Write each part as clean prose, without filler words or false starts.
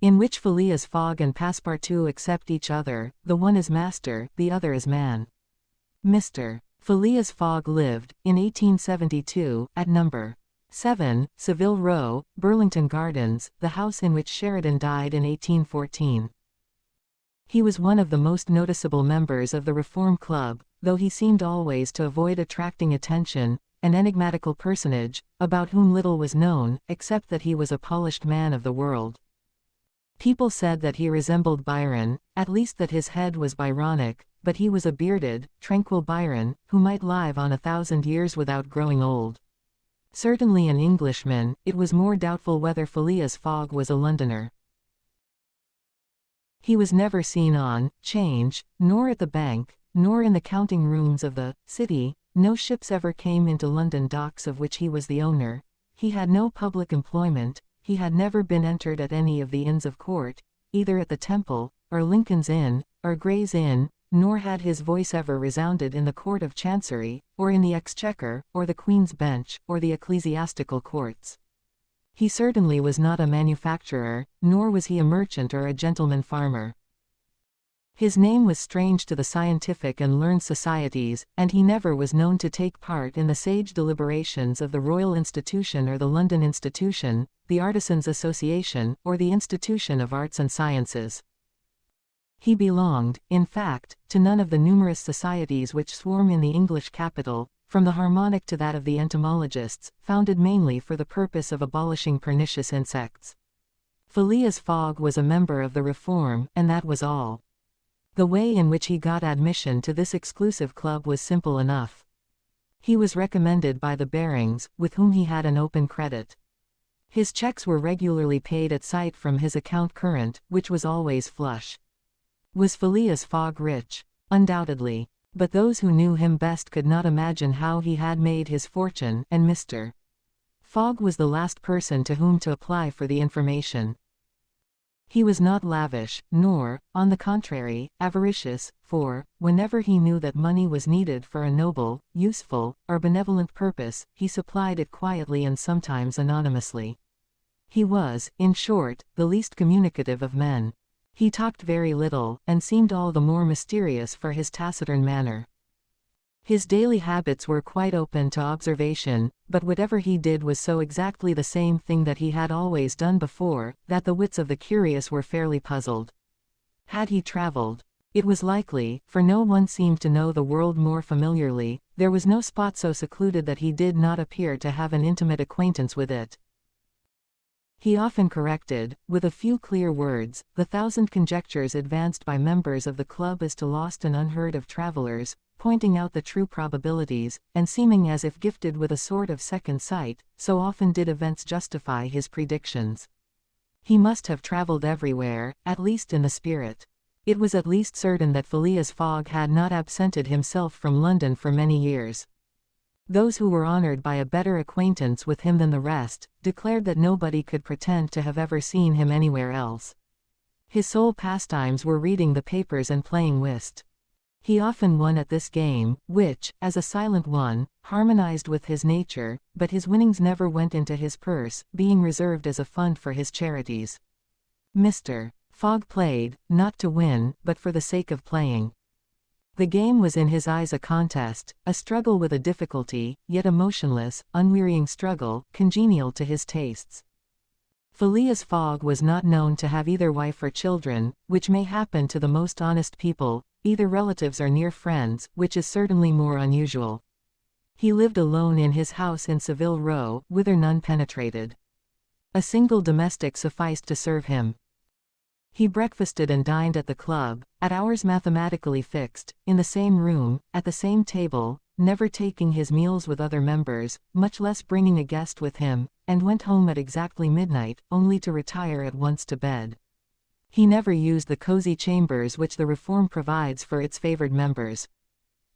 in which Phileas Fogg and Passepartout accept each other, the one is master, the other is man. Mr. Phileas Fogg lived, in 1872, at No. 7, Saville Row, Burlington Gardens, the house in which Sheridan died in 1814. He was one of the most noticeable members of the Reform Club, though he seemed always to avoid attracting attention, an enigmatical personage, about whom little was known, except that he was a polished man of the world. People said that he resembled Byron, at least that his head was Byronic, but he was a bearded, tranquil Byron, who might live on 1,000 years without growing old. Certainly an Englishman, it was more doubtful whether Phileas Fogg was a Londoner. He was never seen on 'Change, nor at the bank, nor in the counting rooms of the City. No ships ever came into London docks of which he was the owner. He had no public employment. He had never been entered at any of the Inns of Court, either at the Temple, or Lincoln's Inn, or Gray's Inn, nor had his voice ever resounded in the Court of Chancery, or in the Exchequer, or the Queen's Bench, or the ecclesiastical courts. He certainly was not a manufacturer, nor was he a merchant or a gentleman farmer. His name was strange to the scientific and learned societies, and he never was known to take part in the sage deliberations of the Royal Institution or the London Institution, the Artisans' Association, or the Institution of Arts and Sciences. He belonged, in fact, to none of the numerous societies which swarm in the English capital, from the Harmonic to that of the entomologists, founded mainly for the purpose of abolishing pernicious insects. Phileas Fogg was a member of the Reform, and that was all. The way in which he got admission to this exclusive club was simple enough. He was recommended by the Barings, with whom he had an open credit. His checks were regularly paid at sight from his account current, which was always flush. Was Phileas Fogg rich? Undoubtedly. But those who knew him best could not imagine how he had made his fortune, and Mr. Fogg was the last person to whom to apply for the information. He was not lavish, nor, on the contrary, avaricious, for, whenever he knew that money was needed for a noble, useful, or benevolent purpose, he supplied it quietly and sometimes anonymously. He was, in short, the least communicative of men. He talked very little, and seemed all the more mysterious for his taciturn manner. His daily habits were quite open to observation, but whatever he did was so exactly the same thing that he had always done before, that the wits of the curious were fairly puzzled. Had he traveled? It was likely, for no one seemed to know the world more familiarly. There was no spot so secluded that he did not appear to have an intimate acquaintance with it. He often corrected, with a few clear words, the 1,000 conjectures advanced by members of the club as to lost and unheard of travelers, pointing out the true probabilities, and seeming as if gifted with a sort of second sight, so often did events justify his predictions. He must have traveled everywhere, at least in the spirit. It was at least certain that Phileas Fogg had not absented himself from London for many years. Those who were honored by a better acquaintance with him than the rest, declared that nobody could pretend to have ever seen him anywhere else. His sole pastimes were reading the papers and playing whist. He often won at this game, which, as a silent one, harmonized with his nature, but his winnings never went into his purse, being reserved as a fund for his charities. Mr. Fogg played, not to win, but for the sake of playing. The game was in his eyes a contest, a struggle with a difficulty, yet a motionless, unwearying struggle, congenial to his tastes. Phileas Fogg was not known to have either wife or children, which may happen to the most honest people, either relatives or near friends, which is certainly more unusual. He lived alone in his house in Saville Row, whither none penetrated. A single domestic sufficed to serve him. He breakfasted and dined at the club, at hours mathematically fixed, in the same room, at the same table, never taking his meals with other members, much less bringing a guest with him, and went home at exactly midnight, only to retire at once to bed. He never used the cozy chambers which the Reform provides for its favored members.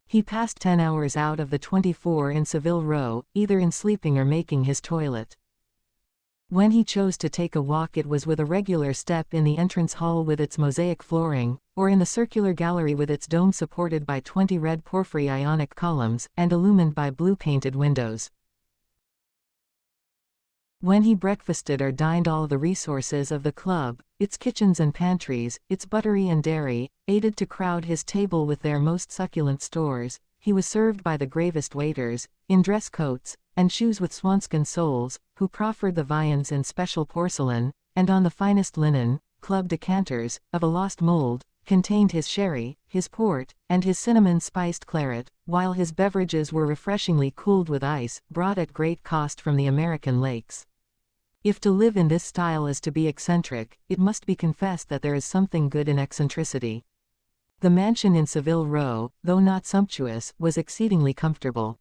He passed 10 hours out of the 24 in Saville Row, either in sleeping or making his toilet. When he chose to take a walk, it was with a regular step in the entrance hall with its mosaic flooring, or in the circular gallery with its dome supported by 20 red porphyry Ionic columns, and illumined by blue painted windows. When he breakfasted or dined, all the resources of the club, its kitchens and pantries, its buttery and dairy, aided to crowd his table with their most succulent stores. He was served by the gravest waiters, in dress coats, and shoes with swanskin soles, who proffered the viands in special porcelain, and on the finest linen. Club decanters, of a lost mold, contained his sherry, his port, and his cinnamon-spiced claret, while his beverages were refreshingly cooled with ice, brought at great cost from the American lakes. If to live in this style is to be eccentric, it must be confessed that there is something good in eccentricity. The mansion in Saville Row, though not sumptuous, was exceedingly comfortable.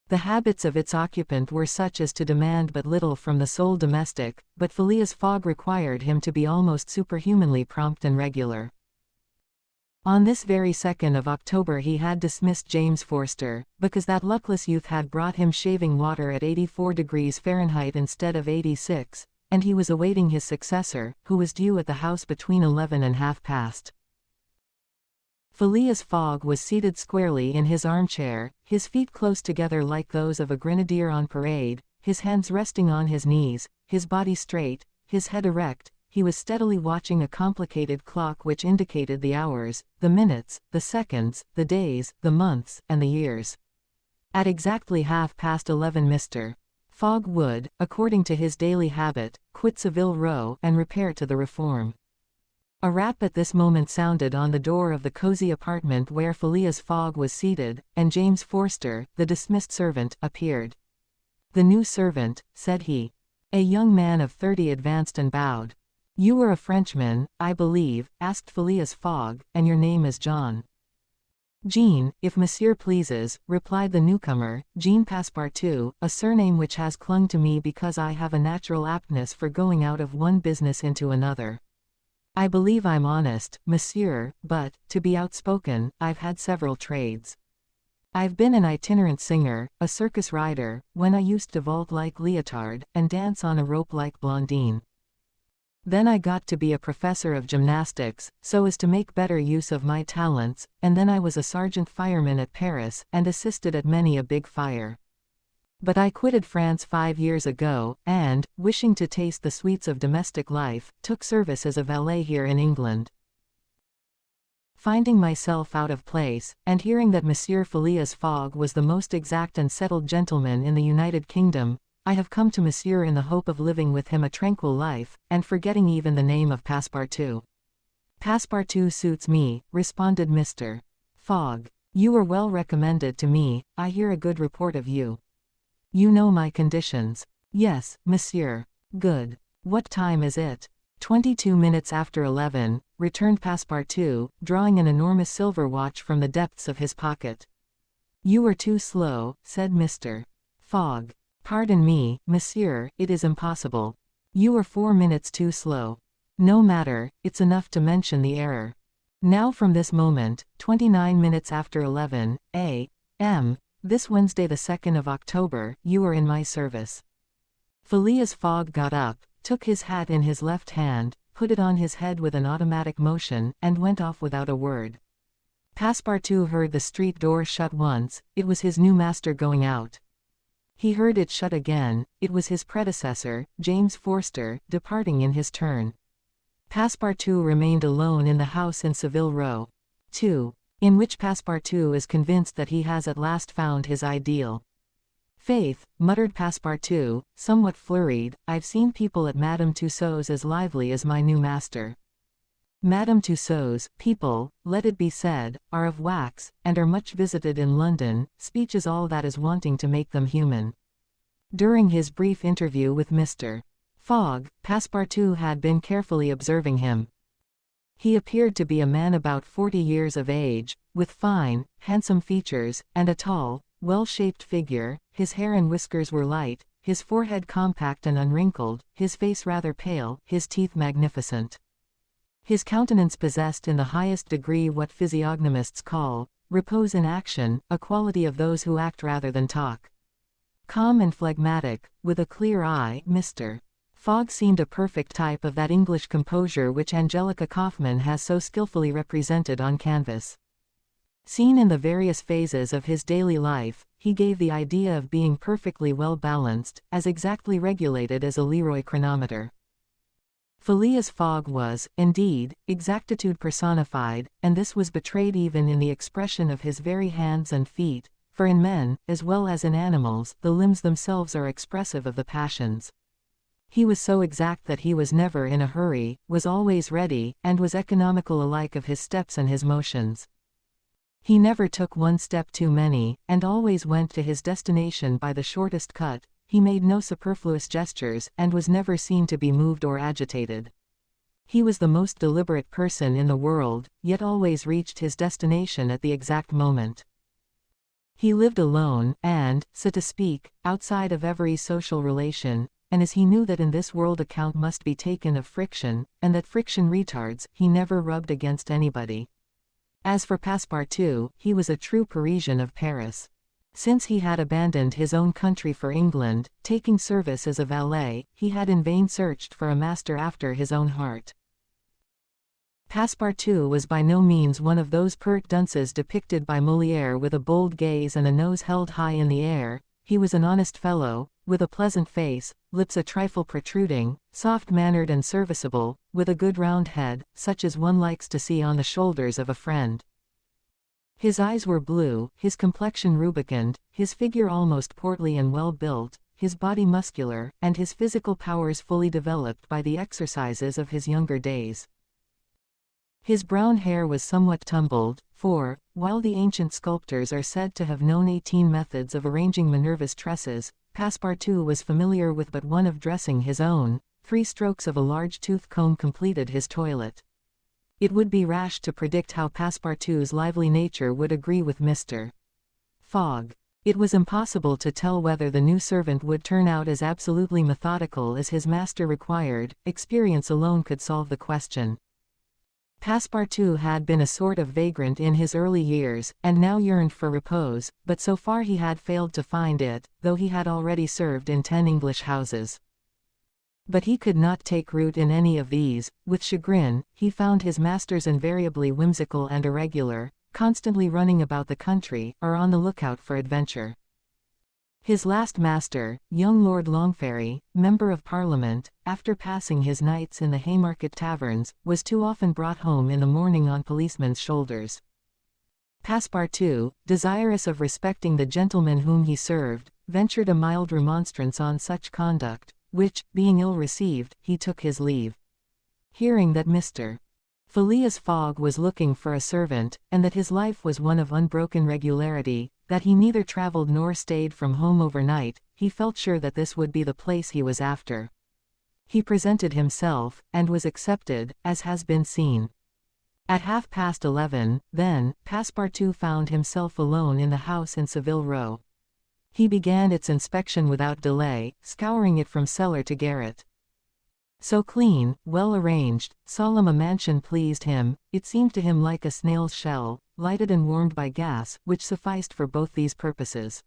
The habits of its occupant were such as to demand but little from the sole domestic, but Phileas Fogg required him to be almost superhumanly prompt and regular. On this very 2nd of October he had dismissed James Forster, because that luckless youth had brought him shaving water at 84 degrees Fahrenheit instead of 86, and he was awaiting his successor, who was due at the house between 11 and half past. Phileas Fogg was seated squarely in his armchair, his feet close together like those of a grenadier on parade, his hands resting on his knees, his body straight, his head erect. He was steadily watching a complicated clock which indicated the hours, the minutes, the seconds, the days, the months, and the years. At exactly 11:30 Mr. Fogg would, according to his daily habit, quit Saville Row and repair to the Reform. A rap at this moment sounded on the door of the cozy apartment where Phileas Fogg was seated, and James Forster, the dismissed servant, appeared. "The new servant," said he. A young man of 30 advanced and bowed. "You are a Frenchman, I believe," asked Phileas Fogg, "and your name is John." "Jean, if monsieur pleases," replied the newcomer, "Jean Passepartout, a surname which has clung to me because I have a natural aptness for going out of one business into another. I believe I'm honest, monsieur, but, to be outspoken, I've had several trades. I've been an itinerant singer, a circus rider, when I used to vault like Leotard, and dance on a rope like Blondine. Then I got to be a professor of gymnastics, so as to make better use of my talents, and then I was a sergeant fireman at Paris, and assisted at many a big fire. But I quitted France 5 years ago, and, wishing to taste the sweets of domestic life, took service as a valet here in England. Finding myself out of place, and hearing that Monsieur Phileas Fogg was the most exact and settled gentleman in the United Kingdom, I have come to Monsieur in the hope of living with him a tranquil life, and forgetting even the name of Passepartout." "Passepartout suits me," responded Mr. Fogg. "You were well recommended to me, I hear a good report of you. You know my conditions." "Yes, monsieur." "Good. What time is it?" 22 minutes after 11, returned Passepartout, drawing an enormous silver watch from the depths of his pocket. "You are too slow," said Mr. Fogg. "Pardon me, monsieur, it is impossible. You are 4 minutes too slow." "No matter, it's enough to mention the error. Now from this moment, 29 minutes after 11 a.m., this Wednesday the 2nd of October, you are in my service." Phileas Fogg got up, took his hat in his left hand, put it on his head with an automatic motion, and went off without a word. Passepartout heard the street door shut once, it was his new master going out. He heard it shut again, it was his predecessor, James Forster, departing in his turn. Passepartout remained alone in the house in Saville Row. 2. In which Passepartout is convinced that he has at last found his ideal. "Faith," muttered Passepartout, somewhat flurried, "I've seen people at Madame Tussaud's as lively as my new master. Madame Tussaud's people, let it be said, are of wax, and are much visited in London. Speech is all that is wanting to make them human." During his brief interview with Mr. Fogg, Passepartout had been carefully observing him. He appeared to be a man about 40 years of age, with fine, handsome features, and a tall, well-shaped figure. His hair and whiskers were light, his forehead compact and unwrinkled, his face rather pale, his teeth magnificent. His countenance possessed in the highest degree what physiognomists call repose in action, a quality of those who act rather than talk. Calm and phlegmatic, with a clear eye, Mr. Fogg seemed a perfect type of that English composure which Angelica Kauffmann has so skillfully represented on canvas. Seen in the various phases of his daily life, he gave the idea of being perfectly well balanced, as exactly regulated as a Leroy chronometer. Phileas Fogg was, indeed, exactitude personified, and this was betrayed even in the expression of his very hands and feet, for in men, as well as in animals, the limbs themselves are expressive of the passions. He was so exact that he was never in a hurry, was always ready, and was economical alike of his steps and his motions. He never took one step too many, and always went to his destination by the shortest cut. He made no superfluous gestures, and was never seen to be moved or agitated. He was the most deliberate person in the world, yet always reached his destination at the exact moment. He lived alone, and, so to speak, outside of every social relation, and as he knew that in this world account must be taken of friction, and that friction retards, he never rubbed against anybody. As for Passepartout, he was a true Parisian of Paris. Since he had abandoned his own country for England, taking service as a valet, he had in vain searched for a master after his own heart. Passepartout was by no means one of those pert dunces depicted by Molière with a bold gaze and a nose held high in the air. He was an honest fellow, with a pleasant face, lips a trifle protruding, soft-mannered and serviceable, with a good round head, such as one likes to see on the shoulders of a friend. His eyes were blue, his complexion rubicund, his figure almost portly and well-built, his body muscular, and his physical powers fully developed by the exercises of his younger days. His brown hair was somewhat tumbled, for, while the ancient sculptors are said to have known 18 methods of arranging Minerva's tresses, Passepartout was familiar with but one of dressing his own. 3 strokes of a large tooth comb completed his toilet. It would be rash to predict how Passepartout's lively nature would agree with Mr. Fogg. It was impossible to tell whether the new servant would turn out as absolutely methodical as his master required. Experience alone could solve the question. Passepartout had been a sort of vagrant in his early years, and now yearned for repose, but so far he had failed to find it, though he had already served in 10 English houses. But he could not take root in any of these. With chagrin, he found his masters invariably whimsical and irregular, constantly running about the country, or on the lookout for adventure. His last master, young Lord Longferry, Member of Parliament, after passing his nights in the Haymarket taverns, was too often brought home in the morning on policemen's shoulders. Passepartout, desirous of respecting the gentlemen whom he served, ventured a mild remonstrance on such conduct, which, being ill received, he took his leave. Hearing that Mr. Phileas Fogg was looking for a servant, and that his life was one of unbroken regularity, that he neither traveled nor stayed from home overnight, he felt sure that this would be the place he was after. He presented himself, and was accepted, as has been seen. At 11:30, then, Passepartout found himself alone in the house in Saville Row. He began its inspection without delay, scouring it from cellar to garret. So clean, well arranged, solemn a mansion pleased him. It seemed to him like a snail's shell, lighted and warmed by gas, which sufficed for both these purposes.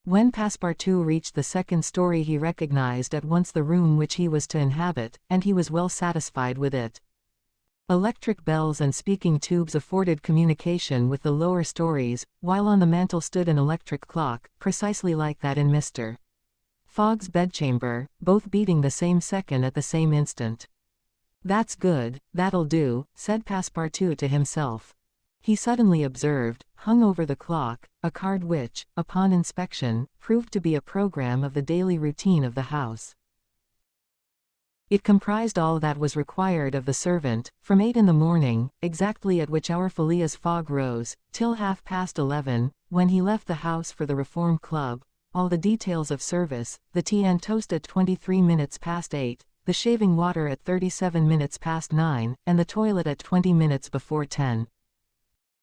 When Passepartout reached the 2nd story he recognized at once the room which he was to inhabit, and he was well satisfied with it. Electric bells and speaking tubes afforded communication with the lower stories, while on the mantel stood an electric clock, precisely like that in Mr. Fogg's bedchamber, both beating the same second at the same instant. "That's good, that'll do," said Passepartout to himself. He suddenly observed, hung over the clock, a card which, upon inspection, proved to be a program of the daily routine of the house. It comprised all that was required of the servant, from 8 in the morning, exactly at which hour Phileas Fogg rose, till 11:30, when he left the house for the Reform Club, all the details of service, the tea and toast at 23 minutes past 8, the shaving water at 37 minutes past 9, and the toilet at 20 minutes before 10.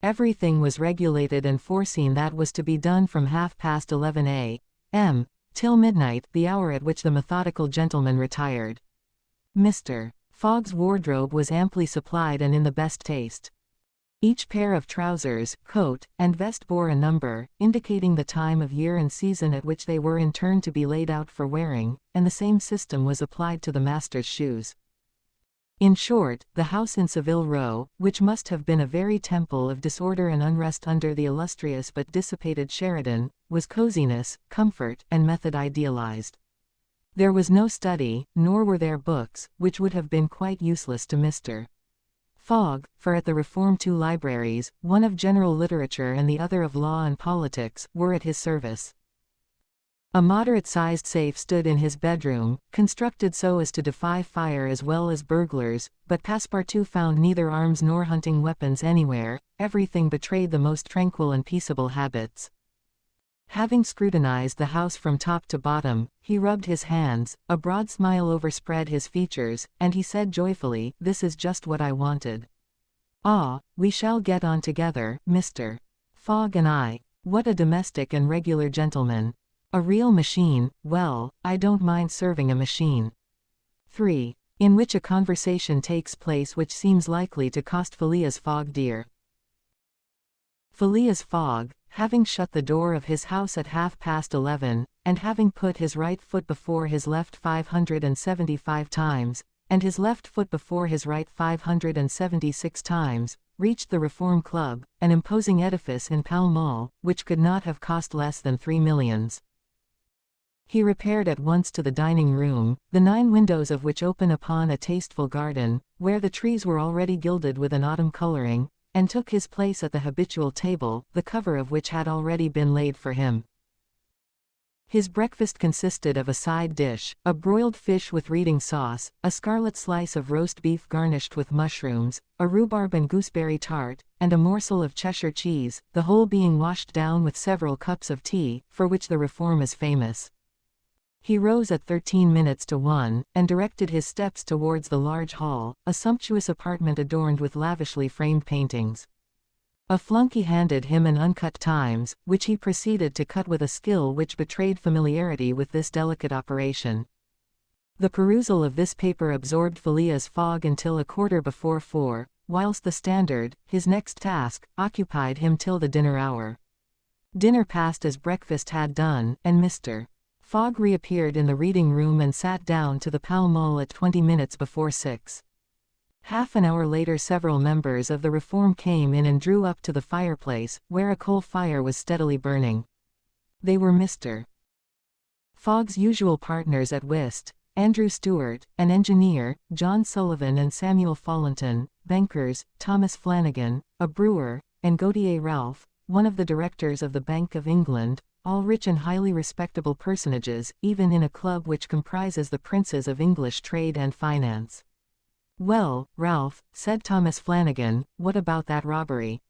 Everything was regulated and foreseen that was to be done from 11:30 a.m. till midnight, the hour at which the methodical gentleman retired. Mr. Fogg's wardrobe was amply supplied and in the best taste. Each pair of trousers, coat, and vest bore a number, indicating the time of year and season at which they were in turn to be laid out for wearing, and the same system was applied to the master's shoes. In short, the house in Saville Row, which must have been a very temple of disorder and unrest under the illustrious but dissipated Sheridan, was coziness, comfort, and method idealized. There was no study, nor were there books, which would have been quite useless to Mr. Fogg, for at the Reform 2 libraries, one of general literature and the other of law and politics, were at his service. A moderate-sized safe stood in his bedroom, constructed so as to defy fire as well as burglars, but Passepartout found neither arms nor hunting weapons anywhere. Everything betrayed the most tranquil and peaceable habits. Having scrutinized the house from top to bottom, he rubbed his hands, a broad smile overspread his features, and he said joyfully, "This is just what I wanted. Ah, we shall get on together, Mr. Fogg and I. What a domestic and regular gentleman. A real machine. Well, I don't mind serving a machine." 3. In which a conversation takes place which seems likely to cost Phileas Fogg dear. Phileas Fogg, having shut the door of his house at 11:30, and having put his right foot before his left 575 times, and his left foot before his right 576 times, reached the Reform Club, an imposing edifice in Pall Mall, which could not have cost less than 3 millions. He repaired at once to the dining room, the 9 windows of which open upon a tasteful garden, where the trees were already gilded with an autumn coloring, and took his place at the habitual table, the cover of which had already been laid for him. His breakfast consisted of a side dish, a broiled fish with reading sauce, a scarlet slice of roast beef garnished with mushrooms, a rhubarb and gooseberry tart, and a morsel of Cheshire cheese, the whole being washed down with several cups of tea, for which the Reform is famous. He rose at 1:13, and directed his steps towards the large hall, a sumptuous apartment adorned with lavishly framed paintings. A flunkey handed him an uncut Times, which he proceeded to cut with a skill which betrayed familiarity with this delicate operation. The perusal of this paper absorbed Phileas Fogg until 4:15, whilst the Standard, his next task, occupied him till the dinner hour. Dinner passed as breakfast had done, and Mr. Fogg reappeared in the reading room and sat down to the Pall Mall at 6:20. Half an hour later several members of the Reform came in and drew up to the fireplace, where a coal fire was steadily burning. They were Mr. Fogg's usual partners at whist, Andrew Stewart, an engineer, John Sullivan and Samuel Fallentin, bankers, Thomas Flanagan, a brewer, and Gautier Ralph, one of the directors of the Bank of England, all rich and highly respectable personages, even in a club which comprises the princes of English trade and finance. "Well, Ralph," said Thomas Flanagan, "what about that robbery?"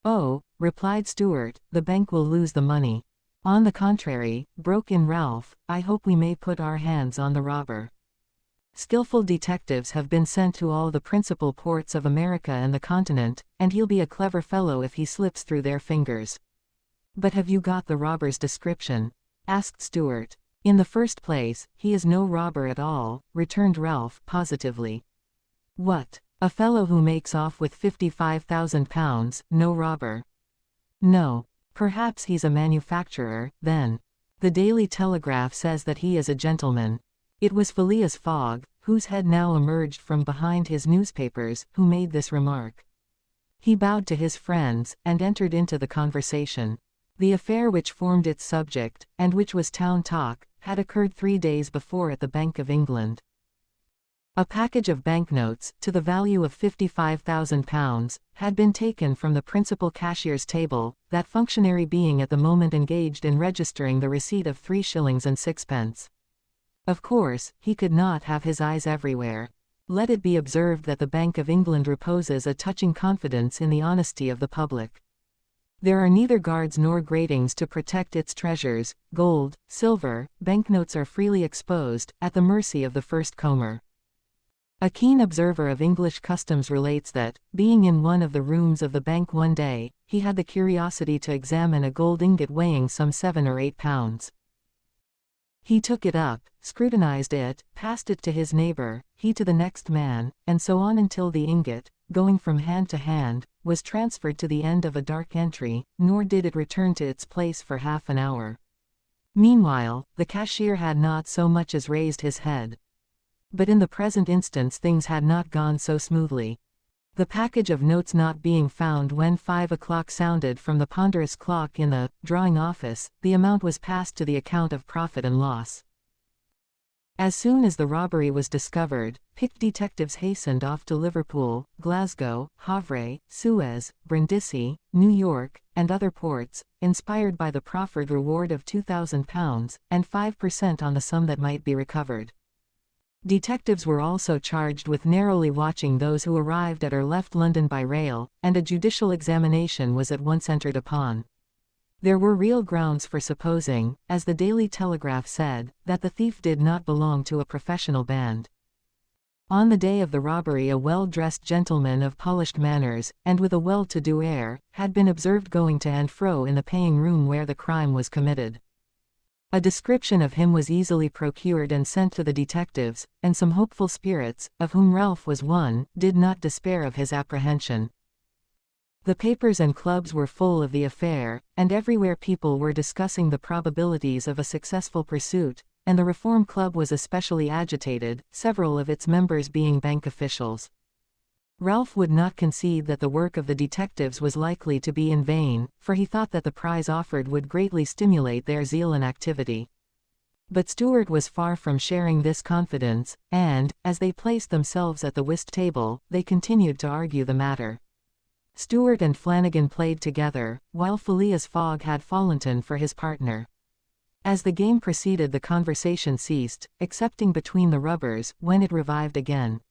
"Oh," replied Stewart, "the bank will lose the money." "On the contrary," broke in Ralph, "I hope we may put our hands on the robber. Skillful detectives have been sent to all the principal ports of America and the continent, and he'll be a clever fellow if he slips through their fingers." "But have you got the robber's description?" asked Stewart. "In the first place, he is no robber at all," returned Ralph, positively. "What? A fellow who makes off with £55,000, no robber?" "No. Perhaps he's a manufacturer, then. The Daily Telegraph says that he is a gentleman." It was Phileas Fogg, whose head now emerged from behind his newspapers, who made this remark. He bowed to his friends, and entered into the conversation. The affair which formed its subject, and which was town talk, had occurred 3 days before at the Bank of England. A package of banknotes, to the value of £55,000, had been taken from the principal cashier's table, that functionary being at the moment engaged in registering the receipt of 3 shillings and 6pence. Of course, he could not have his eyes everywhere. Let it be observed that the Bank of England reposes a touching confidence in the honesty of the public. There are neither guards nor gratings to protect its treasures. Gold, silver, banknotes are freely exposed, at the mercy of the first comer. A keen observer of English customs relates that, being in one of the rooms of the bank one day, he had the curiosity to examine a gold ingot weighing some 7 or 8 pounds. He took it up, scrutinized it, passed it to his neighbor, he to the next man, and so on until the ingot, going from hand to hand, was transferred to the end of a dark entry, nor did it return to its place for half an hour. Meanwhile, the cashier had not so much as raised his head. But in the present instance things had not gone so smoothly. The package of notes not being found when 5 o'clock sounded from the ponderous clock in the drawing office, the amount was passed to the account of profit and loss. As soon as the robbery was discovered, picked detectives hastened off to Liverpool, Glasgow, Havre, Suez, Brindisi, New York, and other ports, inspired by the proffered reward of £2,000, and 5% on the sum that might be recovered. Detectives were also charged with narrowly watching those who arrived at or left London by rail, and a judicial examination was at once entered upon. There were real grounds for supposing, as the Daily Telegraph said, that the thief did not belong to a professional band. On the day of the robbery a well-dressed gentleman of polished manners, and with a well-to-do air, had been observed going to and fro in the paying room where the crime was committed. A description of him was easily procured and sent to the detectives, and some hopeful spirits, of whom Ralph was one, did not despair of his apprehension. The papers and clubs were full of the affair, and everywhere people were discussing the probabilities of a successful pursuit, and the Reform Club was especially agitated, several of its members being bank officials. Ralph would not concede that the work of the detectives was likely to be in vain, for he thought that the prize offered would greatly stimulate their zeal and activity. But Stewart was far from sharing this confidence, and, as they placed themselves at the whist table, they continued to argue the matter. Stewart and Flanagan played together, while Phileas Fogg had Fallentin for his partner. As the game proceeded the conversation ceased, excepting between the rubbers, when it revived again.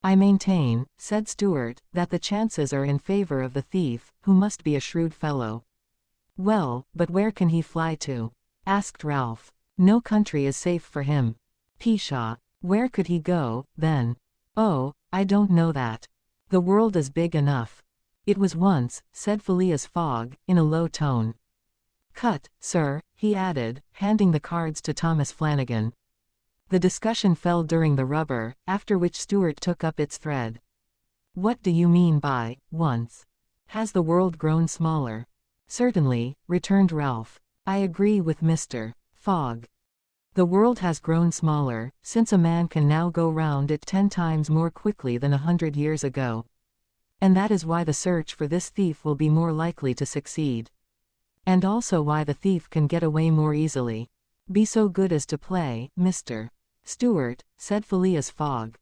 "I maintain," said Stewart, "that the chances are in favor of the thief, who must be a shrewd fellow." "Well, but where can he fly to?" asked Ralph. "No country is safe for him." "Pshaw! Where could he go, then?" "Oh, I don't know that. The world is big enough." "It was once," said Phileas Fogg, in a low tone. "Cut, sir," he added, handing the cards to Thomas Flanagan. The discussion fell during the rubber, after which Stewart took up its thread. "What do you mean by once? Has the world grown smaller?" "Certainly," returned Ralph. "I agree with Mr. Fogg. The world has grown smaller, since a man can now go round it 10 times more quickly than 100 years ago. And that is why the search for this thief will be more likely to succeed. And also why the thief can get away more easily. Be so good as to play, Mr. Stewart," said Phileas Fogg.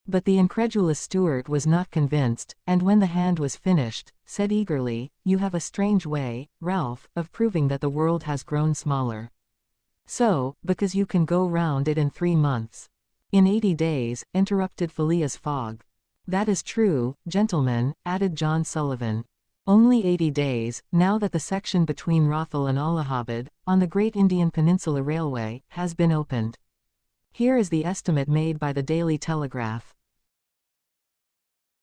But the incredulous Stewart was not convinced, and when the hand was finished, said eagerly, "You have a strange way, Ralph, of proving that the world has grown smaller." "So, because you can go round it in 3 months." "In 80 days, interrupted Phileas Fogg. "That is true, gentlemen," added John Sullivan. "Only 80 days, now that the section between Rothal and Allahabad, on the Great Indian Peninsula Railway, has been opened. Here is the estimate made by the Daily Telegraph.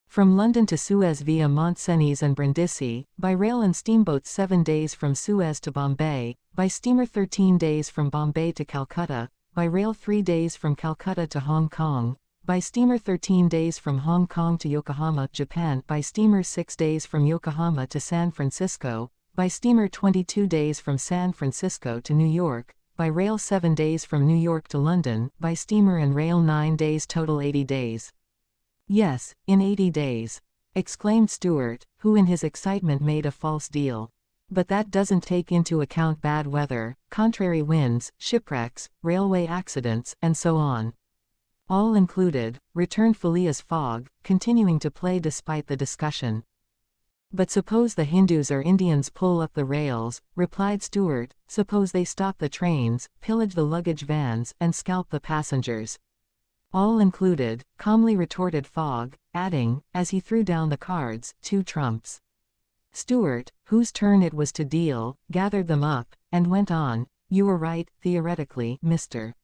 From London to Suez via Mont Cenis and Brindisi, by rail and steamboats 7 days from Suez to Bombay, by steamer 13 days from Bombay to Calcutta, by rail 3 days from Calcutta to Hong Kong, by steamer 13 days from Hong Kong to Yokohama, Japan, by steamer 6 days from Yokohama to San Francisco, by steamer 22 days from San Francisco to New York, by rail 7 days from New York to London, by steamer and rail 9 days, total 80 days. "Yes, in 80 days," exclaimed Stewart, who in his excitement made a false deal. "But that doesn't take into account bad weather, contrary winds, shipwrecks, railway accidents, and so on." "All included," returned Phileas Fogg, continuing to play despite the discussion. "But suppose the Hindus or Indians pull up the rails," replied Stewart, "suppose they stop the trains, pillage the luggage vans, and scalp the passengers." "All included," calmly retorted Fogg, adding, as he threw down the cards, 2 trumps. Stewart, whose turn it was to deal, gathered them up, and went on, "You were right, theoretically, Mr.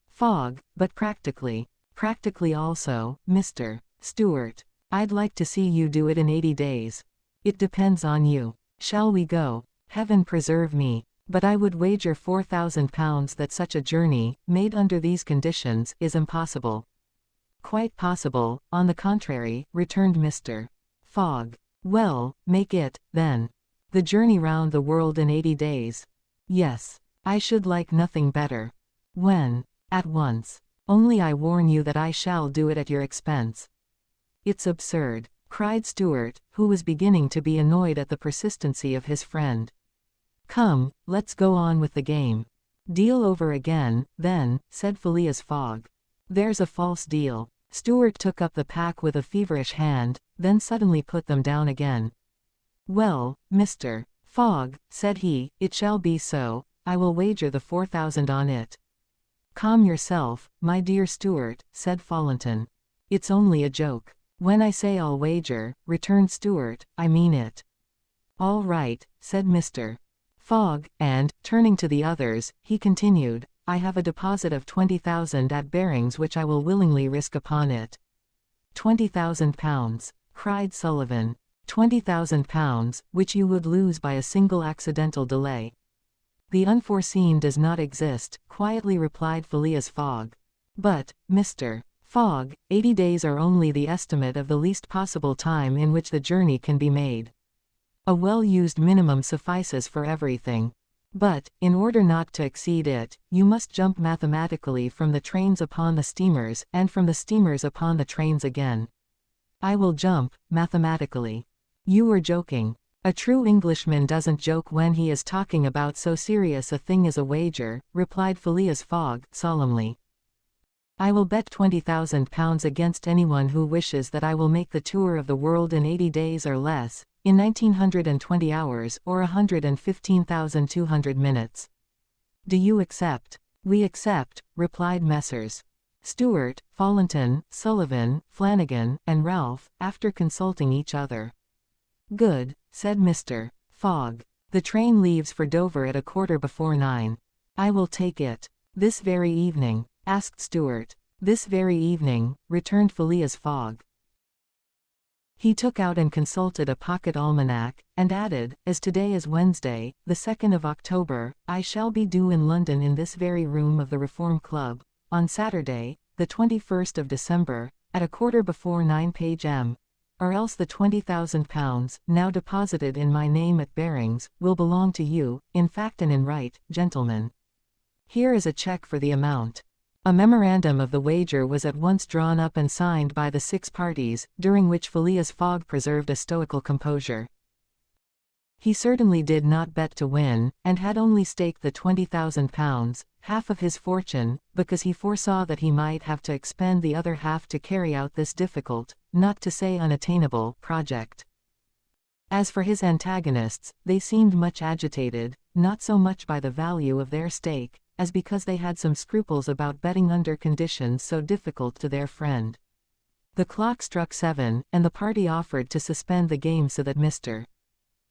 Fogg, but practically." "Practically also, Mr. Stewart. I'd like to see you do it in 80 days. It depends on you. Shall we go?" "Heaven preserve me. But I would wager £4,000 that such a journey, made under these conditions, is impossible." "Quite possible, on the contrary," returned Mr. Fogg. "Well, make it, then. The journey round the world in 80 days. Yes. I should like nothing better." "When?" "At once." Only I warn you that I shall do it at your expense." "It's absurd," cried Stuart, who was beginning to be annoyed at the persistency of his friend. "Come, let's go on with the game." "Deal over again, then," said Phileas Fogg. "There's a false deal." Stuart took up the pack with a feverish hand, then suddenly put them down again. "Well, Mr. Fogg," said he, "it shall be so. I will wager the 4,000 on it." "Calm yourself, my dear Stuart," said Fullerton. "It's only a joke." "When I say I'll wager," returned Stuart, "I mean it." "All right," said Mr. Fogg, and, turning to the others, he continued, "I have a deposit of 20,000 at Barings which I will willingly risk upon it." £20,000, cried Sullivan. £20,000, which you would lose by a single accidental delay. "The unforeseen does not exist," quietly replied Phileas Fogg. "But, Mr. Fogg, 80 days are only the estimate of the least possible time in which the journey can be made. A well-used minimum suffices for everything. But, in order not to exceed it, you must jump mathematically from the trains upon the steamers, and from the steamers upon the trains again." "I will jump, mathematically." "You were joking." "A true Englishman doesn't joke when he is talking about so serious a thing as a wager," replied Phileas Fogg, solemnly. "I will bet £20,000 against anyone who wishes that I will make the tour of the world in 80 days or less, in 1920 hours, or 115,200 minutes. Do you accept?" "We accept," replied Messrs. Stuart, Fullerton, Sullivan, Flanagan, and Ralph, after consulting each other. "Good," said Mr. Fogg. "The train leaves for Dover at 9:15. I will take it." "This very evening?" asked Stuart. "This very evening," returned Phileas Fogg. He took out and consulted a pocket almanac, and added, "As today is Wednesday, the 2nd of October, I shall be due in London in this very room of the Reform Club, on Saturday, the 21st of December, at 9:15 p.m., or else the £20,000, now deposited in my name at Barings, will belong to you, in fact and in right, gentlemen. Here is a cheque for the amount." A memorandum of the wager was at once drawn up and signed by the 6 parties, during which Phileas Fogg preserved a stoical composure. He certainly did not bet to win, and had only staked the £20,000, half of his fortune, because he foresaw that he might have to expend the other half to carry out this difficult, not to say unattainable, project. As for his antagonists, they seemed much agitated, not so much by the value of their stake, as because they had some scruples about betting under conditions so difficult to their friend. The clock struck 7, and the party offered to suspend the game so that Mr.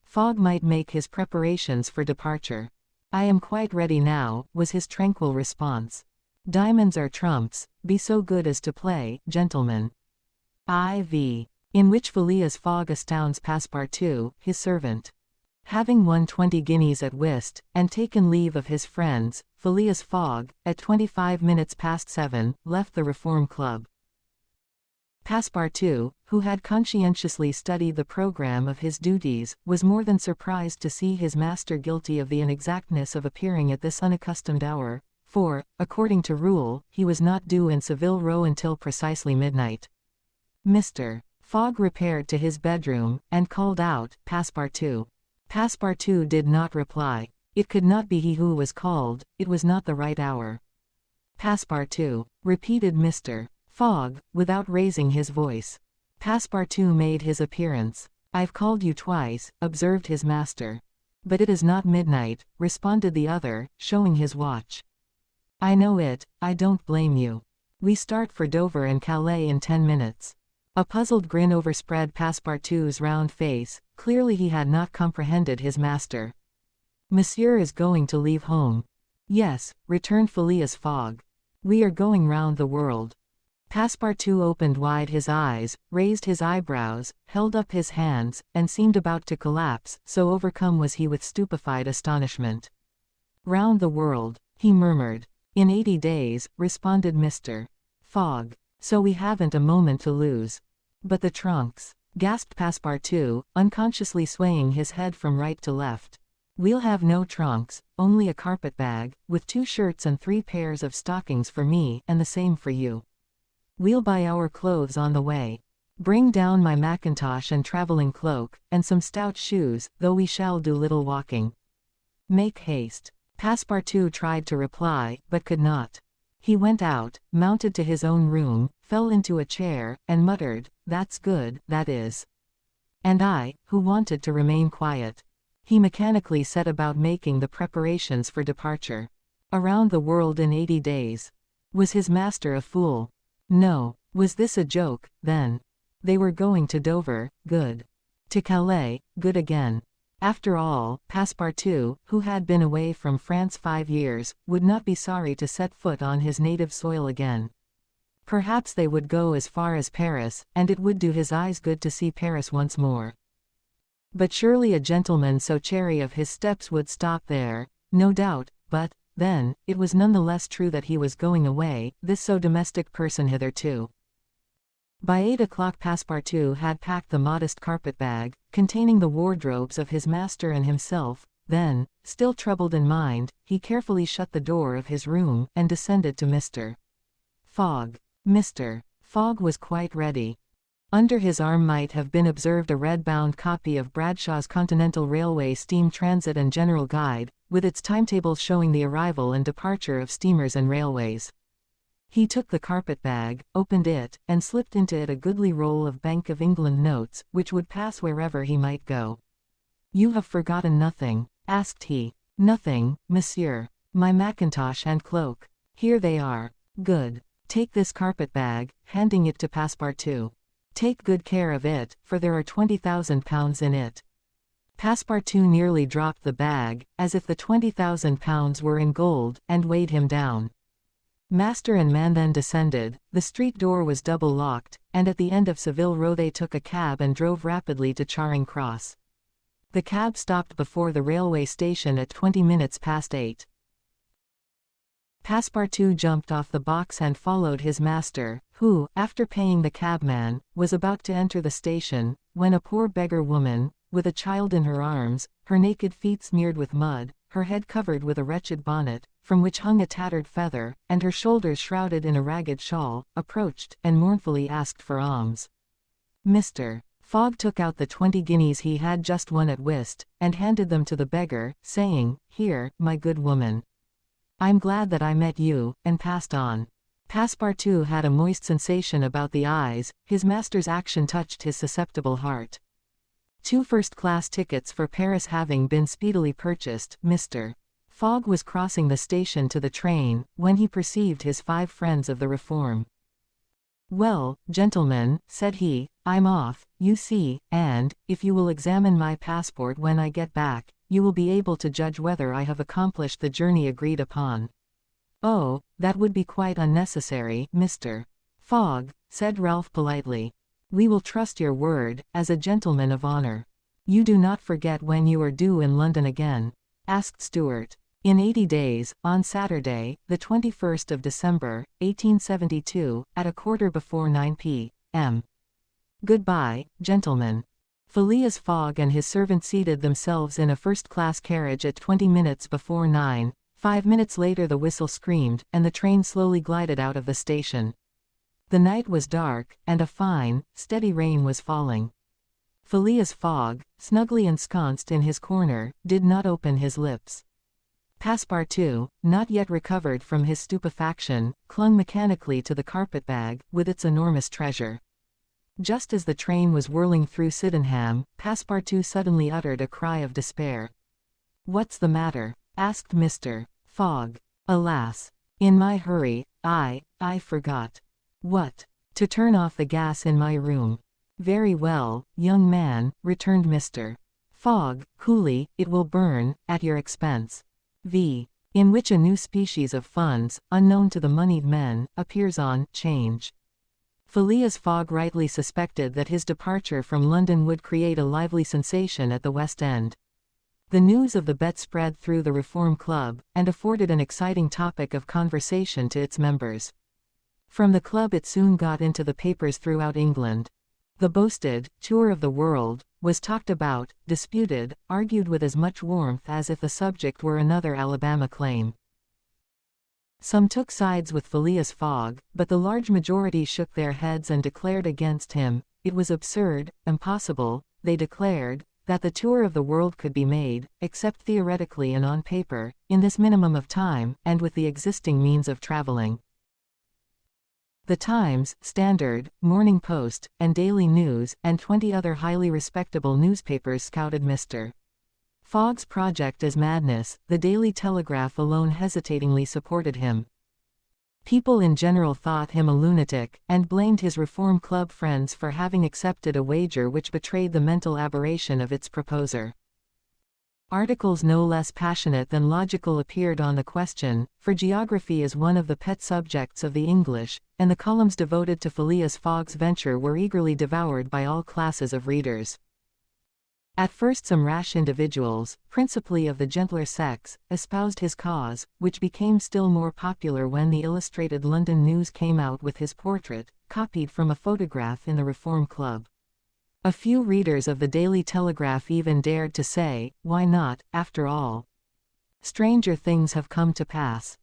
Fogg might make his preparations for departure. "I am quite ready now," was his tranquil response. "Diamonds are trumps, be so good as to play, gentlemen." IV. In which Phileas Fogg astounds Passepartout, his servant. Having won 20 guineas at whist, and taken leave of his friends, Phileas Fogg, at 7:25, left the Reform Club. Passepartout, who had conscientiously studied the programme of his duties, was more than surprised to see his master guilty of the inexactness of appearing at this unaccustomed hour, for, according to rule, he was not due in Saville Row until precisely midnight. Mr. Fogg repaired to his bedroom, and called out, "Passepartout." Passepartout did not reply. It could not be he who was called, it was not the right hour. "Passepartout," repeated Mr. Fogg, without raising his voice. Passepartout made his appearance. "I've called you twice," observed his master. "But it is not midnight," responded the other, showing his watch. "I know it, I don't blame you. We start for Dover and Calais in 10 minutes. A puzzled grin overspread Passepartout's round face, clearly he had not comprehended his master. "Monsieur is going to leave home." "Yes," returned Phileas Fogg. "We are going round the world." Passepartout opened wide his eyes, raised his eyebrows, held up his hands, and seemed about to collapse, so overcome was he with stupefied astonishment. "Round the world," he murmured. "In 80 days, responded Mr. Fogg. "So we haven't a moment to lose." "But the trunks," gasped Passepartout, unconsciously swaying his head from right to left. We'll have no trunks, only a carpet-bag, with 2 shirts and 3 pairs of stockings for me and the same for you. We'll buy our clothes on the way. Bring down my mackintosh and traveling cloak, and some stout shoes, though we shall do little walking. Make haste. Passepartout tried to reply, but could not. He went out, mounted to his own room, fell into a chair, and muttered, "That's good, that is." And I, who wanted to remain quiet. He mechanically set about making the preparations for departure. Around the world in 80 days. Was his master a fool? No. Was this a joke, then? They were going to Dover, good. To Calais, good again. After all, Passepartout, who had been away from France 5 years, would not be sorry to set foot on his native soil again. Perhaps they would go as far as Paris, and it would do his eyes good to see Paris once more. But surely a gentleman so chary of his steps would stop there, no doubt, but, then, it was none the less true that he was going away, this so domestic person hitherto. By 8 o'clock Passepartout had packed the modest carpet-bag, containing the wardrobes of his master and himself. Then, still troubled in mind, he carefully shut the door of his room, and descended to Mr. Fogg. Mr. Fogg was quite ready. Under his arm might have been observed a red-bound copy of Bradshaw's Continental Railway Steam Transit and General Guide, with its timetables showing the arrival and departure of steamers and railways. He took the carpet-bag, opened it, and slipped into it a goodly roll of Bank of England notes, which would pass wherever he might go. "You have forgotten nothing?" asked he. "Nothing, monsieur. My mackintosh and cloak. Here they are. Good. Take this carpet-bag," handing it to Passepartout. "Take good care of it, for there are £20,000 in it." Passepartout nearly dropped the bag, as if the £20,000 were in gold, and weighed him down. Master and man then descended, the street door was double-locked, and at the end of Saville Row they took a cab and drove rapidly to Charing Cross. The cab stopped before the railway station at 20 minutes past 8. Passepartout jumped off the box and followed his master, who, after paying the cabman, was about to enter the station, when a poor beggar woman, with a child in her arms, her naked feet smeared with mud, her head covered with a wretched bonnet, from which hung a tattered feather, and her shoulders shrouded in a ragged shawl, approached, and mournfully asked for alms. Mr. Fogg took out the 20 guineas he had just won at whist, and handed them to the beggar, saying, "Here, my good woman. I'm glad that I met you," and passed on. Passepartout had a moist sensation about the eyes. His master's action touched his susceptible heart. 2 first-class tickets for Paris having been speedily purchased, Mr. Fogg was crossing the station to the train, when he perceived his 5 friends of the Reform. "Well, gentlemen," said he, "I'm off, you see, and, if you will examine my passport when I get back, you will be able to judge whether I have accomplished the journey agreed upon." "Oh, that would be quite unnecessary, Mr. Fogg," said Ralph politely. "We will trust your word, as a gentleman of honor." "You do not forget when you are due in London again?" asked Stewart. "In 80 days, on Saturday, the 21st of December, 1872, at 9:15 p.m. "Goodbye, gentlemen." Phileas Fogg and his servant seated themselves in a first-class carriage at 20 minutes before 9. 5 minutes later the whistle screamed, and the train slowly glided out of the station. The night was dark, and a fine, steady rain was falling. Phileas Fogg, snugly ensconced in his corner, did not open his lips. Passepartout, not yet recovered from his stupefaction, clung mechanically to the carpet-bag, with its enormous treasure. Just as the train was whirling through Sydenham, Passepartout suddenly uttered a cry of despair. "What's the matter?" asked Mr. Fogg. "Alas! In my hurry, I forgot." "What?" "To turn off the gas in my room." "Very well, young man," returned Mr. Fogg, coolly, "it will burn, at your expense." In which a new species of funds, unknown to the moneyed men, appears on 'Change. Phileas Fogg rightly suspected that his departure from London would create a lively sensation at the West End. The news of the bet spread through the Reform Club, and afforded an exciting topic of conversation to its members. From the club it soon got into the papers throughout England. The boasted "tour of the world" was talked about, disputed, argued with as much warmth as if the subject were another Alabama claim. Some took sides with Phileas Fogg, but the large majority shook their heads and declared against him. It was absurd, impossible, they declared, that the tour of the world could be made, except theoretically and on paper, in this minimum of time, and with the existing means of traveling. The Times, Standard, Morning Post, and Daily News, and 20 other highly respectable newspapers scouted Mr. Fogg's project as madness. The Daily Telegraph alone hesitatingly supported him. People in general thought him a lunatic, and blamed his Reform Club friends for having accepted a wager which betrayed the mental aberration of its proposer. Articles no less passionate than logical appeared on the question, for geography is one of the pet subjects of the English, and the columns devoted to Phileas Fogg's venture were eagerly devoured by all classes of readers. At first some rash individuals, principally of the gentler sex, espoused his cause, which became still more popular when the Illustrated London News came out with his portrait, copied from a photograph in the Reform Club. A few readers of the Daily Telegraph even dared to say, "Why not, after all? Stranger things have come to pass."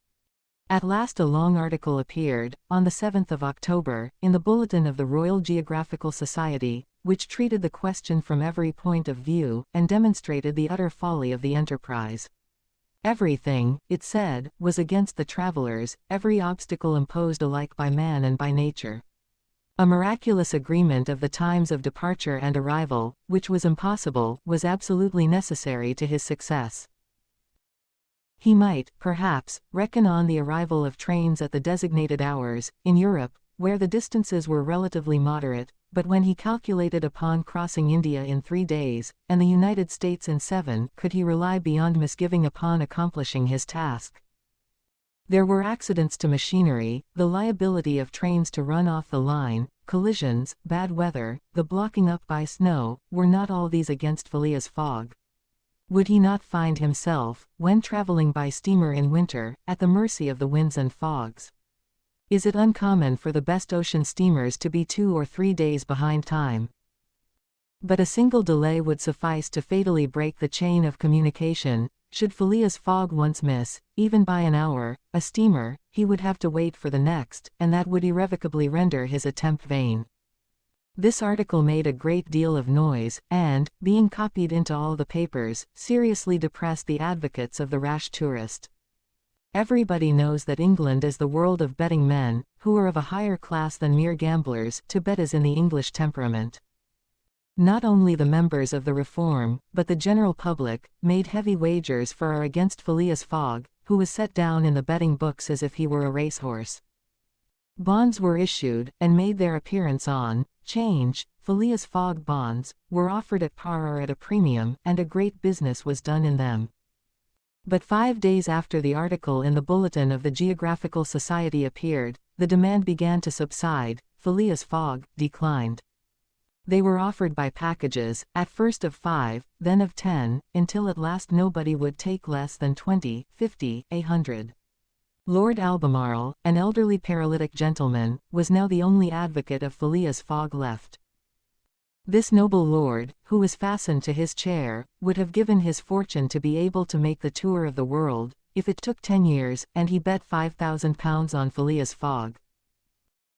At last a long article appeared, on the 7th of October, in the Bulletin of the Royal Geographical Society, which treated the question from every point of view, and demonstrated the utter folly of the enterprise. Everything, it said, was against the travelers, every obstacle imposed alike by man and by nature. A miraculous agreement of the times of departure and arrival, which was impossible, was absolutely necessary to his success. He might, perhaps, reckon on the arrival of trains at the designated hours, in Europe, where the distances were relatively moderate, but when he calculated upon crossing India in 3 days, and the United States in 7, could he rely beyond misgiving upon accomplishing his task? There were accidents to machinery, the liability of trains to run off the line, collisions, bad weather, the blocking up by snow. Were not all these against Phileas Fogg? Would he not find himself, when traveling by steamer in winter, at the mercy of the winds and fogs? Is it uncommon for the best ocean steamers to be 2 or 3 days behind time? But a single delay would suffice to fatally break the chain of communication. Should Phileas Fogg once miss, even by an hour, a steamer, he would have to wait for the next, and that would irrevocably render his attempt vain. This article made a great deal of noise, and, being copied into all the papers, seriously depressed the advocates of the rash tourist. Everybody knows that England is the world of betting men, who are of a higher class than mere gamblers. To bet is in the English temperament. Not only the members of the Reform, but the general public, made heavy wagers for or against Phileas Fogg, who was set down in the betting books as if he were a racehorse. Bonds were issued, and made their appearance on 'Change. Phileas Fogg bonds were offered at par or at a premium, and a great business was done in them. But 5 days after the article in the Bulletin of the Geographical Society appeared, the demand began to subside. Phileas Fogg declined. They were offered by packages, at first of 5, then of 10, until at last nobody would take less than 20, 50, 100. Lord Albemarle, an elderly paralytic gentleman, was now the only advocate of Phileas Fogg left. This noble lord, who was fastened to his chair, would have given his fortune to be able to make the tour of the world, if it took 10 years, and he bet £5,000 on Phileas Fogg.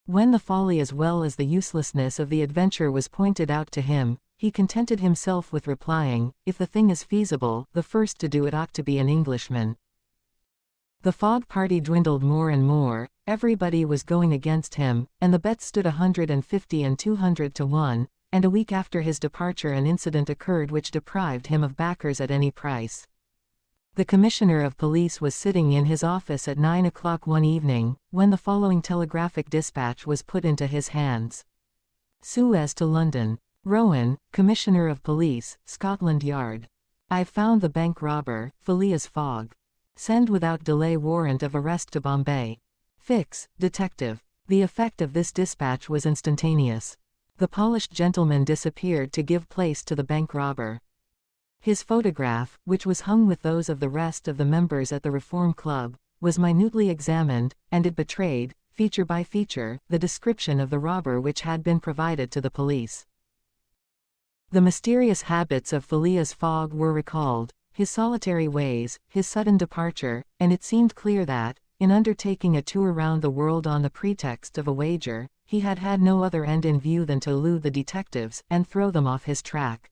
When the folly as well as the uselessness of the adventure was pointed out to him, he contented himself with replying, "If the thing is feasible, the first to do it ought to be an Englishman." The Fogg party dwindled more and more, everybody was going against him, and the bets stood 150 and 200 to 1, and a week after his departure an incident occurred which deprived him of backers at any price. The Commissioner of Police was sitting in his office at 9 o'clock one evening, when the following telegraphic dispatch was put into his hands. Suez to London. Rowan, Commissioner of Police, Scotland Yard. I've found the bank robber, Phileas Fogg. Send without delay warrant of arrest to Bombay. Fix, detective. The effect of this dispatch was instantaneous. The polished gentleman disappeared to give place to the bank robber. His photograph, which was hung with those of the rest of the members at the Reform Club, was minutely examined, and it betrayed, feature by feature, the description of the robber which had been provided to the police. The mysterious habits of Phileas Fogg were recalled, his solitary ways, his sudden departure, and it seemed clear that, in undertaking a tour round the world on the pretext of a wager, he had had no other end in view than to elude the detectives and throw them off his track.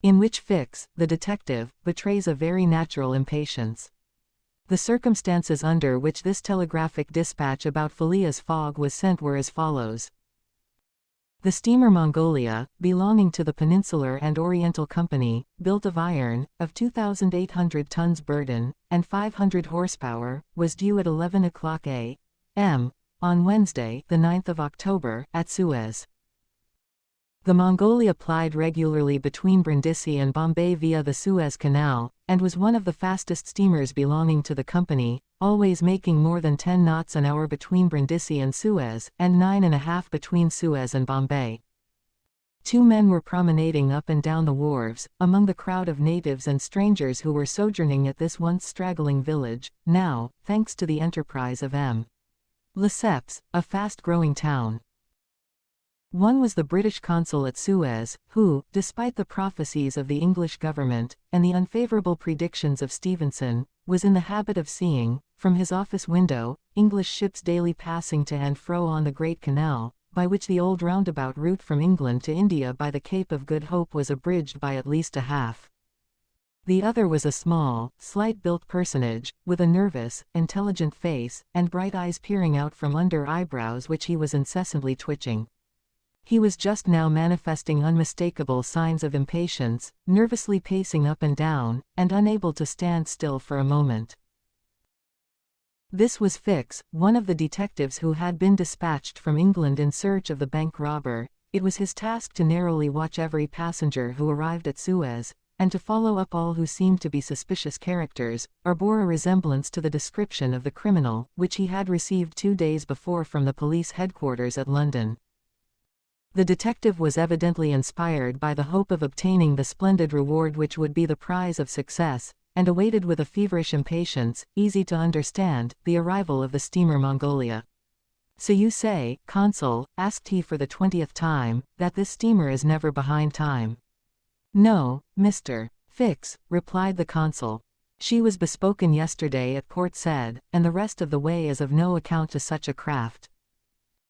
In which Fix, the detective, betrays a very natural impatience. The circumstances under which this telegraphic dispatch about Phileas Fogg was sent were as follows. The steamer Mongolia, belonging to the Peninsular and Oriental Company, built of iron, of 2,800 tons burden, and 500 horsepower, was due at 11 o'clock a.m. on Wednesday, the 9th of October, at Suez. The Mongolia plied regularly between Brindisi and Bombay via the Suez Canal, and was one of the fastest steamers belonging to the company, always making more than 10 knots an hour between Brindisi and Suez, and 9.5 between Suez and Bombay. Two men were promenading up and down the wharves, among the crowd of natives and strangers who were sojourning at this once straggling village, now, thanks to the enterprise of M. Lesseps, a fast-growing town. One was the British consul at Suez, who, despite the prophecies of the English government, and the unfavorable predictions of Stevenson, was in the habit of seeing, from his office window, English ships daily passing to and fro on the Great Canal, by which the old roundabout route from England to India by the Cape of Good Hope was abridged by at least a half. The other was a small, slight-built personage, with a nervous, intelligent face, and bright eyes peering out from under eyebrows which he was incessantly twitching. He was just now manifesting unmistakable signs of impatience, nervously pacing up and down, and unable to stand still for a moment. This was Fix, one of the detectives who had been dispatched from England in search of the bank robber. It was his task to narrowly watch every passenger who arrived at Suez, and to follow up all who seemed to be suspicious characters, or bore a resemblance to the description of the criminal, which he had received 2 days before from the police headquarters at London. The detective was evidently inspired by the hope of obtaining the splendid reward which would be the prize of success, and awaited with a feverish impatience, easy to understand, the arrival of the steamer Mongolia. "So you say, Consul," asked he for the 20th time, "that this steamer is never behind time?" "No, Mr. Fix," replied the consul. "She was bespoken yesterday at Port Said, and the rest of the way is of no account to such a craft.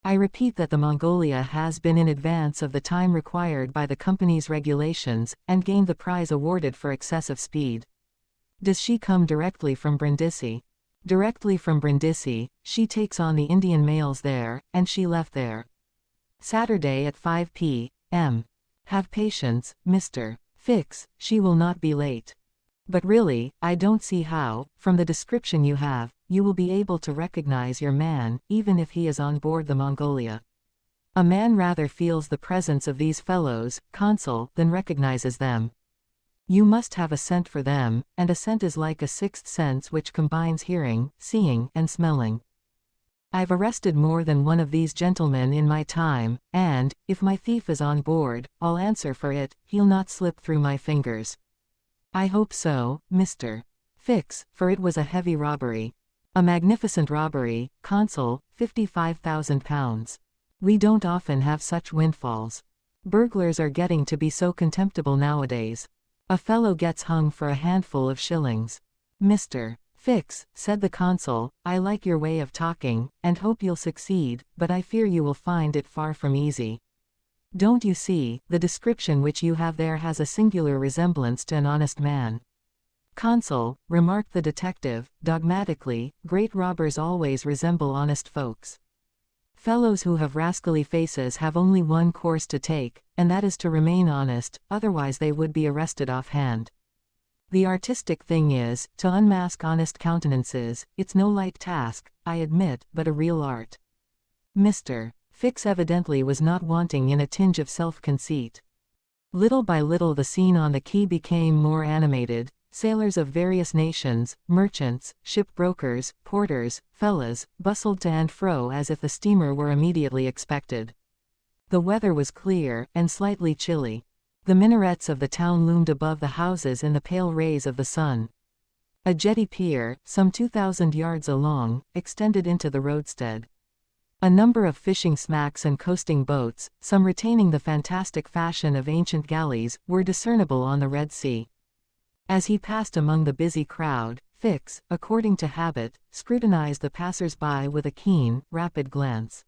I repeat that the Mongolia has been in advance of the time required by the company's regulations, and gained the prize awarded for excessive speed." "Does she come directly from Brindisi?" "Directly from Brindisi. She takes on the Indian mails there, and she left there Saturday at 5 p.m. Have patience, Mr. Fix, she will not be late. But really, I don't see how, from the description you have, you will be able to recognize your man, even if he is on board the Mongolia. A man rather feels the presence of these fellows, Consul, than recognizes them. You must have a scent for them, and a scent is like a sixth sense which combines hearing, seeing, and smelling. I've arrested more than one of these gentlemen in my time, and, if my thief is on board, I'll answer for it, he'll not slip through my fingers." "I hope so, Mr. Fix, for it was a heavy robbery. A magnificent robbery, Consul, £55,000. We don't often have such windfalls. Burglars are getting to be so contemptible nowadays. A fellow gets hung for a handful of shillings." "Mr. Fix," said the consul, "I like your way of talking, and hope you'll succeed, but I fear you will find it far from easy. Don't you see, the description which you have there has a singular resemblance to an honest man." "Consul," remarked the detective, dogmatically, "great robbers always resemble honest folks. Fellows who have rascally faces have only one course to take, and that is to remain honest, otherwise they would be arrested offhand. The artistic thing is, to unmask honest countenances. It's no light task, I admit, but a real art." Mr. Fix evidently was not wanting in a tinge of self-conceit. Little by little the scene on the quay became more animated. Sailors of various nations, merchants, ship-brokers, porters, fellahs, bustled to and fro as if the steamer were immediately expected. The weather was clear, and slightly chilly. The minarets of the town loomed above the houses in the pale rays of the sun. A jetty pier, some 2,000 yards along, extended into the roadstead. A number of fishing smacks and coasting boats, some retaining the fantastic fashion of ancient galleys, were discernible on the Red Sea. As he passed among the busy crowd, Fix, according to habit, scrutinized the passers-by with a keen, rapid glance.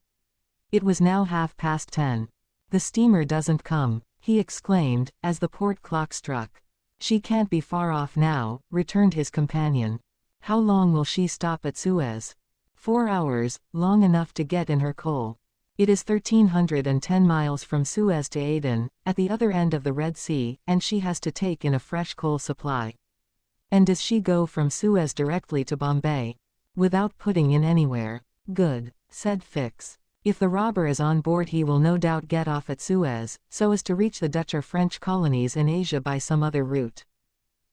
It was now 10:30. "The steamer doesn't come," he exclaimed, as the port clock struck. "She can't be far off now," returned his companion. "How long will she stop at Suez?" 4 hours, long enough to get in her coal. It is 1,310 miles from Suez to Aden, at the other end of the Red Sea, and she has to take in a fresh coal supply. "And does she go from Suez directly to Bombay?" "Without putting in anywhere." "Good," said Fix. "If the robber is on board he will no doubt get off at Suez, so as to reach the Dutch or French colonies in Asia by some other route.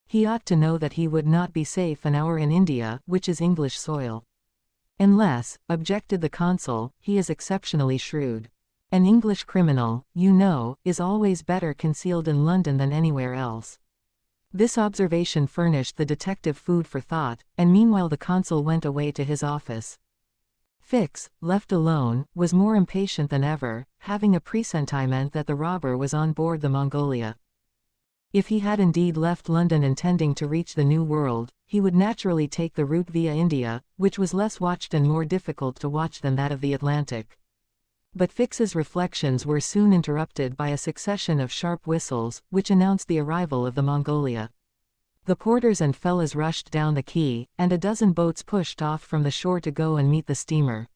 He ought to know that he would not be safe an hour in India, which is English soil." "Unless," objected the consul, "he is exceptionally shrewd. An English criminal, you know, is always better concealed in London than anywhere else." This observation furnished the detective food for thought, and meanwhile the consul went away to his office. Fix, left alone, was more impatient than ever, having a presentiment that the robber was on board the Mongolia. If he had indeed left London intending to reach the New World, he would naturally take the route via India, which was less watched and more difficult to watch than that of the Atlantic. But Fix's reflections were soon interrupted by a succession of sharp whistles, which announced the arrival of the Mongolia. The porters and fellows rushed down the quay, and a dozen boats pushed off from the shore to go and meet the steamer.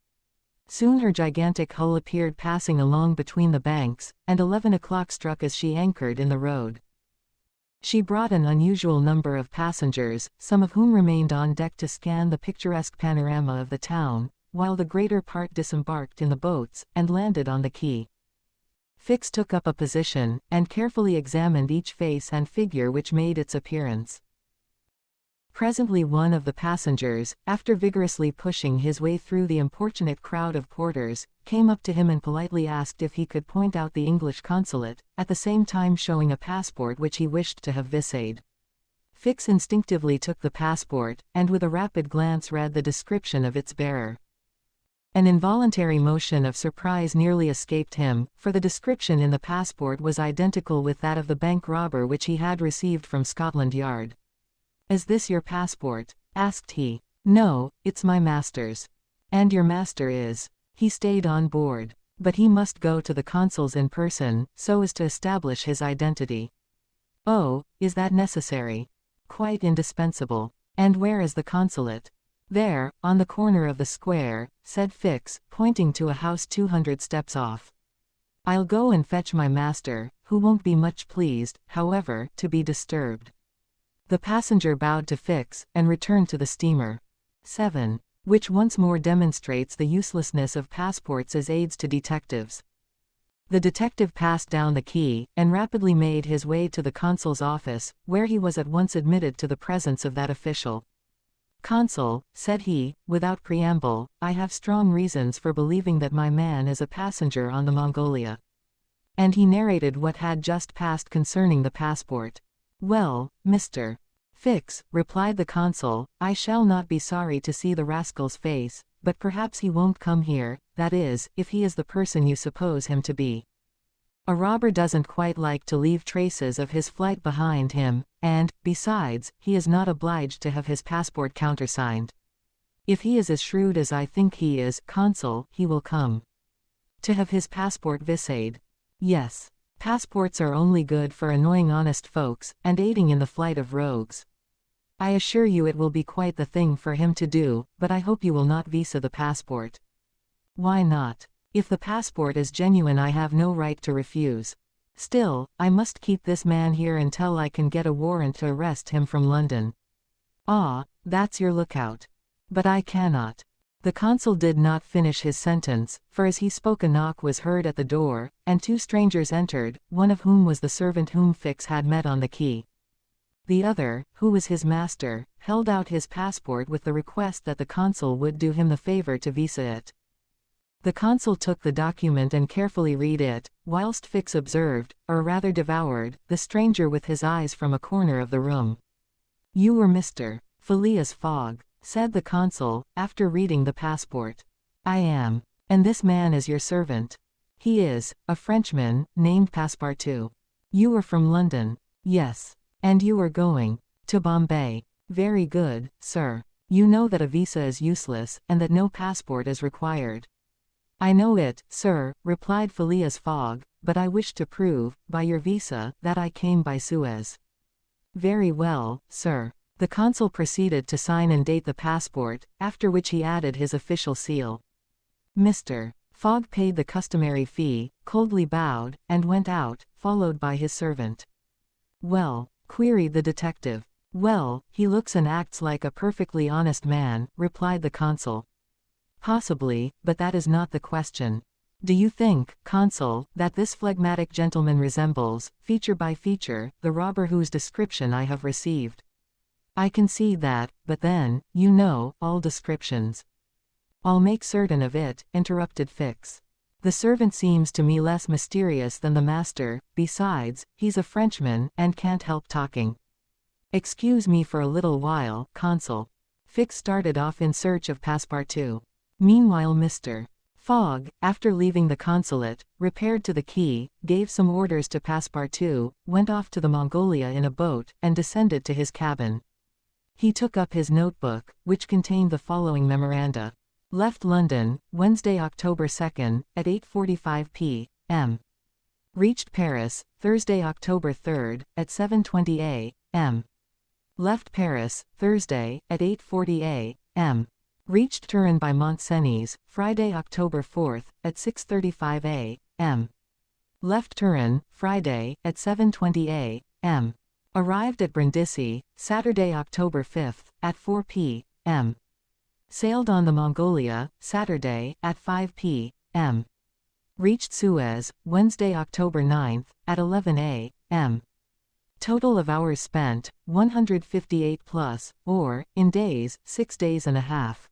Soon her gigantic hull appeared passing along between the banks, and 11 o'clock struck as she anchored in the road. She brought an unusual number of passengers, some of whom remained on deck to scan the picturesque panorama of the town, while the greater part disembarked in the boats, and landed on the quay. Fix took up a position, and carefully examined each face and figure which made its appearance. Presently one of the passengers, after vigorously pushing his way through the importunate crowd of porters, came up to him and politely asked if he could point out the English consulate, at the same time showing a passport which he wished to have viséed. Fix instinctively took the passport, and with a rapid glance read the description of its bearer. An involuntary motion of surprise nearly escaped him, for the description in the passport was identical with that of the bank robber which he had received from Scotland Yard. "Is this your passport?" asked he. "No, it's my master's." "And your master is?" "He stayed on board. But he must go to the consul's in person, so as to establish his identity." "Oh, is that necessary?" "Quite indispensable." "And where is the consulate?" "There, on the corner of the square," said Fix, pointing to a house 200 steps off. "I'll go and fetch my master, who won't be much pleased, however, to be disturbed." The passenger bowed to Fix, and returned to the steamer. 7. Which once more demonstrates the uselessness of passports as aids to detectives. The detective passed down the quay, and rapidly made his way to the consul's office, where he was at once admitted to the presence of that official. "Consul," said he, without preamble, "I have strong reasons for believing that my man is a passenger on the Mongolia." And he narrated what had just passed concerning the passport. "Well, Mr. Fix," replied the consul, "I shall not be sorry to see the rascal's face, but perhaps he won't come here, that is, if he is the person you suppose him to be. A robber doesn't quite like to leave traces of his flight behind him, and, besides, he is not obliged to have his passport countersigned. If he is as shrewd as I think he is, consul, he will come. To have his passport viséed. Yes. Passports are only good for annoying honest folks, and aiding in the flight of rogues. I assure you it will be quite the thing for him to do, but I hope you will not visa the passport." "Why not? If the passport is genuine I have no right to refuse. Still, I must keep this man here until I can get a warrant to arrest him from London." "Ah, that's your lookout." "But I cannot." The consul did not finish his sentence, for as he spoke a knock was heard at the door, and 2 strangers entered, one of whom was the servant whom Fix had met on the quay. The other, who was his master, held out his passport with the request that the consul would do him the favor to visa it. The consul took the document and carefully read it, whilst Fix observed, or rather devoured, the stranger with his eyes from a corner of the room. "You were Mr. Phileas Fogg," said the consul, after reading the passport. "I am. And this man is your servant? He is, a Frenchman, named Passepartout. You are from London? Yes. And you are going to Bombay? Very good, sir. You know that a visa is useless, and that no passport is required. I know it, sir, replied Phileas Fogg, but I wish to prove, by your visa, that I came by Suez. Very well, sir. The consul proceeded to sign and date the passport, after which he added his official seal. Mr. Fogg paid the customary fee, coldly bowed, and went out, followed by his servant. Well, queried the detective. Well, he looks and acts like a perfectly honest man, replied the consul. Possibly, but that is not the question. Do you think, consul, that this phlegmatic gentleman resembles, feature by feature, the robber whose description I have received? I concede that, but then, you know, all descriptions. I'll make certain of it, interrupted Fix. The servant seems to me less mysterious than the master, besides, he's a Frenchman, and can't help talking. Excuse me for a little while, consul. Fix started off in search of Passepartout. Meanwhile Mr. Fogg, after leaving the consulate, repaired to the quay, gave some orders to Passepartout, went off to the Mongolia in a boat, and descended to his cabin. He took up his notebook, which contained the following memoranda. Left London, Wednesday, October 2nd, at 8:45 p.m. Reached Paris, Thursday, October 3rd, at 7:20 a.m. Left Paris, Thursday, at 8:40 a.m. Reached Turin by Mont-Cenis, Friday, October 4th, at 6:35 a.m. Left Turin, Friday, at 7:20 a.m. Arrived at Brindisi, Saturday, October 5th, at 4 p.m. Sailed on the Mongolia, Saturday, at 5 p.m. Reached Suez, Wednesday, October 9th, at 11 a.m. Total of hours spent, 158 plus, or, in days, 6 days and a half.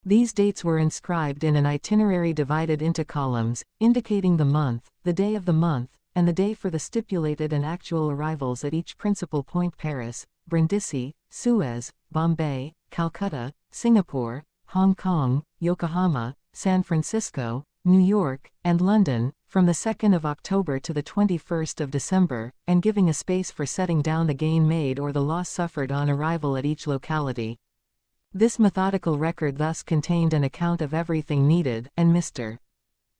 These dates were inscribed in an itinerary divided into columns, indicating the month, the day of the month, and the day for the stipulated and actual arrivals at each principal point: Paris, Brindisi, Suez, Bombay, Calcutta, Singapore, Hong Kong, Yokohama, San Francisco, New York, and London, from the 2nd of October to the 21st of December, and giving a space for setting down the gain made or the loss suffered on arrival at each locality. This methodical record thus contained an account of everything needed, and Mr.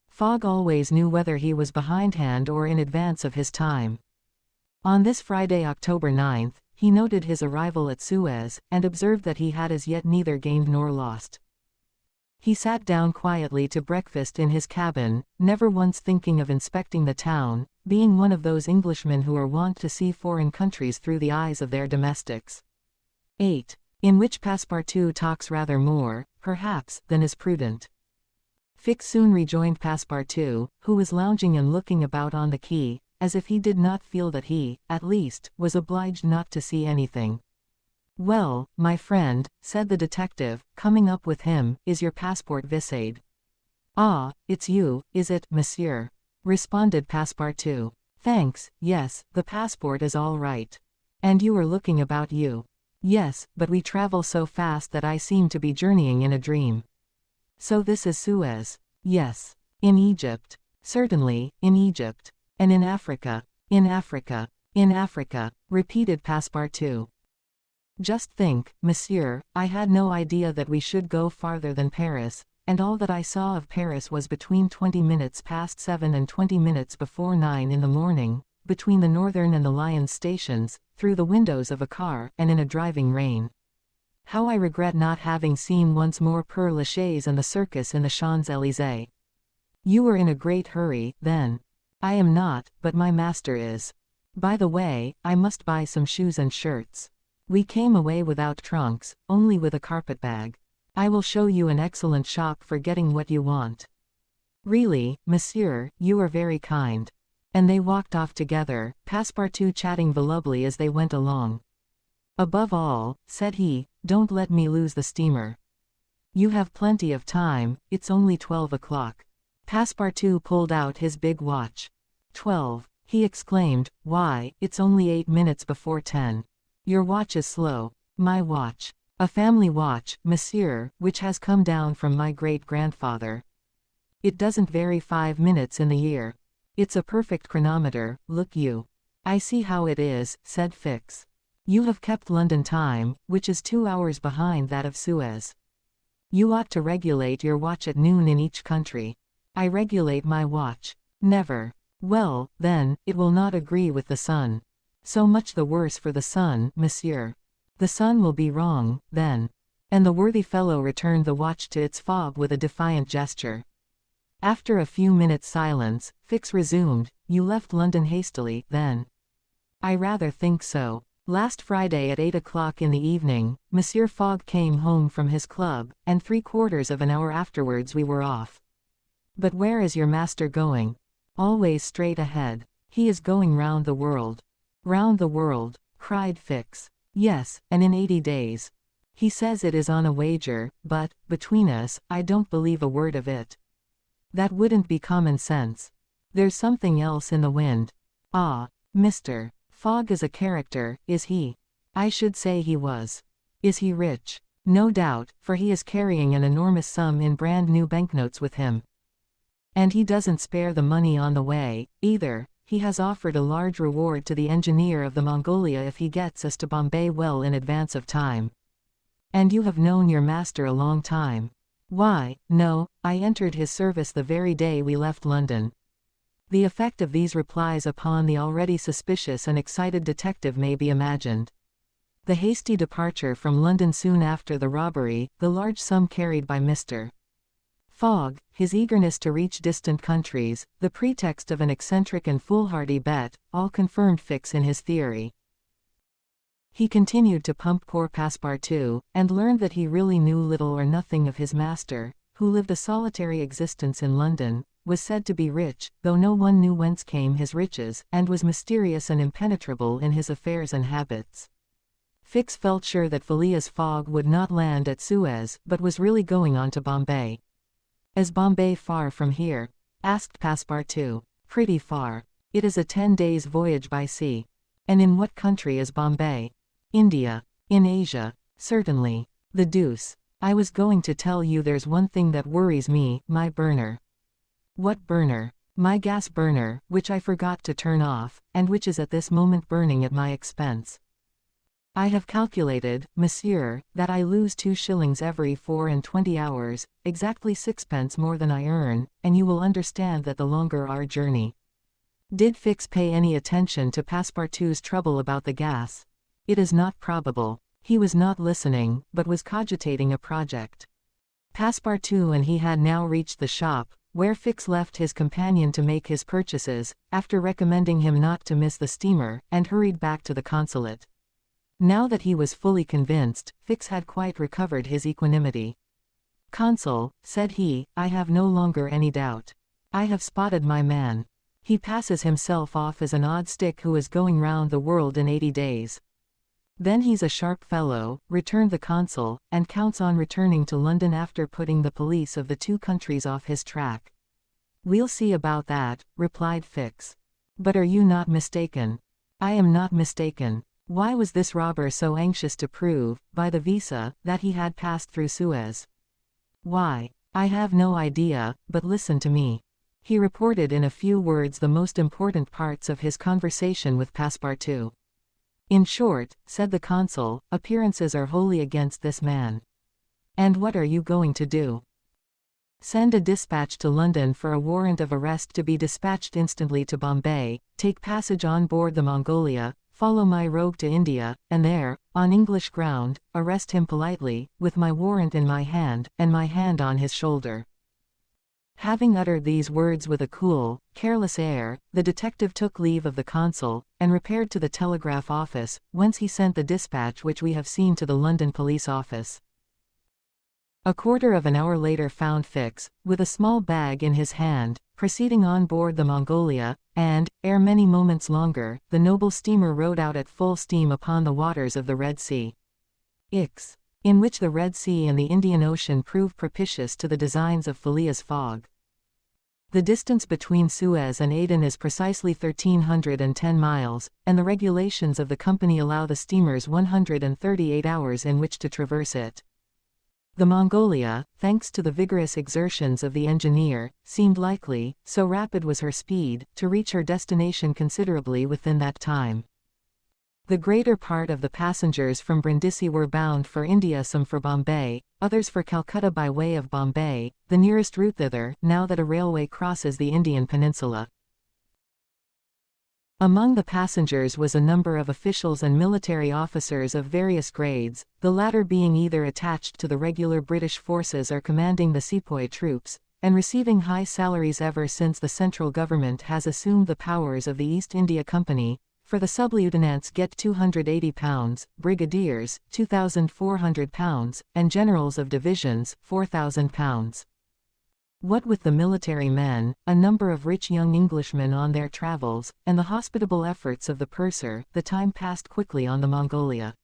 Fogg always knew whether he was behindhand or in advance of his time. On this Friday, October 9th, he noted his arrival at Suez, and observed that he had as yet neither gained nor lost. He sat down quietly to breakfast in his cabin, never once thinking of inspecting the town, being one of those Englishmen who are wont to see foreign countries through the eyes of their domestics. 8. In which Passepartout talks rather more, perhaps, than is prudent. Fix soon rejoined Passepartout, who was lounging and looking about on the quay, as if he did not feel that he, at least, was obliged not to see anything. Well, my friend, said the detective, coming up with him, is your passport visade? Ah, it's you, is it, monsieur? Responded Passepartout. Thanks, yes, the passport is all right. And you were looking about you? Yes, but we travel so fast that I seem to be journeying in a dream. So this is Suez? Yes. In Egypt? Certainly, in Egypt. And in Africa? In Africa. In Africa, repeated Passepartout. Just think, monsieur, I had no idea that we should go farther than Paris, and all that I saw of Paris was between 20 minutes past 7 and 20 minutes before 9 in the morning, between the Northern and the Lyons stations, through the windows of a car, and in a driving rain. How I regret not having seen once more Père Lachaise and the circus in the Champs-Élysées. You were in a great hurry, then. I am not, but my master is. By the way, I must buy some shoes and shirts. We came away without trunks, only with a carpet-bag. I will show you an excellent shop for getting what you want. Really, monsieur, you are very kind. And they walked off together, Passepartout chatting volubly as they went along. Above all, said he, don't let me lose the steamer. You have plenty of time, it's only 12 o'clock. Passepartout pulled out his big watch. 12, he exclaimed, why, it's only 8 minutes before 10. Your watch is slow. My watch. A family watch, monsieur, which has come down from my great-grandfather. It doesn't vary 5 minutes in the year. It's a perfect chronometer, look you. I see how it is, said Fix. You have kept London time, which is 2 hours behind that of Suez. You ought to regulate your watch at noon in each country. I regulate my watch. Never. Well, then, it will not agree with the sun. So much the worse for the sun, monsieur. The sun will be wrong, then. And the worthy fellow returned the watch to its fob with a defiant gesture. After a few minutes' silence, Fix resumed, You left London hastily, then. I rather think so. Last Friday at 8 o'clock in the evening, Monsieur Fogg came home from his club, and 3/4 of an hour afterwards we were off. But where is your master going? Always straight ahead. He is going round the world. Round the world, cried Fix. Yes, and in 80 days. He says it is on a wager, but, between us, I don't believe a word of it. That wouldn't be common sense. There's something else in the wind. Ah, Mr. Fogg is a character, is he? I should say he was. Is he rich? No doubt, for he is carrying an enormous sum in brand new banknotes with him. And he doesn't spare the money on the way, either. He has offered a large reward to the engineer of the Mongolia if he gets us to Bombay well in advance of time. And you have known your master a long time. Why, no, I entered his service the very day we left London. The effect of these replies upon the already suspicious and excited detective may be imagined. The hasty departure from London soon after the robbery, the large sum carried by Mr. Fogg, his eagerness to reach distant countries, the pretext of an eccentric and foolhardy bet, all confirmed Fix in his theory. He continued to pump poor Passepartout, and learned that he really knew little or nothing of his master, who lived a solitary existence in London, was said to be rich, though no one knew whence came his riches, and was mysterious and impenetrable in his affairs and habits. Fix felt sure that Phileas Fogg would not land at Suez, but was really going on to Bombay. Is Bombay far from here? Asked Passepartout. Pretty far. It is a 10 days' voyage by sea. And in what country is Bombay? India. In Asia. Certainly. The deuce. I was going to tell you there's one thing that worries me, my burner. What burner? My gas burner, which I forgot to turn off, and which is at this moment burning at my expense. I have calculated, monsieur, that I lose 2 shillings every 24 hours, exactly 6 pence more than I earn, and you will understand that the longer our journey. Did Fix pay any attention to Passepartout's trouble about the gas? It is not probable. He was not listening, but was cogitating a project. Passepartout and he had now reached the shop, where Fix left his companion to make his purchases, after recommending him not to miss the steamer, and hurried back to the consulate. Now that he was fully convinced, Fix had quite recovered his equanimity. Consul, said he, I have no longer any doubt. I have spotted my man. He passes himself off as an odd stick who is going round the world in 80 days. Then he's a sharp fellow, returned the consul, and counts on returning to London after putting the police of the 2 countries off his track. We'll see about that, replied Fix. But are you not mistaken? I am not mistaken. Why was this robber so anxious to prove, by the visa, that he had passed through Suez? Why? I have no idea, but listen to me. He reported in a few words the most important parts of his conversation with Passepartout. In short, said the consul, appearances are wholly against this man. And what are you going to do? Send a dispatch to London for a warrant of arrest to be dispatched instantly to Bombay, take passage on board the Mongolia, follow my rogue to India, and there, on English ground, arrest him politely, with my warrant in my hand, and my hand on his shoulder. Having uttered these words with a cool, careless air, the detective took leave of the consul, and repaired to the telegraph office, whence he sent the dispatch which we have seen to the London police office. A quarter of an hour later found Fix, with a small bag in his hand, proceeding on board the Mongolia, and, ere many moments longer, the noble steamer rode out at full steam upon the waters of the Red Sea. In which the Red Sea and the Indian Ocean proved propitious to the designs of Phileas Fogg. The distance between Suez and Aden is precisely 1,310 miles, and the regulations of the company allow the steamers 138 hours in which to traverse it. The Mongolia, thanks to the vigorous exertions of the engineer, seemed likely, so rapid was her speed, to reach her destination considerably within that time. The greater part of the passengers from Brindisi were bound for India, some for Bombay, others for Calcutta by way of Bombay, the nearest route thither, now that a railway crosses the Indian peninsula. Among the passengers was a number of officials and military officers of various grades, the latter being either attached to the regular British forces or commanding the sepoy troops, and receiving high salaries ever since the central government has assumed the powers of the East India Company. For the sublieutenants get £280, brigadiers, £2,400, and generals of divisions, £4,000. What with the military men, a number of rich young Englishmen on their travels, and the hospitable efforts of the purser, the time passed quickly on the Mongolia.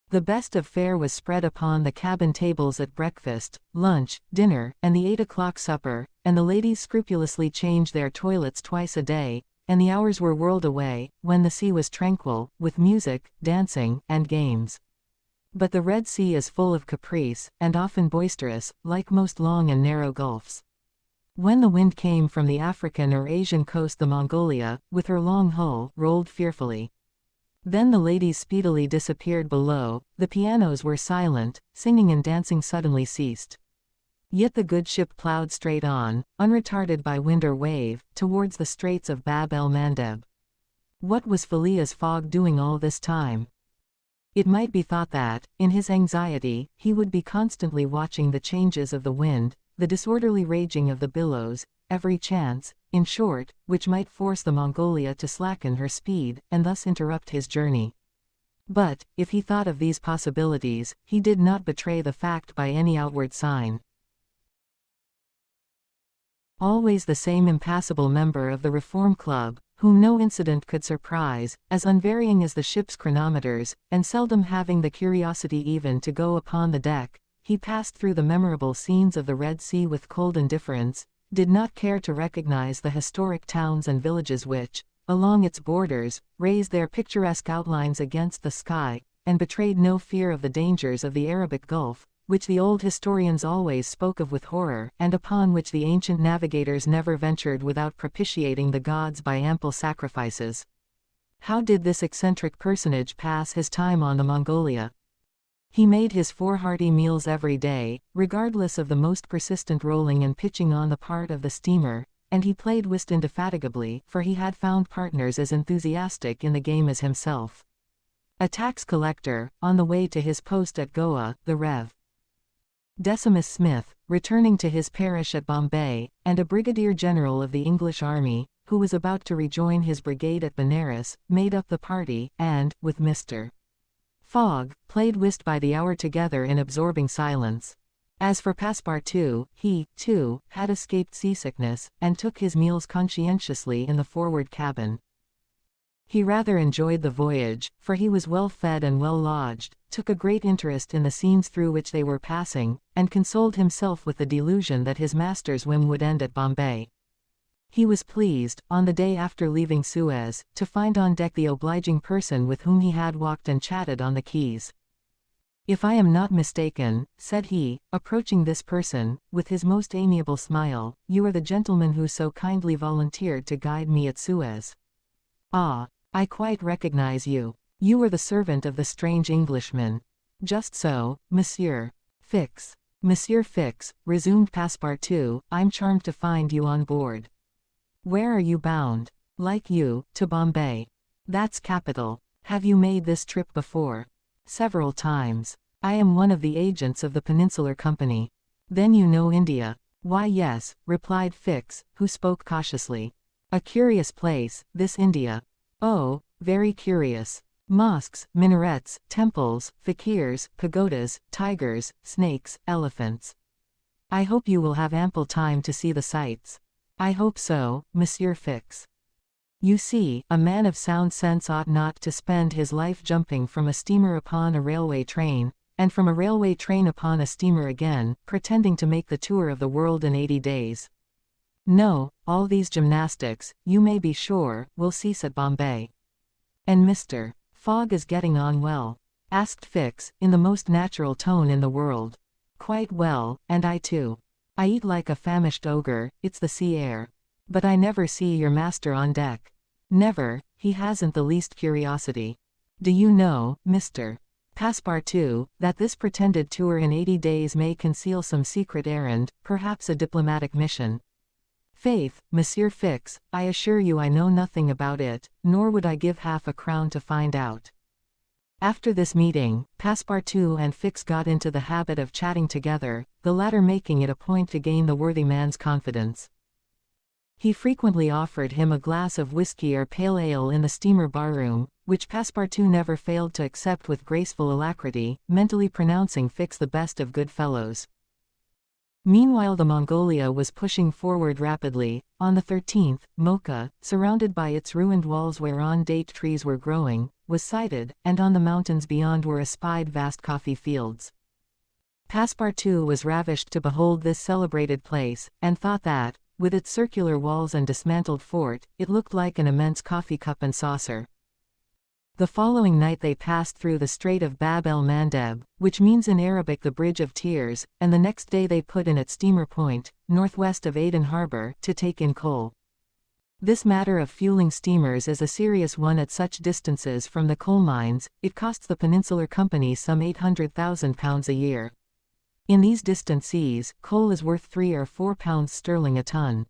The best of fare was spread upon the cabin tables at breakfast, lunch, dinner, and the 8 o'clock supper, and the ladies scrupulously changed their toilets twice a day, and the hours were whirled away, when the sea was tranquil, with music, dancing, and games. But the Red Sea is full of caprice, and often boisterous, like most long and narrow gulfs. When the wind came from the African or Asian coast, the Mongolia, with her long hull, rolled fearfully. Then the ladies speedily disappeared below, the pianos were silent, singing and dancing suddenly ceased. Yet the good ship ploughed straight on, unretarded by wind or wave, towards the straits of Bab el Mandeb. What was Phileas Fogg doing all this time? It might be thought that, in his anxiety, he would be constantly watching the changes of the wind, the disorderly raging of the billows, every chance, in short, which might force the Mongolia to slacken her speed, and thus interrupt his journey. But, if he thought of these possibilities, he did not betray the fact by any outward sign. Always the same impassible member of the Reform Club, whom no incident could surprise, as unvarying as the ship's chronometers, and seldom having the curiosity even to go upon the deck, he passed through the memorable scenes of the Red Sea with cold indifference, did not care to recognize the historic towns and villages which, along its borders, raised their picturesque outlines against the sky, and betrayed no fear of the dangers of the Arabic Gulf, which the old historians always spoke of with horror, and upon which the ancient navigators never ventured without propitiating the gods by ample sacrifices. How did this eccentric personage pass his time on the Mongolia? He made his 4 hearty meals every day, regardless of the most persistent rolling and pitching on the part of the steamer, and he played whist indefatigably, for he had found partners as enthusiastic in the game as himself. A tax collector, on the way to his post at Goa, the Rev. Decimus Smith, returning to his parish at Bombay, and a brigadier general of the English army, who was about to rejoin his brigade at Benares, made up the party, and, with Mr. Fogg, played whist by the hour together in absorbing silence. As for Passepartout, he, too, had escaped seasickness, and took his meals conscientiously in the forward cabin. He rather enjoyed the voyage, for he was well fed and well lodged, took a great interest in the scenes through which they were passing, and consoled himself with the delusion that his master's whim would end at Bombay. He was pleased, on the day after leaving Suez, to find on deck the obliging person with whom he had walked and chatted on the quays. "If I am not mistaken," said he, approaching this person, with his most amiable smile, "you are the gentleman who so kindly volunteered to guide me at Suez. Ah, I quite recognize you. You were the servant of the strange Englishman." "Just so, Monsieur Fix." "Monsieur Fix," resumed Passepartout, "I'm charmed to find you on board. Where are you bound?" "Like you, to Bombay." "That's capital. Have you made this trip before?" "Several times. I am one of the agents of the Peninsular Company." "Then you know India?" "Why yes," replied Fix, who spoke cautiously. "A curious place, this India." "Oh, very curious. Mosques, minarets, temples, fakirs, pagodas, tigers, snakes, elephants. I hope you will have ample time to see the sights." "I hope so, Monsieur Fix." "You see, a man of sound sense ought not to spend his life jumping from a steamer upon a railway train, and from a railway train upon a steamer again, pretending to make the tour of the world in 80 days. No, all these gymnastics, you may be sure, will cease at Bombay. And Mr. Fogg is getting on well? Asked Fix, in the most natural tone in the world. Quite well, and I too. I eat like a famished ogre, it's the sea air. But I never see your master on deck. Never, he hasn't the least curiosity. Do you know, Mr. Passepartout, that this pretended tour in 80 days may conceal some secret errand, perhaps a diplomatic mission? Faith, Monsieur Fix, I assure you I know nothing about it, nor would I give half a crown to find out. After this meeting, Passepartout and Fix got into the habit of chatting together, the latter making it a point to gain the worthy man's confidence. He frequently offered him a glass of whiskey or pale ale in the steamer barroom, which Passepartout never failed to accept with graceful alacrity, mentally pronouncing Fix the best of good fellows. Meanwhile the Mongolia was pushing forward rapidly. On the 13th, Mocha, surrounded by its ruined walls whereon date trees were growing, was sighted, and on the mountains beyond were espied vast coffee fields. Passepartout was ravished to behold this celebrated place, and thought that, with its circular walls and dismantled fort, it looked like an immense coffee cup and saucer. The following night they passed through the Strait of Bab el Mandeb, which means in Arabic the Bridge of Tears, and the next day they put in at Steamer Point, northwest of Aden Harbor, to take in coal. This matter of fueling steamers is a serious one at such distances from the coal mines. It costs the Peninsular Company some £800,000 a year. In these distant seas, coal is worth £3 or £4 sterling a ton.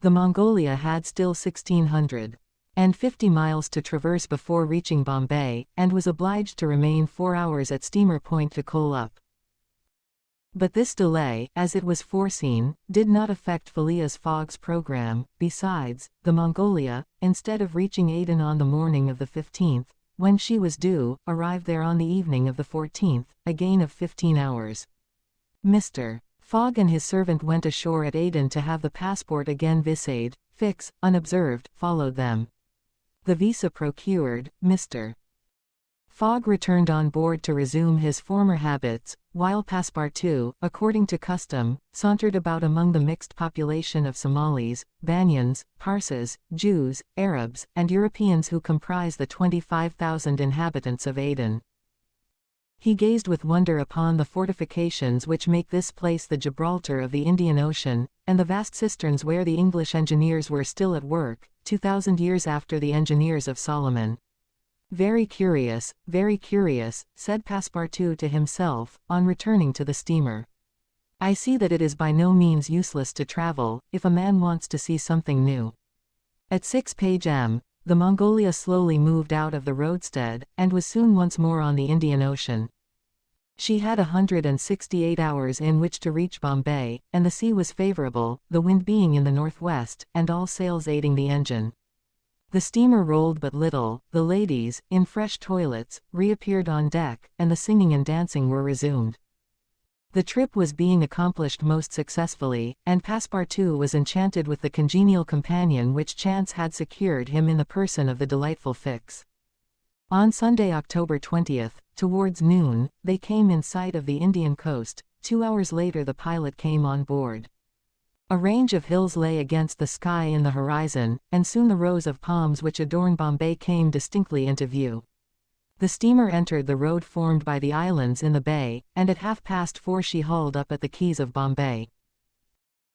The Mongolia had still 1,650 miles to traverse before reaching Bombay, and was obliged to remain 4 hours at Steamer Point to coal up. But this delay, as it was foreseen, did not affect Phileas Fogg's program. Besides, the Mongolia, instead of reaching Aden on the morning of the 15th, when she was due, arrived there on the evening of the 14th, a gain of 15 hours. Mr. Fogg and his servant went ashore at Aden to have the passport again vised. Fix, unobserved, followed them. The visa procured, Mr. Fogg returned on board to resume his former habits, while Passepartout, according to custom, sauntered about among the mixed population of Somalis, Banyans, Parsis, Jews, Arabs, and Europeans who comprise the 25,000 inhabitants of Aden. He gazed with wonder upon the fortifications which make this place the Gibraltar of the Indian Ocean, and the vast cisterns where the English engineers were still at work, 2,000 years after the engineers of Solomon. Very curious, said Passepartout to himself, on returning to the steamer. I see that it is by no means useless to travel, if a man wants to see something new. At 6 p.m., the Mongolia slowly moved out of the roadstead, and was soon once more on the Indian Ocean. She had 168 hours in which to reach Bombay, and the sea was favorable, the wind being in the northwest, and all sails aiding the engine. The steamer rolled but little, the ladies, in fresh toilets, reappeared on deck, and the singing and dancing were resumed. The trip was being accomplished most successfully, and Passepartout was enchanted with the congenial companion which chance had secured him in the person of the delightful Fix. On Sunday, October 20th, towards noon, they came in sight of the Indian coast. 2 hours later the pilot came on board. A range of hills lay against the sky in the horizon, and soon the rows of palms which adorn Bombay came distinctly into view. The steamer entered the road formed by the islands in the bay, and at 4:30 she hauled up at the quays of Bombay.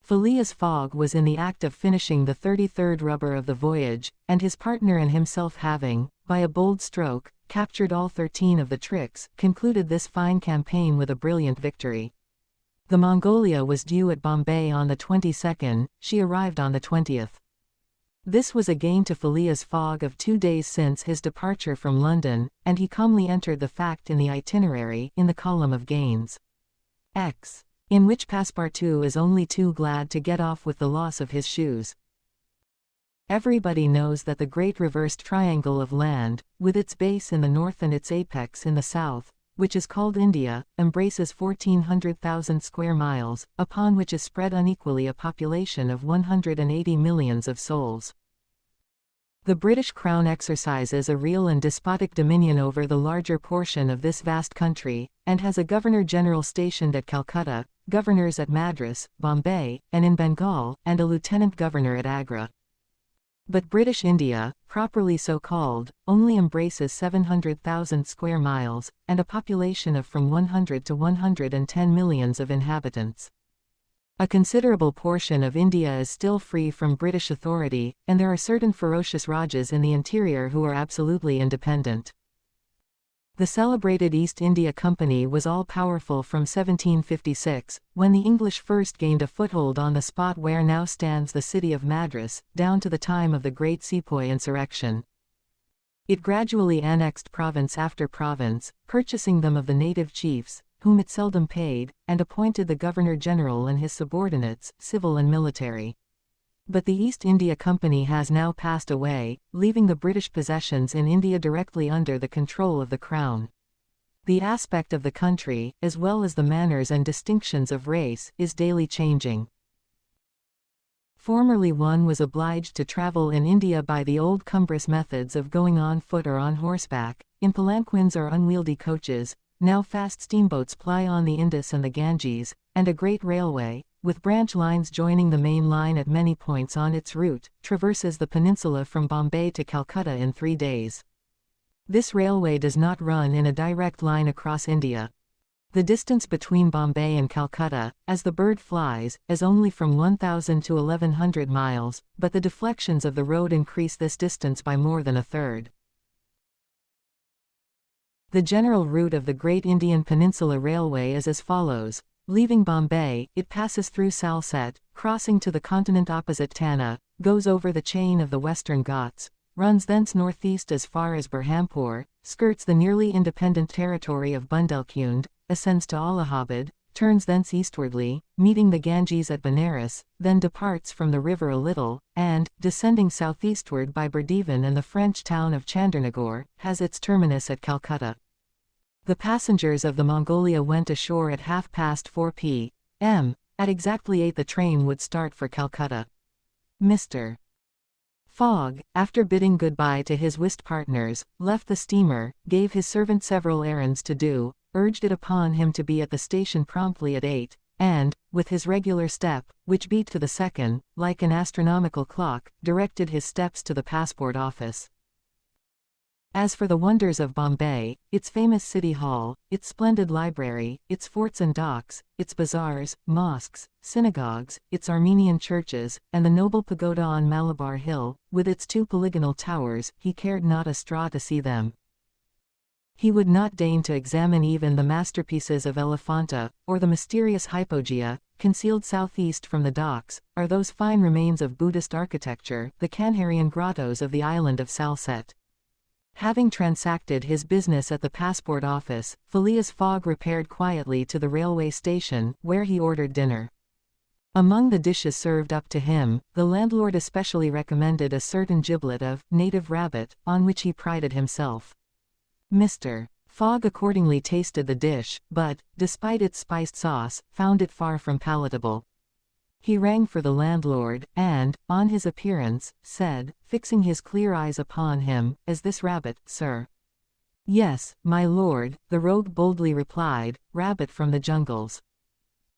Phileas Fogg was in the act of finishing the 33rd rubber of the voyage, and his partner and himself having, by a bold stroke, captured all 13 of the tricks, concluded this fine campaign with a brilliant victory. The Mongolia was due at Bombay on the 22nd, she arrived on the 20th. This was a gain to Phileas Fogg of 2 days since his departure from London, and he calmly entered the fact in the itinerary, in the column of gains. X. In which Passepartout is only too glad to get off with the loss of his shoes. Everybody knows that the great reversed triangle of land, with its base in the north and its apex in the south, which is called India, embraces 1,400,000 square miles, upon which is spread unequally a population of 180 millions of souls. The British Crown exercises a real and despotic dominion over the larger portion of this vast country, and has a Governor-General stationed at Calcutta, governors at Madras, Bombay, and in Bengal, and a Lieutenant Governor at Agra. But British India, properly so called, only embraces 700,000 square miles, and a population of from 100 to 110 millions of inhabitants. A considerable portion of India is still free from British authority, and there are certain ferocious Rajas in the interior who are absolutely independent. The celebrated East India Company was all-powerful from 1756, when the English first gained a foothold on the spot where now stands the city of Madras, down to the time of the Great Sepoy insurrection. It gradually annexed province after province, purchasing them of the native chiefs, whom it seldom paid, and appointed the Governor-General and his subordinates, civil and military. But the East India Company has now passed away, leaving the British possessions in India directly under the control of the Crown. The aspect of the country, as well as the manners and distinctions of race, is daily changing. Formerly one was obliged to travel in India by the old cumbrous methods of going on foot or on horseback, in palanquins or unwieldy coaches. Now fast steamboats ply on the Indus and the Ganges, and a great railway, with branch lines joining the main line at many points on its route, traverses the peninsula from Bombay to Calcutta in 3 days. This railway does not run in a direct line across India. The distance between Bombay and Calcutta, as the bird flies, is only from 1,000 to 1,100 miles, but the deflections of the road increase this distance by more than a third. The general route of the Great Indian Peninsula Railway is as follows. Leaving Bombay, it passes through Salsette, crossing to the continent opposite Tanna, goes over the chain of the Western Ghats, runs thence northeast as far as Berhampur, skirts the nearly independent territory of Bundelkhand, ascends to Allahabad, turns thence eastwardly, meeting the Ganges at Benares, then departs from the river a little, and, descending southeastward by Burdevan and the French town of Chandernagore, has its terminus at Calcutta. The passengers of the Mongolia went ashore at 4:30 p.m. At exactly 8 the train would start for Calcutta. Mr. Fogg, after bidding goodbye to his whist partners, left the steamer, gave his servant several errands to do, urged it upon him to be at the station promptly at 8, and, with his regular step, which beat to the second, like an astronomical clock, directed his steps to the passport office. As for the wonders of Bombay, its famous city hall, its splendid library, its forts and docks, its bazaars, mosques, synagogues, its Armenian churches, and the noble pagoda on Malabar Hill, with its 2 polygonal towers, he cared not a straw to see them. He would not deign to examine even the masterpieces of Elephanta, or the mysterious hypogea, concealed southeast from the docks, are those fine remains of Buddhist architecture, the Kanharian grottos of the island of Salsette. Having transacted his business at the passport office, Phileas Fogg repaired quietly to the railway station, where he ordered dinner. Among the dishes served up to him, the landlord especially recommended a certain giblet of native rabbit, on which he prided himself. Mr. Fogg accordingly tasted the dish, but, despite its spiced sauce, found it far from palatable. He rang for the landlord, and, on his appearance, said, fixing his clear eyes upon him, "Is this rabbit, sir?" "Yes, my lord," the rogue boldly replied, "rabbit from the jungles."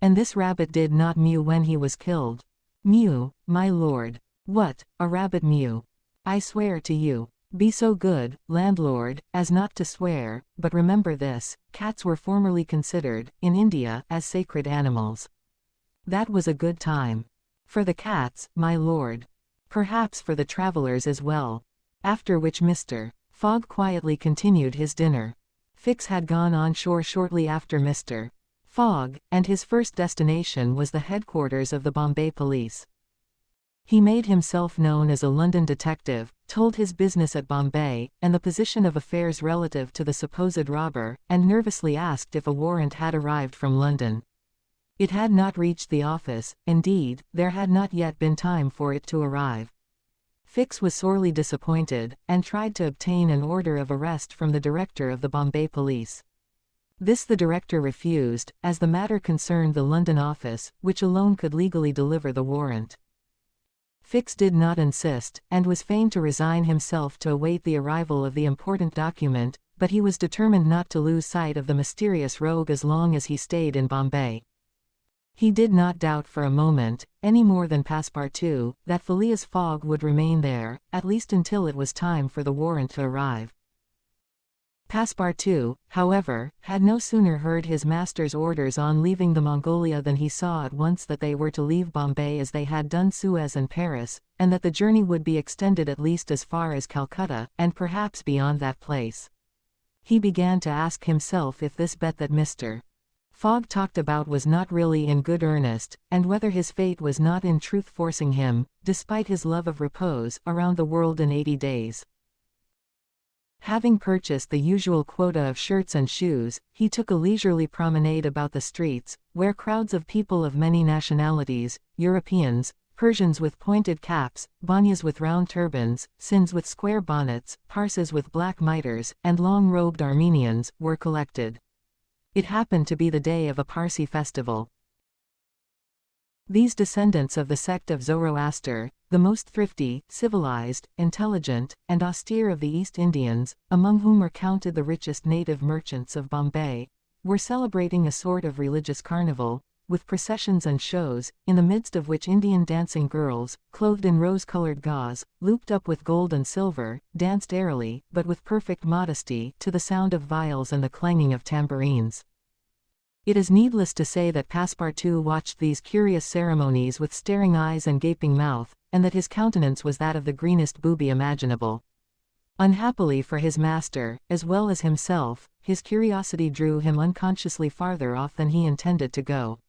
"And this rabbit did not mew when he was killed?" "Mew, my lord." "What, a rabbit mew?" "I swear to you." "Be so good, landlord, as not to swear, but remember this, cats were formerly considered, in India, as sacred animals." "That was a good time." "For the cats, my lord." "Perhaps for the travelers as well." After which Mr. Fogg quietly continued his dinner. Fix had gone on shore shortly after Mr. Fogg, and his first destination was the headquarters of the Bombay police. He made himself known as a London detective, told his business at Bombay, and the position of affairs relative to the supposed robber, and nervously asked if a warrant had arrived from London. It had not reached the office, indeed, there had not yet been time for it to arrive. Fix was sorely disappointed, and tried to obtain an order of arrest from the director of the Bombay police. This the director refused, as the matter concerned the London office, which alone could legally deliver the warrant. Fix did not insist, and was fain to resign himself to await the arrival of the important document, but he was determined not to lose sight of the mysterious rogue as long as he stayed in Bombay. He did not doubt for a moment, any more than Passepartout, that Phileas Fogg would remain there, at least until it was time for the warrant to arrive. Passepartout, however, had no sooner heard his master's orders on leaving the Mongolia than he saw at once that they were to leave Bombay as they had done Suez and Paris, and that the journey would be extended at least as far as Calcutta, and perhaps beyond that place. He began to ask himself if this bet that Mr. Fogg talked about was not really in good earnest, and whether his fate was not in truth forcing him, despite his love of repose, around the world in 80 days. Having purchased the usual quota of shirts and shoes, he took a leisurely promenade about the streets, where crowds of people of many nationalities, Europeans, Persians with pointed caps, Banyas with round turbans, Sinds with square bonnets, Parsis with black mitres, and long-robed Armenians, were collected. It happened to be the day of a Parsi festival. These descendants of the sect of Zoroaster, the most thrifty, civilized, intelligent, and austere of the East Indians, among whom are counted the richest native merchants of Bombay, were celebrating a sort of religious carnival, with processions and shows, in the midst of which Indian dancing girls, clothed in rose-colored gauze, looped up with gold and silver, danced airily, but with perfect modesty, to the sound of viols and the clanging of tambourines. It is needless to say that Passepartout watched these curious ceremonies with staring eyes and gaping mouth, and that his countenance was that of the greenest booby imaginable. Unhappily for his master, as well as himself, his curiosity drew him unconsciously farther off than he intended to go.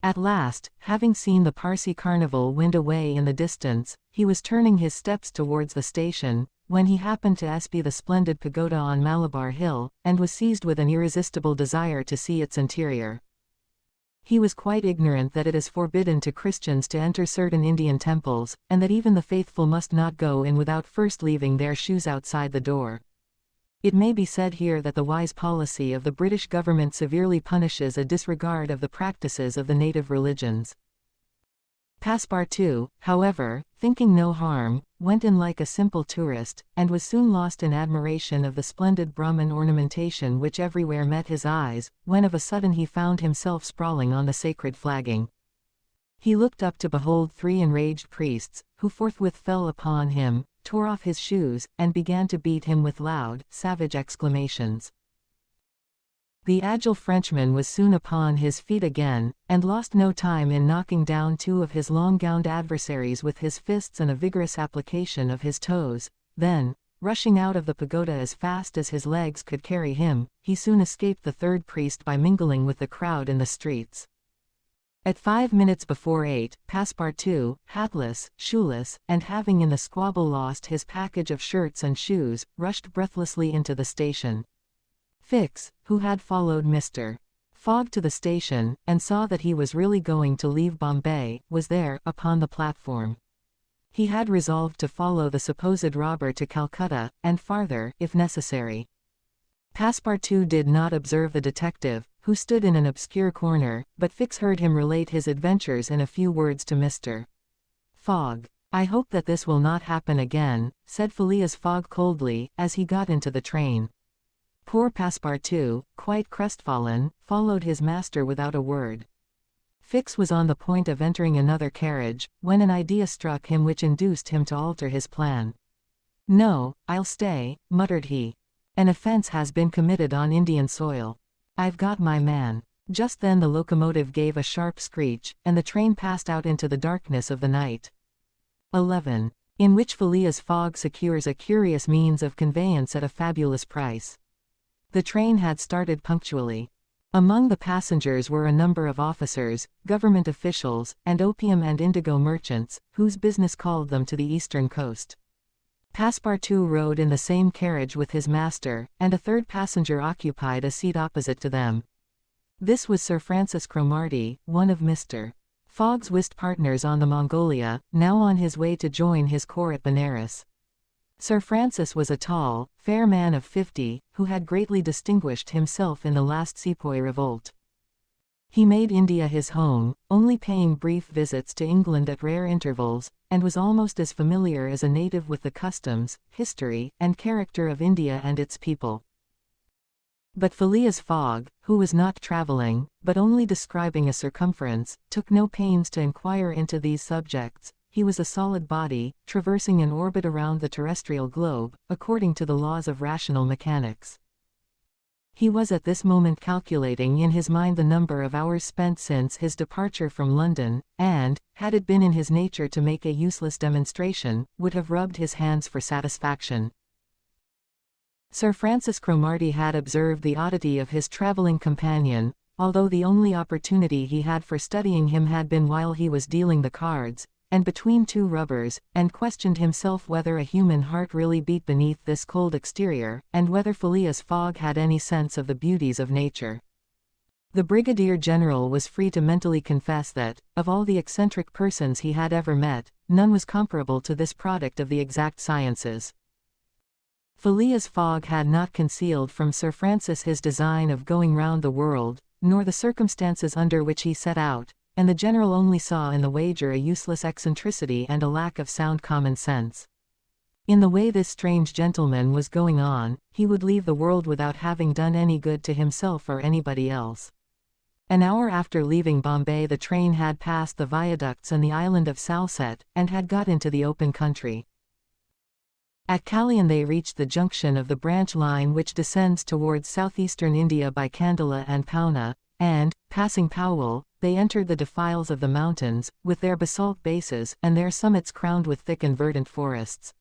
At last, having seen the Parsi carnival wind away in the distance, he was turning his steps towards the station, when he happened to espy the splendid pagoda on Malabar Hill, and was seized with an irresistible desire to see its interior. He was quite ignorant that it is forbidden to Christians to enter certain Indian temples, and that even the faithful must not go in without first leaving their shoes outside the door. It may be said here that the wise policy of the British government severely punishes a disregard of the practices of the native religions. Passepartout, however, thinking no harm, went in like a simple tourist, and was soon lost in admiration of the splendid Brahmin ornamentation which everywhere met his eyes, when of a sudden he found himself sprawling on the sacred flagging. He looked up to behold 3 enraged priests, who forthwith fell upon him, tore off his shoes, and began to beat him with loud, savage exclamations. The agile Frenchman was soon upon his feet again, and lost no time in knocking down 2 of his long-gowned adversaries with his fists and a vigorous application of his toes. Then, rushing out of the pagoda as fast as his legs could carry him, he soon escaped the 3rd priest by mingling with the crowd in the streets. At 5 minutes before 8, Passepartout, hatless, shoeless, and having in the squabble lost his package of shirts and shoes, rushed breathlessly into the station. Fix, who had followed Mr. Fogg to the station, and saw that he was really going to leave Bombay, was there, upon the platform. He had resolved to follow the supposed robber to Calcutta, and farther, if necessary. Passepartout did not observe the detective, who stood in an obscure corner, but Fix heard him relate his adventures in a few words to Mr. Fogg. "I hope that this will not happen again," said Phileas Fogg coldly, as he got into the train. Poor Passepartout, quite crestfallen, followed his master without a word. Fix was on the point of entering another carriage, when an idea struck him which induced him to alter his plan. "No, I'll stay," muttered he. "An offense has been committed on Indian soil. I've got my man." Just then the locomotive gave a sharp screech, and the train passed out into the darkness of the night. 11. In which Phileas Fogg secures a curious means of conveyance at a fabulous price. The train had started punctually. Among the passengers were a number of officers, government officials, and opium and indigo merchants, whose business called them to the eastern coast. Passepartout rode in the same carriage with his master, and a 3rd passenger occupied a seat opposite to them. This was Sir Francis Cromarty, one of Mr. Fogg's whist partners on the Mongolia, now on his way to join his corps at Benares. Sir Francis was a tall, fair man of 50, who had greatly distinguished himself in the last Sepoy revolt. He made India his home, only paying brief visits to England at rare intervals, and was almost as familiar as a native with the customs, history, and character of India and its people. But Phileas Fogg, who was not traveling, but only describing a circumference, took no pains to inquire into these subjects. He was a solid body, traversing an orbit around the terrestrial globe, according to the laws of rational mechanics. He was at this moment calculating in his mind the number of hours spent since his departure from London, and, had it been in his nature to make a useless demonstration, would have rubbed his hands for satisfaction. Sir Francis Cromarty had observed the oddity of his travelling companion, although the only opportunity he had for studying him had been while he was dealing the cards, and between two rubbers, and questioned himself whether a human heart really beat beneath this cold exterior, and whether Phileas Fogg had any sense of the beauties of nature. The Brigadier General was free to mentally confess that, of all the eccentric persons he had ever met, none was comparable to this product of the exact sciences. Phileas Fogg had not concealed from Sir Francis his design of going round the world, nor the circumstances under which he set out, and the General only saw in the wager a useless eccentricity and a lack of sound common sense. In the way this strange gentleman was going on, he would leave the world without having done any good to himself or anybody else. An hour after leaving Bombay the train had passed the viaducts and the island of Salsette, and had got into the open country. At Kalyan they reached the junction of the branch line which descends towards southeastern India by Kandala and Poona, and, passing Powell, they entered the defiles of the mountains, with their basalt bases and their summits crowned with thick and verdant forests.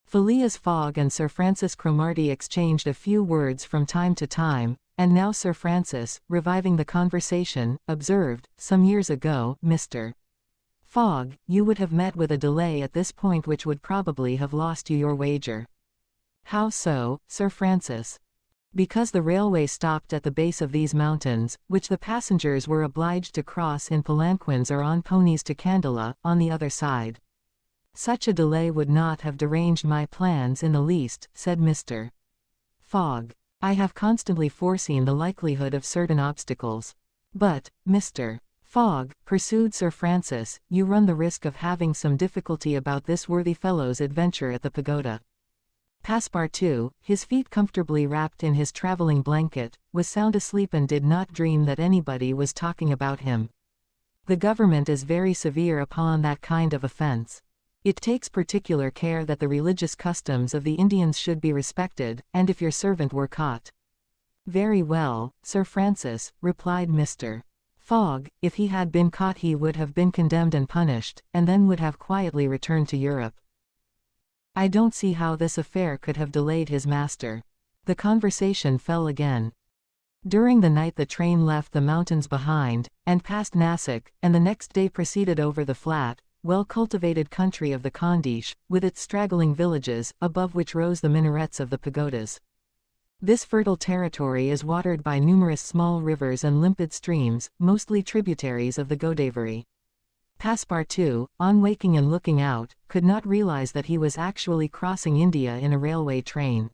Phileas Fogg and Sir Francis Cromarty exchanged a few words from time to time, and now Sir Francis, reviving the conversation, observed, "Some years ago, Mr. Fogg, you would have met with a delay at this point which would probably have lost you your wager." "How so, Sir Francis?" "Because the railway stopped at the base of these mountains, which the passengers were obliged to cross in palanquins or on ponies to Kandala, on the other side." "Such a delay would not have deranged my plans in the least," said Mr. Fogg. "I have constantly foreseen the likelihood of certain obstacles." "But, Mr. Fogg," pursued Sir Francis, "you run the risk of having some difficulty about this worthy fellow's adventure at the pagoda." Passepartout, his feet comfortably wrapped in his traveling blanket, was sound asleep and did not dream that anybody was talking about him. "The government is very severe upon that kind of offense. It takes particular care that the religious customs of the Indians should be respected, and if your servant were caught—" "Very well, Sir Francis," replied Mr. Fogg, "if he had been caught he would have been condemned and punished, and then would have quietly returned to Europe. I don't see how this affair could have delayed his master." The conversation fell again. During the night the train left the mountains behind, and passed Nasik, and the next day proceeded over the flat, well-cultivated country of the Khandish, with its straggling villages, above which rose the minarets of the pagodas. This fertile territory is watered by numerous small rivers and limpid streams, mostly tributaries of the Godavari. Passepartout, on waking and looking out, could not realize that he was actually crossing India in a railway train.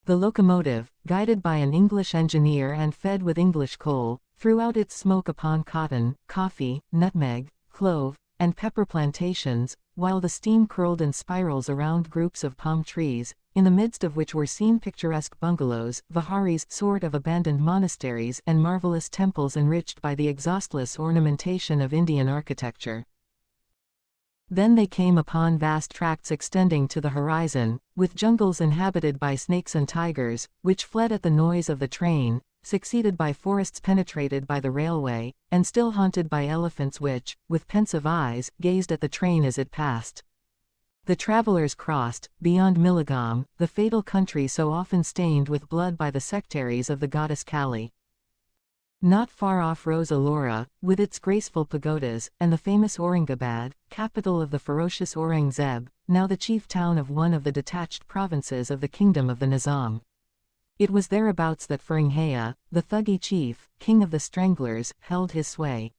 The locomotive, guided by an English engineer and fed with English coal, threw out its smoke upon cotton, coffee, nutmeg, clove, and pepper plantations, while the steam curled in spirals around groups of palm trees, in the midst of which were seen picturesque bungalows, viharis, sort of abandoned monasteries, and marvelous temples enriched by the exhaustless ornamentation of Indian architecture. Then they came upon vast tracts extending to the horizon, with jungles inhabited by snakes and tigers, which fled at the noise of the train, succeeded by forests penetrated by the railway, and still haunted by elephants which, with pensive eyes, gazed at the train as it passed. The travelers crossed, beyond Milagam, the fatal country so often stained with blood by the sectaries of the goddess Kali. Not far off rose Ellora, with its graceful pagodas, and the famous Aurangabad, capital of the ferocious Aurangzeb, now the chief town of one of the detached provinces of the kingdom of the Nizam. It was thereabouts that Faringhaya, the Thuggee chief, king of the stranglers, held his sway.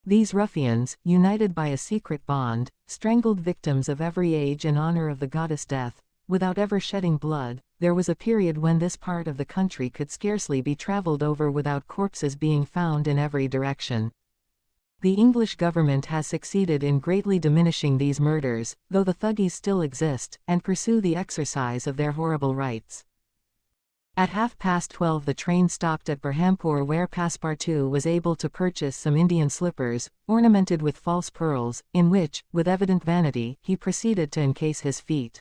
These ruffians, united by a secret bond, strangled victims of every age in honor of the goddess Death, without ever shedding blood. There was a period when this part of the country could scarcely be traveled over without corpses being found in every direction. The English government has succeeded in greatly diminishing these murders, though the thuggies still exist, and pursue the exercise of their horrible rights. At 12:30 the train stopped at Berhampore, where Passepartout was able to purchase some Indian slippers, ornamented with false pearls, in which, with evident vanity, he proceeded to encase his feet.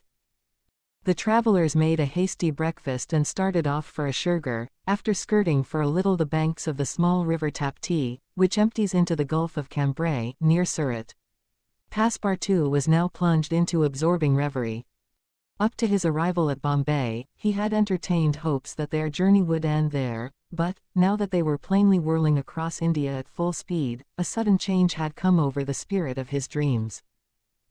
The travelers made a hasty breakfast and started off for Ashergar, after skirting for a little the banks of the small river Taptee, which empties into the Gulf of Cambrai, near Surat. Passepartout was now plunged into absorbing reverie. Up to his arrival at Bombay, he had entertained hopes that their journey would end there, but, now that they were plainly whirling across India at full speed, a sudden change had come over the spirit of his dreams.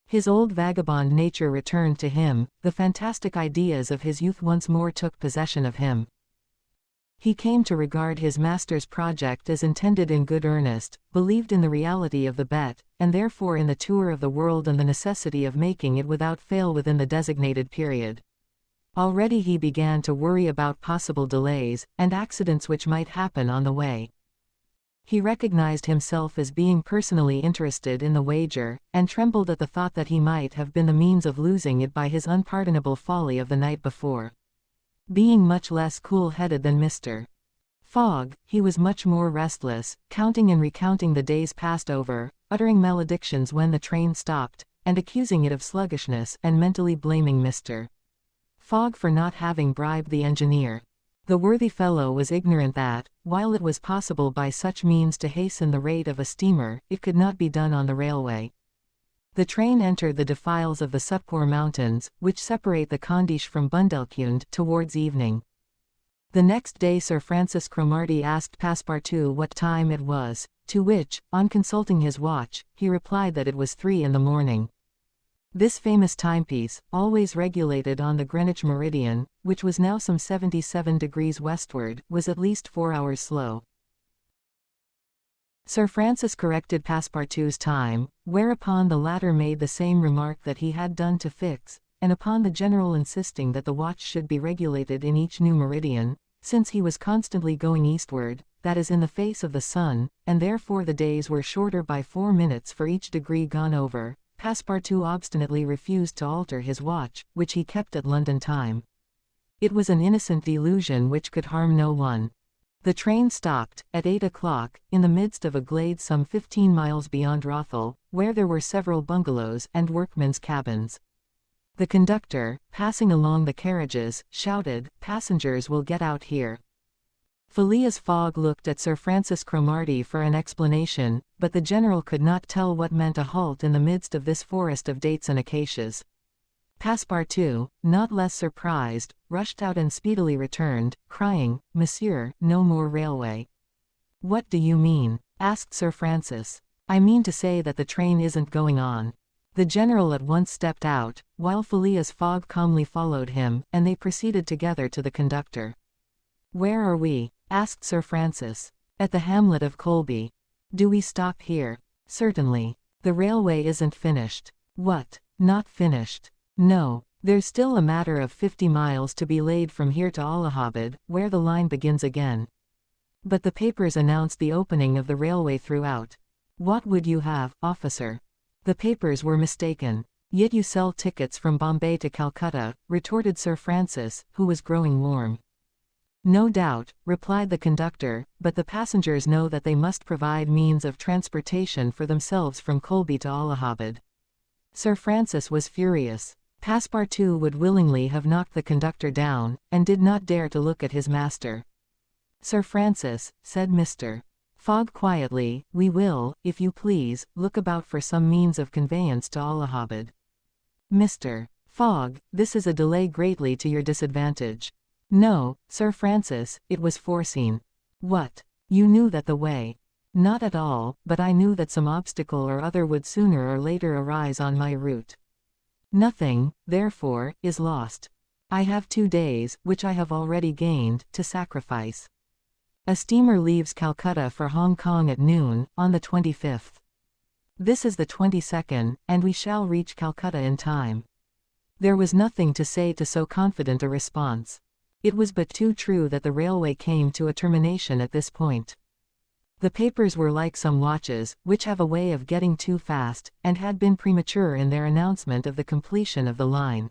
His old vagabond nature returned to him, the fantastic ideas of his youth once more took possession of him. He came to regard his master's project as intended in good earnest, believed in the reality of the bet, and therefore in the tour of the world and the necessity of making it without fail within the designated period. Already he began to worry about possible delays, and accidents which might happen on the way. He recognized himself as being personally interested in the wager, and trembled at the thought that he might have been the means of losing it by his unpardonable folly of the night before. Being much less cool-headed than Mr. Fogg, he was much more restless, counting and recounting the days passed over, uttering maledictions when the train stopped, and accusing it of sluggishness, and mentally blaming Mr. Fogg for not having bribed the engineer. The worthy fellow was ignorant that, while it was possible by such means to hasten the rate of a steamer, it could not be done on the railway. The train entered the defiles of the Sutpur Mountains, which separate the Khandish from Bundelkund, towards evening. The next day Sir Francis Cromarty asked Passepartout what time it was, to which, on consulting his watch, he replied that it was 3 in the morning. This famous timepiece, always regulated on the Greenwich meridian, which was now some 77 degrees westward, was at least 4 hours slow. Sir Francis corrected Passepartout's time, whereupon the latter made the same remark that he had done to Fix, and upon the general insisting that the watch should be regulated in each new meridian, since he was constantly going eastward, that is in the face of the sun, and therefore the days were shorter by 4 minutes for each degree gone over, Passepartout obstinately refused to alter his watch, which he kept at London time. It was an innocent delusion which could harm no one. The train stopped, at 8 o'clock, in the midst of a glade some 15 miles beyond Rothal, where there were several bungalows and workmen's cabins. The conductor, passing along the carriages, shouted, "Passengers will get out here." Phileas Fogg looked at Sir Francis Cromarty for an explanation, but the general could not tell what meant a halt in the midst of this forest of dates and acacias. Passepartout, not less surprised, rushed out and speedily returned, crying, "Monsieur, no more railway." "What do you mean?" asked Sir Francis. "I mean to say that the train isn't going on." The general at once stepped out, while Phileas Fogg calmly followed him, and they proceeded together to the conductor. "Where are we?" asked Sir Francis. "At the hamlet of Colby." "Do we stop here?" "Certainly." "The railway isn't finished." "What? Not finished?" "No. There's still a matter of 50 miles to be laid from here to Allahabad, where the line begins again." "But the papers announced the opening of the railway throughout." "What would you have, officer?" "The papers were mistaken." "Yet you sell tickets from Bombay to Calcutta," retorted Sir Francis, who was growing warm. "No doubt," replied the conductor, "but the passengers know that they must provide means of transportation for themselves from Colby to Allahabad." Sir Francis was furious. Passepartout would willingly have knocked the conductor down, and did not dare to look at his master. "Sir Francis," said Mr. Fogg quietly, "we will, if you please, look about for some means of conveyance to Allahabad." "Mr. Fogg, this is a delay greatly to your disadvantage." "No, Sir Francis, it was foreseen." "What? You knew that the way—" "Not at all, but I knew that some obstacle or other would sooner or later arise on my route. Nothing, therefore, is lost. I have 2 days, which I have already gained, to sacrifice. A steamer leaves Calcutta for Hong Kong at noon, on the 25th. This is the 22nd, and we shall reach Calcutta in time. There was nothing to say to so confident a response. It was but too true that the railway came to a termination at this point. The papers were like some watches, which have a way of getting too fast, and had been premature in their announcement of the completion of the line.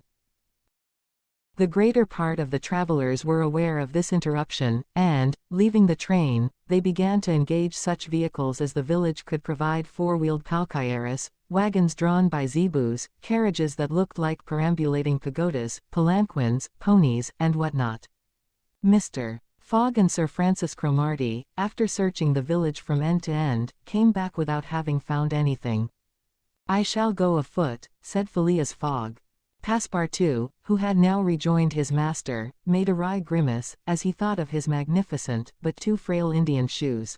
The greater part of the travelers were aware of this interruption, and, leaving the train, they began to engage such vehicles as the village could provide: four-wheeled palkieres, wagons drawn by zebus, carriages that looked like perambulating pagodas, palanquins, ponies, and what-not. Mr. Fogg and Sir Francis Cromarty, after searching the village from end to end, came back without having found anything. "I shall go afoot," said Phileas Fogg. Passepartout, who had now rejoined his master, made a wry grimace, as he thought of his magnificent, but too frail Indian shoes.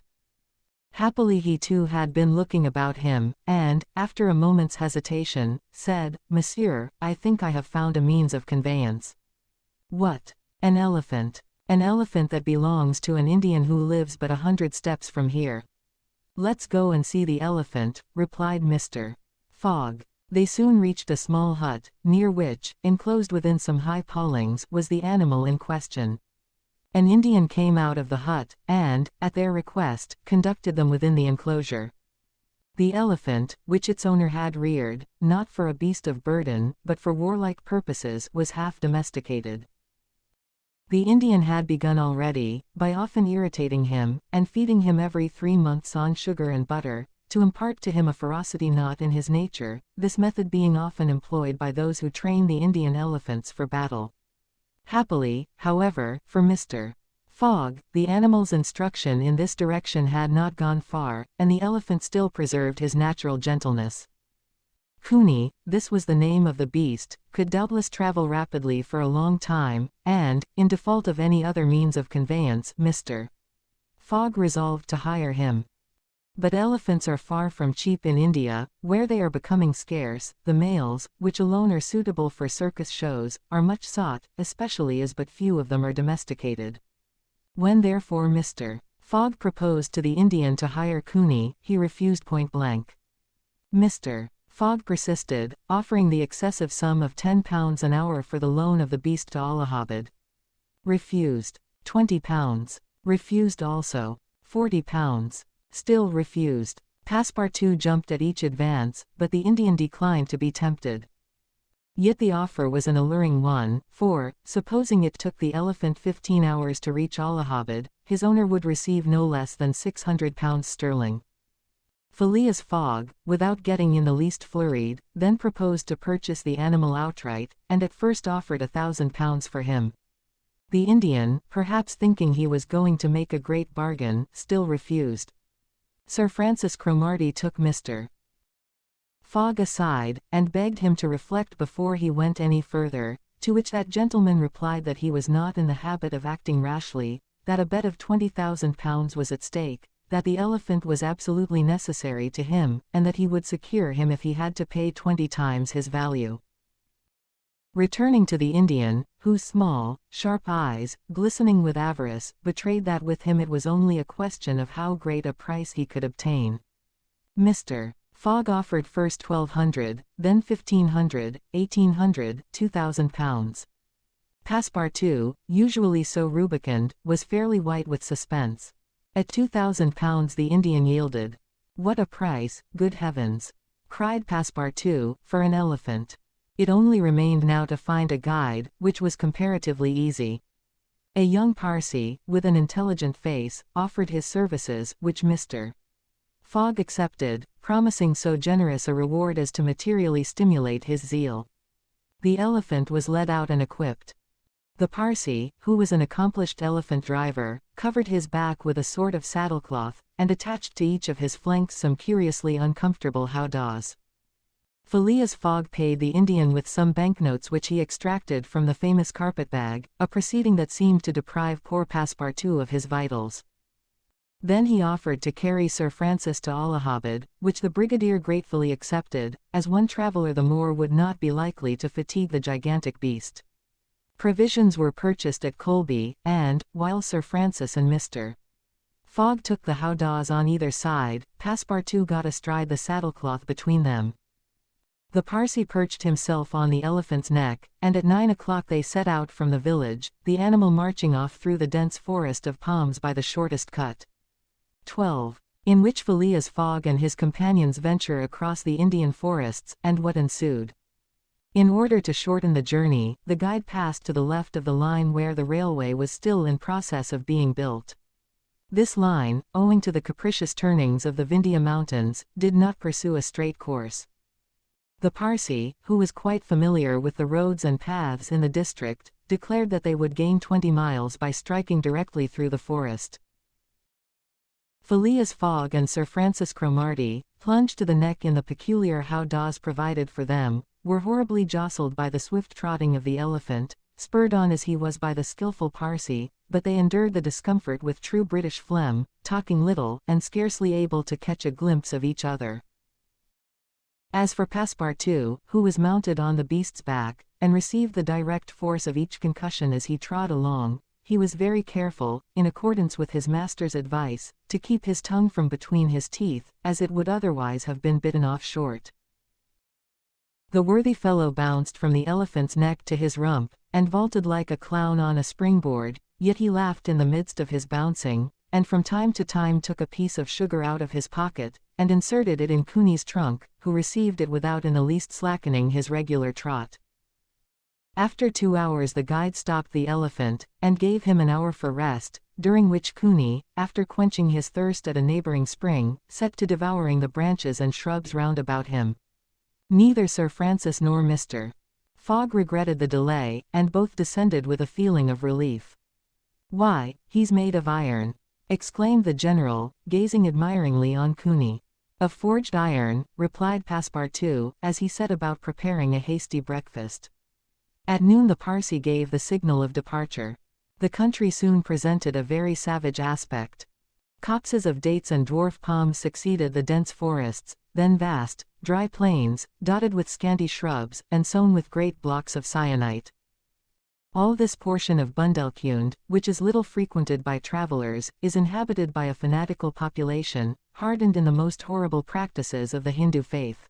Happily he too had been looking about him, and, after a moment's hesitation, said, "Monsieur, I think I have found a means of conveyance." "What?" "An elephant. An elephant that belongs to an Indian who lives but 100 steps from here." "Let's go and see the elephant," replied Mr. Fogg. They soon reached a small hut, near which, enclosed within some high palings, was the animal in question. An Indian came out of the hut, and, at their request, conducted them within the enclosure. The elephant, which its owner had reared, not for a beast of burden, but for warlike purposes, was half domesticated. The Indian had begun already, by often irritating him, and feeding him every 3 months on sugar and butter, to impart to him a ferocity not in his nature, this method being often employed by those who train the Indian elephants for battle. Happily, however, for Mr. Fogg, the animal's instruction in this direction had not gone far, and the elephant still preserved his natural gentleness. Cooney, this was the name of the beast, could doubtless travel rapidly for a long time, and, in default of any other means of conveyance, Mr. Fogg resolved to hire him. But elephants are far from cheap in India, where they are becoming scarce. The males, which alone are suitable for circus shows, are much sought, especially as but few of them are domesticated. When therefore Mr. Fogg proposed to the Indian to hire Cooney, he refused point blank. Mr. Fogg persisted, offering the excessive sum of £10 an hour for the loan of the beast to Allahabad. Refused. £20. Refused also. £40. Still refused. Passepartout jumped at each advance, but the Indian declined to be tempted. Yet the offer was an alluring one, for, supposing it took the elephant 15 hours to reach Allahabad, his owner would receive no less than £600 sterling. Phileas Fogg, without getting in the least flurried, then proposed to purchase the animal outright, and at first offered £1,000 for him. The Indian, perhaps thinking he was going to make a great bargain, still refused. Sir Francis Cromarty took Mr. Fogg aside, and begged him to reflect before he went any further, to which that gentleman replied that he was not in the habit of acting rashly, that a bet of £20,000 was at stake, that the elephant was absolutely necessary to him, and that he would secure him if he had to pay 20 times his value. Returning to the Indian, whose small, sharp eyes, glistening with avarice, betrayed that with him it was only a question of how great a price he could obtain. Mr. Fogg offered first £1,200, then £1,500, £1,800, £2,000. Passepartout, usually so rubicund, was fairly white with suspense. At £2,000 the Indian yielded. "What a price, good heavens!" cried Passepartout, "for an elephant." It only remained now to find a guide, which was comparatively easy. A young Parsee, with an intelligent face, offered his services, which Mr. Fogg accepted, promising so generous a reward as to materially stimulate his zeal. The elephant was led out and equipped. The Parsee, who was an accomplished elephant driver, covered his back with a sort of saddlecloth, and attached to each of his flanks some curiously uncomfortable howdahs. Phileas Fogg paid the Indian with some banknotes which he extracted from the famous carpet-bag, a proceeding that seemed to deprive poor Passepartout of his vitals. Then he offered to carry Sir Francis to Allahabad, which the brigadier gratefully accepted, as one traveller the more would not be likely to fatigue the gigantic beast. Provisions were purchased at Colby, and, while Sir Francis and Mr. Fogg took the howdahs on either side, Passepartout got astride the saddlecloth between them. The Parsi perched himself on the elephant's neck, and at 9 o'clock they set out from the village, the animal marching off through the dense forest of palms by the shortest cut. 12. In which Phileas Fogg and his companions venture across the Indian forests, and what ensued. In order to shorten the journey, the guide passed to the left of the line where the railway was still in process of being built. This line, owing to the capricious turnings of the Vindhya Mountains, did not pursue a straight course. The Parsi, who was quite familiar with the roads and paths in the district, declared that they would gain 20 miles by striking directly through the forest. Phileas Fogg and Sir Francis Cromarty, plunged to the neck in the peculiar howdahs provided for them, were horribly jostled by the swift trotting of the elephant, spurred on as he was by the skilful Parsi, but they endured the discomfort with true British phlegm, talking little, and scarcely able to catch a glimpse of each other. As for Passepartout, who was mounted on the beast's back, and received the direct force of each concussion as he trod along, he was very careful, in accordance with his master's advice, to keep his tongue from between his teeth, as it would otherwise have been bitten off short. The worthy fellow bounced from the elephant's neck to his rump, and vaulted like a clown on a springboard, yet he laughed in the midst of his bouncing, and from time to time took a piece of sugar out of his pocket, and inserted it in Cooney's trunk, who received it without in the least slackening his regular trot. After 2 hours the guide stopped the elephant, and gave him an hour for rest, during which Cooney, after quenching his thirst at a neighboring spring, set to devouring the branches and shrubs round about him. Neither Sir Francis nor Mr. Fogg regretted the delay, and both descended with a feeling of relief. "Why, he's made of iron!" exclaimed the general, gazing admiringly on Cooney. "Of forged iron," replied Passepartout, as he set about preparing a hasty breakfast. At noon the Parsi gave the signal of departure. The country soon presented a very savage aspect. Copses of dates and dwarf palms succeeded the dense forests, then vast, dry plains, dotted with scanty shrubs, and sown with great blocks of syenite. All this portion of Bundelkund, which is little frequented by travelers, is inhabited by a fanatical population, hardened in the most horrible practices of the Hindu faith.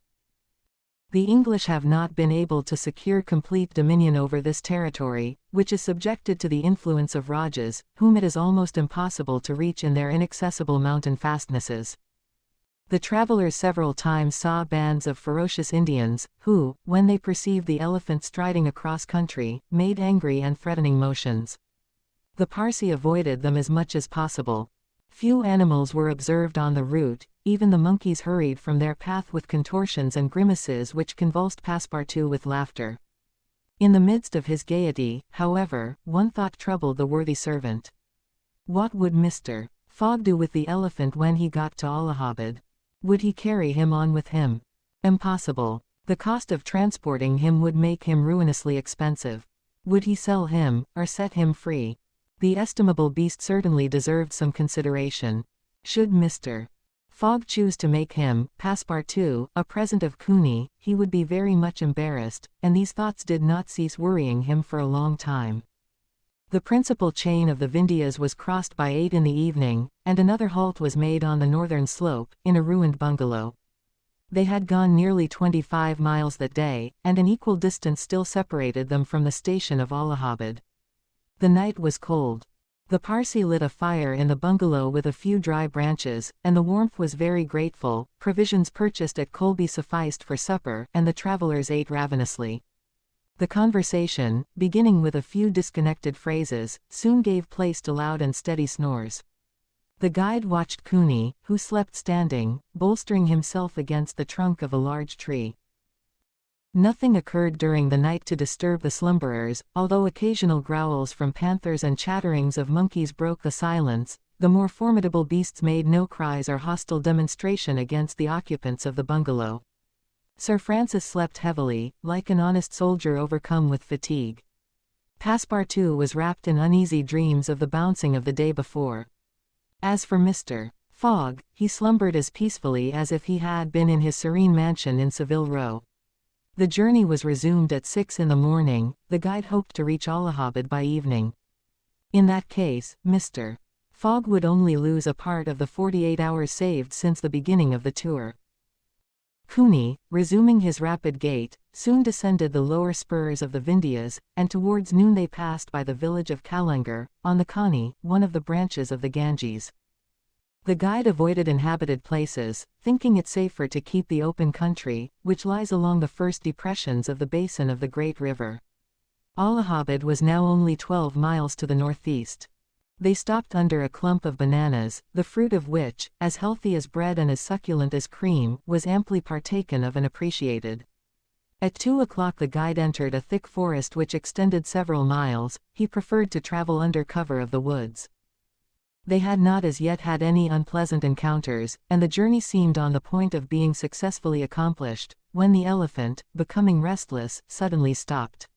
The English have not been able to secure complete dominion over this territory, which is subjected to the influence of Rajas, whom it is almost impossible to reach in their inaccessible mountain fastnesses. The travelers several times saw bands of ferocious Indians, who, when they perceived the elephant striding across country, made angry and threatening motions. The Parsi avoided them as much as possible. Few animals were observed on the route, even the monkeys hurried from their path with contortions and grimaces which convulsed Passepartout with laughter. In the midst of his gaiety, however, one thought troubled the worthy servant. What would Mr. Fogg do with the elephant when he got to Allahabad? Would he carry him on with him? Impossible. The cost of transporting him would make him ruinously expensive. Would he sell him, or set him free? The estimable beast certainly deserved some consideration. Should Mr. Fogg choose to make him, Passepartout, a present of Cooney, he would be very much embarrassed, and these thoughts did not cease worrying him for a long time. The principal chain of the Vindhyas was crossed by 8 in the evening, and another halt was made on the northern slope, in a ruined bungalow. They had gone nearly 25 miles that day, and an equal distance still separated them from the station of Allahabad. The night was cold. The Parsi lit a fire in the bungalow with a few dry branches, and the warmth was very grateful. Provisions purchased at Colby sufficed for supper, and the travelers ate ravenously. The conversation, beginning with a few disconnected phrases, soon gave place to loud and steady snores. The guide watched Cooney, who slept standing, bolstering himself against the trunk of a large tree. Nothing occurred during the night to disturb the slumberers, although occasional growls from panthers and chatterings of monkeys broke the silence. The more formidable beasts made no cries or hostile demonstration against the occupants of the bungalow. Sir Francis slept heavily, like an honest soldier overcome with fatigue. Passepartout was wrapped in uneasy dreams of the bouncing of the day before. As for Mr. Fogg, he slumbered as peacefully as if he had been in his serene mansion in Saville Row. The journey was resumed at 6 in the morning. The guide hoped to reach Allahabad by evening. In that case, Mr. Fogg would only lose a part of the 48 hours saved since the beginning of the tour. Cooney, resuming his rapid gait, soon descended the lower spurs of the Vindhyas, and towards noon they passed by the village of Kalangar, on the Kani, one of the branches of the Ganges. The guide avoided inhabited places, thinking it safer to keep the open country, which lies along the first depressions of the basin of the great river. Allahabad was now only 12 miles to the northeast. They stopped under a clump of bananas, the fruit of which, as healthy as bread and as succulent as cream, was amply partaken of and appreciated. At 2 o'clock the guide entered a thick forest which extended several miles. He preferred to travel under cover of the woods. They had not as yet had any unpleasant encounters, and the journey seemed on the point of being successfully accomplished, when the elephant, becoming restless, suddenly stopped.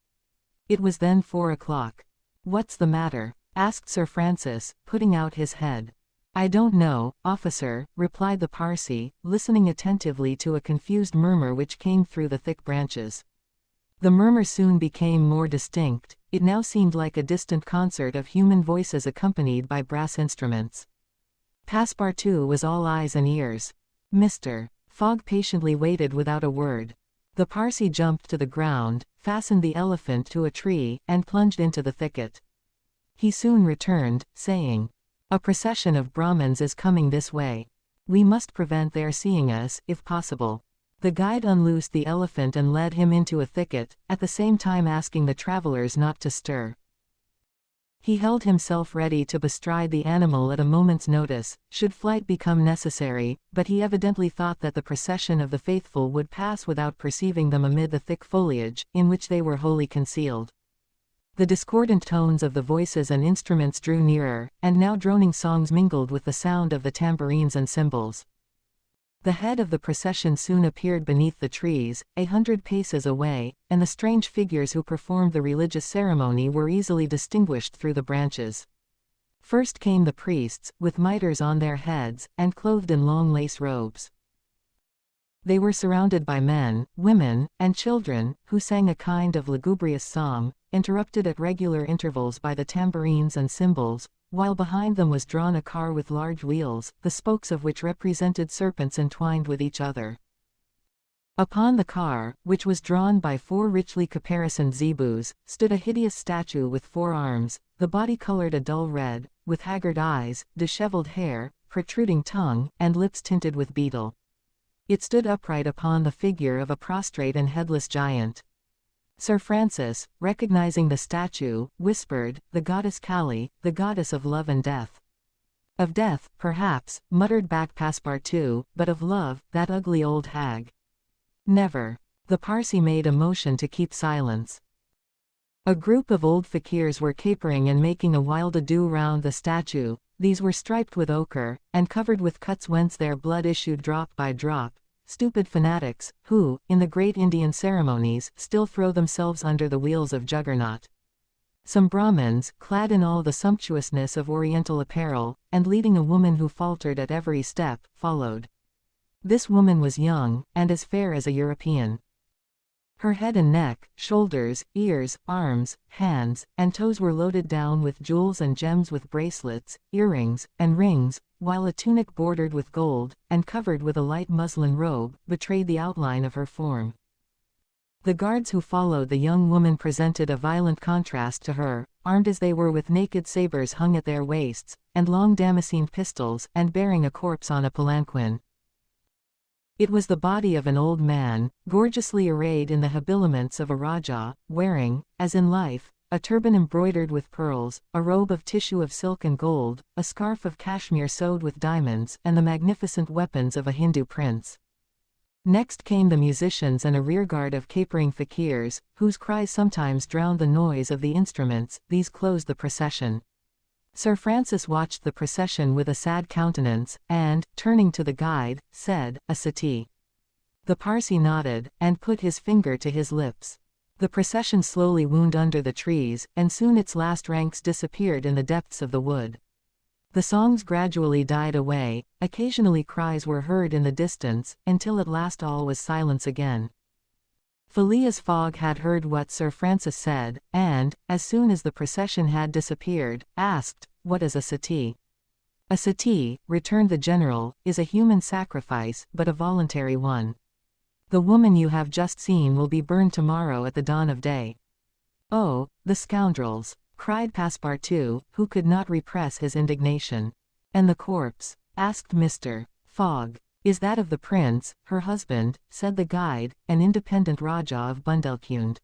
It was then 4 o'clock. "What's the matter?" asked Sir Francis, putting out his head. "I don't know, officer," replied the Parsee, listening attentively to a confused murmur which came through the thick branches. The murmur soon became more distinct. It now seemed like a distant concert of human voices accompanied by brass instruments. Passepartout was all eyes and ears. Mr. Fogg patiently waited without a word. The Parsee jumped to the ground, fastened the elephant to a tree, and plunged into the thicket. He soon returned, saying, "A procession of Brahmins is coming this way. We must prevent their seeing us, if possible." The guide unloosed the elephant and led him into a thicket, at the same time asking the travelers not to stir. He held himself ready to bestride the animal at a moment's notice, should flight become necessary, but he evidently thought that the procession of the faithful would pass without perceiving them amid the thick foliage, in which they were wholly concealed. The discordant tones of the voices and instruments drew nearer, and now droning songs mingled with the sound of the tambourines and cymbals. The head of the procession soon appeared beneath the trees, 100 paces away, and the strange figures who performed the religious ceremony were easily distinguished through the branches. First came the priests, with mitres on their heads, and clothed in long lace robes. They were surrounded by men, women, and children, who sang a kind of lugubrious psalm, interrupted at regular intervals by the tambourines and cymbals, while behind them was drawn a car with large wheels, the spokes of which represented serpents entwined with each other. Upon the car, which was drawn by 4 richly caparisoned zebus, stood a hideous statue with 4 arms, the body colored a dull red, with haggard eyes, disheveled hair, protruding tongue, and lips tinted with beetle. It stood upright upon the figure of a prostrate and headless giant. Sir Francis, recognizing the statue, whispered, "The goddess Kali, the goddess of love and death." "Of death, perhaps," muttered back Passepartout, "but of love, that ugly old hag." "Never." The Parsee made a motion to keep silence. A group of old fakirs were capering and making a wild ado round the statue. These were striped with ochre, and covered with cuts whence their blood issued drop by drop. Stupid fanatics, who, in the great Indian ceremonies, still throw themselves under the wheels of Juggernaut. Some Brahmins, clad in all the sumptuousness of Oriental apparel, and leading a woman who faltered at every step, followed. This woman was young, and as fair as a European. Her head and neck, shoulders, ears, arms, hands, and toes were loaded down with jewels and gems, with bracelets, earrings, and rings, while a tunic bordered with gold, and covered with a light muslin robe, betrayed the outline of her form. The guards who followed the young woman presented a violent contrast to her, armed as they were with naked sabers hung at their waists, and long damascened pistols, and bearing a corpse on a palanquin. It was the body of an old man, gorgeously arrayed in the habiliments of a Rajah, wearing, as in life, a turban embroidered with pearls, a robe of tissue of silk and gold, a scarf of cashmere sewed with diamonds, and the magnificent weapons of a Hindu prince. Next came the musicians and a rearguard of capering fakirs, whose cries sometimes drowned the noise of the instruments. These closed the procession. Sir Francis watched the procession with a sad countenance, and, turning to the guide, said, "A settee." The Parsee nodded, and put his finger to his lips. The procession slowly wound under the trees, and soon its last ranks disappeared in the depths of the wood. The songs gradually died away, occasionally cries were heard in the distance, until at last all was silence again. Phileas Fogg had heard what Sir Francis said, and, as soon as the procession had disappeared, asked, "What is a settee?" "A settee," returned the general, "is a human sacrifice, but a voluntary one. The woman you have just seen will be burned tomorrow at the dawn of day." "Oh, the scoundrels!" cried Passepartout, who could not repress his indignation. "And the corpse?" asked Mr. Fogg. "Is that of the prince, her husband," said the guide, "an independent Rajah of Bundelkund."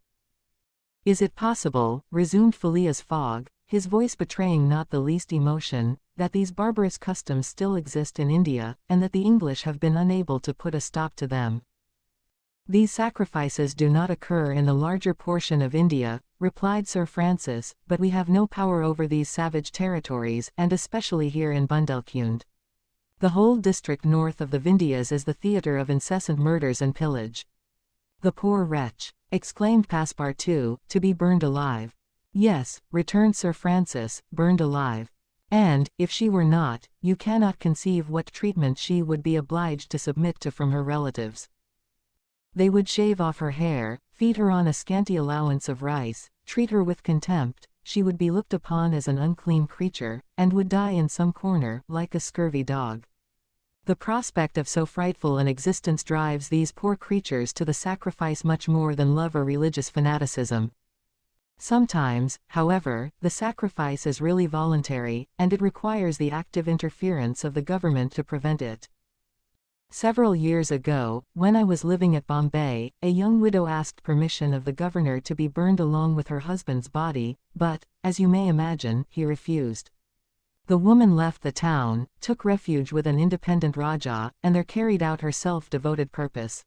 "Is it possible," resumed Phileas Fogg, his voice betraying not the least emotion, "that these barbarous customs still exist in India, and that the English have been unable to put a stop to them?" "These sacrifices do not occur in the larger portion of India," replied Sir Francis, "but we have no power over these savage territories, and especially here in Bundelkund. The whole district north of the Vindhyas is the theatre of incessant murders and pillage." "The poor wretch!" exclaimed Passepartout, "to be burned alive." "Yes," returned Sir Francis, "burned alive. And, if she were not, you cannot conceive what treatment she would be obliged to submit to from her relatives. They would shave off her hair, feed her on a scanty allowance of rice, treat her with contempt, she would be looked upon as an unclean creature, and would die in some corner, like a scurvy dog. The prospect of so frightful an existence drives these poor creatures to the sacrifice much more than love or religious fanaticism. Sometimes, however, the sacrifice is really voluntary, and it requires the active interference of the government to prevent it. Several years ago, when I was living at Bombay, a young widow asked permission of the governor to be burned along with her husband's body, but, as you may imagine, he refused. The woman left the town, took refuge with an independent Rajah, and there carried out her self-devoted purpose."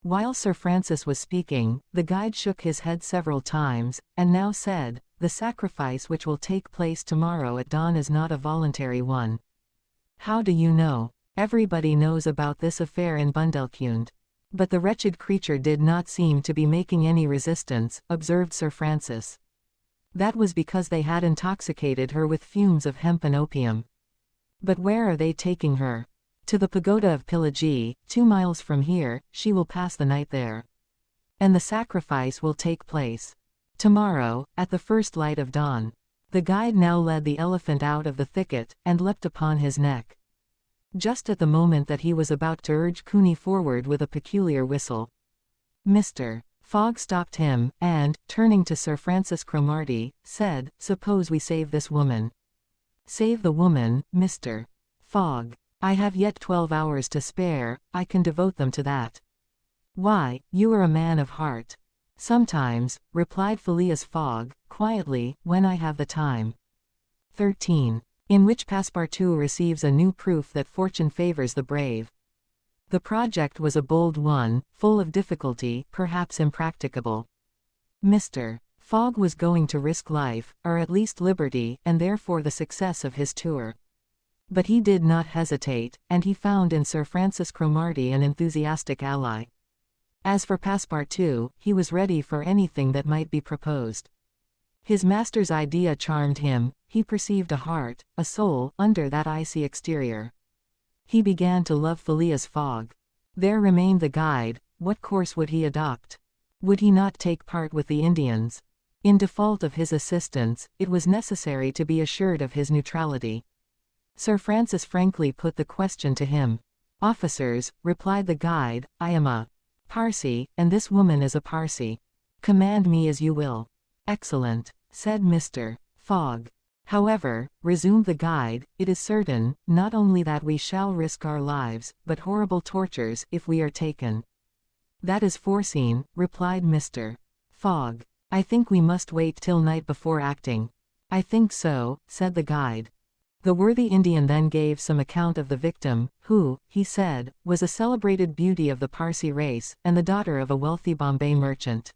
While Sir Francis was speaking, the guide shook his head several times, and now said, "The sacrifice which will take place tomorrow at dawn is not a voluntary one." "How do you know?" "Everybody knows about this affair in Bundelkund." "But the wretched creature did not seem to be making any resistance," observed Sir Francis. "That was because they had intoxicated her with fumes of hemp and opium." "But where are they taking her?" "To the pagoda of Pillaji, 2 miles from here. She will pass the night there." "And the sacrifice will take place?" "Tomorrow, at the first light of dawn." The guide now led the elephant out of the thicket, and leapt upon his neck. Just at the moment that he was about to urge Cooney forward with a peculiar whistle, Mr. Fogg stopped him, and, turning to Sir Francis Cromarty, said, "Suppose we save this woman." "Save the woman, Mr. Fogg? I have yet 12 hours to spare, I can devote them to that." "Why, you are a man of heart." "Sometimes," replied Phileas Fogg, quietly, "when I have the time." 13. In which Passepartout receives a new proof that fortune favors the brave. The project was a bold one, full of difficulty, perhaps impracticable. Mr. Fogg was going to risk life, or at least liberty, and therefore the success of his tour. But he did not hesitate, and he found in Sir Francis Cromarty an enthusiastic ally. As for Passepartout, he was ready for anything that might be proposed. His master's idea charmed him, he perceived a heart, a soul, under that icy exterior. He began to love Phileas Fogg. There remained the guide. What course would he adopt? Would he not take part with the Indians? In default of his assistance, it was necessary to be assured of his neutrality. Sir Francis frankly put the question to him. "Officers," replied the guide, "I am a Parsee, and this woman is a Parsee. Command me as you will." "Excellent," said Mr. Fogg. "However," resumed the guide, "it is certain, not only that we shall risk our lives, but horrible tortures, if we are taken." "That is foreseen," replied Mr. Fogg. "I think we must wait till night before acting." "I think so," said the guide. The worthy Indian then gave some account of the victim, who, he said, was a celebrated beauty of the Parsee race, and the daughter of a wealthy Bombay merchant.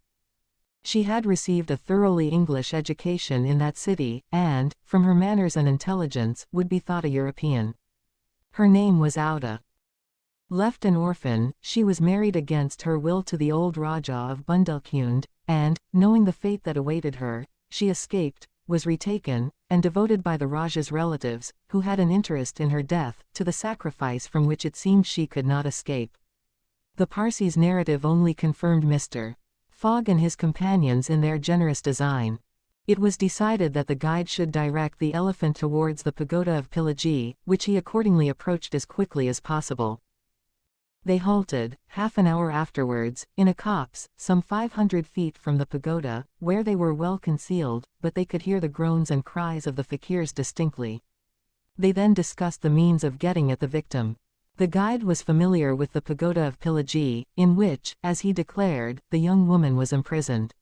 She had received a thoroughly English education in that city, and, from her manners and intelligence, would be thought a European. Her name was Auda. Left an orphan, she was married against her will to the old Rajah of Bundelkund, and, knowing the fate that awaited her, she escaped, was retaken, and devoted by the Rajah's relatives, who had an interest in her death, to the sacrifice from which it seemed she could not escape. The Parsee's narrative only confirmed Mr. Fogg and his companions in their generous design. It was decided that the guide should direct the elephant towards the pagoda of Pillaji, which he accordingly approached as quickly as possible. They halted, half an hour afterwards, in a copse, some 500 feet from the pagoda, where they were well concealed, but they could hear the groans and cries of the fakirs distinctly. They then discussed the means of getting at the victim. The guide was familiar with the pagoda of Pillaji, in which, as he declared, the young woman was imprisoned.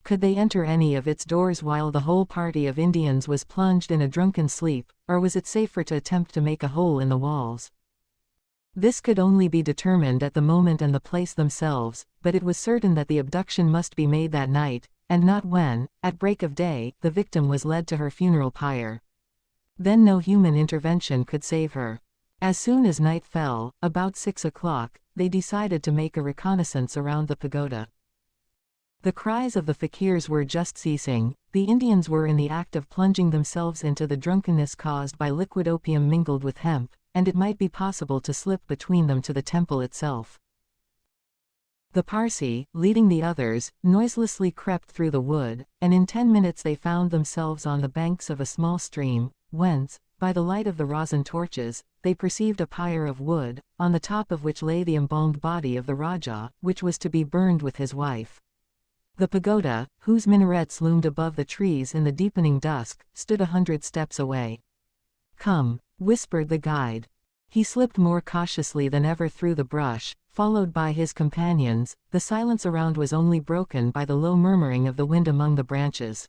Could they enter any of its doors while the whole party of Indians was plunged in a drunken sleep, or was it safer to attempt to make a hole in the walls? This could only be determined at the moment and the place themselves, but it was certain that the abduction must be made that night, and not when, at break of day, the victim was led to her funeral pyre. Then no human intervention could save her. As soon as night fell, about 6 o'clock, they decided to make a reconnaissance around the pagoda. The cries of the fakirs were just ceasing. The Indians were in the act of plunging themselves into the drunkenness caused by liquid opium mingled with hemp, and it might be possible to slip between them to the temple itself. The Parsi, leading the others, noiselessly crept through the wood, and in 10 minutes they found themselves on the banks of a small stream, whence, by the light of the rosin torches, they perceived a pyre of wood, on the top of which lay the embalmed body of the Rajah, which was to be burned with his wife. The pagoda, whose minarets loomed above the trees in the deepening dusk, stood 100 steps away. "Come," whispered the guide. He slipped more cautiously than ever through the brush, followed by his companions. The silence around was only broken by the low murmuring of the wind among the branches.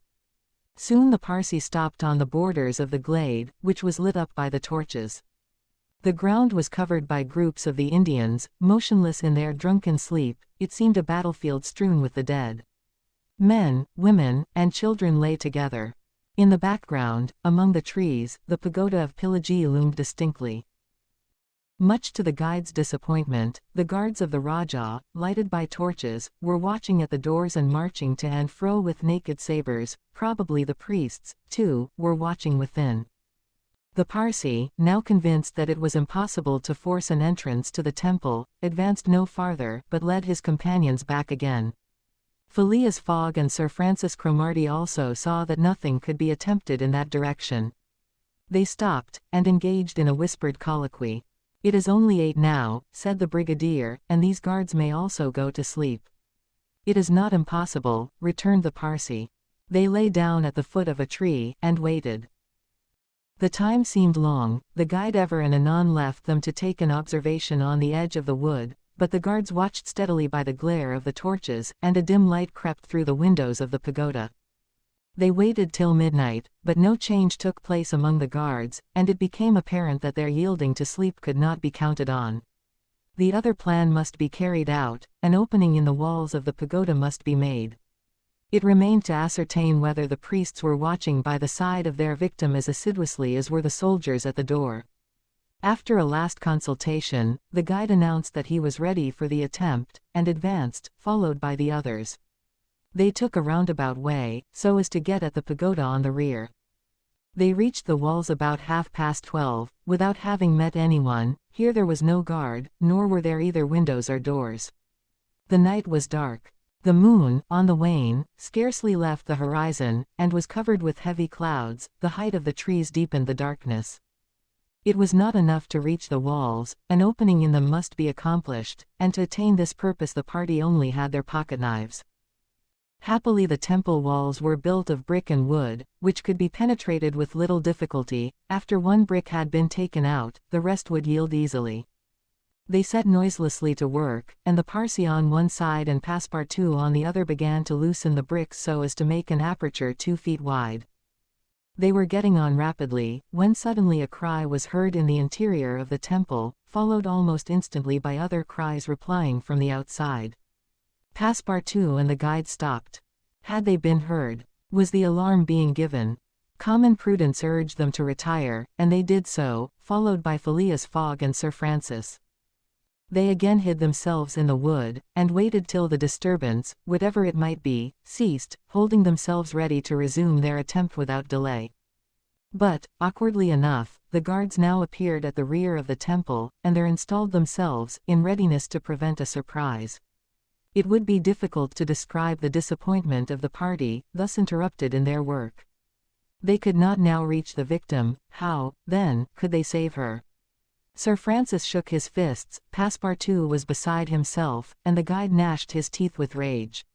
Soon the Parsi stopped on the borders of the glade, which was lit up by the torches. The ground was covered by groups of the Indians, motionless in their drunken sleep. It seemed a battlefield strewn with the dead. Men, women, and children lay together. In the background, among the trees, the pagoda of Pillaji loomed distinctly. Much to the guide's disappointment, the guards of the Rajah, lighted by torches, were watching at the doors and marching to and fro with naked sabers. Probably the priests, too, were watching within. The Parsi, now convinced that it was impossible to force an entrance to the temple, advanced no farther, but led his companions back again. Phileas Fogg and Sir Francis Cromarty also saw that nothing could be attempted in that direction. They stopped, and engaged in a whispered colloquy. "It is only 8 now," said the brigadier, "and these guards may also go to sleep." "It is not impossible," returned the Parsi. They lay down at the foot of a tree, and waited. The time seemed long. The guide ever and anon left them to take an observation on the edge of the wood, but the guards watched steadily by the glare of the torches, and a dim light crept through the windows of the pagoda. They waited till midnight, but no change took place among the guards, and it became apparent that their yielding to sleep could not be counted on. The other plan must be carried out. An opening in the walls of the pagoda must be made. It remained to ascertain whether the priests were watching by the side of their victim as assiduously as were the soldiers at the door. After a last consultation, the guide announced that he was ready for the attempt, and advanced, followed by the others. They took a roundabout way, so as to get at the pagoda on the rear. They reached the walls about 12:30, without having met anyone. Here there was no guard, nor were there either windows or doors. The night was dark. The moon, on the wane, scarcely left the horizon, and was covered with heavy clouds. The height of the trees deepened the darkness. It was not enough to reach the walls. An opening in them must be accomplished, and to attain this purpose the party only had their pocket-knives. Happily the temple walls were built of brick and wood, which could be penetrated with little difficulty. After one brick had been taken out, the rest would yield easily. They set noiselessly to work, and the Parsi on one side and Passepartout on the other began to loosen the bricks so as to make an aperture 2 feet wide. They were getting on rapidly, when suddenly a cry was heard in the interior of the temple, followed almost instantly by other cries replying from the outside. Passepartout and the guide stopped. Had they been heard? Was the alarm being given? Common prudence urged them to retire, and they did so, followed by Phileas Fogg and Sir Francis. They again hid themselves in the wood, and waited till the disturbance, whatever it might be, ceased, holding themselves ready to resume their attempt without delay. But, awkwardly enough, the guards now appeared at the rear of the temple, and there installed themselves, in readiness to prevent a surprise. It would be difficult to describe the disappointment of the party, thus interrupted in their work. They could not now reach the victim. How, then, could they save her? Sir Francis shook his fists, Passepartout was beside himself, and the guide gnashed his teeth with rage.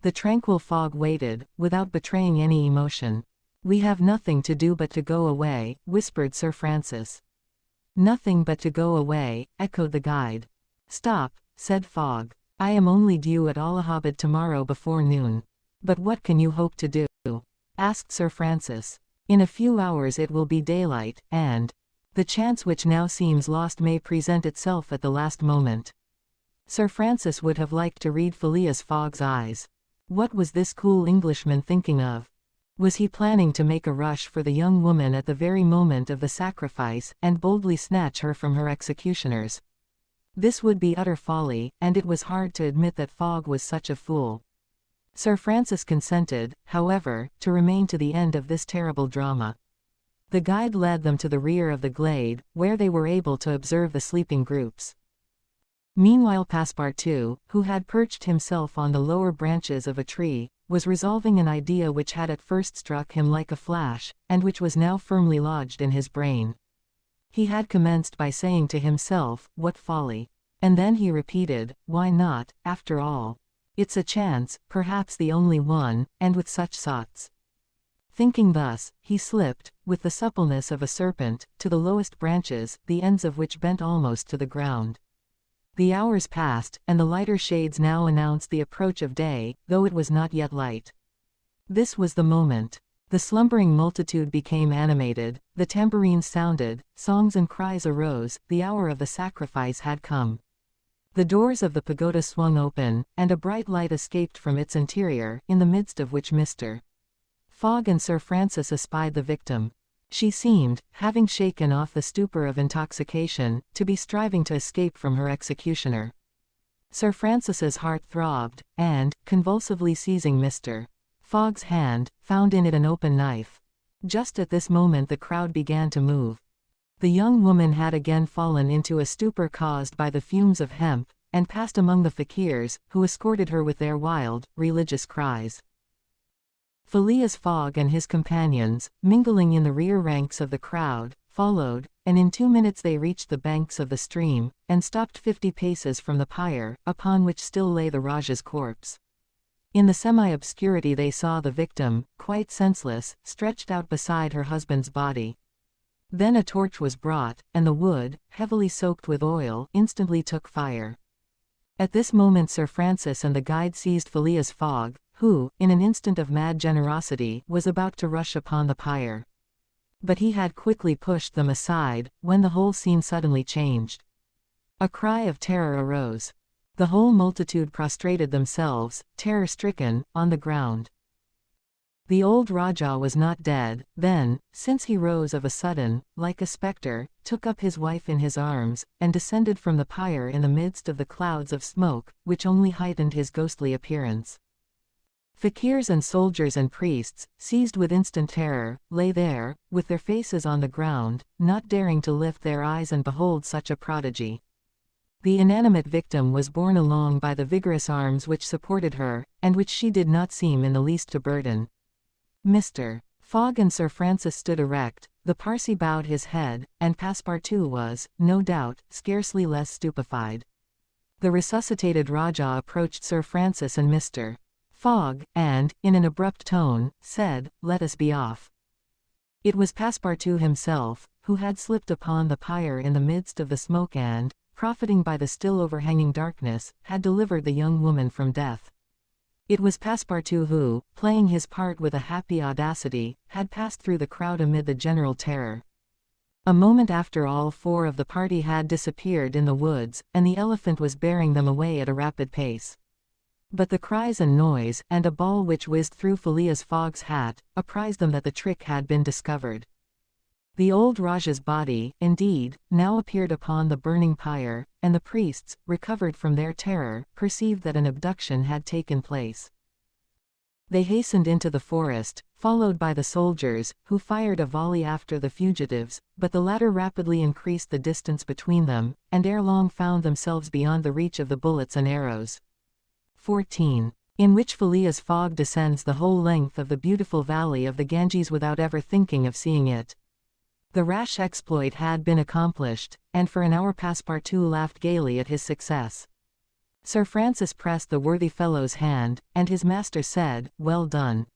The tranquil Fogg waited, without betraying any emotion. "We have nothing to do but to go away," whispered Sir Francis. "Nothing but to go away," echoed the guide. "Stop," said Fogg. "I am only due at Allahabad tomorrow before noon." "But what can you hope to do?" asked Sir Francis. "In a few hours it will be daylight, and the chance which now seems lost may present itself at the last moment." Sir Francis would have liked to read Phileas Fogg's eyes. What was this cool Englishman thinking of? Was he planning to make a rush for the young woman at the very moment of the sacrifice, and boldly snatch her from her executioners? This would be utter folly, and it was hard to admit that Fogg was such a fool. Sir Francis consented, however, to remain to the end of this terrible drama. The guide led them to the rear of the glade, where they were able to observe the sleeping groups. Meanwhile Passepartout, who had perched himself on the lower branches of a tree, was resolving an idea which had at first struck him like a flash, and which was now firmly lodged in his brain. He had commenced by saying to himself, "What folly!" And then he repeated, "Why not, after all? It's a chance, perhaps the only one, and with such sots." Thinking thus, he slipped, with the suppleness of a serpent, to the lowest branches, the ends of which bent almost to the ground. The hours passed, and the lighter shades now announced the approach of day, though it was not yet light. This was the moment. The slumbering multitude became animated, the tambourines sounded, songs and cries arose, the hour of the sacrifice had come. The doors of the pagoda swung open, and a bright light escaped from its interior, in the midst of which Mr. Fogg and Sir Francis espied the victim. She seemed, having shaken off the stupor of intoxication, to be striving to escape from her executioner. Sir Francis's heart throbbed, and, convulsively seizing Mr. Fogg's hand, found in it an open knife. Just at this moment the crowd began to move. The young woman had again fallen into a stupor caused by the fumes of hemp, and passed among the fakirs, who escorted her with their wild, religious cries. Phileas Fogg and his companions, mingling in the rear ranks of the crowd, followed, and in 2 minutes they reached the banks of the stream, and stopped 50 paces from the pyre, upon which still lay the Rajah's corpse. In the semi-obscurity they saw the victim, quite senseless, stretched out beside her husband's body. Then a torch was brought, and the wood, heavily soaked with oil, instantly took fire. At this moment Sir Francis and the guide seized Phileas Fogg, who, in an instant of mad generosity, was about to rush upon the pyre. But he had quickly pushed them aside, when the whole scene suddenly changed. A cry of terror arose. The whole multitude prostrated themselves, terror-stricken, on the ground. The old Rajah was not dead, then, since he rose of a sudden, like a spectre, took up his wife in his arms, and descended from the pyre in the midst of the clouds of smoke, which only heightened his ghostly appearance. Fakirs and soldiers and priests, seized with instant terror, lay there, with their faces on the ground, not daring to lift their eyes and behold such a prodigy. The inanimate victim was borne along by the vigorous arms which supported her, and which she did not seem in the least to burden. Mr. Fogg and Sir Francis stood erect, the Parsee bowed his head, and Passepartout was, no doubt, scarcely less stupefied. The resuscitated Rajah approached Sir Francis and Mr. Fogg, and, in an abrupt tone, said, "Let us be off." It was Passepartout himself, who had slipped upon the pyre in the midst of the smoke and, profiting by the still overhanging darkness, had delivered the young woman from death. It was Passepartout who, playing his part with a happy audacity, had passed through the crowd amid the general terror. A moment after all 4 of the party had disappeared in the woods, and the elephant was bearing them away at a rapid pace. But the cries and noise, and a ball which whizzed through Phileas Fogg's hat, apprised them that the trick had been discovered. The old Rajah's body, indeed, now appeared upon the burning pyre, and the priests, recovered from their terror, perceived that an abduction had taken place. They hastened into the forest, followed by the soldiers, who fired a volley after the fugitives, but the latter rapidly increased the distance between them, and ere long found themselves beyond the reach of the bullets and arrows. 14. In which Phileas Fogg descends the whole length of the beautiful valley of the Ganges without ever thinking of seeing it. The rash exploit had been accomplished, and for an hour Passepartout laughed gaily at his success. Sir Francis pressed the worthy fellow's hand, and his master said, "Well done."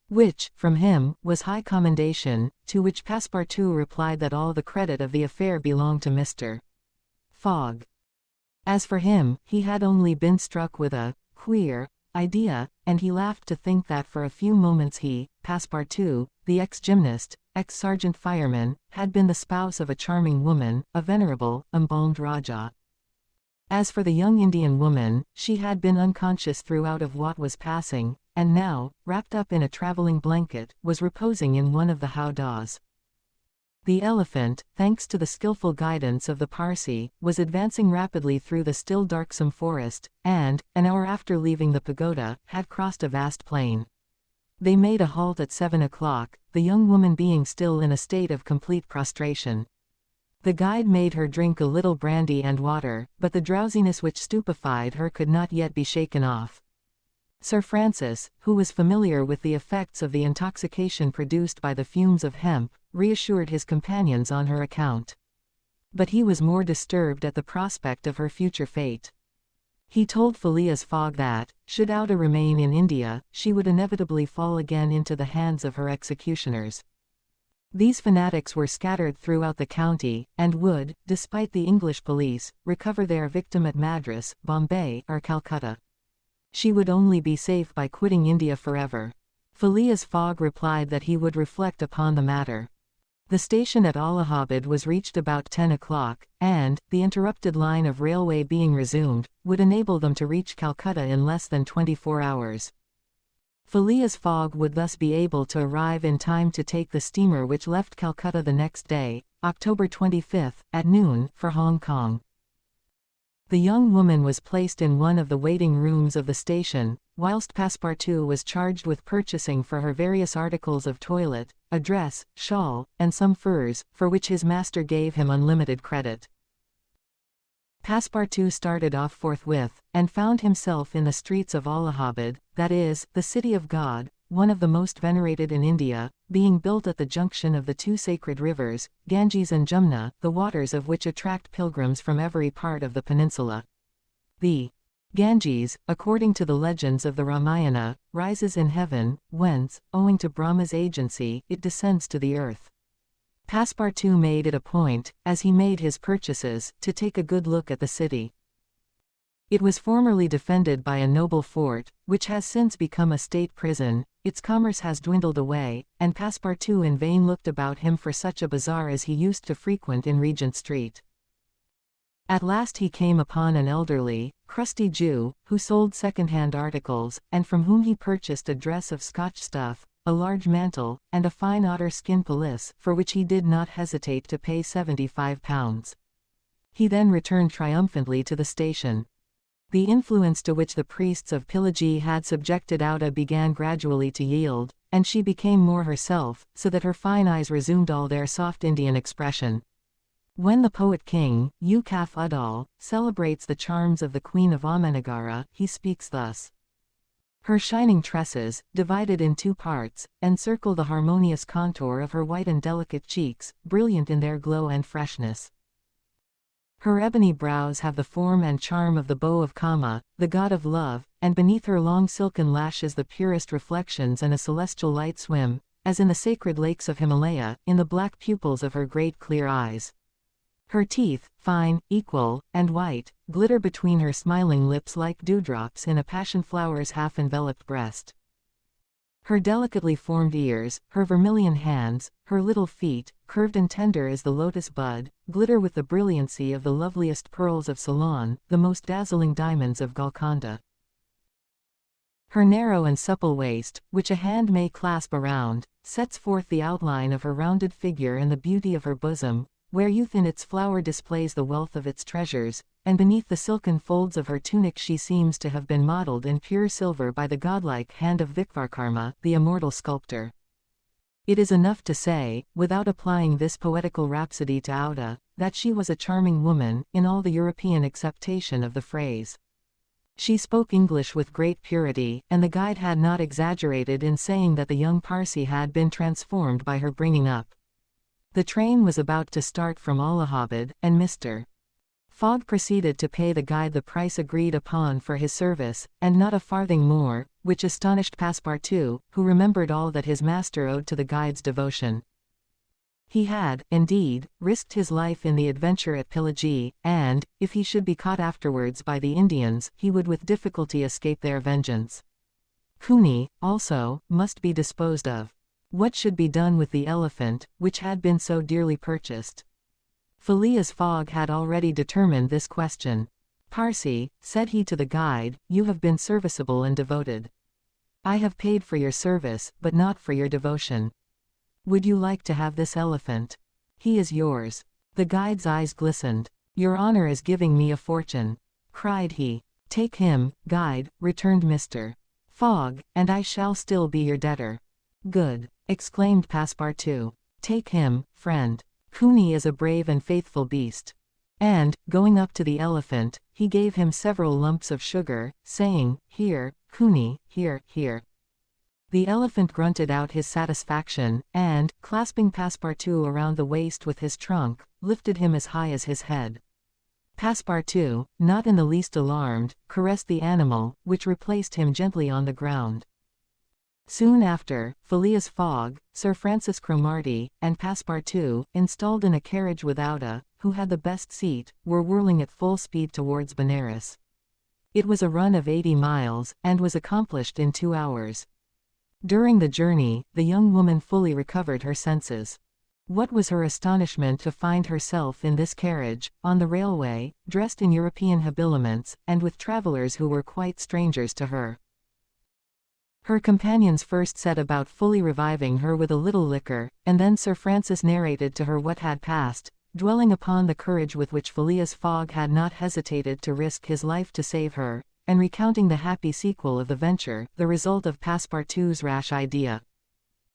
Which, from him, was high commendation, to which Passepartout replied that all the credit of the affair belonged to Mr. Fogg. As for him, he had only been struck with a queer idea, and he laughed to think that for a few moments he, Passepartout, the ex-gymnast, ex-sergeant fireman, had been the spouse of a charming woman, a venerable, embalmed Rajah. As for the young Indian woman, she had been unconscious throughout of what was passing, and now, wrapped up in a traveling blanket, was reposing in one of the howdahs. The elephant, thanks to the skillful guidance of the Parsee, was advancing rapidly through the still darksome forest, and, an hour after leaving the pagoda, had crossed a vast plain. They made a halt at 7 o'clock, the young woman being still in a state of complete prostration. The guide made her drink a little brandy and water, but the drowsiness which stupefied her could not yet be shaken off. Sir Francis, who was familiar with the effects of the intoxication produced by the fumes of hemp, reassured his companions on her account. But he was more disturbed at the prospect of her future fate. He told Phileas Fogg that, should Auda remain in India, she would inevitably fall again into the hands of her executioners. These fanatics were scattered throughout the county, and would, despite the English police, recover their victim at Madras, Bombay, or Calcutta. She would only be safe by quitting India forever. Phileas Fogg replied that he would reflect upon the matter. The station at Allahabad was reached about 10 o'clock, and, the interrupted line of railway being resumed, would enable them to reach Calcutta in less than 24 hours. Phileas Fogg would thus be able to arrive in time to take the steamer which left Calcutta the next day, October 25, at noon, for Hong Kong. The young woman was placed in one of the waiting rooms of the station, whilst Passepartout was charged with purchasing for her various articles of toilet, a dress, shawl, and some furs, for which his master gave him unlimited credit. Passepartout started off forthwith, and found himself in the streets of Allahabad, that is, the city of God, one of the most venerated in India, being built at the junction of the two sacred rivers, Ganges and Jumna, the waters of which attract pilgrims from every part of the peninsula. The Ganges, according to the legends of the Ramayana, rises in heaven, whence, owing to Brahma's agency, it descends to the earth. Passepartout made it a point, as he made his purchases, to take a good look at the city. It was formerly defended by a noble fort, which has since become a state prison. Its commerce has dwindled away, and Passepartout in vain looked about him for such a bazaar as he used to frequent in Regent Street. At last he came upon an elderly, crusty Jew, who sold second-hand articles, and from whom he purchased a dress of Scotch stuff, a large mantle, and a fine otter-skin pelisse, for which he did not hesitate to pay £75. He then returned triumphantly to the station. The influence to which the priests of Pillaji had subjected Auda began gradually to yield, and she became more herself, so that her fine eyes resumed all their soft Indian expression. When the poet king, Ukaf Uddal, celebrates the charms of the Queen of Amenagara, he speaks thus. Her shining tresses, divided in two parts, encircle the harmonious contour of her white and delicate cheeks, brilliant in their glow and freshness. Her ebony brows have the form and charm of the bow of Kama, the god of love, and beneath her long silken lashes the purest reflections and a celestial light swim, as in the sacred lakes of Himalaya, in the black pupils of her great clear eyes. Her teeth, fine, equal, and white, glitter between her smiling lips like dewdrops in a passion flower's half-enveloped breast. Her delicately formed ears, her vermilion hands, her little feet, curved and tender as the lotus bud, glitter with the brilliancy of the loveliest pearls of Ceylon, the most dazzling diamonds of Golconda. Her narrow and supple waist, which a hand may clasp around, sets forth the outline of her rounded figure and the beauty of her bosom, where youth in its flower displays the wealth of its treasures, and beneath the silken folds of her tunic she seems to have been modeled in pure silver by the godlike hand of Vikvarkarma, the immortal sculptor. It is enough to say, without applying this poetical rhapsody to Auda, that she was a charming woman, in all the European acceptation of the phrase. She spoke English with great purity, and the guide had not exaggerated in saying that the young Parsee had been transformed by her bringing up. The train was about to start from Allahabad, and Mr. Fogg proceeded to pay the guide the price agreed upon for his service, and not a farthing more, which astonished Passepartout, who remembered all that his master owed to the guide's devotion. He had, indeed, risked his life in the adventure at Pilagi, and, if he should be caught afterwards by the Indians, he would with difficulty escape their vengeance. Cooney, also, must be disposed of. What should be done with the elephant, which had been so dearly purchased? Phileas Fogg had already determined this question. "Parsi," said he to the guide, "you have been serviceable and devoted. I have paid for your service, but not for your devotion. Would you like to have this elephant? He is yours." The guide's eyes glistened. "Your honor is giving me a fortune," cried he. "Take him, guide," returned Mr. Fogg, "and I shall still be your debtor." "Good," exclaimed Passepartout. "Take him, friend. Cooney is a brave and faithful beast." And, going up to the elephant, he gave him several lumps of sugar, saying, "Here, Cooney, here, here." The elephant grunted out his satisfaction, and, clasping Passepartout around the waist with his trunk, lifted him as high as his head. Passepartout, not in the least alarmed, caressed the animal, which replaced him gently on the ground. Soon after, Phileas Fogg, Sir Francis Cromarty, and Passepartout, installed in a carriage with Auda, who had the best seat, were whirling at full speed towards Benares. It was a run of 80 miles, and was accomplished in 2 hours. During the journey, the young woman fully recovered her senses. What was her astonishment to find herself in this carriage, on the railway, dressed in European habiliments, and with travellers who were quite strangers to her. Her companions first set about fully reviving her with a little liquor, and then Sir Francis narrated to her what had passed, dwelling upon the courage with which Phileas Fogg had not hesitated to risk his life to save her, and recounting the happy sequel of the venture, the result of Passepartout's rash idea.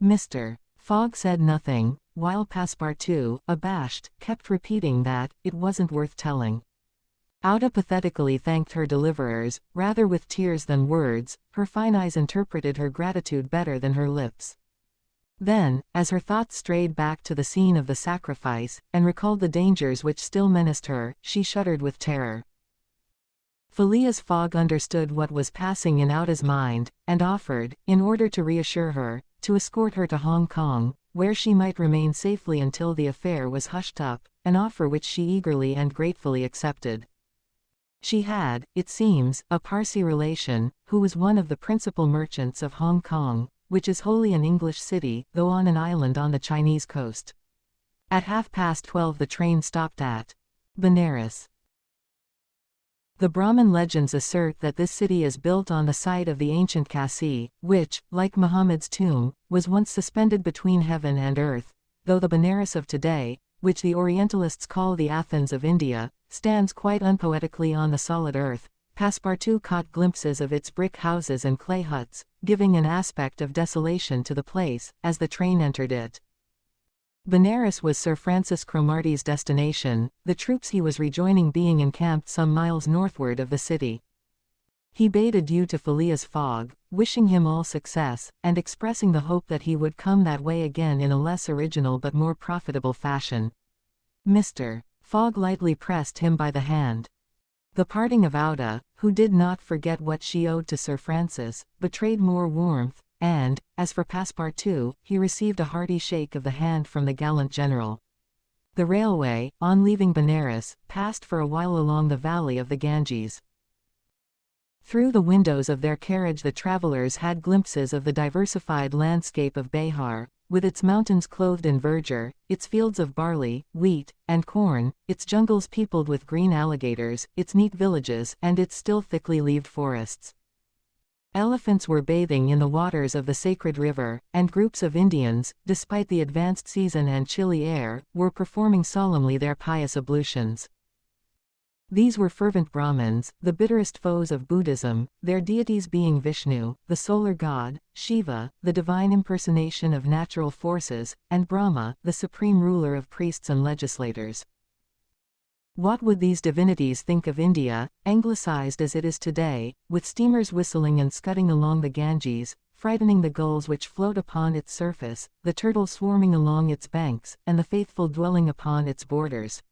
Mr. Fogg said nothing, while Passepartout, abashed, kept repeating that it wasn't worth telling. Auda pathetically thanked her deliverers, rather with tears than words. Her fine eyes interpreted her gratitude better than her lips. Then, as her thoughts strayed back to the scene of the sacrifice, and recalled the dangers which still menaced her, she shuddered with terror. Phileas Fogg understood what was passing in Auda's mind, and offered, in order to reassure her, to escort her to Hong Kong, where she might remain safely until the affair was hushed up, an offer which she eagerly and gratefully accepted. She had, it seems, a Parsi relation, who was one of the principal merchants of Hong Kong, which is wholly an English city, though on an island on the Chinese coast. At 12:30 the train stopped at Benares. The Brahmin legends assert that this city is built on the site of the ancient Kasi, which, like Muhammad's tomb, was once suspended between heaven and earth, though the Benares of today, which the Orientalists call the Athens of India, stands quite unpoetically on the solid earth. Passepartout caught glimpses of its brick houses and clay huts, giving an aspect of desolation to the place, as the train entered it. Benares was Sir Francis Cromarty's destination, the troops he was rejoining being encamped some miles northward of the city. He bade adieu to Phileas Fogg, wishing him all success, and expressing the hope that he would come that way again in a less original but more profitable fashion. Mr. Fogg lightly pressed him by the hand. The parting of Auda, who did not forget what she owed to Sir Francis, betrayed more warmth, and, as for Passepartout, he received a hearty shake of the hand from the gallant general. The railway, on leaving Benares, passed for a while along the valley of the Ganges. Through the windows of their carriage the travellers had glimpses of the diversified landscape of Bihar, with its mountains clothed in verdure, its fields of barley, wheat, and corn, its jungles peopled with green alligators, its neat villages, and its still thickly leaved forests. Elephants were bathing in the waters of the sacred river, and groups of Indians, despite the advanced season and chilly air, were performing solemnly their pious ablutions. These were fervent Brahmins, the bitterest foes of Buddhism, their deities being Vishnu, the solar god, Shiva, the divine impersonation of natural forces, and Brahma, the supreme ruler of priests and legislators. What would these divinities think of India, anglicized as it is today, with steamers whistling and scudding along the Ganges, frightening the gulls which float upon its surface, the turtles swarming along its banks, and the faithful dwelling upon its borders.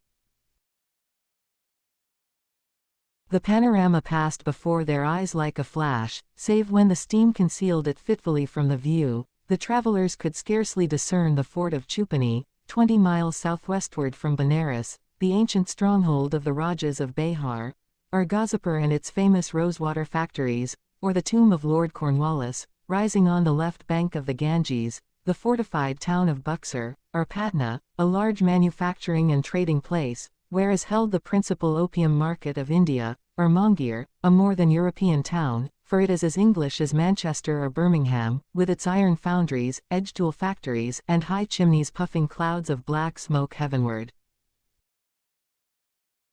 The panorama passed before their eyes like a flash, save when the steam concealed it fitfully from the view. The travelers could scarcely discern the fort of Chupani, 20 miles southwestward from Benares, the ancient stronghold of the Rajas of Behar, or Gazipur and its famous rosewater factories, or the tomb of Lord Cornwallis, rising on the left bank of the Ganges, the fortified town of Buxar, or Patna, a large manufacturing and trading place, where is held the principal opium market of India, or Mongir, a more than European town, for it is as English as Manchester or Birmingham, with its iron foundries, edge-tool factories, and high chimneys puffing clouds of black smoke heavenward.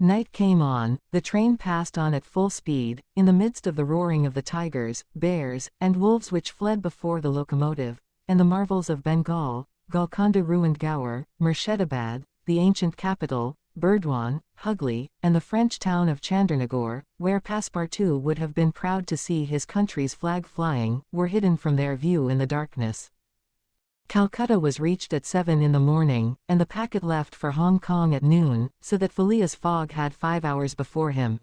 Night came on, the train passed on at full speed, in the midst of the roaring of the tigers, bears, and wolves which fled before the locomotive, and the marvels of Bengal, Golconda ruined Gower, Murshidabad, the ancient capital, Burdwan, Hugli, and the French town of Chandernagore, where Passepartout would have been proud to see his country's flag flying, were hidden from their view in the darkness. Calcutta was reached at 7 in the morning, and the packet left for Hong Kong at noon, so that Phileas Fogg had 5 hours before him.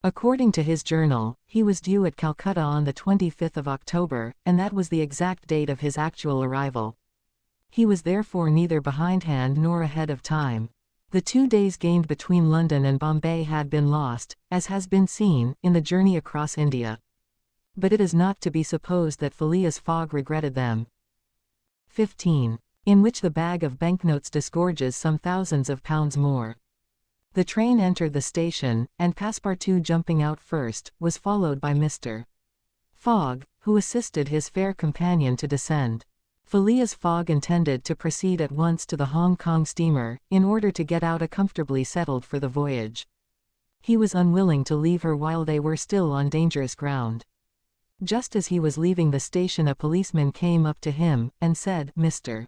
According to his journal, he was due at Calcutta on the 25th of October, and that was the exact date of his actual arrival. He was therefore neither behindhand nor ahead of time. The 2 days gained between London and Bombay had been lost, as has been seen, in the journey across India. But it is not to be supposed that Phileas Fogg regretted them. 15. In which the bag of banknotes disgorges some thousands of pounds more. The train entered the station, and Passepartout, jumping out first, was followed by Mr. Fogg, who assisted his fair companion to descend. Phileas Fogg intended to proceed at once to the Hong Kong steamer, in order to get out comfortably settled for the voyage. He was unwilling to leave her while they were still on dangerous ground. Just as he was leaving the station, a policeman came up to him, and said, "Mr.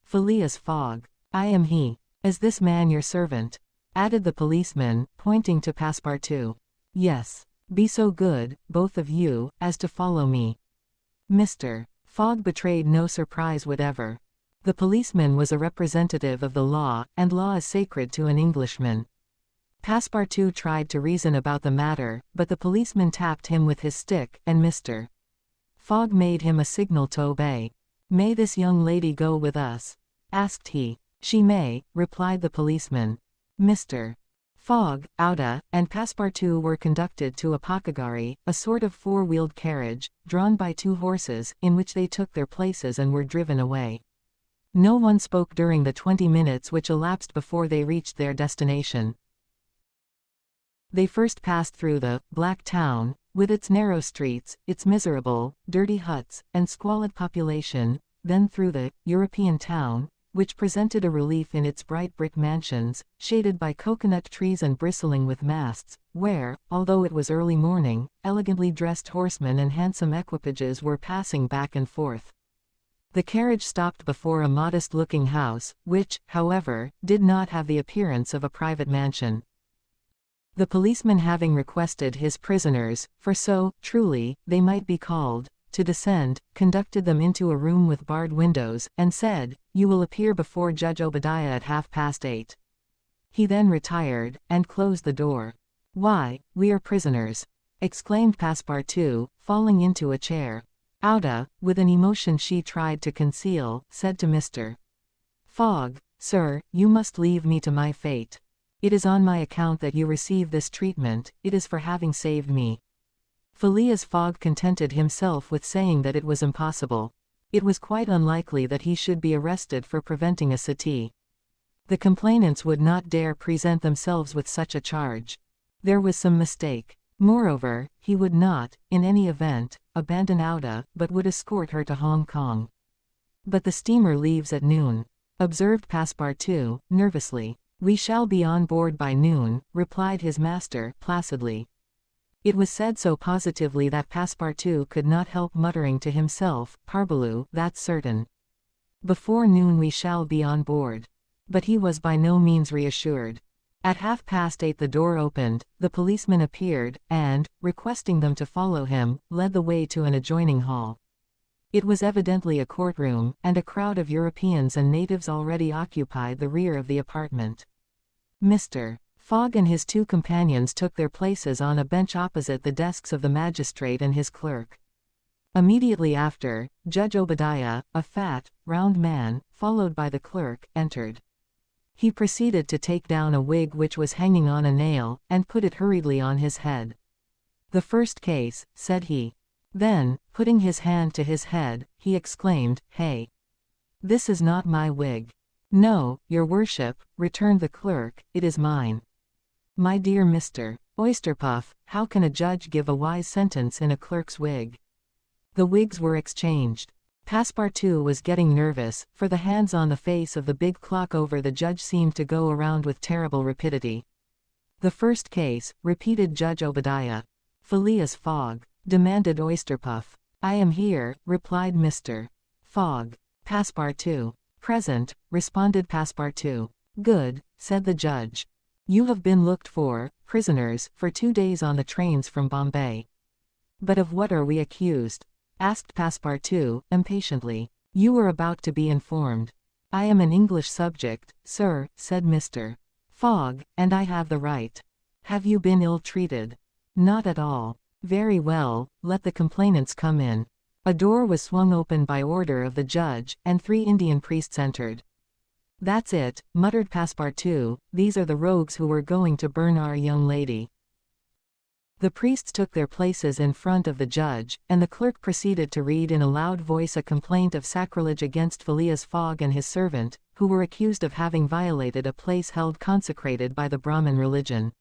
Phileas Fogg, I am he. Is this man your servant?" added the policeman, pointing to Passepartout. "Yes. Be so good, both of you, as to follow me." Mr. Fogg betrayed no surprise whatever. The policeman was a representative of the law, and law is sacred to an Englishman. Passepartout tried to reason about the matter, but the policeman tapped him with his stick, and Mr. Fogg made him a signal to obey. "May this young lady go with us?" asked he. "She may," replied the policeman. Mr. Fogg, Auda, and Passepartout were conducted to a pakagari, a sort of four-wheeled carriage, drawn by 2 horses, in which they took their places and were driven away. No one spoke during the 20 minutes which elapsed before they reached their destination. They first passed through the Black Town, with its narrow streets, its miserable, dirty huts, and squalid population, then through the European Town, which presented a relief in its bright brick mansions, shaded by coconut trees and bristling with masts, where, although it was early morning, elegantly dressed horsemen and handsome equipages were passing back and forth. The carriage stopped before a modest-looking house, which, however, did not have the appearance of a private mansion. The policeman, having requested his prisoners, for so, truly, they might be called, to descend, conducted them into a room with barred windows, and said, "You will appear before Judge Obadiah at 8:30. He then retired, and closed the door. "Why, we are prisoners!" exclaimed Passepartout, falling into a chair. Auda, with an emotion she tried to conceal, said to Mr. Fogg, "Sir, you must leave me to my fate. It is on my account that you receive this treatment, it is for having saved me." Phileas Fogg contented himself with saying that it was impossible. It was quite unlikely that he should be arrested for preventing a suttee. The complainants would not dare present themselves with such a charge. There was some mistake. Moreover, he would not, in any event, abandon Auda, but would escort her to Hong Kong. "But the steamer leaves at noon," observed Passepartout, nervously. "We shall be on board by noon," replied his master, placidly. It was said so positively that Passepartout could not help muttering to himself, "Parbleu, that's certain. Before noon we shall be on board." But he was by no means reassured. At 8:30 the door opened, the policeman appeared, and, requesting them to follow him, led the way to an adjoining hall. It was evidently a courtroom, and a crowd of Europeans and natives already occupied the rear of the apartment. Mr. Fogg and his two companions took their places on a bench opposite the desks of the magistrate and his clerk. Immediately after, Judge Obadiah, a fat, round man, followed by the clerk, entered. He proceeded to take down a wig which was hanging on a nail, and put it hurriedly on his head. "The first case," said he. Then, putting his hand to his head, he exclaimed, "Hey! This is not my wig." "No, your worship," returned the clerk, "it is mine." "My dear Mr. Oysterpuff, how can a judge give a wise sentence in a clerk's wig?" The wigs were exchanged. Passepartout was getting nervous, for the hands on the face of the big clock over the judge seemed to go around with terrible rapidity. "The first case," repeated Judge Obadiah. "Phileas Fogg?" demanded Oysterpuff. "I am here," replied Mr. Fogg. "Passepartout?" "Present," responded Passepartout. "Good," said the judge. "You have been looked for, prisoners, for 2 days on the trains from Bombay." "But of what are we accused?" asked Passepartout, impatiently. "You are about to be informed." "I am an English subject, sir," said Mr. Fogg, "and I have the right." "Have you been ill-treated?" "Not at all." "Very well, let the complainants come in." A door was swung open by order of the judge, and 3 Indian priests entered. "That's it," muttered Passepartout, "these are the rogues who were going to burn our young lady." The priests took their places in front of the judge, and the clerk proceeded to read in a loud voice a complaint of sacrilege against Phileas Fogg and his servant, who were accused of having violated a place held consecrated by the Brahmin religion.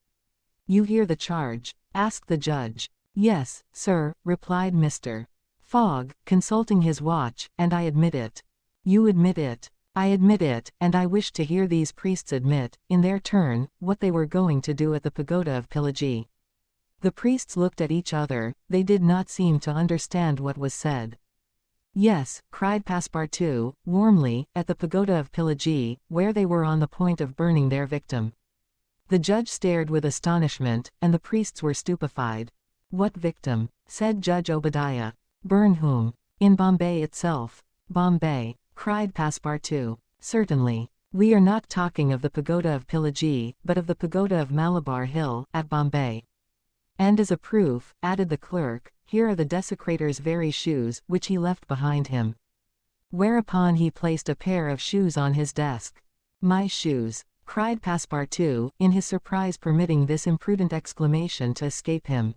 "You hear the charge?" asked the judge. "Yes, sir," replied Mr. Fogg, consulting his watch, "and I admit it." "You admit it?" "I admit it, and I wish to hear these priests admit, in their turn, what they were going to do at the pagoda of Pillaji." The priests looked at each other, they did not seem to understand what was said. "Yes," cried Passepartout, warmly, "at the pagoda of Pillaji, where they were on the point of burning their victim." The judge stared with astonishment, and the priests were stupefied. "What victim?" said Judge Obadiah. "Burn whom?" "In Bombay itself." "Bombay!" cried Passepartout. "Certainly. We are not talking of the pagoda of Pillaji, but of the pagoda of Malabar Hill, at Bombay. And as a proof," added the clerk, "here are the desecrator's very shoes, which he left behind him." Whereupon he placed a pair of shoes on his desk. "My shoes!" cried Passepartout, in his surprise permitting this imprudent exclamation to escape him.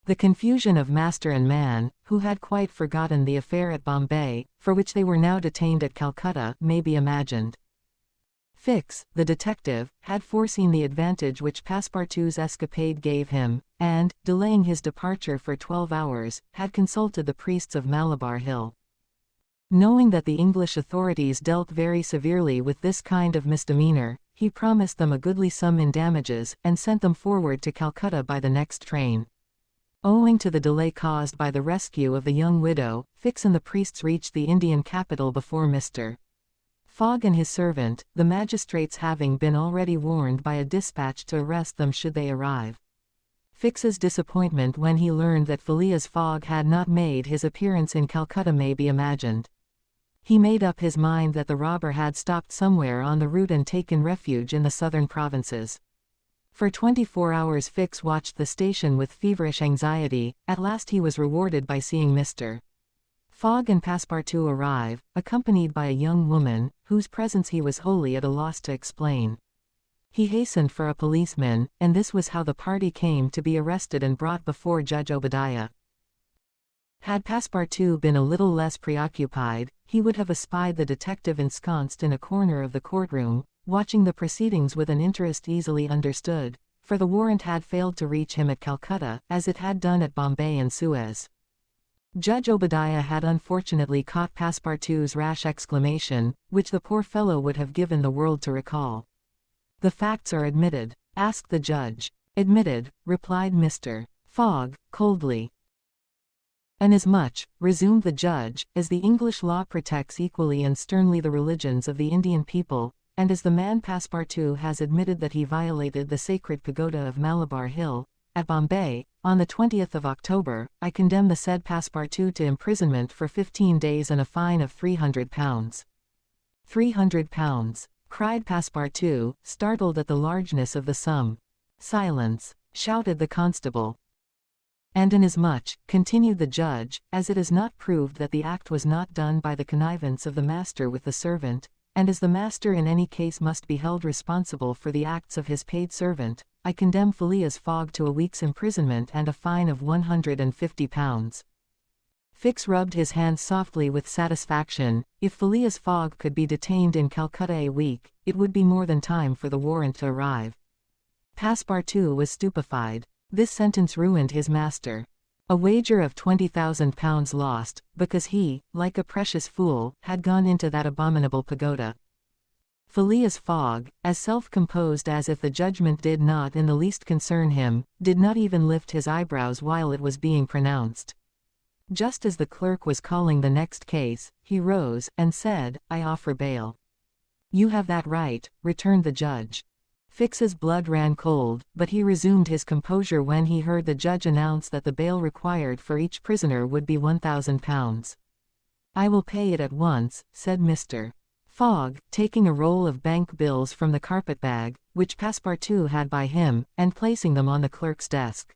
The confusion of master and man, who had quite forgotten the affair at Bombay, for which they were now detained at Calcutta, may be imagined. Fix, the detective, had foreseen the advantage which Passepartout's escapade gave him, and, delaying his departure for 12 hours, had consulted the priests of Malabar Hill. Knowing that the English authorities dealt very severely with this kind of misdemeanor, he promised them a goodly sum in damages, and sent them forward to Calcutta by the next train. Owing to the delay caused by the rescue of the young widow, Fix and the priests reached the Indian capital before Mr. Fogg and his servant, the magistrates having been already warned by a dispatch to arrest them should they arrive. Fix's disappointment when he learned that Phileas Fogg had not made his appearance in Calcutta may be imagined. He made up his mind that the robber had stopped somewhere on the route and taken refuge in the southern provinces. For 24 hours Fix watched the station with feverish anxiety. At last he was rewarded by seeing Mr. Fogg and Passepartout arrive, accompanied by a young woman, whose presence he was wholly at a loss to explain. He hastened for a policeman, and this was how the party came to be arrested and brought before Judge Obadiah. Had Passepartout been a little less preoccupied, he would have espied the detective ensconced in a corner of the courtroom, watching the proceedings with an interest easily understood, for the warrant had failed to reach him at Calcutta, as it had done at Bombay and Suez. Judge Obadiah had unfortunately caught Passepartout's rash exclamation, which the poor fellow would have given the world to recall. "The facts are admitted?" asked the judge. "Admitted," replied Mr. Fogg, coldly. "Inasmuch," resumed the judge, "as the English law protects equally and sternly the religions of the Indian people, and as the man Passepartout has admitted that he violated the sacred pagoda of Malabar Hill, at Bombay, on the 20th of October, I condemn the said Passepartout to imprisonment for 15 days and a fine of £300. 300 pounds, cried Passepartout, startled at the largeness of the sum. Silence, shouted the constable. And inasmuch, continued the judge, as it is not proved that the act was not done by the connivance of the master with the servant, and as the master in any case must be held responsible for the acts of his paid servant, I condemn Phileas Fogg to a week's imprisonment and a fine of £150. Fix rubbed his hands softly with satisfaction. If Phileas Fogg could be detained in Calcutta a week, it would be more than time for the warrant to arrive. Passepartout was stupefied. This sentence ruined his master. A wager of £20,000 lost, because he, like a precious fool, had gone into that abominable pagoda. Phileas Fogg, as self-composed as if the judgment did not in the least concern him, did not even lift his eyebrows while it was being pronounced. Just as the clerk was calling the next case, he rose, and said, "I offer bail." "You have that right," returned the judge. Fix's blood ran cold, but he resumed his composure when he heard the judge announce that the bail required for each prisoner would be £1,000. "I will pay it at once," said Mr. Fogg, taking a roll of bank bills from the carpet-bag, which Passepartout had by him, and placing them on the clerk's desk.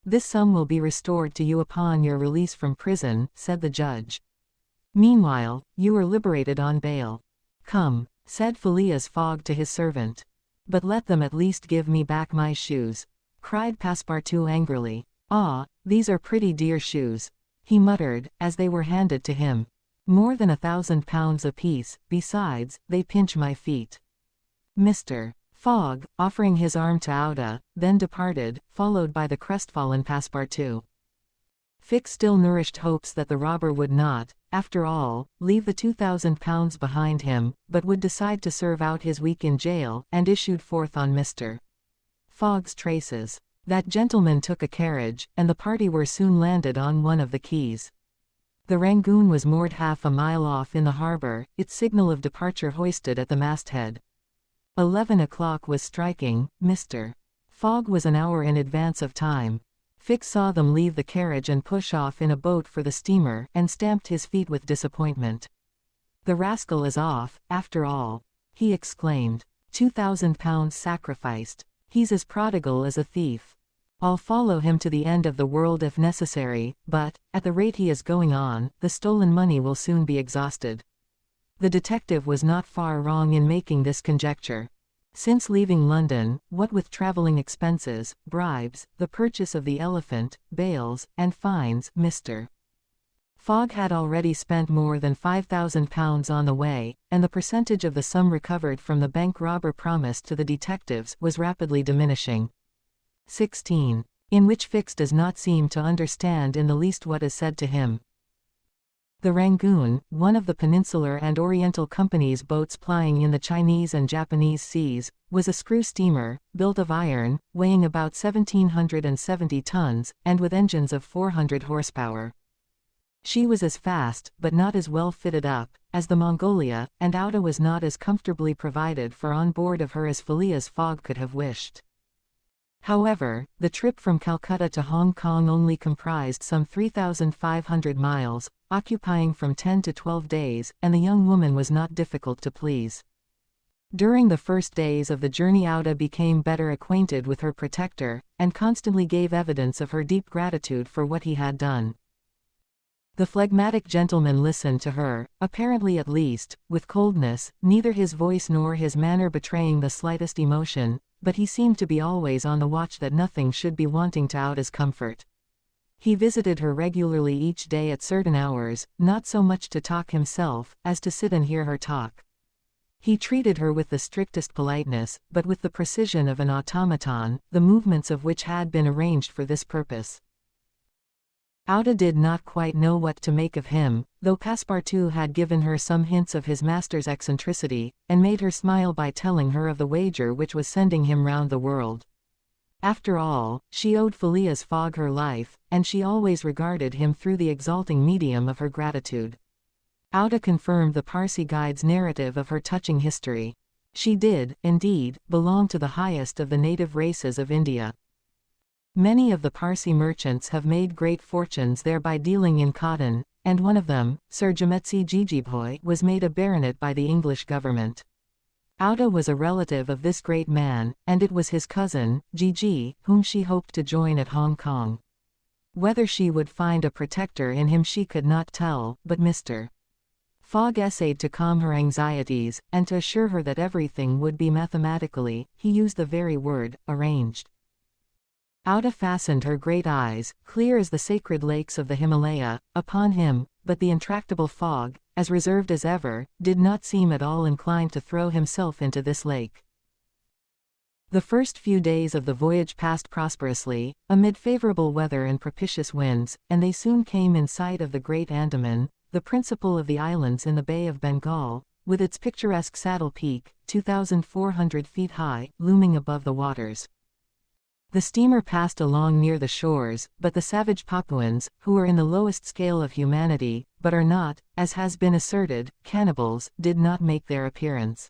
"This sum will be restored to you upon your release from prison," said the judge. "Meanwhile, you are liberated on bail." "Come," said Phileas Fogg to his servant. "But let them at least give me back my shoes," cried Passepartout angrily. "Ah, these are pretty dear shoes," he muttered, as they were handed to him. "More than £1,000 apiece, besides, they pinch my feet." Mr. Fogg, offering his arm to Auda, then departed, followed by the crestfallen Passepartout. Fix still nourished hopes that the robber would not, after all, leave the £2,000 behind him, but would decide to serve out his week in jail, and issued forth on Mr. Fogg's traces. That gentleman took a carriage, and the party were soon landed on one of the quays. The Rangoon was moored half a mile off in the harbor, its signal of departure hoisted at the masthead. 11 o'clock was striking. Mr. Fogg was an hour in advance of time. Fix saw them leave the carriage and push off in a boat for the steamer, and stamped his feet with disappointment. "The rascal is off, after all," he exclaimed. £2,000 sacrificed. "He's as prodigal as a thief. I'll follow him to the end of the world if necessary, but, at the rate he is going on, the stolen money will soon be exhausted." The detective was not far wrong in making this conjecture. Since leaving London, what with travelling expenses, bribes, the purchase of the elephant, bails, and fines, Mr. Fogg had already spent more than £5,000 on the way, and the percentage of the sum recovered from the bank robber promised to the detectives was rapidly diminishing. 16. In which Fix does not seem to understand in the least what is said to him. The Rangoon, one of the Peninsular and Oriental Company's boats plying in the Chinese and Japanese seas, was a screw steamer, built of iron, weighing about 1,770 tons, and with engines of 400 horsepower. She was as fast, but not as well fitted up, as the Mongolia, and Auda was not as comfortably provided for on board of her as Phileas Fogg could have wished. However, the trip from Calcutta to Hong Kong only comprised some 3,500 miles, occupying from 10 to 12 days, and the young woman was not difficult to please. During the first days of the journey Auda became better acquainted with her protector, and constantly gave evidence of her deep gratitude for what he had done. The phlegmatic gentleman listened to her, apparently at least, with coldness, neither his voice nor his manner betraying the slightest emotion, but he seemed to be always on the watch that nothing should be wanting to Auda's comfort. He visited her regularly each day at certain hours, not so much to talk himself, as to sit and hear her talk. He treated her with the strictest politeness, but with the precision of an automaton, the movements of which had been arranged for this purpose. Auda did not quite know what to make of him, though Passepartout had given her some hints of his master's eccentricity, and made her smile by telling her of the wager which was sending him round the world. After all, she owed Phileas Fogg her life, and she always regarded him through the exalting medium of her gratitude. Auda confirmed the Parsi guide's narrative of her touching history. She did, indeed, belong to the highest of the native races of India. Many of the Parsi merchants have made great fortunes there by dealing in cotton, and one of them, Sir Jametsi Jijibhoy, was made a baronet by the English government. Auda was a relative of this great man, and it was his cousin, Gigi, whom she hoped to join at Hong Kong. Whether she would find a protector in him she could not tell, but Mr. Fogg essayed to calm her anxieties, and to assure her that everything would be mathematically, he used the very word, arranged. Auda fastened her great eyes, clear as the sacred lakes of the Himalaya, upon him, but the intractable Fogg, as reserved as ever, did not seem at all inclined to throw himself into this lake. The first few days of the voyage passed prosperously, amid favorable weather and propitious winds, and they soon came in sight of the Great Andaman, the principal of the islands in the Bay of Bengal, with its picturesque Saddle Peak, 2,400 feet high, looming above the waters. The steamer passed along near the shores, but the savage Papuans, who are in the lowest scale of humanity, but are not, as has been asserted, cannibals, did not make their appearance.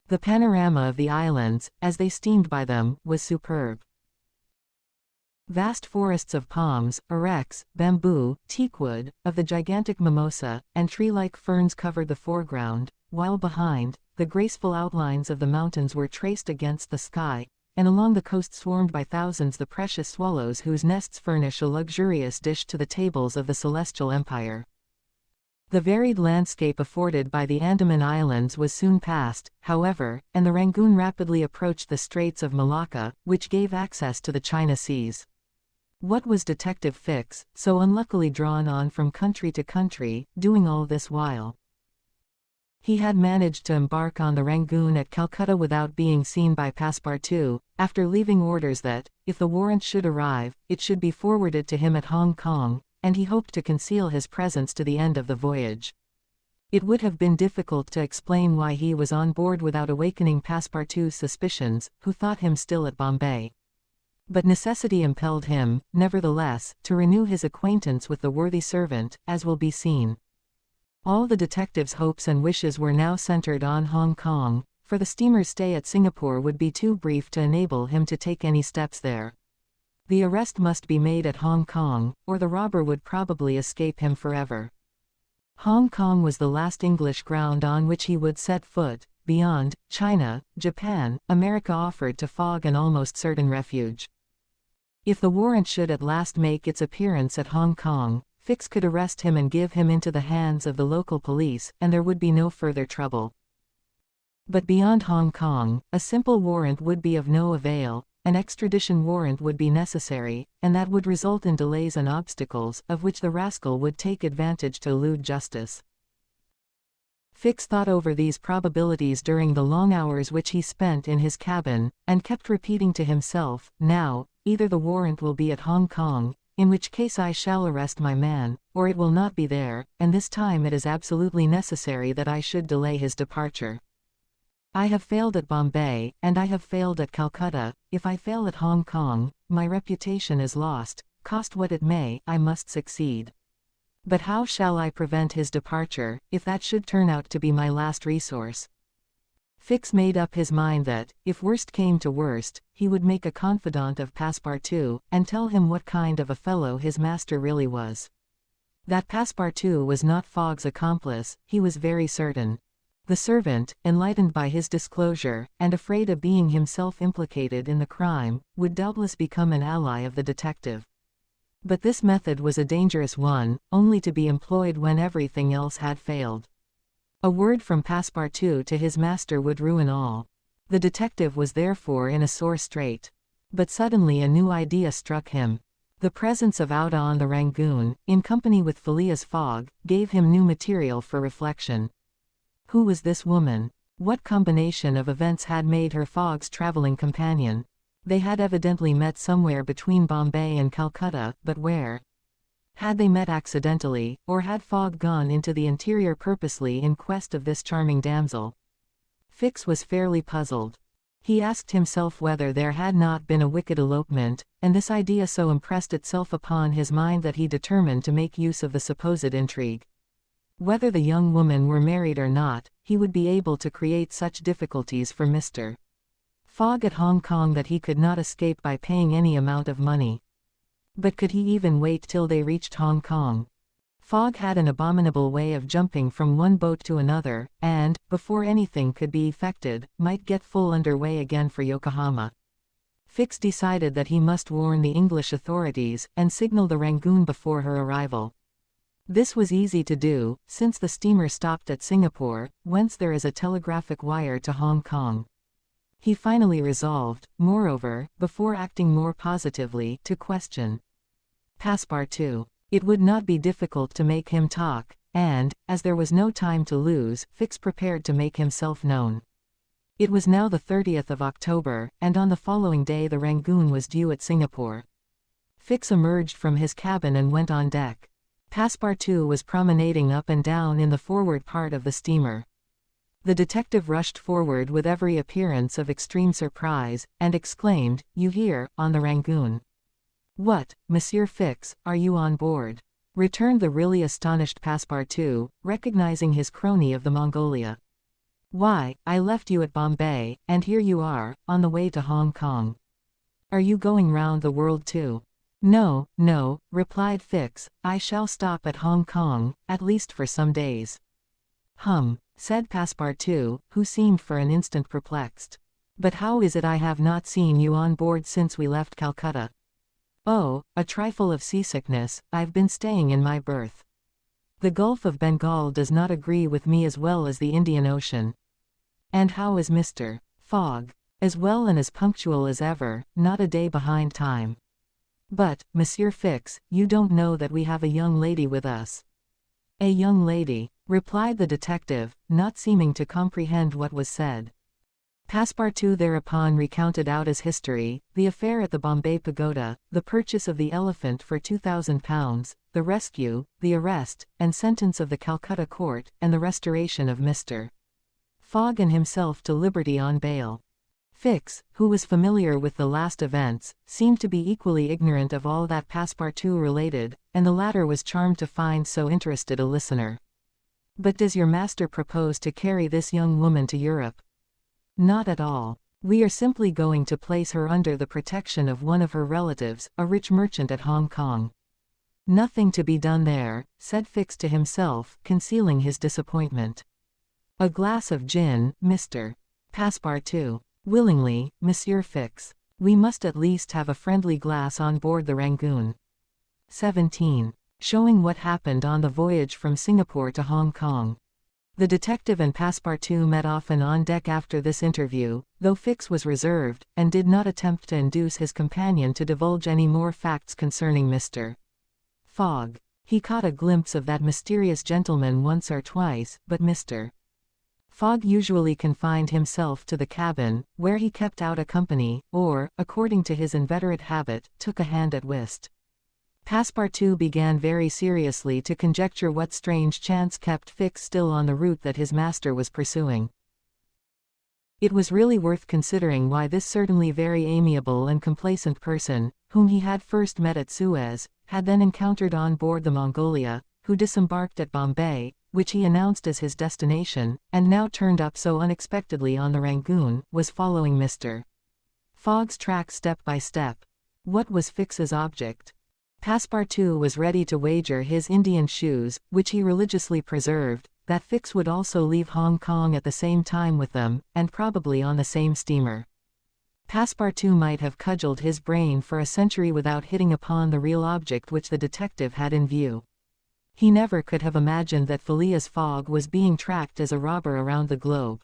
The panorama of the islands, as they steamed by them, was superb. Vast forests of palms, irex, bamboo, teakwood, of the gigantic mimosa, and tree-like ferns covered the foreground, while behind, the graceful outlines of the mountains were traced against the sky, and along the coast swarmed by thousands the precious swallows whose nests furnish a luxurious dish to the tables of the Celestial Empire. The varied landscape afforded by the Andaman Islands was soon passed, however, and the Rangoon rapidly approached the Straits of Malacca, which gave access to the China Seas. What was Detective Fix, so unluckily drawn on from country to country, doing all this while? He had managed to embark on the Rangoon at Calcutta without being seen by Passepartout, after leaving orders that, if the warrant should arrive, it should be forwarded to him at Hong Kong, and he hoped to conceal his presence to the end of the voyage. It would have been difficult to explain why he was on board without awakening Passepartout's suspicions, who thought him still at Bombay. But necessity impelled him, nevertheless, to renew his acquaintance with the worthy servant, as will be seen. All the detective's hopes and wishes were now centered on Hong Kong, for the steamer's stay at Singapore would be too brief to enable him to take any steps there. The arrest must be made at Hong Kong, or the robber would probably escape him forever. Hong Kong was the last English ground on which he would set foot. Beyond, China, Japan, America offered to Fogg an almost certain refuge. If the warrant should at last make its appearance at Hong Kong, Fix could arrest him and give him into the hands of the local police, and there would be no further trouble. But beyond Hong Kong, a simple warrant would be of no avail, an extradition warrant would be necessary, and that would result in delays and obstacles, of which the rascal would take advantage to elude justice. Fix thought over these probabilities during the long hours which he spent in his cabin, and kept repeating to himself, now, either the warrant will be at Hong Kong, in which case I shall arrest my man, or it will not be there, and this time it is absolutely necessary that I should delay his departure. I have failed at Bombay, and I have failed at Calcutta. If I fail at Hong Kong, my reputation is lost. Cost what it may, I must succeed. But how shall I prevent his departure, if that should turn out to be my last resource? Fix made up his mind that, if worst came to worst, he would make a confidant of Passepartout, and tell him what kind of a fellow his master really was. That Passepartout was not Fogg's accomplice, he was very certain. The servant, enlightened by his disclosure, and afraid of being himself implicated in the crime, would doubtless become an ally of the detective. But this method was a dangerous one, only to be employed when everything else had failed. A word from Passepartout to his master would ruin all. The detective was therefore in a sore strait. But suddenly a new idea struck him. The presence of Auda on the Rangoon, in company with Phileas Fogg, gave him new material for reflection. Who was this woman? What combination of events had made her Fogg's traveling companion? They had evidently met somewhere between Bombay and Calcutta, but where? Had they met accidentally, or had Fogg gone into the interior purposely in quest of this charming damsel? Fix was fairly puzzled. He asked himself whether there had not been a wicked elopement, and this idea so impressed itself upon his mind that he determined to make use of the supposed intrigue. Whether the young woman were married or not, he would be able to create such difficulties for Mr. Fogg at Hong Kong that he could not escape by paying any amount of money. But could he even wait till they reached Hong Kong? Fogg had an abominable way of jumping from one boat to another, and, before anything could be effected, might get full under way again for Yokohama. Fix decided that he must warn the English authorities, and signal the Rangoon before her arrival. This was easy to do, since the steamer stopped at Singapore, whence there is a telegraphic wire to Hong Kong. He finally resolved, moreover, before acting more positively, to question Passepartout. It would not be difficult to make him talk, and, as there was no time to lose, Fix prepared to make himself known. It was now the 30th of October, and on the following day the Rangoon was due at Singapore. Fix emerged from his cabin and went on deck. Passepartout was promenading up and down in the forward part of the steamer. The detective rushed forward with every appearance of extreme surprise, and exclaimed, "You here, on the Rangoon?" "What, Monsieur Fix, are you on board?" returned the really astonished Passepartout, recognizing his crony of the Mongolia. "Why, I left you at Bombay, and here you are, on the way to Hong Kong. Are you going round the world too?" "No, no," replied Fix, "I shall stop at Hong Kong, at least for some days." "Hum," said Passepartout, who seemed for an instant perplexed. "But how is it I have not seen you on board since we left Calcutta?" "Oh, a trifle of seasickness, I've been staying in my berth. The Gulf of Bengal does not agree with me as well as the Indian Ocean." "And how is Mr. Fogg?" "As well and as punctual as ever, not a day behind time." "But, Monsieur Fix, you don't know that we have a young lady with us." "A young lady," replied the detective, not seeming to comprehend what was said. Passepartout thereupon recounted out as history, the affair at the Bombay Pagoda, the purchase of the elephant for £2,000, the rescue, the arrest, and sentence of the Calcutta court, and the restoration of Mr. Fogg and himself to liberty on bail. Fix, who was familiar with the last events, seemed to be equally ignorant of all that Passepartout related, and the latter was charmed to find so interested a listener. "But does your master propose to carry this young woman to Europe?" "Not at all. We are simply going to place her under the protection of one of her relatives, a rich merchant at Hong Kong." "Nothing to be done there," said Fix to himself, concealing his disappointment. "A glass of gin, Mr. Passepartout." "Willingly, Monsieur Fix. We must at least have a friendly glass on board the Rangoon." 17. Showing what happened on the voyage from Singapore to Hong Kong. The detective and Passepartout met often on deck after this interview, though Fix was reserved, and did not attempt to induce his companion to divulge any more facts concerning Mr. Fogg. He caught a glimpse of that mysterious gentleman once or twice, but Mr. Fogg usually confined himself to the cabin, where he kept out a company, or, according to his inveterate habit, took a hand at whist. Passepartout began very seriously to conjecture what strange chance kept Fix still on the route that his master was pursuing. It was really worth considering why this certainly very amiable and complacent person, whom he had first met at Suez, had then encountered on board the Mongolia, who disembarked at Bombay, which he announced as his destination, and now turned up so unexpectedly on the Rangoon, was following Mr. Fogg's track step by step. What was Fix's object? Passepartout was ready to wager his Indian shoes, which he religiously preserved, that Fix would also leave Hong Kong at the same time with them, and probably on the same steamer. Passepartout might have cudgelled his brain for a century without hitting upon the real object which the detective had in view. He never could have imagined that Phileas Fogg was being tracked as a robber around the globe.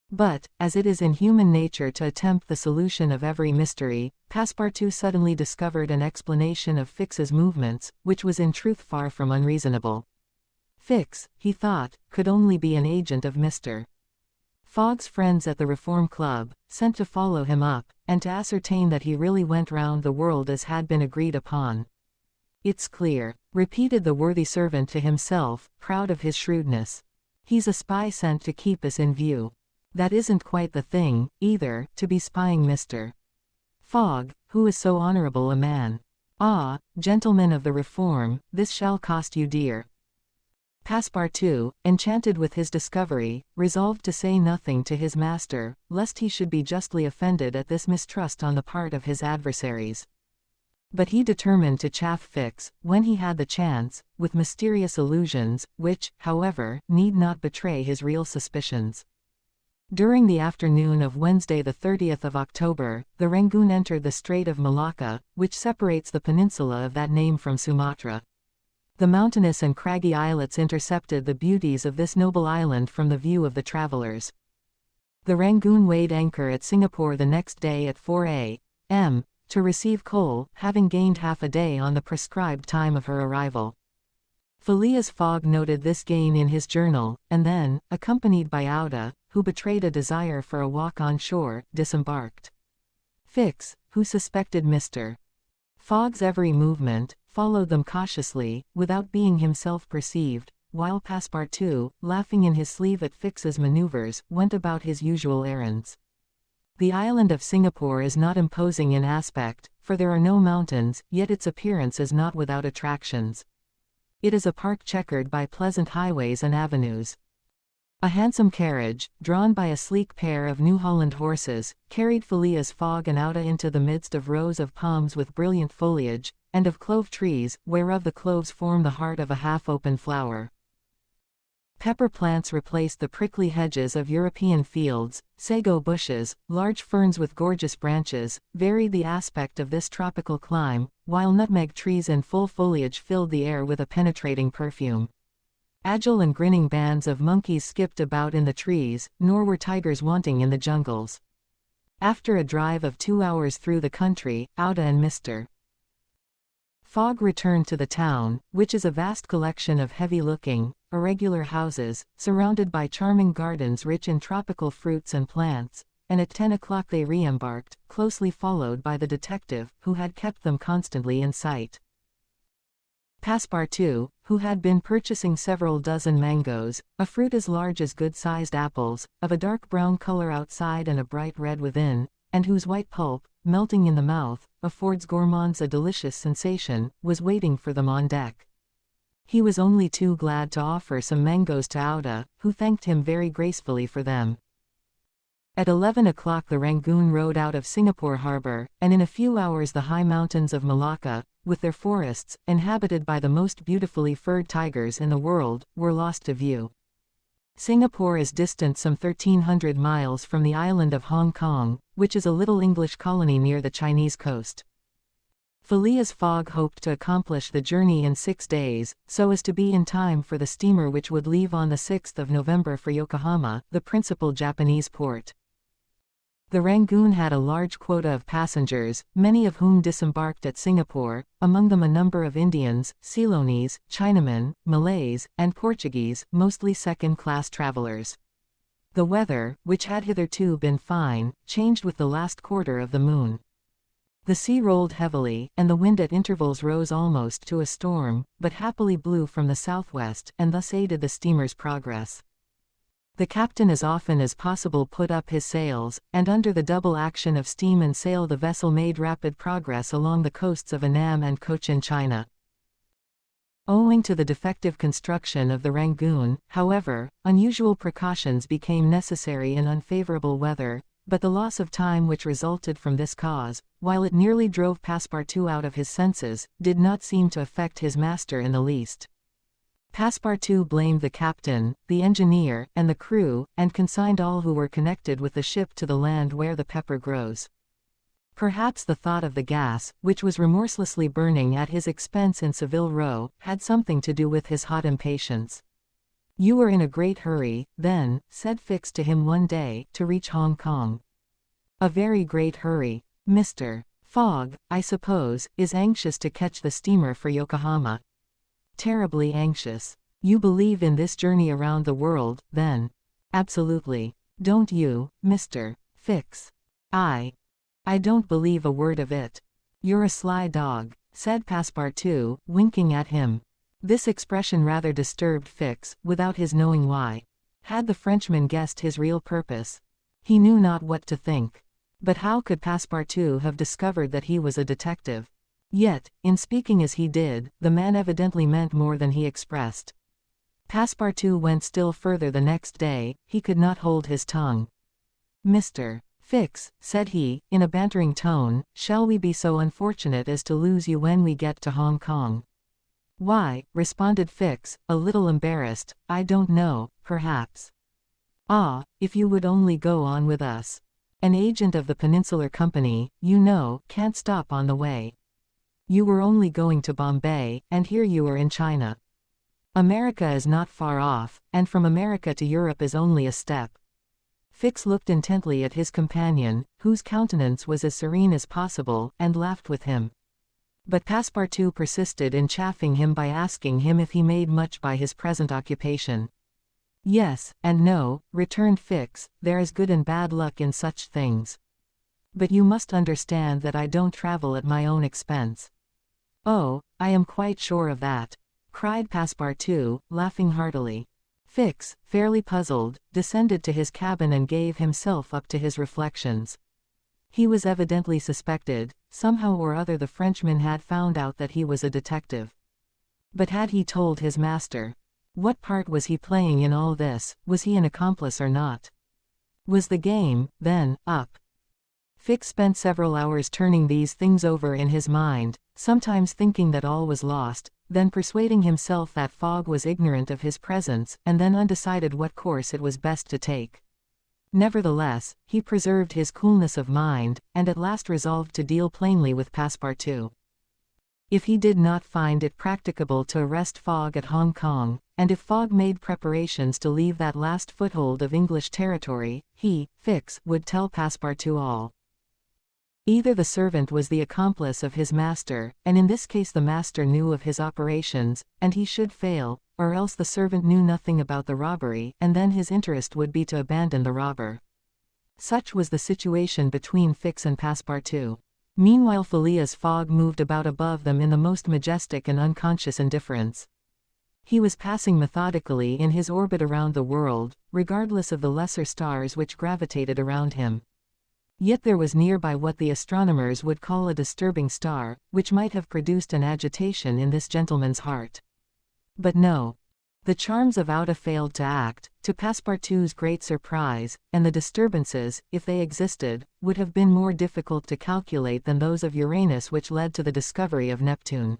But, as it is in human nature to attempt the solution of every mystery, Passepartout suddenly discovered an explanation of Fix's movements, which was in truth far from unreasonable. Fix, he thought, could only be an agent of Mr. Fogg's friends at the Reform Club, sent to follow him up, and to ascertain that he really went round the world as had been agreed upon. "It's clear," repeated the worthy servant to himself, proud of his shrewdness. "He's a spy sent to keep us in view. That isn't quite the thing, either, to be spying Mr. Fogg, who is so honorable a man. Ah, gentlemen of the Reform, this shall cost you dear." Passepartout, enchanted with his discovery, resolved to say nothing to his master, lest he should be justly offended at this mistrust on the part of his adversaries. But he determined to chaff Fix, when he had the chance, with mysterious allusions, which, however, need not betray his real suspicions. During the afternoon of Wednesday the 30th of October, the Rangoon entered the Strait of Malacca, which separates the peninsula of that name from Sumatra. The mountainous and craggy islets intercepted the beauties of this noble island from the view of the travelers. The Rangoon weighed anchor at Singapore the next day at 4 a.m. to receive coal, having gained half a day on the prescribed time of her arrival. Phileas Fogg noted this gain in his journal, and then, accompanied by Auda, who betrayed a desire for a walk on shore, disembarked. Fix, who suspected Mr. Fogg's every movement, followed them cautiously, without being himself perceived, while Passepartout, laughing in his sleeve at Fix's maneuvers, went about his usual errands. The island of Singapore is not imposing in aspect, for there are no mountains, yet its appearance is not without attractions. It is a park checkered by pleasant highways and avenues. A handsome carriage, drawn by a sleek pair of New Holland horses, carried Phileas Fogg and Auda into the midst of rows of palms with brilliant foliage, and of clove trees, whereof the cloves form the heart of a half-open flower. Pepper plants replaced the prickly hedges of European fields, sago bushes, large ferns with gorgeous branches, varied the aspect of this tropical clime, while nutmeg trees in full foliage filled the air with a penetrating perfume. Agile and grinning bands of monkeys skipped about in the trees, nor were tigers wanting in the jungles. After a drive of 2 hours through the country, Auda and Mr. Fogg returned to the town, which is a vast collection of heavy-looking, irregular houses, surrounded by charming gardens rich in tropical fruits and plants, and at 10 o'clock they re-embarked, closely followed by the detective, who had kept them constantly in sight. Passepartout, who had been purchasing several dozen mangoes, a fruit as large as good-sized apples, of a dark brown color outside and a bright red within, and whose white pulp, melting in the mouth, affords gourmands a delicious sensation, was waiting for them on deck. He was only too glad to offer some mangoes to Auda, who thanked him very gracefully for them. At 11 o'clock the Rangoon rode out of Singapore Harbor, and in a few hours the high mountains of Malacca, with their forests, inhabited by the most beautifully furred tigers in the world, were lost to view. Singapore is distant some 1,300 miles from the island of Hong Kong, which is a little English colony near the Chinese coast. Phileas Fogg hoped to accomplish the journey in 6 days, so as to be in time for the steamer which would leave on the 6th of November for Yokohama, the principal Japanese port. The Rangoon had a large quota of passengers, many of whom disembarked at Singapore, among them a number of Indians, Ceylonese, Chinamen, Malays, and Portuguese, mostly second-class travelers. The weather, which had hitherto been fine, changed with the last quarter of the moon. The sea rolled heavily, and the wind at intervals rose almost to a storm, but happily blew from the southwest, and thus aided the steamer's progress. The captain as often as possible put up his sails, and under the double action of steam and sail the vessel made rapid progress along the coasts of Annam and Cochin China. Owing to the defective construction of the Rangoon, however, unusual precautions became necessary in unfavorable weather, but the loss of time which resulted from this cause, while it nearly drove Passepartout out of his senses, did not seem to affect his master in the least. Passepartout blamed the captain, the engineer, and the crew, and consigned all who were connected with the ship to the land where the pepper grows. Perhaps the thought of the gas, which was remorselessly burning at his expense in Saville Row, had something to do with his hot impatience. "You were in a great hurry, then," said Fix to him one day, "to reach Hong Kong." "A very great hurry. Mr. Fogg, I suppose, is anxious to catch the steamer for Yokohama." "Terribly anxious." "You believe in this journey around the world, then?" "Absolutely. Don't you, Mr. Fix?" I don't believe a word of it." "You're a sly dog," said Passepartout, winking at him. This expression rather disturbed Fix, without his knowing why. Had the Frenchman guessed his real purpose? He knew not what to think. But how could Passepartout have discovered that he was a detective? Yet, in speaking as he did, the man evidently meant more than he expressed. Passepartout went still further the next day. He could not hold his tongue. "Mr. Fix," said he, in a bantering tone, "shall we be so unfortunate as to lose you when we get to Hong Kong?" "Why," responded Fix, a little embarrassed, "I don't know, perhaps." "Ah, if you would only go on with us. An agent of the Peninsular Company, you know, can't stop on the way. You were only going to Bombay, and here you are in China. America is not far off, and from America to Europe is only a step." Fix looked intently at his companion, whose countenance was as serene as possible, and laughed with him. But Passepartout persisted in chaffing him by asking him if he made much by his present occupation. "Yes, and no," returned Fix, "there is good and bad luck in such things. But you must understand that I don't travel at my own expense." "Oh, I am quite sure of that," cried Passepartout, laughing heartily. Fix, fairly puzzled, descended to his cabin and gave himself up to his reflections. He was evidently suspected. Somehow or other the Frenchman had found out that he was a detective. But had he told his master? What part was he playing in all this? Was he an accomplice or not? Was the game, then, up? Fix spent several hours turning these things over in his mind, sometimes thinking that all was lost, then persuading himself that Fogg was ignorant of his presence, and then undecided what course it was best to take. Nevertheless, he preserved his coolness of mind, and at last resolved to deal plainly with Passepartout. If he did not find it practicable to arrest Fogg at Hong Kong, and if Fogg made preparations to leave that last foothold of English territory, he, Fix, would tell Passepartout all. Either the servant was the accomplice of his master, and in this case the master knew of his operations, and he should fail, or else the servant knew nothing about the robbery, and then his interest would be to abandon the robber. Such was the situation between Fix and Passepartout. Meanwhile Phileas Fogg moved about above them in the most majestic and unconscious indifference. He was passing methodically in his orbit around the world, regardless of the lesser stars which gravitated around him. Yet there was nearby what the astronomers would call a disturbing star, which might have produced an agitation in this gentleman's heart. But no. The charms of Outa failed to act, to Passepartout's great surprise, and the disturbances, if they existed, would have been more difficult to calculate than those of Uranus which led to the discovery of Neptune.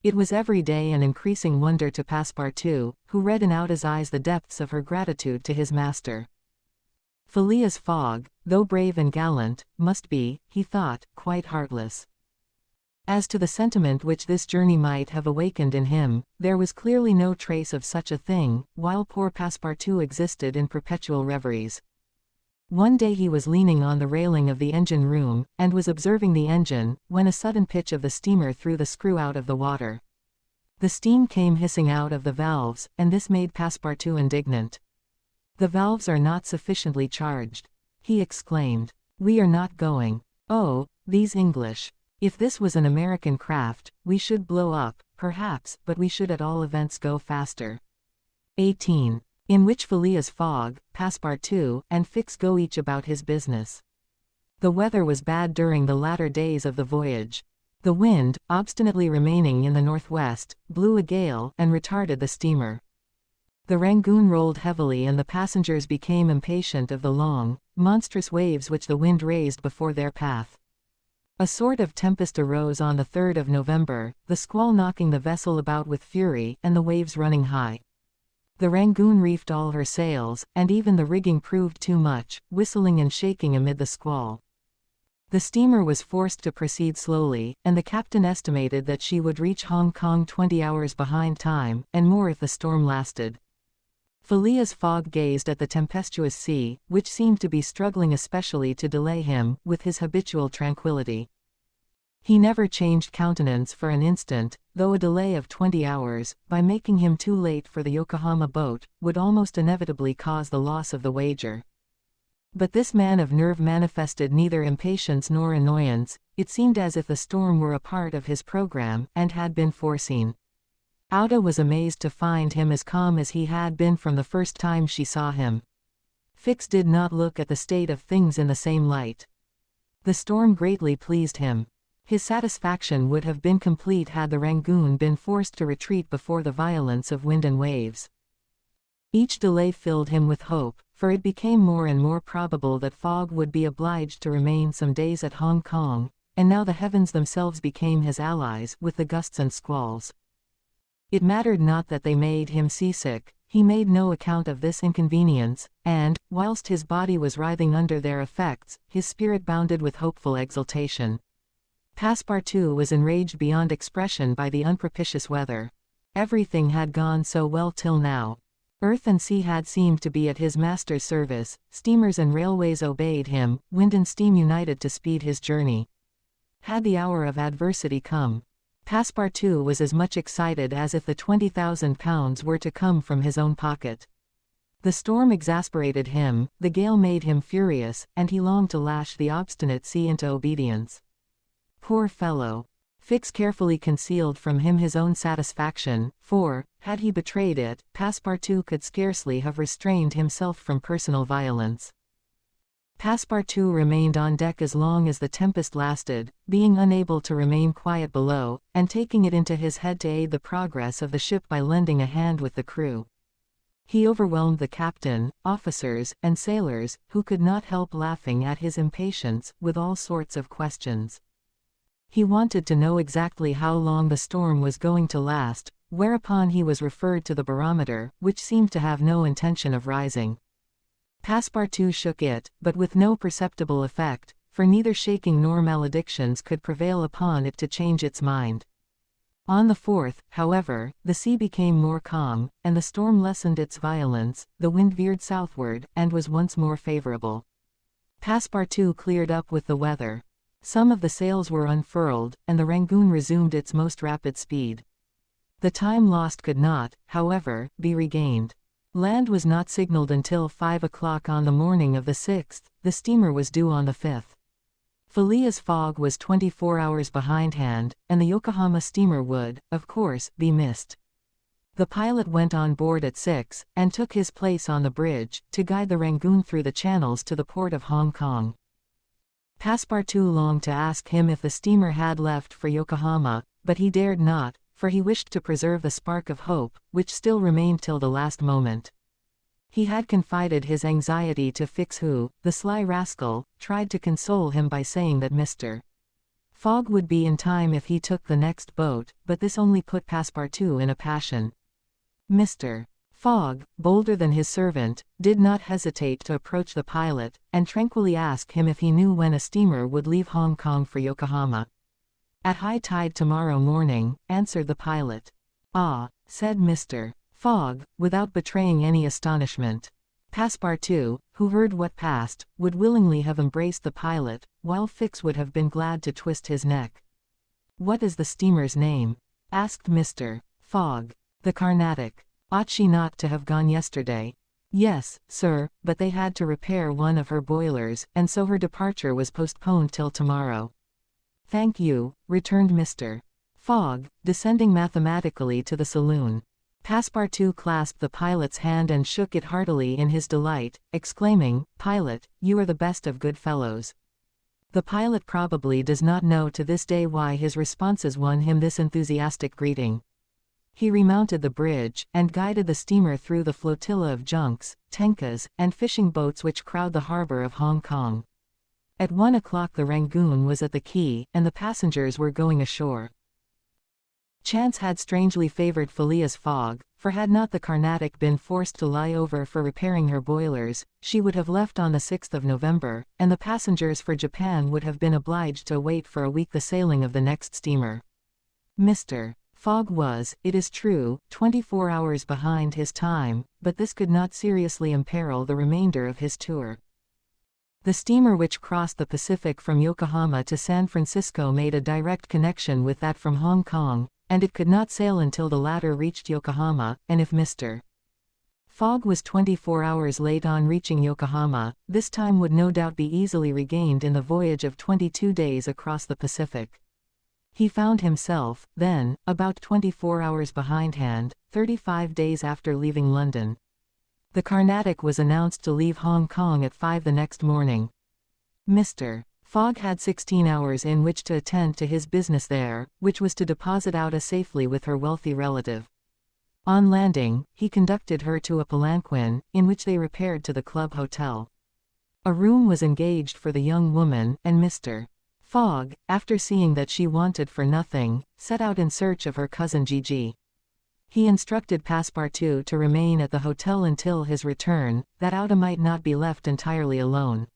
It was every day an increasing wonder to Passepartout, who read in Outa's eyes the depths of her gratitude to his master. Phileas Fogg, though brave and gallant, must be, he thought, quite heartless. As to the sentiment which this journey might have awakened in him, there was clearly no trace of such a thing, while poor Passepartout existed in perpetual reveries. One day he was leaning on the railing of the engine room, and was observing the engine, when a sudden pitch of the steamer threw the screw out of the water. The steam came hissing out of the valves, and this made Passepartout indignant. "The valves are not sufficiently charged," he exclaimed. "We are not going. Oh, these English! If this was an American craft, we should blow up, perhaps, but we should at all events go faster." 18. In which Phileas Fogg, Passepartout, and Fix go each about his business. The weather was bad during the latter days of the voyage. The wind, obstinately remaining in the northwest, blew a gale, and retarded the steamer. The Rangoon rolled heavily and the passengers became impatient of the long, monstrous waves which the wind raised before their path. A sort of tempest arose on the 3rd of November, the squall knocking the vessel about with fury, and the waves running high. The Rangoon reefed all her sails, and even the rigging proved too much, whistling and shaking amid the squall. The steamer was forced to proceed slowly, and the captain estimated that she would reach Hong Kong 20 hours behind time, and more if the storm lasted. Phileas Fogg gazed at the tempestuous sea, which seemed to be struggling especially to delay him, with his habitual tranquility. He never changed countenance for an instant, though a delay of 20 hours, by making him too late for the Yokohama boat, would almost inevitably cause the loss of the wager. But this man of nerve manifested neither impatience nor annoyance. It seemed as if the storm were a part of his program, and had been foreseen. Outa was amazed to find him as calm as he had been from the first time she saw him. Fix did not look at the state of things in the same light. The storm greatly pleased him. His satisfaction would have been complete had the Rangoon been forced to retreat before the violence of wind and waves. Each delay filled him with hope, for it became more and more probable that Fogg would be obliged to remain some days at Hong Kong, and now the heavens themselves became his allies with the gusts and squalls. It mattered not that they made him seasick, he made no account of this inconvenience, and, whilst his body was writhing under their effects, his spirit bounded with hopeful exultation. Passepartout was enraged beyond expression by the unpropitious weather. Everything had gone so well till now. Earth and sea had seemed to be at his master's service, steamers and railways obeyed him, wind and steam united to speed his journey. Had the hour of adversity come? Passepartout was as much excited as if the £20,000 were to come from his own pocket. The storm exasperated him, the gale made him furious, and he longed to lash the obstinate sea into obedience. Poor fellow! Fix carefully concealed from him his own satisfaction, for, had he betrayed it, Passepartout could scarcely have restrained himself from personal violence. Passepartout remained on deck as long as the tempest lasted, being unable to remain quiet below, and taking it into his head to aid the progress of the ship by lending a hand with the crew. He overwhelmed the captain, officers, and sailors, who could not help laughing at his impatience, with all sorts of questions. He wanted to know exactly how long the storm was going to last, whereupon he was referred to the barometer, which seemed to have no intention of rising. Passepartout shook it, but with no perceptible effect, for neither shaking nor maledictions could prevail upon it to change its mind. On the 4th, however, the sea became more calm, and the storm lessened its violence, the wind veered southward, and was once more favorable. Passepartout cleared up with the weather. Some of the sails were unfurled, and the Rangoon resumed its most rapid speed. The time lost could not, however, be regained. Land was not signaled until 5 o'clock on the morning of the 6th, the steamer was due on the 5th. Phileas Fogg was 24 hours behindhand, and the Yokohama steamer would, of course, be missed. The pilot went on board at 6, and took his place on the bridge, to guide the Rangoon through the channels to the port of Hong Kong. Passepartout longed to ask him if the steamer had left for Yokohama, but he dared not, for he wished to preserve the spark of hope, which still remained till the last moment. He had confided his anxiety to Fix, who, the sly rascal, tried to console him by saying that Mr. Fogg would be in time if he took the next boat, but this only put Passepartout in a passion. Mr. Fogg, bolder than his servant, did not hesitate to approach the pilot, and tranquilly ask him if he knew when a steamer would leave Hong Kong for Yokohama. "At high tide tomorrow morning," answered the pilot. "Ah," said Mr. Fogg, without betraying any astonishment. Passepartout, who heard what passed, would willingly have embraced the pilot, while Fix would have been glad to twist his neck. "What is the steamer's name?" asked Mr. Fogg. "The Carnatic. Ought she not to have gone yesterday?" "Yes, sir, but they had to repair one of her boilers, and so her departure was postponed till tomorrow." "Thank you," returned Mr. Fogg, descending mathematically to the saloon. Passepartout clasped the pilot's hand and shook it heartily in his delight, exclaiming, "Pilot, you are the best of good fellows." The pilot probably does not know to this day why his responses won him this enthusiastic greeting. He remounted the bridge, and guided the steamer through the flotilla of junks, tenkas, and fishing boats which crowd the harbor of Hong Kong. At 1 o'clock the Rangoon was at the quay, and the passengers were going ashore. Chance had strangely favored Phileas Fogg, for had not the Carnatic been forced to lie over for repairing her boilers, she would have left on the 6th of November, and the passengers for Japan would have been obliged to wait for a week the sailing of the next steamer. Mr. Fogg was, it is true, 24 hours behind his time, but this could not seriously imperil the remainder of his tour. The steamer which crossed the Pacific from Yokohama to San Francisco made a direct connection with that from Hong Kong, and it could not sail until the latter reached Yokohama, and if Mr. Fogg was 24 hours late on reaching Yokohama, this time would no doubt be easily regained in the voyage of 22 days across the Pacific. He found himself, then, about 24 hours behindhand, 35 days after leaving London. The Carnatic was announced to leave Hong Kong at 5 the next morning. Mr. Fogg had 16 hours in which to attend to his business there, which was to deposit Outa safely with her wealthy relative. On landing, he conducted her to a palanquin, in which they repaired to the club hotel. A room was engaged for the young woman, and Mr. Fogg, after seeing that she wanted for nothing, set out in search of her cousin Gigi. He instructed Passepartout to remain at the hotel until his return, that Ouda might not be left entirely alone.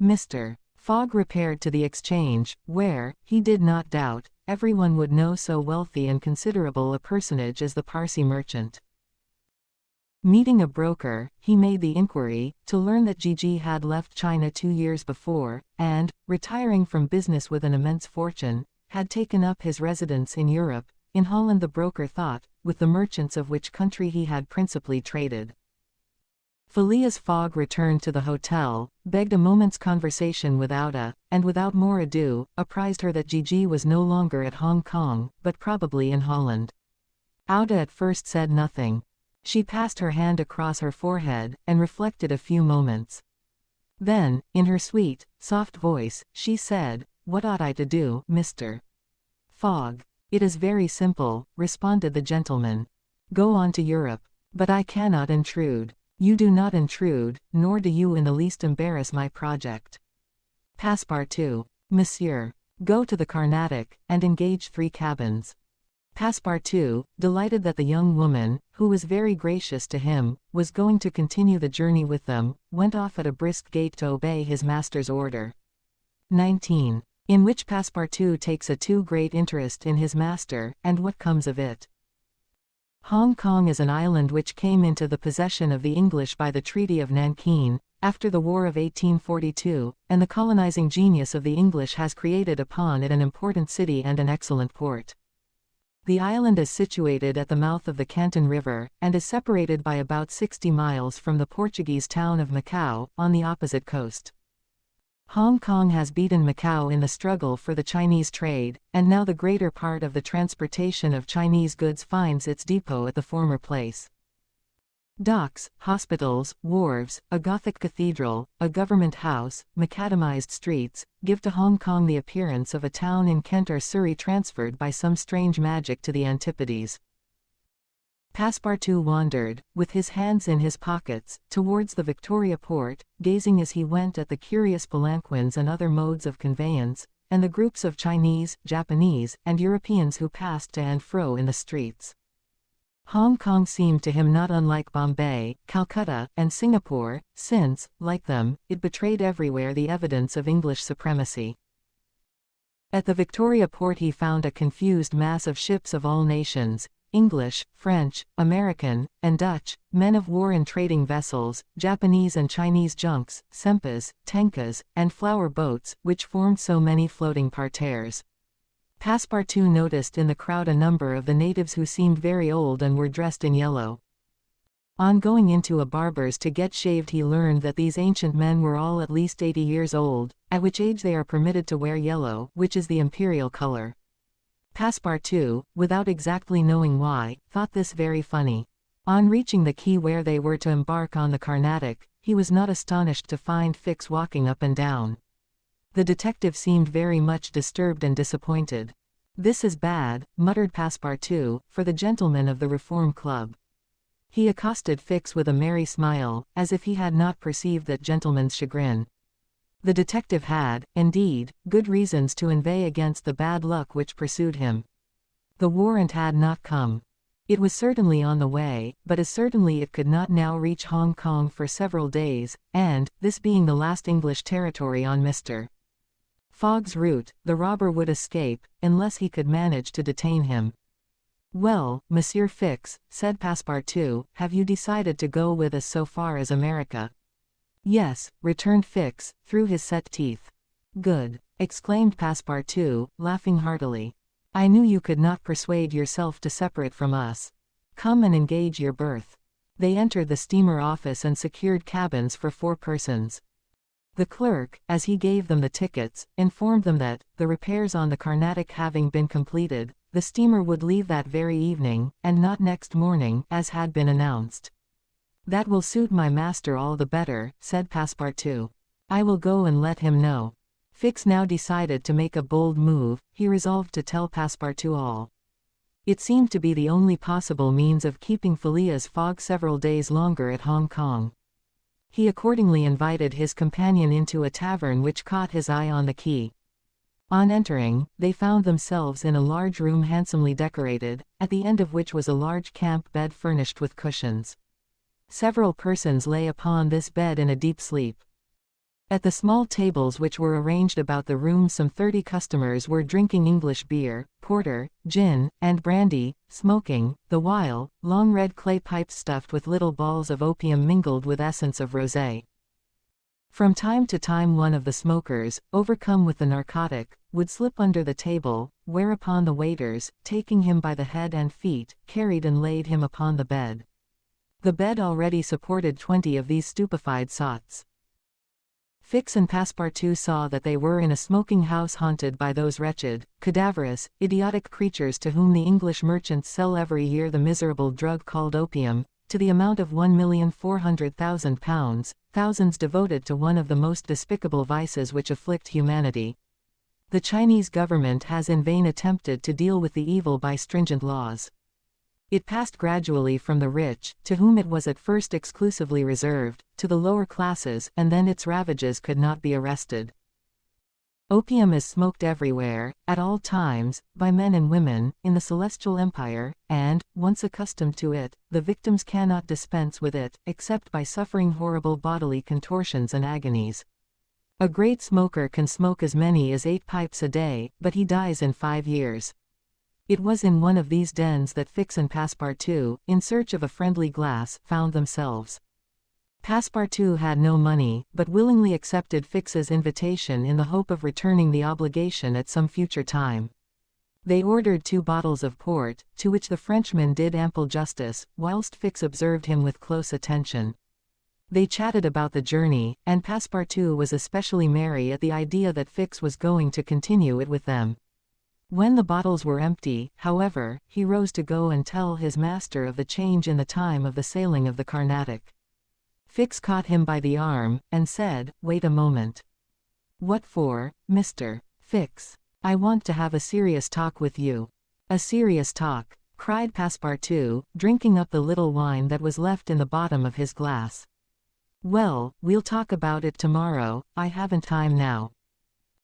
Mr. Fogg repaired to the exchange, where, he did not doubt, everyone would know so wealthy and considerable a personage as the Parsi merchant. Meeting a broker, he made the inquiry, to learn that Gigi had left China 2 years before, and, retiring from business with an immense fortune, had taken up his residence in Europe. In Holland the broker thought, with the merchants of which country he had principally traded. Phileas Fogg returned to the hotel, begged a moment's conversation with Ouda, and without more ado, apprised her that Gigi was no longer at Hong Kong, but probably in Holland. Ouda at first said nothing. She passed her hand across her forehead, and reflected a few moments. Then, in her sweet, soft voice, she said, "What ought I to do, Mr. Fogg?" "It is very simple," responded the gentleman. "Go on to Europe. But I cannot intrude." "You do not intrude, nor do you in the least embarrass my project." Passepartout. "Monsieur. Go to the Carnatic, and engage 3 cabins." Passepartout, delighted that the young woman, who was very gracious to him, was going to continue the journey with them, went off at a brisk gait to obey his master's order. 19. In which Passepartout takes a too great interest in his master, and what comes of it. Hong Kong is an island which came into the possession of the English by the Treaty of Nankin, after the War of 1842, and the colonizing genius of the English has created upon it an important city and an excellent port. The island is situated at the mouth of the Canton River, and is separated by about 60 miles from the Portuguese town of Macau, on the opposite coast. Hong Kong has beaten Macau in the struggle for the Chinese trade, and now the greater part of the transportation of Chinese goods finds its depot at the former place. Docks, hospitals, wharves, a Gothic cathedral, a government house, macadamized streets, give to Hong Kong the appearance of a town in Kent or Surrey transferred by some strange magic to the Antipodes. Passepartout wandered, with his hands in his pockets, towards the Victoria Port, gazing as he went at the curious palanquins and other modes of conveyance, and the groups of Chinese, Japanese, and Europeans who passed to and fro in the streets. Hong Kong seemed to him not unlike Bombay, Calcutta, and Singapore, since, like them, it betrayed everywhere the evidence of English supremacy. At the Victoria Port he found a confused mass of ships of all nations, English, French, American, and Dutch, men of war and trading vessels, Japanese and Chinese junks, sempas, tenkas, and flower boats, which formed so many floating parterres. Passepartout noticed in the crowd a number of the natives who seemed very old and were dressed in yellow. On going into a barber's to get shaved he learned that these ancient men were all at least 80 years old, at which age they are permitted to wear yellow, which is the imperial color. Passepartout, without exactly knowing why, thought this very funny. On reaching the quay where they were to embark on the Carnatic, he was not astonished to find Fix walking up and down. The detective seemed very much disturbed and disappointed. "This is bad," muttered Passepartout, for the gentleman of the Reform Club. He accosted Fix with a merry smile, as if he had not perceived that gentleman's chagrin. The detective had, indeed, good reasons to inveigh against the bad luck which pursued him. The warrant had not come. It was certainly on the way, but as certainly it could not now reach Hong Kong for several days, and, this being the last English territory on Mr. Fogg's route, the robber would escape, unless he could manage to detain him. "Well, Monsieur Fix," said Passepartout, "have you decided to go with us so far as America?" "Yes," returned Fix, through his set teeth. "Good," exclaimed Passepartout, laughing heartily. "I knew you could not persuade yourself to separate from us. Come and engage your berth." They entered the steamer office and secured cabins for 4 persons. The clerk, as he gave them the tickets, informed them that, the repairs on the Carnatic having been completed, the steamer would leave that very evening, and not next morning, as had been announced. "That will suit my master all the better," said Passepartout. "I will go and let him know." Fix now decided to make a bold move. He resolved to tell Passepartout all. It seemed to be the only possible means of keeping Phileas Fogg several days longer at Hong Kong. He accordingly invited his companion into a tavern which caught his eye on the quay. On entering, they found themselves in a large room handsomely decorated, at the end of which was a large camp bed furnished with cushions. Several persons lay upon this bed in a deep sleep. At the small tables which were arranged about the room some 30 customers were drinking English beer, porter, gin, and brandy, smoking, the while, long red clay pipes stuffed with little balls of opium mingled with essence of rosé. From time to time one of the smokers, overcome with the narcotic, would slip under the table, whereupon the waiters, taking him by the head and feet, carried and laid him upon the bed. The bed already supported 20 of these stupefied sots. Fix and Passepartout saw that they were in a smoking house haunted by those wretched, cadaverous, idiotic creatures to whom the English merchants sell every year the miserable drug called opium, to the amount of £1,400,000, thousands devoted to one of the most despicable vices which afflict humanity. The Chinese government has in vain attempted to deal with the evil by stringent laws. It passed gradually from the rich, to whom it was at first exclusively reserved, to the lower classes, and then its ravages could not be arrested. Opium is smoked everywhere, at all times, by men and women, in the Celestial Empire, and, once accustomed to it, the victims cannot dispense with it, except by suffering horrible bodily contortions and agonies. A great smoker can smoke as many as 8 pipes a day, but he dies in 5 years. It was in one of these dens that Fix and Passepartout, in search of a friendly glass, found themselves. Passepartout had no money, but willingly accepted Fix's invitation in the hope of returning the obligation at some future time. They ordered 2 bottles of port, to which the Frenchman did ample justice, whilst Fix observed him with close attention. They chatted about the journey, and Passepartout was especially merry at the idea that Fix was going to continue it with them. When the bottles were empty, however, he rose to go and tell his master of the change in the time of the sailing of the Carnatic. Fix caught him by the arm, and said, "Wait a moment." "What for, Mr. Fix?" "I want to have a serious talk with you." "A serious talk," cried Passepartout, drinking up the little wine that was left in the bottom of his glass. "Well, we'll talk about it tomorrow, I haven't time now."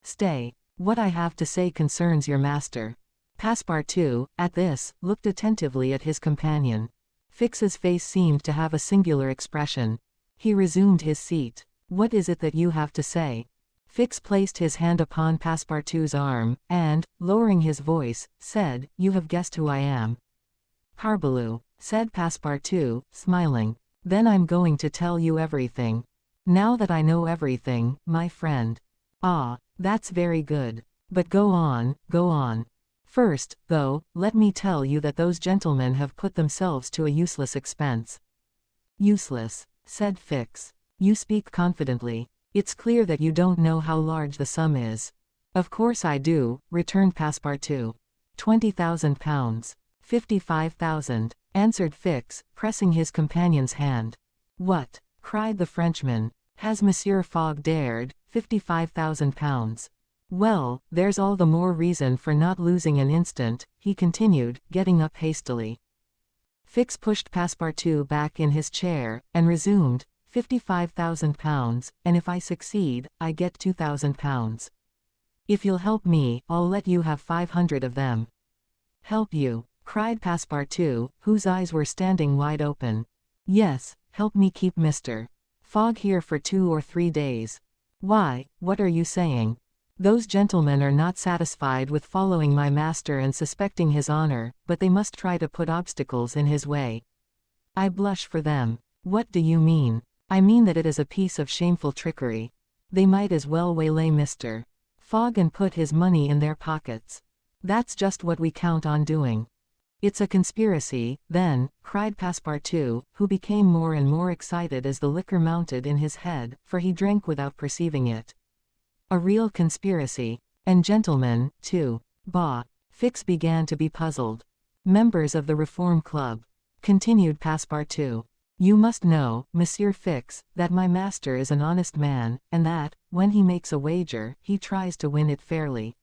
"Stay. What I have to say concerns your master." Passepartout, at this, looked attentively at his companion. Fix's face seemed to have a singular expression. He resumed his seat. "What is it that you have to say?" Fix placed his hand upon Passepartout's arm, and, lowering his voice, said, "You have guessed who I am." "Parbleu," said Passepartout, smiling. "Then I'm going to tell you everything. Now that I know everything, my friend." "Ah, that's very good. But go on, go on. First, though, let me tell you that those gentlemen have put themselves to a useless expense." "Useless," said Fix. "You speak confidently. It's clear that you don't know how large the sum is." "Of course I do," returned Passepartout. £20,000. 55,000, answered Fix, pressing his companion's hand. "What?" cried the Frenchman. "Has Monsieur Fogg dared? £55,000. Well, there's all the more reason for not losing an instant," he continued, getting up hastily. Fix pushed Passepartout back in his chair, and resumed, £55,000, and if I succeed, I get £2,000. If you'll help me, I'll let you have 500 of them." "Help you?" cried Passepartout, whose eyes were standing wide open. "Yes, help me keep Mr. Fogg here for 2 or 3 days. Why, what are you saying? Those gentlemen are not satisfied with following my master and suspecting his honor, but they must try to put obstacles in his way. I blush for them." "What do you mean?" "I mean that it is a piece of shameful trickery. They might as well waylay Mr. Fogg and put his money in their pockets. That's just what we count on doing." "It's a conspiracy, then," cried Passepartout, who became more and more excited as the liquor mounted in his head, for he drank without perceiving it. "A real conspiracy. And gentlemen, too. Bah!" Fix began to be puzzled. "Members of the Reform Club," continued Passepartout. "You must know, Monsieur Fix, that my master is an honest man, and that, when he makes a wager, he tries to win it fairly.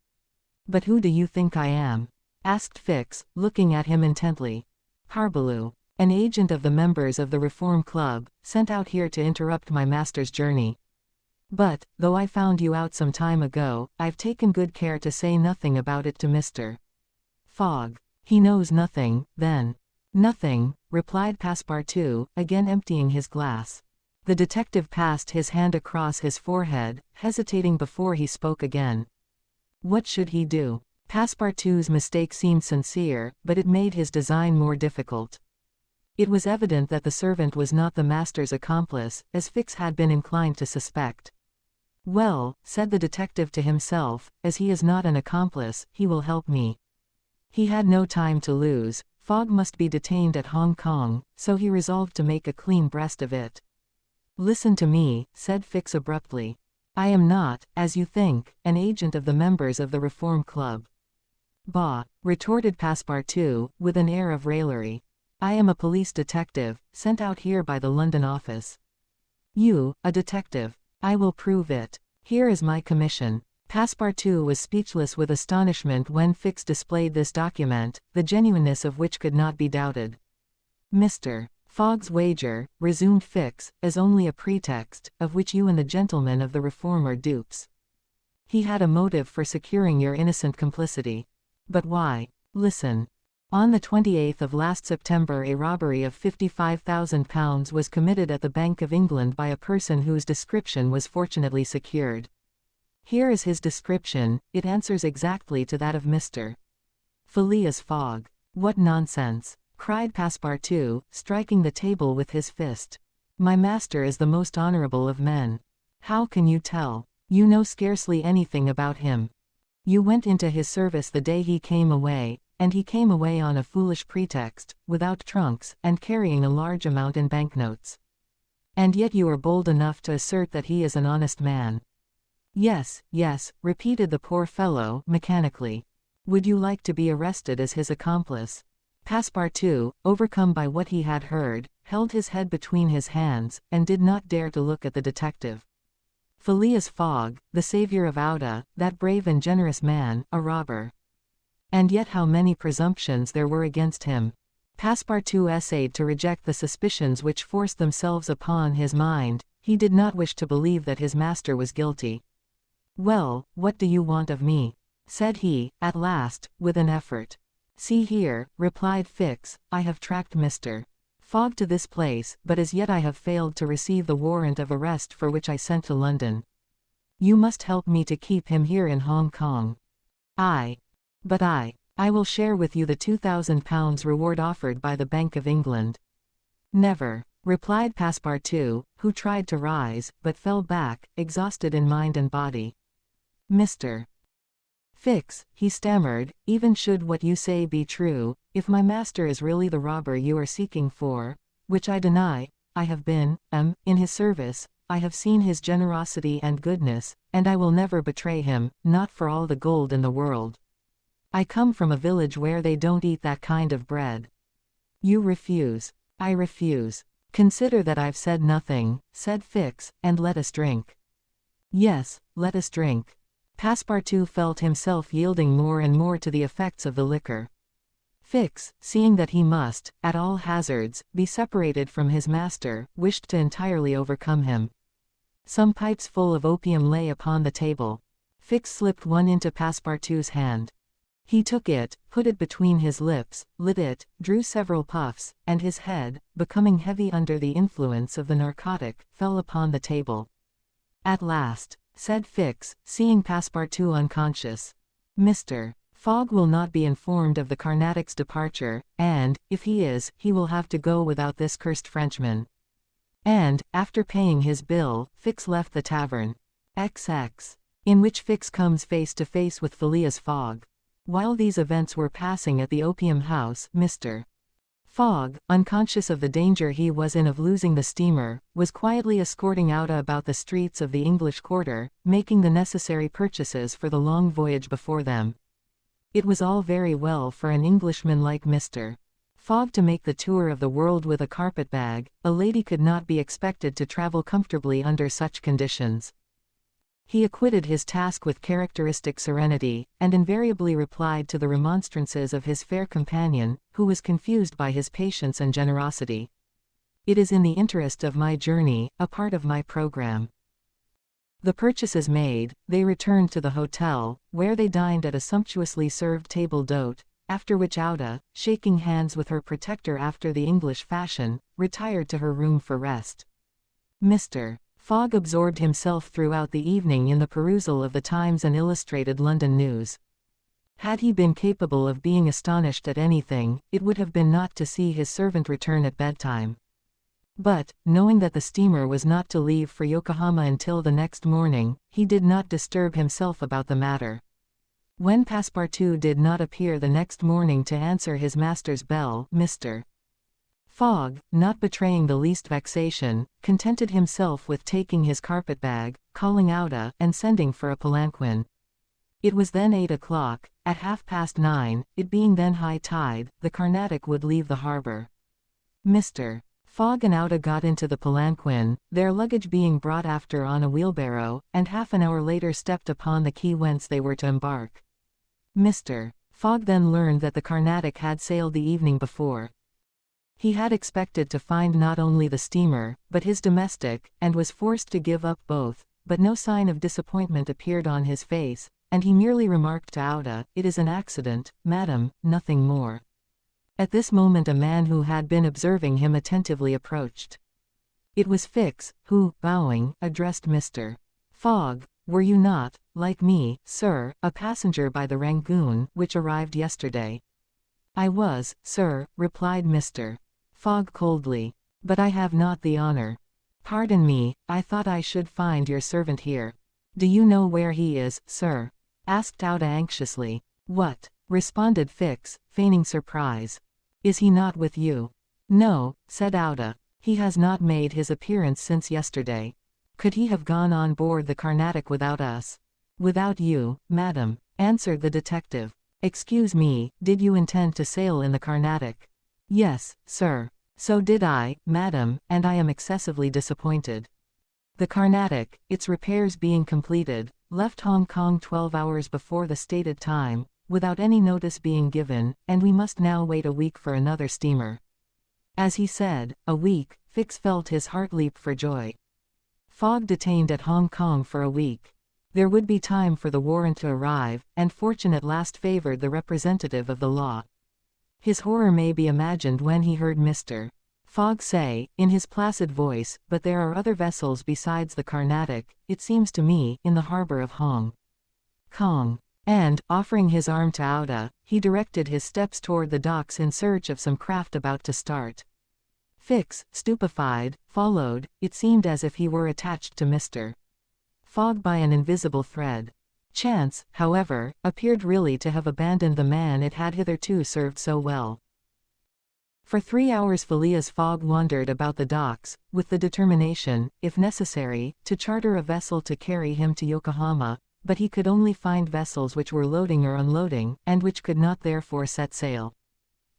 But who do you think I am? asked Fix, looking at him intently. Parbleu. An agent of the members of the Reform Club, sent out here to interrupt my master's journey. But, though I found you out some time ago, I've taken good care to say nothing about it to Mr. Fogg. He knows nothing, then. Nothing, replied Passepartout, again emptying his glass. The detective passed his hand across his forehead, hesitating before he spoke again. What should he do? Passepartout's mistake seemed sincere, but it made his design more difficult. It was evident that the servant was not the master's accomplice, as Fix had been inclined to suspect. Well, said the detective to himself, as he is not an accomplice, he will help me. He had no time to lose. Fogg must be detained at Hong Kong, so he resolved to make a clean breast of it. Listen to me, said Fix abruptly. I am not, as you think, an agent of the members of the Reform Club. Bah, retorted Passepartout, with an air of raillery. I am a police detective, sent out here by the London office. You, a detective. I will prove it. Here is my commission. Passepartout was speechless with astonishment when Fix displayed this document, the genuineness of which could not be doubted. Mr. Fogg's wager, resumed Fix, is only a pretext, of which you and the gentlemen of the Reform are dupes. He had a motive for securing your innocent complicity. But why? Listen. On the 28th of last September a robbery of £55,000 was committed at the Bank of England by a person whose description was fortunately secured. Here is his description, it answers exactly to that of Mr. Phileas Fogg. What nonsense! Cried Passepartout, striking the table with his fist. My master is the most honorable of men. How can you tell? You know scarcely anything about him. You went into his service the day he came away, and he came away on a foolish pretext, without trunks, and carrying a large amount in banknotes. And yet you are bold enough to assert that he is an honest man. Yes, yes, repeated the poor fellow, mechanically. Would you like to be arrested as his accomplice? Passepartout, overcome by what he had heard, held his head between his hands, and did not dare to look at the detective. Phileas Fogg, the savior of Ouda, that brave and generous man, a robber. And yet how many presumptions there were against him. Passepartout essayed to reject the suspicions which forced themselves upon his mind. He did not wish to believe that his master was guilty. Well, what do you want of me? Said he, at last, with an effort. See here, replied Fix, I have tracked Mr. Fogg to this place, but as yet I have failed to receive the warrant of arrest for which I sent to London. You must help me to keep him here in Hong Kong. But I will share with you the £2,000 reward offered by the Bank of England. Never, replied Passepartout, who tried to rise, but fell back, exhausted in mind and body. Mr. Fix, he stammered, even should what you say be true, if my master is really the robber you are seeking for, which I deny, I have been, in his service, I have seen his generosity and goodness, and I will never betray him, not for all the gold in the world. I come from a village where they don't eat that kind of bread. You refuse. I refuse. Consider that I've said nothing, said Fix, and let us drink. Yes, let us drink. Passepartout felt himself yielding more and more to the effects of the liquor. Fix, seeing that he must, at all hazards, be separated from his master, wished to entirely overcome him. Some pipes full of opium lay upon the table. Fix slipped one into Passepartout's hand. He took it, put it between his lips, lit it, drew several puffs, and his head, becoming heavy under the influence of the narcotic, fell upon the table. At last, said Fix, seeing Passepartout unconscious. Mr. Fogg will not be informed of the Carnatic's departure, and, if he is, he will have to go without this cursed Frenchman. And, after paying his bill, Fix left the tavern. XX. In which Fix comes face to face with Phileas Fogg. While these events were passing at the opium house, Mr. Fogg, unconscious of the danger he was in of losing the steamer, was quietly escorting Ouda about the streets of the English quarter, making the necessary purchases for the long voyage before them. It was all very well for an Englishman like Mr. Fogg to make the tour of the world with a carpet-bag. A lady could not be expected to travel comfortably under such conditions. He acquitted his task with characteristic serenity, and invariably replied to the remonstrances of his fair companion, who was confused by his patience and generosity. "It is in the interest of my journey, a part of my program." The purchases made, they returned to the hotel, where they dined at a sumptuously served table d'hôte, after which Auda, shaking hands with her protector after the English fashion, retired to her room for rest. Mr. Fogg absorbed himself throughout the evening in the perusal of the Times and Illustrated London News. Had he been capable of being astonished at anything, it would have been not to see his servant return at bedtime. But, knowing that the steamer was not to leave for Yokohama until the next morning, he did not disturb himself about the matter. When Passepartout did not appear the next morning to answer his master's bell, Mr. Fogg, not betraying the least vexation, contented himself with taking his carpet-bag, calling Auda, and sending for a palanquin. It was then 8 o'clock. At 9:30, it being then high tide, the Carnatic would leave the harbor. Mr. Fogg and Auda got into the palanquin, their luggage being brought after on a wheelbarrow, and half an hour later stepped upon the quay whence they were to embark. Mr. Fogg then learned that the Carnatic had sailed the evening before. He had expected to find not only the steamer, but his domestic, and was forced to give up both, but no sign of disappointment appeared on his face, and he merely remarked to Auda, "It is an accident, madam, nothing more." At this moment a man who had been observing him attentively approached. It was Fix, who, bowing, addressed Mr. Fogg. "Were you not, like me, sir, a passenger by the Rangoon, which arrived yesterday?" "I was, sir," replied Mr. Fogg coldly. "But I have not the honor." "Pardon me, I thought I should find your servant here." "Do you know where he is, sir?" asked Auda anxiously. "What?" responded Fix, feigning surprise. "Is he not with you?" "No," said Auda. "He has not made his appearance since yesterday." "Could he have gone on board the Carnatic without us?" "Without you, madam," answered the detective. "Excuse me, did you intend to sail in the Carnatic?" "Yes, sir." "So did I, madam, and I am excessively disappointed. The Carnatic, its repairs being completed, left Hong Kong 12 hours before the stated time, without any notice being given, and we must now wait a week for another steamer." As he said, "a week," Fix felt his heart leap for joy. Fogg detained at Hong Kong for a week. There would be time for the warrant to arrive, and fortune at last favored the representative of the law. His horror may be imagined when he heard Mr. Fogg say, in his placid voice, "But there are other vessels besides the Carnatic, it seems to me, in the harbor of Hong Kong." And, offering his arm to Auda, he directed his steps toward the docks in search of some craft about to start. Fix, stupefied, followed. It seemed as if he were attached to Mr. Fogg by an invisible thread. Chance, however, appeared really to have abandoned the man it had hitherto served so well. For 3 hours Phileas Fogg wandered about the docks, with the determination, if necessary, to charter a vessel to carry him to Yokohama, but he could only find vessels which were loading or unloading, and which could not therefore set sail.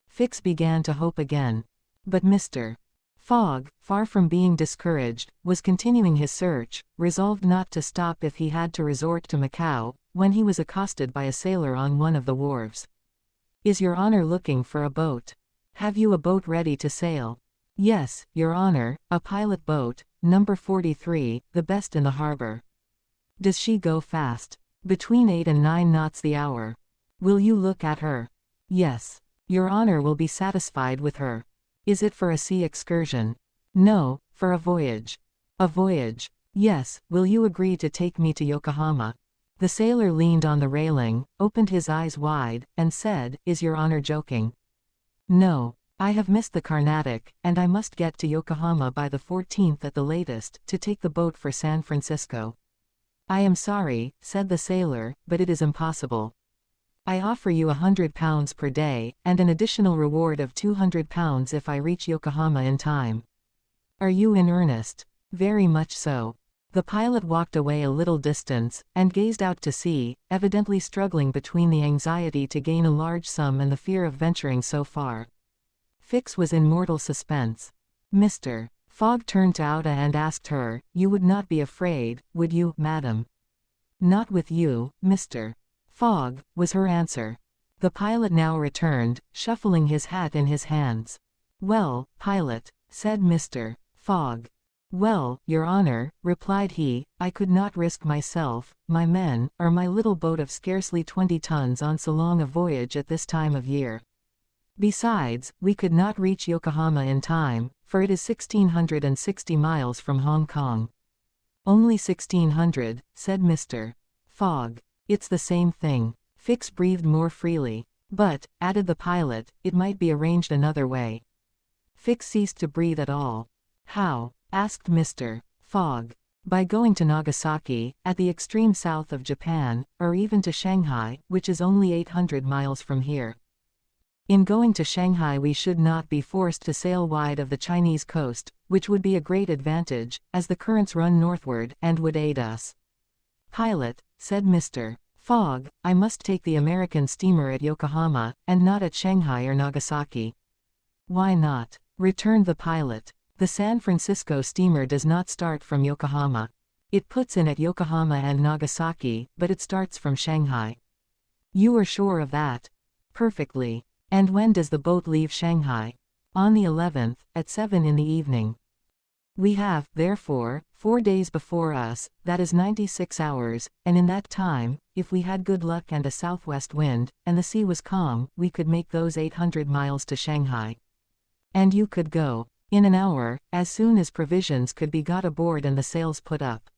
Fix began to hope again. But Mr. Fogg, far from being discouraged, was continuing his search, resolved not to stop if he had to resort to Macao, when he was accosted by a sailor on one of the wharves. "Is your honor looking for a boat? Have you a boat ready to sail?" "Yes, your honor, a pilot boat, number 43, the best in the harbor." "Does she go fast?" "Between 8 and 9 knots the hour." "Will you look at her?" "Yes. Your honor will be satisfied with her." "Is it for a sea excursion?" "No, for a voyage." "A voyage?" "Yes. Will you agree to take me to Yokohama?" The sailor leaned on the railing, opened his eyes wide, and said, "Is your honor joking?" "No. I have missed the Carnatic, and I must get to Yokohama by the 14th at the latest, to take the boat for San Francisco." "I am sorry," said the sailor, "but it is impossible. I offer you £100 per day, and an additional reward of £200 if I reach Yokohama in time." "Are you in earnest?" "Very much so." The pilot walked away a little distance, and gazed out to sea, evidently struggling between the anxiety to gain a large sum and the fear of venturing so far. Fix was in mortal suspense. Mr. Fogg turned to Auda and asked her, "You would not be afraid, would you, madam?" Not with you, Mr. Fogg, was her answer. The pilot now returned, shuffling his hat in his hands. Well, pilot, said Mr. Fogg. Well, your honor, replied he, I could not risk myself, my men, or my little boat of scarcely 20 tons on so long a voyage at this time of year. Besides, we could not reach Yokohama in time, for it is 1,660 miles from Hong Kong. Only 1,600, said Mr. Fogg. It's the same thing. Fix breathed more freely. But, added the pilot, it might be arranged another way. Fix ceased to breathe at all. How? Asked Mr. Fogg. By going to Nagasaki, at the extreme south of Japan, or even to Shanghai, which is only 800 miles from here. In going to Shanghai we should not be forced to sail wide of the Chinese coast, which would be a great advantage, as the currents run northward, and would aid us. Pilot, said Mr. Fogg, I must take the American steamer at Yokohama, and not at Shanghai or Nagasaki. Why not? Returned the pilot. The San Francisco steamer does not start from Yokohama. It puts in at Yokohama and Nagasaki, but it starts from Shanghai. You are sure of that? Perfectly. And when does the boat leave Shanghai? On the 11th, at 7 in the evening. We have, therefore, 4 days before us, that is 96 hours, and in that time, if we had good luck and a southwest wind, and the sea was calm, we could make those 800 miles to Shanghai. And you could go. In an hour, as soon as provisions could be got aboard and the sails put up.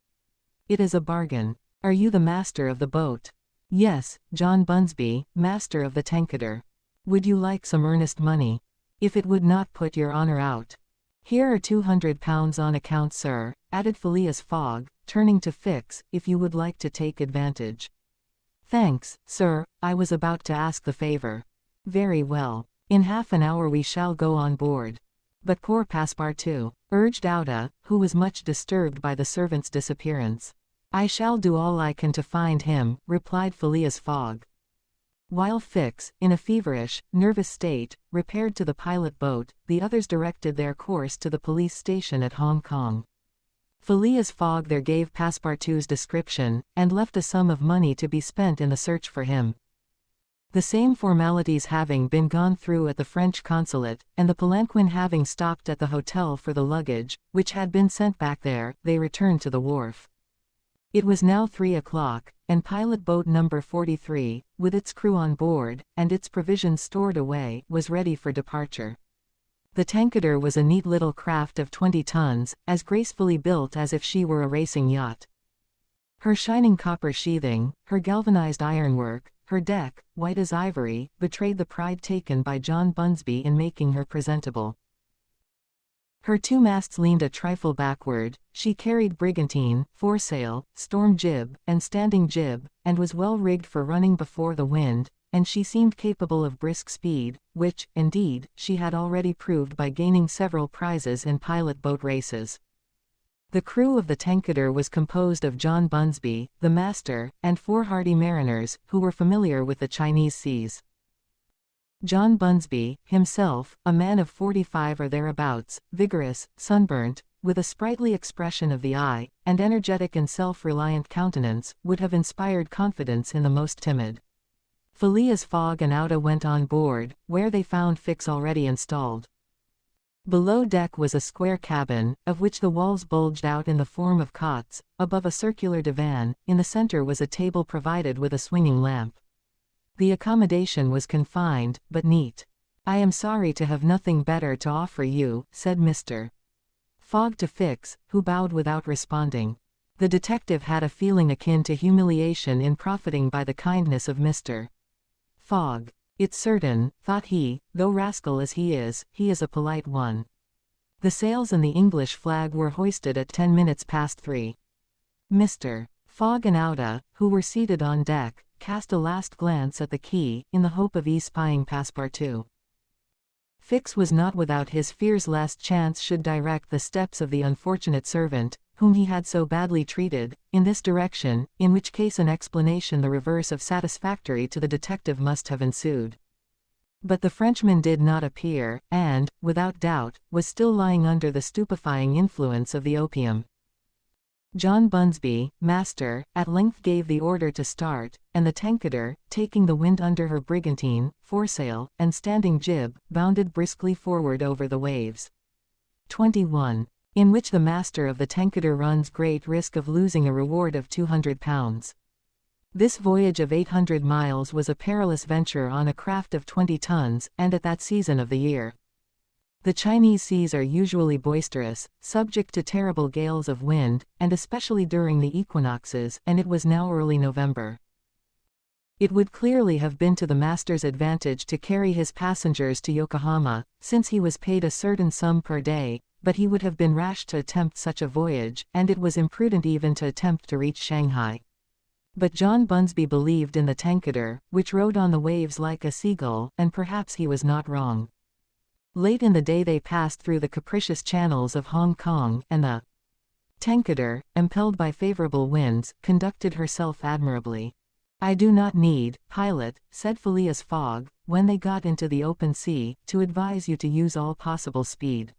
It is a bargain. Are you the master of the boat? Yes, John Bunsby, master of the Tankader. Would you like some earnest money? If it would not put your honor out. Here are £200 on account, sir, added Phileas Fogg, turning to Fix, if you would like to take advantage. Thanks, sir, I was about to ask the favor. Very well. In half an hour we shall go on board. But poor Passepartout, urged Ouda, who was much disturbed by the servant's disappearance. I shall do all I can to find him, replied Phileas Fogg. While Fix, in a feverish, nervous state, repaired to the pilot boat, the others directed their course to the police station at Hong Kong. Phileas Fogg there gave Passepartout's description, and left a sum of money to be spent in the search for him. The same formalities having been gone through at the French consulate, and the palanquin having stopped at the hotel for the luggage, which had been sent back there, they returned to the wharf. It was now 3 o'clock, and pilot boat number 43, with its crew on board, and its provisions stored away, was ready for departure. The Tankader was a neat little craft of 20 tons, as gracefully built as if she were a racing yacht. Her shining copper sheathing, her galvanized ironwork, her deck, white as ivory, betrayed the pride taken by John Bunsby in making her presentable. Her 2 masts leaned a trifle backward, she carried brigantine, foresail, storm jib, and standing jib, and was well rigged for running before the wind, and she seemed capable of brisk speed, which, indeed, she had already proved by gaining several prizes in pilot boat races. The crew of the Tankader was composed of John Bunsby, the master, and 4 hardy mariners, who were familiar with the Chinese seas. John Bunsby, himself, a man of 45 or thereabouts, vigorous, sunburnt, with a sprightly expression of the eye, and energetic and self-reliant countenance, would have inspired confidence in the most timid. Phileas Fogg and Ouda went on board, where they found Fix already installed. Below deck was a square cabin, of which the walls bulged out in the form of cots, above a circular divan, in the center was a table provided with a swinging lamp. The accommodation was confined, but neat. I am sorry to have nothing better to offer you, said Mr. Fogg to Fix, who bowed without responding. The detective had a feeling akin to humiliation in profiting by the kindness of Mr. Fogg. It's certain, thought he, though rascal as he is a polite one. The sails and the English flag were hoisted at 10 minutes past 3. Mr. Fogg and Ouda, who were seated on deck, cast a last glance at the quay, in the hope of espying Passepartout. Fix was not without his fears lest chance should direct the steps of the unfortunate servant, whom he had so badly treated, in this direction, in which case an explanation the reverse of satisfactory to the detective must have ensued. But the Frenchman did not appear, and, without doubt, was still lying under the stupefying influence of the opium. John Bunsby, master, at length gave the order to start, and the Tankader, taking the wind under her brigantine, foresail, and standing jib, bounded briskly forward over the waves. 21. In which the master of the Tankader runs great risk of losing a reward of £200. This voyage of 800 miles was a perilous venture on a craft of 20 tons, and at that season of the year. The Chinese seas are usually boisterous, subject to terrible gales of wind, and especially during the equinoxes, and it was now early November. It would clearly have been to the master's advantage to carry his passengers to Yokohama, since he was paid a certain sum per day, but he would have been rash to attempt such a voyage, and it was imprudent even to attempt to reach Shanghai. But John Bunsby believed in the Tankader, which rode on the waves like a seagull, and perhaps he was not wrong. Late in the day they passed through the capricious channels of Hong Kong, and the Tankader, impelled by favorable winds, conducted herself admirably. "I do not need, pilot," said Phileas Fogg, when they got into the open sea, "to advise you to use all possible speed.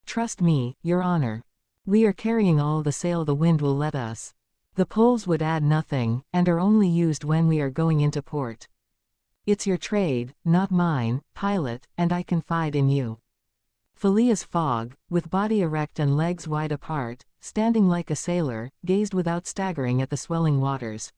Trust me, your honor. We are carrying all the sail the wind will let us. The poles would add nothing, and are only used when we are going into port. It's your trade, not mine, pilot, and I confide in you." Phileas Fogg, with body erect and legs wide apart, standing like a sailor, gazed without staggering at the swelling waters.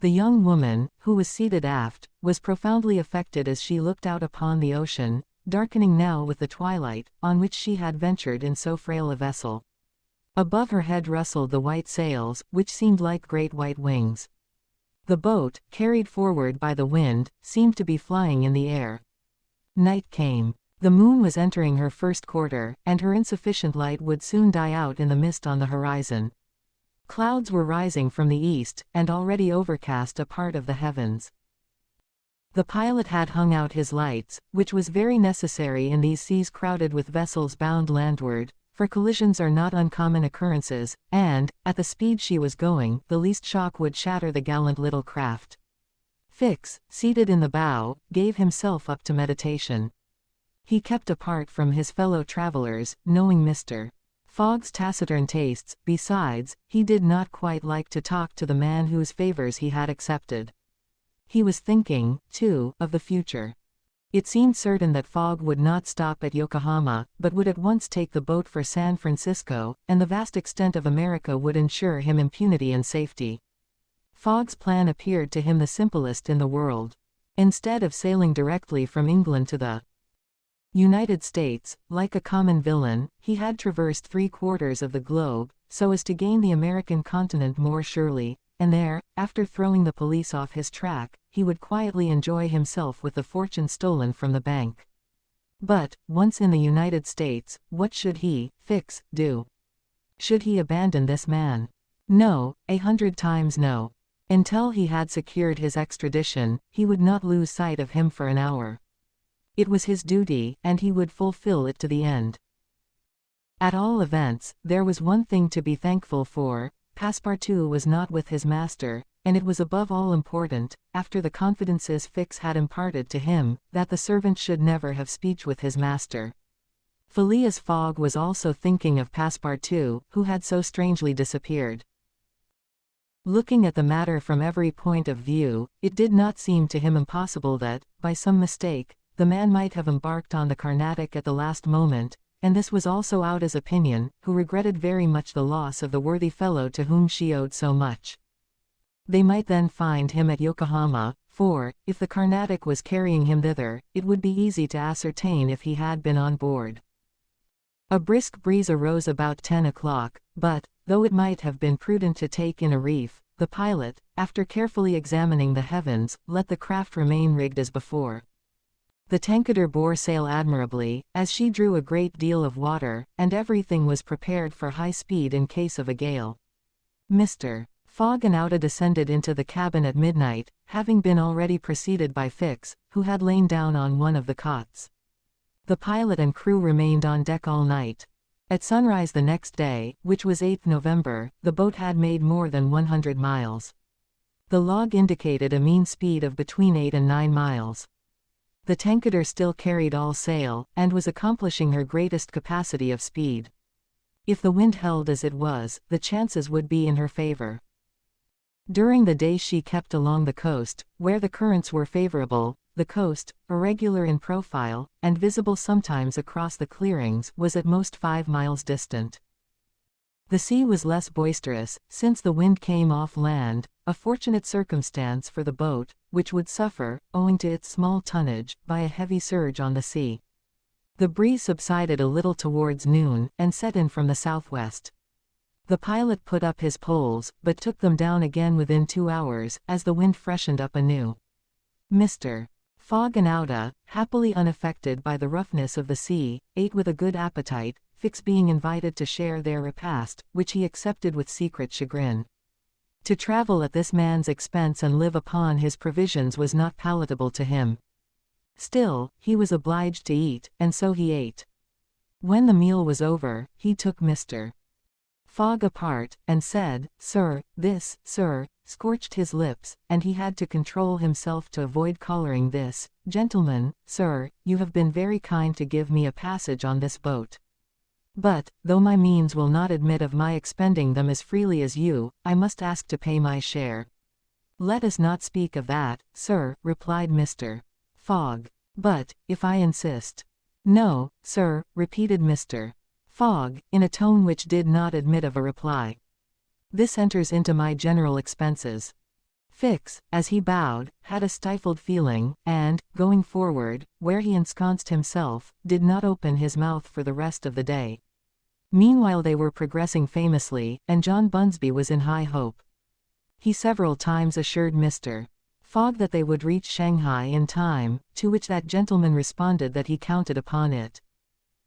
The young woman, who was seated aft, was profoundly affected as she looked out upon the ocean, darkening now with the twilight, on which she had ventured in so frail a vessel. Above her head rustled the white sails, which seemed like great white wings. The boat, carried forward by the wind, seemed to be flying in the air. Night came. The moon was entering her first quarter, and her insufficient light would soon die out in the mist on the horizon. Clouds were rising from the east, and already overcast a part of the heavens. The pilot had hung out his lights, which was very necessary in these seas crowded with vessels bound landward, for collisions are not uncommon occurrences, and, at the speed she was going, the least shock would shatter the gallant little craft. Fix, seated in the bow, gave himself up to meditation. He kept apart from his fellow travelers, knowing Mr. Fogg's taciturn tastes. Besides, he did not quite like to talk to the man whose favors he had accepted. He was thinking, too, of the future. It seemed certain that Fogg would not stop at Yokohama, but would at once take the boat for San Francisco, and the vast extent of America would ensure him impunity and safety. Fogg's plan appeared to him the simplest in the world. Instead of sailing directly from England to the United States, like a common villain, he had traversed 3/4 of the globe, so as to gain the American continent more surely, and there, after throwing the police off his track, he would quietly enjoy himself with the fortune stolen from the bank. But, once in the United States, what should he, Fix, do? Should he abandon this man? No, 100 times no. Until he had secured his extradition, he would not lose sight of him for an hour. It was his duty, and he would fulfill it to the end. At all events, there was one thing to be thankful for: Passepartout was not with his master, and it was above all important, after the confidences Fix had imparted to him, that the servant should never have speech with his master. Phileas Fogg was also thinking of Passepartout, who had so strangely disappeared. Looking at the matter from every point of view, it did not seem to him impossible that, by some mistake, the man might have embarked on the Carnatic at the last moment, and this was also Auda's opinion, who regretted very much the loss of the worthy fellow to whom she owed so much. They might then find him at Yokohama, for, if the Carnatic was carrying him thither, it would be easy to ascertain if he had been on board. A brisk breeze arose about 10 o'clock, but, though it might have been prudent to take in a reef, the pilot, after carefully examining the heavens, let the craft remain rigged as before. The Tankader bore sail admirably, as she drew a great deal of water, and everything was prepared for high speed in case of a gale. Mr. Fogg and Auda descended into the cabin at midnight, having been already preceded by Fix, who had lain down on one of the cots. The pilot and crew remained on deck all night. At sunrise the next day, which was 8th November, the boat had made more than 100 miles. The log indicated a mean speed of between 8 and 9 miles. The Tankader still carried all sail, and was accomplishing her greatest capacity of speed. If the wind held as it was, the chances would be in her favor. During the day she kept along the coast, where the currents were favorable. The coast, irregular in profile, and visible sometimes across the clearings, was at most 5 miles distant. The sea was less boisterous, since the wind came off land, a fortunate circumstance for the boat, which would suffer, owing to its small tonnage, by a heavy surge on the sea. The breeze subsided a little towards noon, and set in from the southwest. The pilot put up his poles, but took them down again within 2 hours, as the wind freshened up anew. Mr. Fogg and Ouda, happily unaffected by the roughness of the sea, ate with a good appetite, Fix being invited to share their repast, which he accepted with secret chagrin. To travel at this man's expense and live upon his provisions was not palatable to him. Still, he was obliged to eat, and so he ate. When the meal was over, he took Mr. Fogg apart, and said, "Sir, this, sir," scorched his lips, and he had to control himself to avoid collaring this, "Gentlemen, sir, you have been very kind to give me a passage on this boat. But, though my means will not admit of my expending them as freely as you, I must ask to pay my share." "Let us not speak of that, sir," replied Mr. Fogg. "But, if I insist—" "No, sir," repeated Mr. Fogg, in a tone which did not admit of a reply. "This enters into my general expenses." Fix, as he bowed, had a stifled feeling, and, going forward, where he ensconced himself, did not open his mouth for the rest of the day. Meanwhile they were progressing famously, and John Bunsby was in high hope. He several times assured Mr. Fogg that they would reach Shanghai in time, to which that gentleman responded that he counted upon it.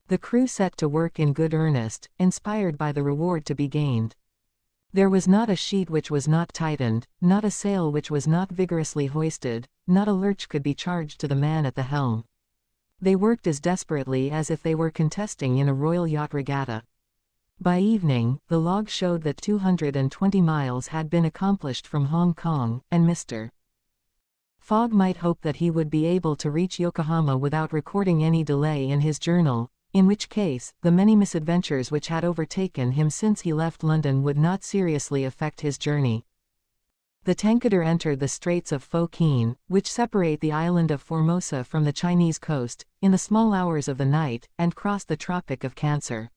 The crew set to work in good earnest, inspired by the reward to be gained. There was not a sheet which was not tightened, not a sail which was not vigorously hoisted, not a lurch could be charged to the man at the helm. They worked as desperately as if they were contesting in a royal yacht regatta. By evening, the log showed that 220 miles had been accomplished from Hong Kong, and Mr. Fogg might hope that he would be able to reach Yokohama without recording any delay in his journal, in which case, the many misadventures which had overtaken him since he left London would not seriously affect his journey. The Tankader entered the Straits of Fo Kien, which separate the island of Formosa from the Chinese coast, in the small hours of the night, and crossed the Tropic of Cancer.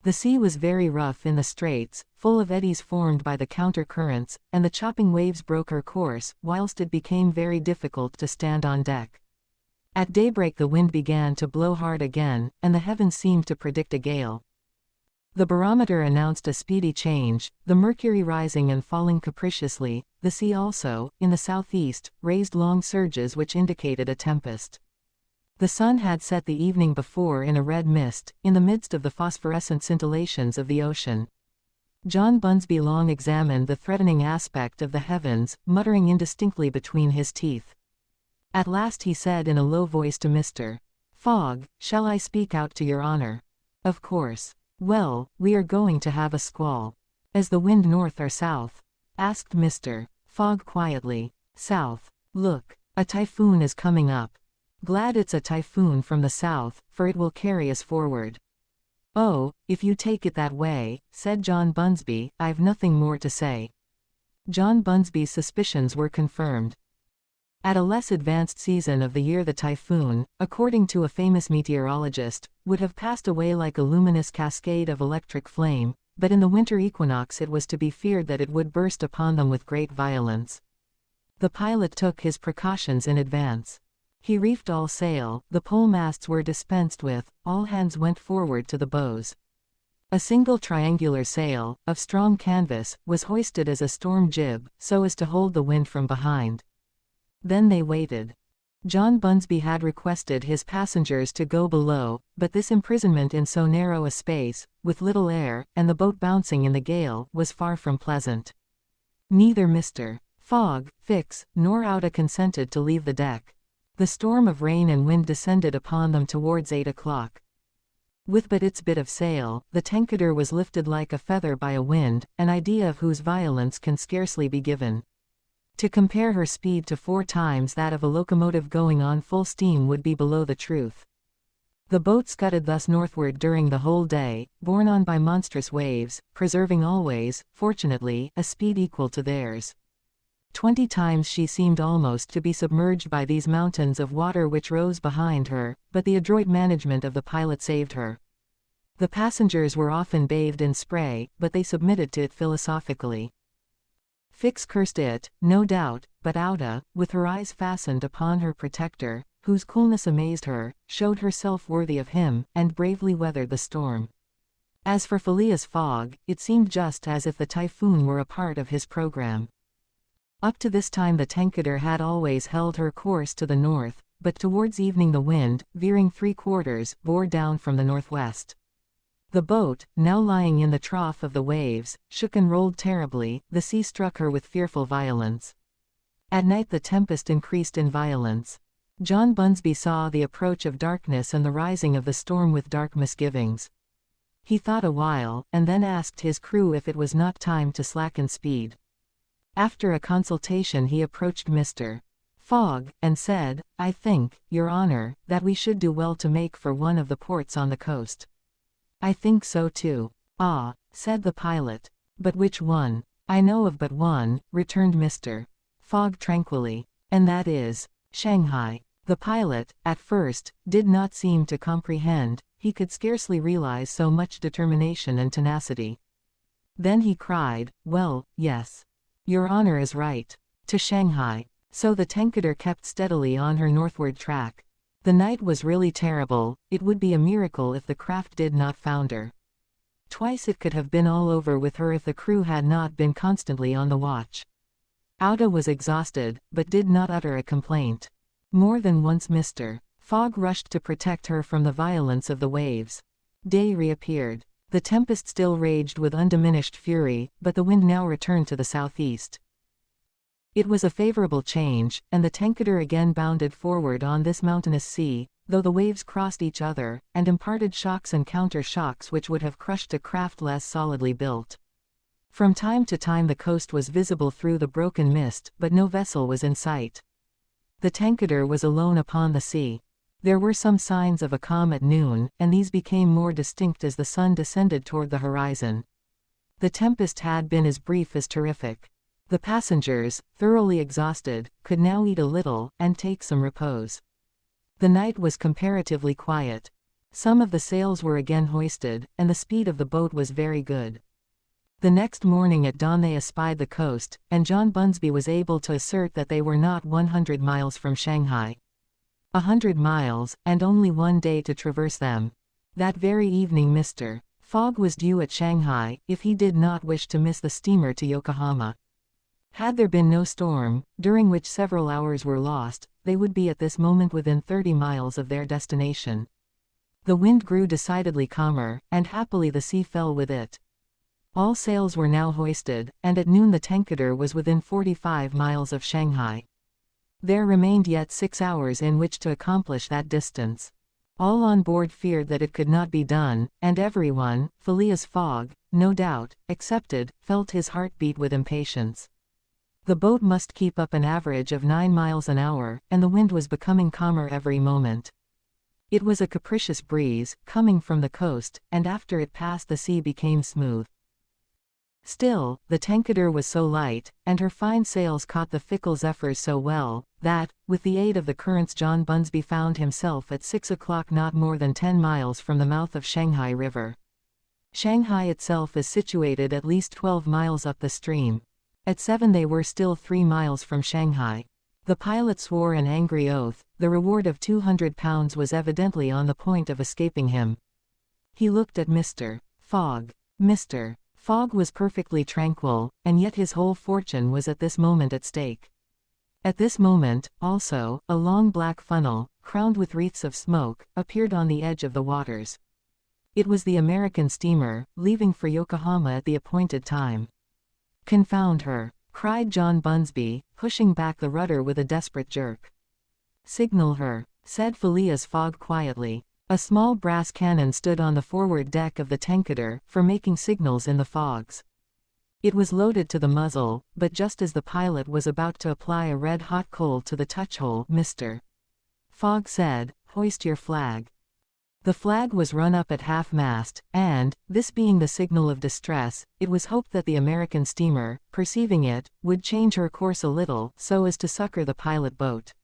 The sea was very rough in the straits, full of eddies formed by the counter-currents, and the chopping waves broke her course, whilst it became very difficult to stand on deck. At daybreak the wind began to blow hard again, and the heavens seemed to predict a gale. The barometer announced a speedy change, the mercury rising and falling capriciously. The sea also, in the southeast, raised long surges which indicated a tempest. The sun had set the evening before in a red mist, in the midst of the phosphorescent scintillations of the ocean. John Bunsby long examined the threatening aspect of the heavens, muttering indistinctly between his teeth. At last he said in a low voice to Mr. Fogg, "Shall I speak out to your honor?" "Of course." "Well, we are going to have a squall." "Is the wind north or south?" asked Mr. Fogg quietly. "South. Look, a typhoon is coming up." "Glad it's a typhoon from the south, for it will carry us forward." "Oh, if you take it that way," said John Bunsby, "I've nothing more to say." John Bunsby's suspicions were confirmed. At a less advanced season of the year the typhoon, according to a famous meteorologist, would have passed away like a luminous cascade of electric flame, but in the winter equinox it was to be feared that it would burst upon them with great violence. The pilot took his precautions in advance. He reefed all sail, the pole masts were dispensed with, all hands went forward to the bows. A single triangular sail, of strong canvas, was hoisted as a storm jib, so as to hold the wind from behind. Then they waited. John Bunsby had requested his passengers to go below, but this imprisonment in so narrow a space, with little air, and the boat bouncing in the gale, was far from pleasant. Neither Mr. Fogg, Fix, nor Ouda consented to leave the deck. The storm of rain and wind descended upon them towards 8 o'clock. With but its bit of sail, the Tankader was lifted like a feather by a wind, an idea of whose violence can scarcely be given. To compare her speed to 4 times that of a locomotive going on full steam would be below the truth. The boat scudded thus northward during the whole day, borne on by monstrous waves, preserving always, fortunately, a speed equal to theirs. 20 times she seemed almost to be submerged by these mountains of water which rose behind her, but the adroit management of the pilot saved her. The passengers were often bathed in spray, but they submitted to it philosophically. Fix cursed it, no doubt, but Auda, with her eyes fastened upon her protector, whose coolness amazed her, showed herself worthy of him, and bravely weathered the storm. As for Phileas Fogg, it seemed just as if the typhoon were a part of his program. Up to this time the Tankader had always held her course to the north, but towards evening the wind, veering 3/4, bore down from the northwest. The boat, now lying in the trough of the waves, shook and rolled terribly, the sea struck her with fearful violence. At night the tempest increased in violence. John Bunsby saw the approach of darkness and the rising of the storm with dark misgivings. He thought a while, and then asked his crew if it was not time to slacken speed. After a consultation he approached Mr. Fogg, and said, "I think, Your Honor, that we should do well to make for one of the ports on the coast." "I think so too." "Ah," said the pilot. "But which one?" "I know of but one," returned Mr. Fogg tranquilly. "And that is Shanghai." The pilot, at first, did not seem to comprehend. He could scarcely realize so much determination and tenacity. Then he cried, "Well, yes. Your Honor is right. To Shanghai." So the Tankader kept steadily on her northward track. The night was really terrible. It would be a miracle if the craft did not founder. Twice it could have been all over with her if the crew had not been constantly on the watch. Auda was exhausted, but did not utter a complaint. More than once Mr. Fogg rushed to protect her from the violence of the waves. Day reappeared. The tempest still raged with undiminished fury, but the wind now returned to the southeast. It was a favorable change, and the Tankader again bounded forward on this mountainous sea, though the waves crossed each other, and imparted shocks and counter-shocks which would have crushed a craft less solidly built. From time to time the coast was visible through the broken mist, but no vessel was in sight. The Tankader was alone upon the sea. There were some signs of a calm at noon, and these became more distinct as the sun descended toward the horizon. The tempest had been as brief as terrific. The passengers, thoroughly exhausted, could now eat a little, and take some repose. The night was comparatively quiet. Some of the sails were again hoisted, and the speed of the boat was very good. The next morning at dawn they espied the coast, and John Bunsby was able to assert that they were not 100 miles from Shanghai. 100 miles, and only one day to traverse them. That very evening Mr. Fogg was due at Shanghai, if he did not wish to miss the steamer to Yokohama. Had there been no storm, during which several hours were lost, they would be at this moment within 30 miles of their destination. The wind grew decidedly calmer, and happily the sea fell with it. All sails were now hoisted, and at noon the Tankader was within 45 miles of Shanghai. There remained yet 6 hours in which to accomplish that distance. All on board feared that it could not be done, and everyone, Phileas Fogg, no doubt, excepted, felt his heart beat with impatience. The boat must keep up an average of 9 miles an hour, and the wind was becoming calmer every moment. It was a capricious breeze, coming from the coast, and after it passed the sea became smooth. Still, the Tankader was so light, and her fine sails caught the fickle zephyrs so well, that, with the aid of the currents John Bunsby found himself at 6 o'clock not more than 10 miles from the mouth of Shanghai River. Shanghai itself is situated at least 12 miles up the stream. At 7 they were still 3 miles from Shanghai. The pilot swore an angry oath. The reward of £200 was evidently on the point of escaping him. He looked at Mr. Fogg. Mr. Fogg was perfectly tranquil, and yet his whole fortune was at this moment at stake. At this moment, also, a long black funnel, crowned with wreaths of smoke, appeared on the edge of the waters. It was the American steamer, leaving for Yokohama at the appointed time. "Confound her!" cried John Bunsby, pushing back the rudder with a desperate jerk. "Signal her," said Phileas Fogg quietly. A small brass cannon stood on the forward deck of the Tankader, for making signals in the fogs. It was loaded to the muzzle, but just as the pilot was about to apply a red-hot coal to the touch-hole, Mr. Fogg said, "Hoist your flag." The flag was run up at half-mast, and, this being the signal of distress, it was hoped that the American steamer, perceiving it, would change her course a little so as to succor the pilot boat.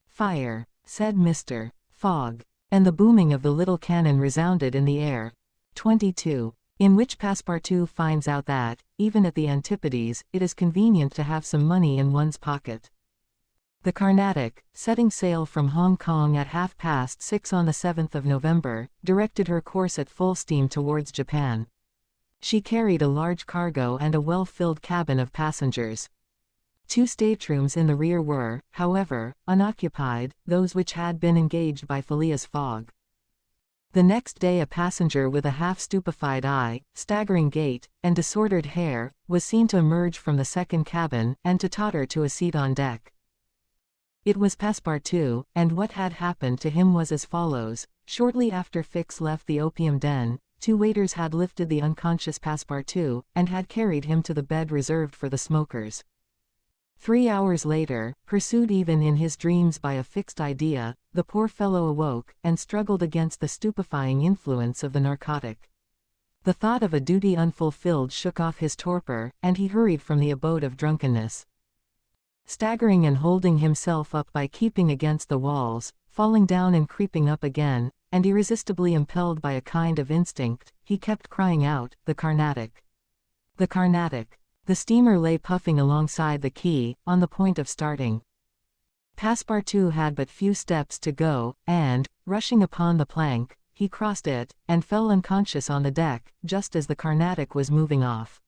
"Fire," said Mr. Fogg, and the booming of the little cannon resounded in the air. 22. In which Passepartout finds out that, even at the Antipodes, it is convenient to have some money in one's pocket. The Carnatic, setting sail from Hong Kong at 6:30 on the 7th of November, directed her course at full steam towards Japan. She carried a large cargo and a well-filled cabin of passengers. 2 staterooms in the rear were, however, unoccupied, those which had been engaged by Phileas Fogg. The next day a passenger with a half-stupefied eye, staggering gait, and disordered hair, was seen to emerge from the second cabin, and to totter to a seat on deck. It was Passepartout, and what had happened to him was as follows. Shortly after Fix left the opium den, 2 waiters had lifted the unconscious Passepartout, and had carried him to the bed reserved for the smokers. 3 hours later, pursued even in his dreams by a fixed idea, the poor fellow awoke, and struggled against the stupefying influence of the narcotic. The thought of a duty unfulfilled shook off his torpor, and he hurried from the abode of drunkenness. Staggering and holding himself up by keeping against the walls, falling down and creeping up again, and irresistibly impelled by a kind of instinct, he kept crying out, "The Carnatic! The Carnatic!" The steamer lay puffing alongside the quay, on the point of starting. Passepartout had but few steps to go, and, rushing upon the plank, he crossed it, and fell unconscious on the deck, just as the Carnatic was moving off.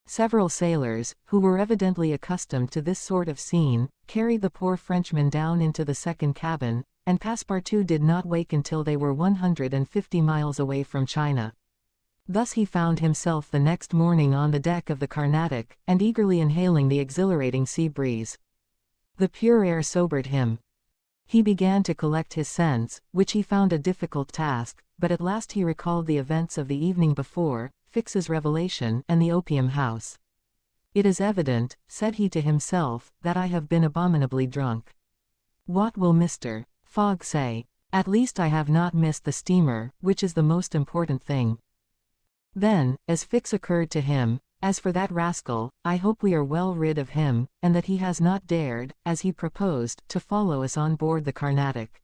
Several sailors, who were evidently accustomed to this sort of scene, carried the poor Frenchman down into the second cabin, and Passepartout did not wake until they were 150 miles away from China. Thus he found himself the next morning on the deck of the Carnatic, and eagerly inhaling the exhilarating sea breeze. The pure air sobered him. He began to collect his sense, which he found a difficult task, but at last he recalled the events of the evening before, Fix's revelation, and the opium house. "It is evident," said he to himself, "that I have been abominably drunk. What will Mr. Fogg say? At least I have not missed the steamer, which is the most important thing." Then, as Fix occurred to him, "As for that rascal, I hope we are well rid of him, and that he has not dared, as he proposed, to follow us on board the Carnatic.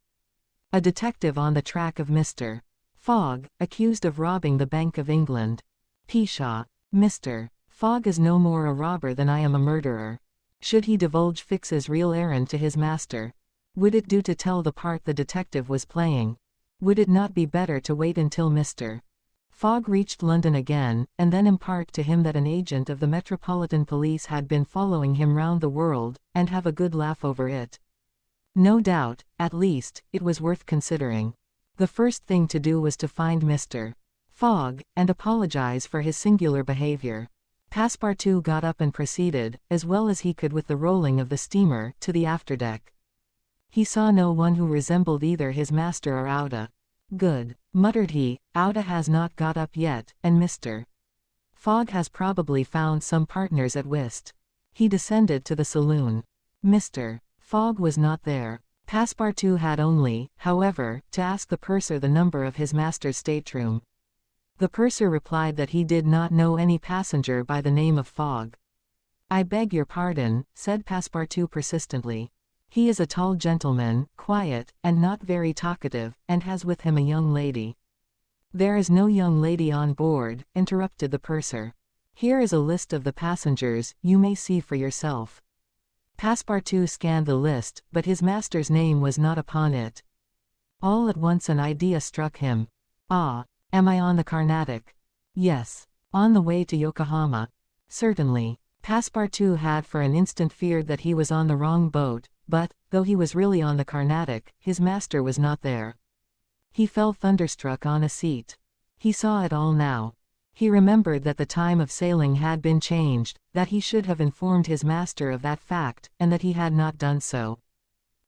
A detective on the track of Mr. Fogg, accused of robbing the Bank of England. Pshaw! Mr. Fogg is no more a robber than I am a murderer. Should he divulge Fix's real errand to his master? Would it do to tell the part the detective was playing? Would it not be better to wait until Mr. Fogg reached London again, and then impart to him that an agent of the Metropolitan Police had been following him round the world, and have a good laugh over it? No doubt, at least, it was worth considering. The first thing to do was to find Mr. Fogg, and apologize for his singular behavior. Passepartout got up and proceeded, as well as he could with the rolling of the steamer, to the afterdeck. He saw no one who resembled either his master or Auda. "Good," muttered he, "Auda has not got up yet, and Mr. Fogg has probably found some partners at whist." He descended to the saloon. Mr. Fogg was not there. Passepartout had only, however, to ask the purser the number of his master's stateroom. The purser replied that he did not know any passenger by the name of Fogg. "I beg your pardon," said Passepartout persistently. "He is a tall gentleman, quiet, and not very talkative, and has with him a young lady." "There is no young lady on board," interrupted the purser. "Here is a list of the passengers, you may see for yourself." Passepartout scanned the list, but his master's name was not upon it. All at once an idea struck him. "Ah! Am I on the Carnatic?" "Yes." "On the way to Yokohama?" "Certainly." Passepartout had for an instant feared that he was on the wrong boat, but, though he was really on the Carnatic, his master was not there. He fell thunderstruck on a seat. He saw it all now. He remembered that the time of sailing had been changed, that he should have informed his master of that fact, and that he had not done so.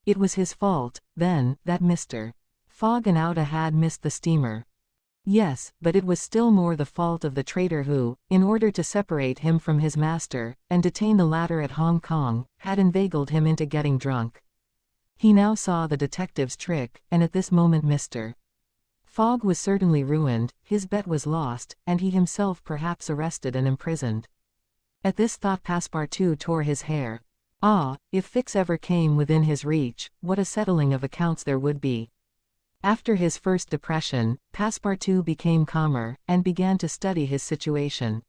It was his fault, then, that Mr. Fogg and Auda had missed the steamer. Yes, but it was still more the fault of the traitor who, in order to separate him from his master, and detain the latter at Hong Kong, had inveigled him into getting drunk. He now saw the detective's trick, and at this moment Mr. Fogg was certainly ruined, his bet was lost, and he himself perhaps arrested and imprisoned. At this thought Passepartout tore his hair. Ah, if Fix ever came within his reach, what a settling of accounts there would be. After his first depression, Passepartout became calmer, and began to study his situation.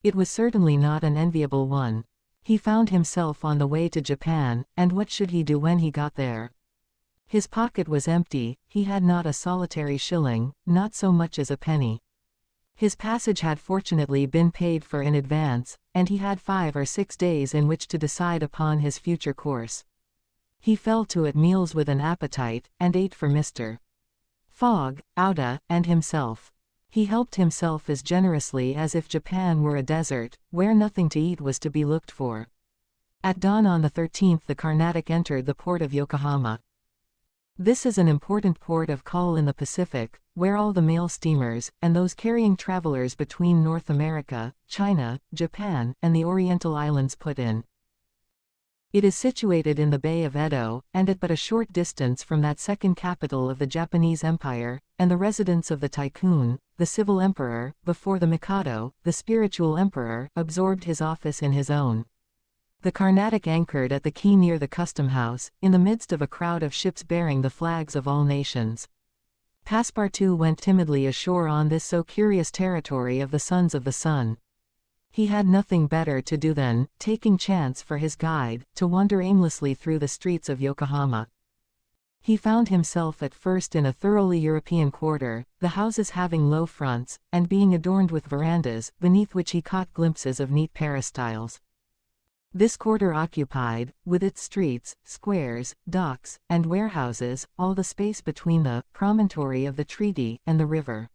It was certainly not an enviable one. He found himself on the way to Japan, and what should he do when he got there? His pocket was empty, he had not a solitary shilling, not so much as a penny. His passage had fortunately been paid for in advance, and he had 5 or 6 days in which to decide upon his future course. He fell to at meals with an appetite, and ate for Mr. Fogg, Ouda, and himself. He helped himself as generously as if Japan were a desert, where nothing to eat was to be looked for. At dawn on the 13th the Carnatic entered the port of Yokohama. This is an important port of call in the Pacific, where all the mail steamers, and those carrying travelers between North America, China, Japan, and the Oriental Islands put in. It is situated in the Bay of Edo, and at but a short distance from that second capital of the Japanese Empire, and the residence of the Tycoon, the civil emperor, before the Mikado, the spiritual emperor, absorbed his office in his own. The Carnatic anchored at the quay near the custom house, in the midst of a crowd of ships bearing the flags of all nations. Passepartout went timidly ashore on this so curious territory of the Sons of the Sun. He had nothing better to do than, taking chance for his guide, to wander aimlessly through the streets of Yokohama. He found himself at first in a thoroughly European quarter, the houses having low fronts, and being adorned with verandas, beneath which he caught glimpses of neat peristyles. This quarter occupied, with its streets, squares, docks, and warehouses, all the space between the promontory of the treaty and the river.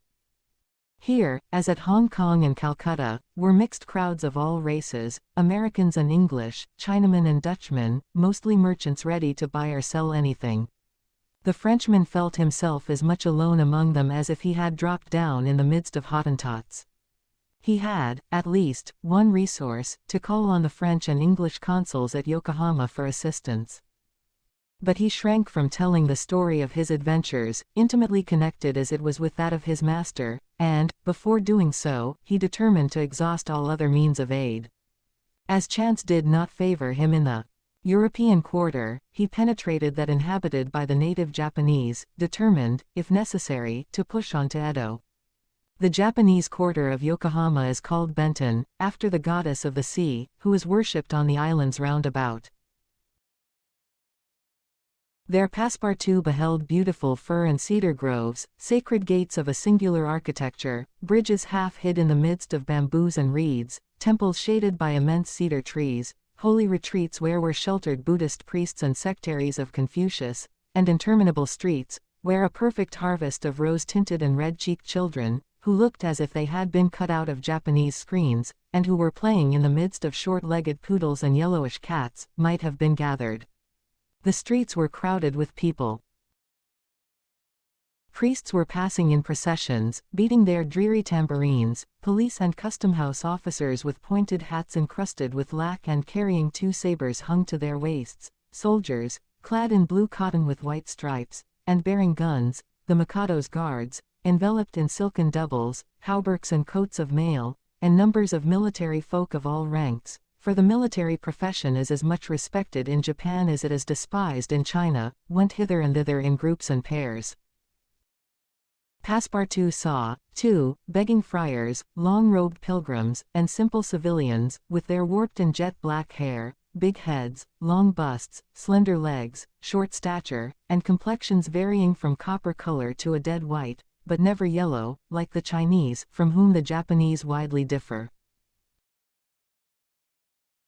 Here, as at Hong Kong and Calcutta, were mixed crowds of all races, Americans and English, Chinamen and Dutchmen, mostly merchants ready to buy or sell anything. The Frenchman felt himself as much alone among them as if he had dropped down in the midst of Hottentots. He had, at least, one resource, to call on the French and English consuls at Yokohama for assistance. But he shrank from telling the story of his adventures, intimately connected as it was with that of his master, and, before doing so, he determined to exhaust all other means of aid. As chance did not favor him in the European quarter, he penetrated that inhabited by the native Japanese, determined, if necessary, to push on to Edo. The Japanese quarter of Yokohama is called Benten, after the goddess of the sea, who is worshipped on the islands round about. There Passepartout beheld beautiful fir and cedar groves, sacred gates of a singular architecture, bridges half hid in the midst of bamboos and reeds, temples shaded by immense cedar trees, holy retreats where were sheltered Buddhist priests and sectaries of Confucius, and interminable streets, where a perfect harvest of rose-tinted and red-cheeked children, who looked as if they had been cut out of Japanese screens, and who were playing in the midst of short-legged poodles and yellowish cats, might have been gathered. The streets were crowded with people. Priests were passing in processions, beating their dreary tambourines, police and custom-house officers with pointed hats encrusted with lac and carrying 2 sabers hung to their waists, soldiers, clad in blue cotton with white stripes, and bearing guns, the Mikado's guards, enveloped in silken doubles, hauberks and coats of mail, and numbers of military folk of all ranks, for the military profession is as much respected in Japan as it is despised in China, went hither and thither in groups and pairs. Passepartout saw, too, begging friars, long-robed pilgrims, and simple civilians, with their warped and jet-black hair, big heads, long busts, slender legs, short stature, and complexions varying from copper color to a dead white, but never yellow, like the Chinese, from whom the Japanese widely differ.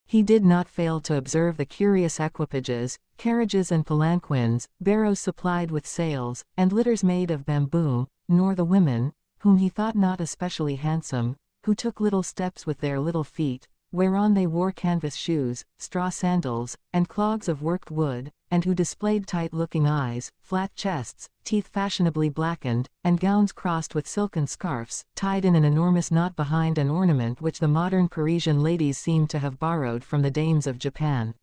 He did not fail to observe the curious equipages, carriages and palanquins, barrows supplied with sails, and litters made of bamboo, nor the women, whom he thought not especially handsome, who took little steps with their little feet, whereon they wore canvas shoes, straw sandals, and clogs of worked wood, and who displayed tight-looking eyes, flat chests, teeth fashionably blackened, and gowns crossed with silken scarfs, tied in an enormous knot behind an ornament which the modern Parisian ladies seemed to have borrowed from the dames of Japan.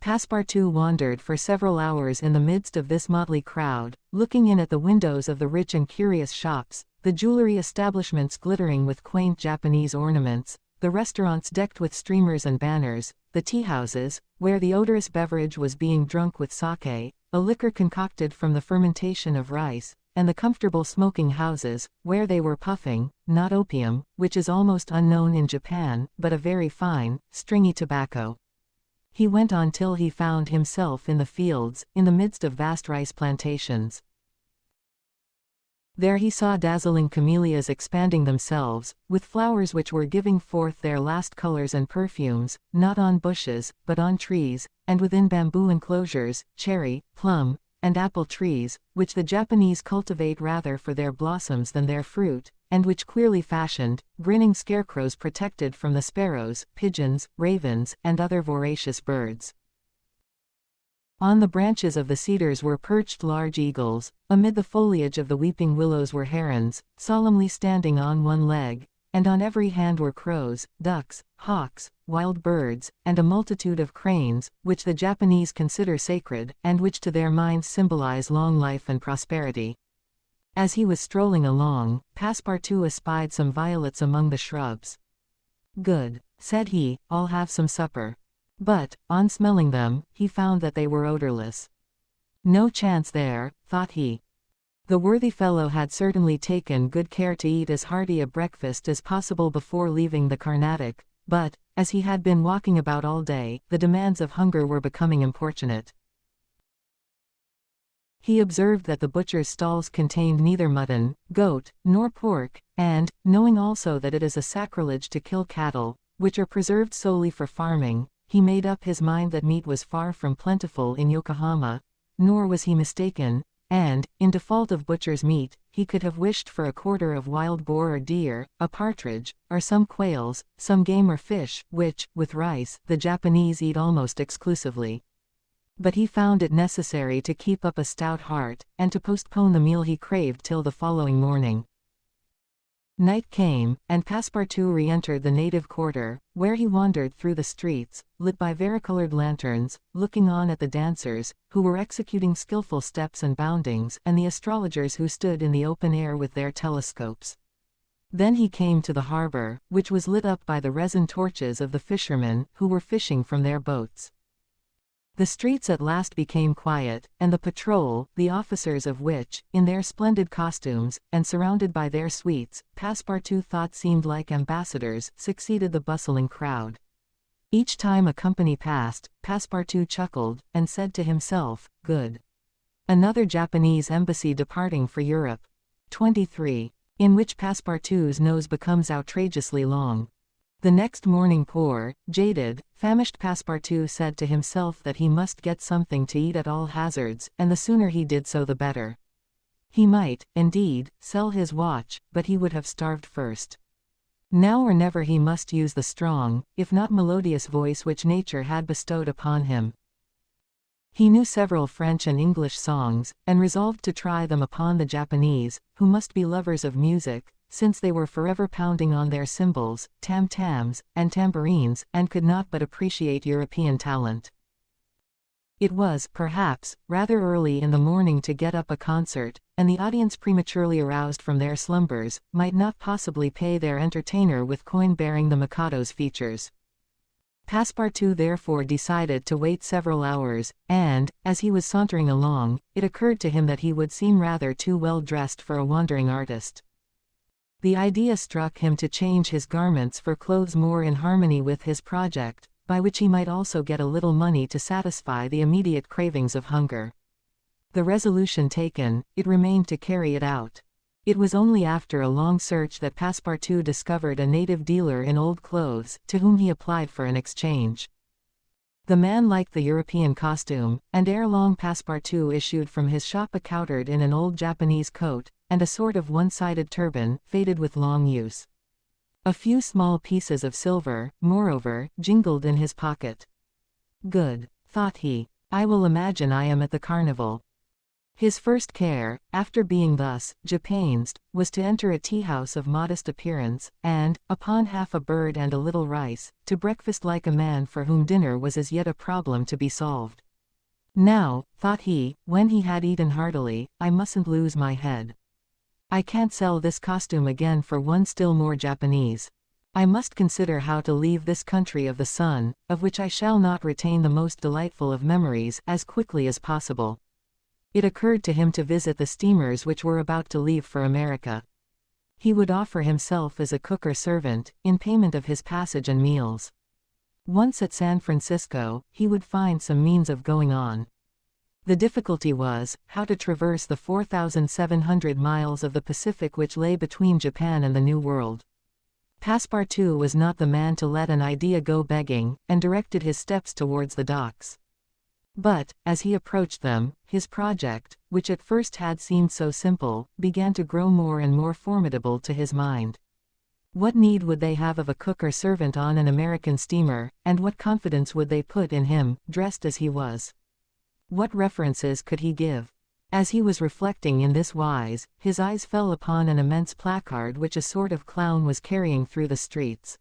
Passepartout wandered for several hours in the midst of this motley crowd, looking in at the windows of the rich and curious shops, the jewelry establishments glittering with quaint Japanese ornaments, the restaurants decked with streamers and banners, the tea-houses, where the odorous beverage was being drunk with sake, a liquor concocted from the fermentation of rice, and the comfortable smoking houses, where they were puffing, not opium, which is almost unknown in Japan, but a very fine, stringy tobacco. He went on till he found himself in the fields, in the midst of vast rice plantations. There he saw dazzling camellias expanding themselves, with flowers which were giving forth their last colors and perfumes, not on bushes, but on trees, and within bamboo enclosures, cherry, plum, and apple trees, which the Japanese cultivate rather for their blossoms than their fruit, and which queerly fashioned, grinning scarecrows protected from the sparrows, pigeons, ravens, and other voracious birds. On the branches of the cedars were perched large eagles, amid the foliage of the weeping willows were herons, solemnly standing on one leg, and on every hand were crows, ducks, hawks, wild birds, and a multitude of cranes, which the Japanese consider sacred, and which to their minds symbolize long life and prosperity. As he was strolling along, Passepartout espied some violets among the shrubs. "Good," said he, "I'll have some supper." But, on smelling them, he found that they were odorless. No chance there, thought he. The worthy fellow had certainly taken good care to eat as hearty a breakfast as possible before leaving the Carnatic, but, as he had been walking about all day, the demands of hunger were becoming importunate. He observed that the butcher's stalls contained neither mutton, goat, nor pork, and, knowing also that it is a sacrilege to kill cattle, which are preserved solely for farming, he made up his mind that meat was far from plentiful in Yokohama, nor was he mistaken, and, in default of butcher's meat, he could have wished for a quarter of wild boar or deer, a partridge, or some quails, some game or fish, which, with rice, the Japanese eat almost exclusively. But he found it necessary to keep up a stout heart, and to postpone the meal he craved till the following morning. Night came, and Passepartout re-entered the native quarter, where he wandered through the streets, lit by varicolored lanterns, looking on at the dancers, who were executing skillful steps and boundings, and the astrologers who stood in the open air with their telescopes. Then he came to the harbor, which was lit up by the resin torches of the fishermen, who were fishing from their boats. The streets at last became quiet, and the patrol, the officers of which, in their splendid costumes, and surrounded by their suites, Passepartout thought seemed like ambassadors, succeeded the bustling crowd. Each time a company passed, Passepartout chuckled, and said to himself, "Good. Another Japanese embassy departing for Europe." 23. In which Passepartout's nose becomes outrageously long. The next morning poor, jaded, famished Passepartout said to himself that he must get something to eat at all hazards, and the sooner he did so the better. He might, indeed, sell his watch, but he would have starved first. Now or never he must use the strong, if not melodious voice which nature had bestowed upon him. He knew several French and English songs, and resolved to try them upon the Japanese, who must be lovers of music, since they were forever pounding on their cymbals, tam-tams, and tambourines, and could not but appreciate European talent. It was, perhaps, rather early in the morning to get up a concert, and the audience prematurely aroused from their slumbers, might not possibly pay their entertainer with coin bearing the Mikado's features. Passepartout therefore decided to wait several hours, and, as he was sauntering along, it occurred to him that he would seem rather too well dressed for a wandering artist. The idea struck him to change his garments for clothes more in harmony with his project, by which he might also get a little money to satisfy the immediate cravings of hunger. The resolution taken, it remained to carry it out. It was only after a long search that Passepartout discovered a native dealer in old clothes, to whom he applied for an exchange. The man liked the European costume, and ere long Passepartout issued from his shop accoutred in an old Japanese coat, and a sort of one-sided turban, faded with long use. A few small pieces of silver, moreover, jingled in his pocket. "Good," thought he. "I will imagine I am at the carnival." His first care, after being thus japanesed, was to enter a tea-house of modest appearance, and, upon half a bird and a little rice, to breakfast like a man for whom dinner was as yet a problem to be solved. Now, thought he, when he had eaten heartily, I mustn't lose my head. I can't sell this costume again for one still more Japanese. I must consider how to leave this country of the sun, of which I shall not retain the most delightful of memories, as quickly as possible. It occurred to him to visit the steamers which were about to leave for America. He would offer himself as a cook or servant, in payment of his passage and meals. Once at San Francisco, he would find some means of going on. The difficulty was, how to traverse the 4,700 miles of the Pacific which lay between Japan and the New World. Passepartout was not the man to let an idea go begging, and directed his steps towards the docks. But, as he approached them, his project, which at first had seemed so simple, began to grow more and more formidable to his mind. What need would they have of a cook or servant on an American steamer, and what confidence would they put in him, dressed as he was? What references could he give? As he was reflecting in this wise, his eyes fell upon an immense placard which a sort of clown was carrying through the streets.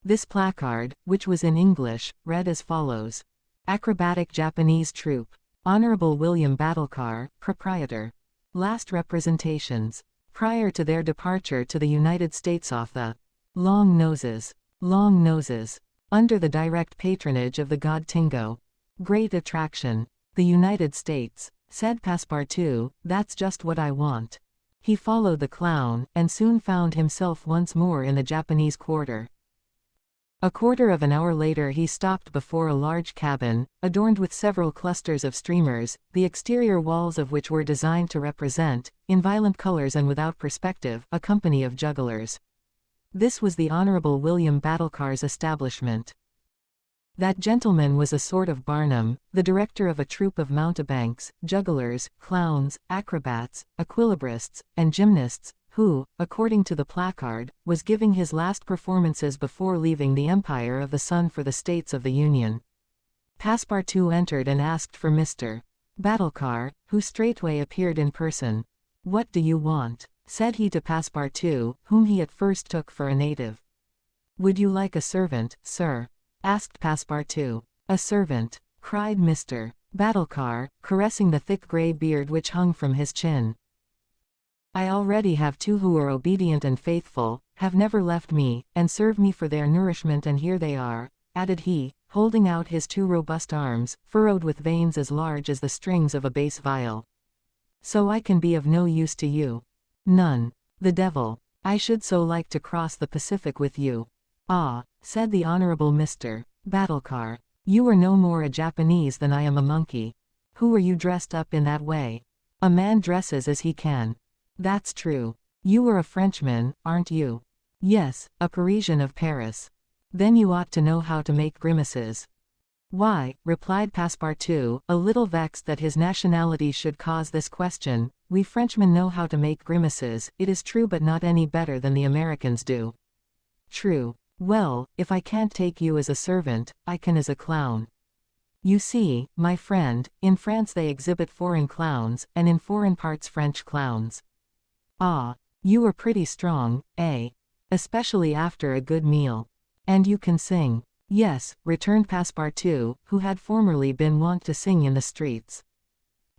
This placard, which was in English, read as follows: Acrobatic Japanese Troupe. Honorable William Battlcar, Proprietor. Last representations. Prior to their departure to the United States off the Long Noses. Long Noses. Under the direct patronage of the god Tingo. Great attraction. The United States, said Passepartout, that's just what I want. He followed the clown, and soon found himself once more in the Japanese quarter. A quarter of an hour later he stopped before a large cabin, adorned with several clusters of streamers, the exterior walls of which were designed to represent, in violent colors and without perspective, a company of jugglers. This was the Honorable William Battlcar's establishment. That gentleman was a sort of Barnum, the director of a troupe of mountebanks, jugglers, clowns, acrobats, equilibrists, and gymnasts, who, according to the placard, was giving his last performances before leaving the Empire of the Sun for the States of the Union. Passepartout entered and asked for Mr. Battlcar, who straightway appeared in person. What do you want? Said he to Passepartout, whom he at first took for a native. Would you like a servant, sir? Asked Passepartout. A servant, cried Mr. Battlcar, caressing the thick grey beard which hung from his chin. I already have two who are obedient and faithful, have never left me, and serve me for their nourishment, and here they are, added he, holding out his two robust arms, furrowed with veins as large as the strings of a bass viol. So I can be of no use to you. None. The devil. I should so like to cross the Pacific with you. Ah, said the Honorable Mr. Battlcar, you are no more a Japanese than I am a monkey. Who are you dressed up in that way? A man dresses as he can. That's true. You are a Frenchman, aren't you? Yes, a Parisian of Paris. Then you ought to know how to make grimaces. Why, replied Passepartout, a little vexed that his nationality should cause this question, we Frenchmen know how to make grimaces, it is true, but not any better than the Americans do. True. Well, if I can't take you as a servant, I can as a clown. You see, my friend, in France they exhibit foreign clowns, and in foreign parts French clowns. Ah, you are pretty strong, eh? Especially after a good meal. And you can sing. Yes, returned Passepartout, who had formerly been wont to sing in the streets.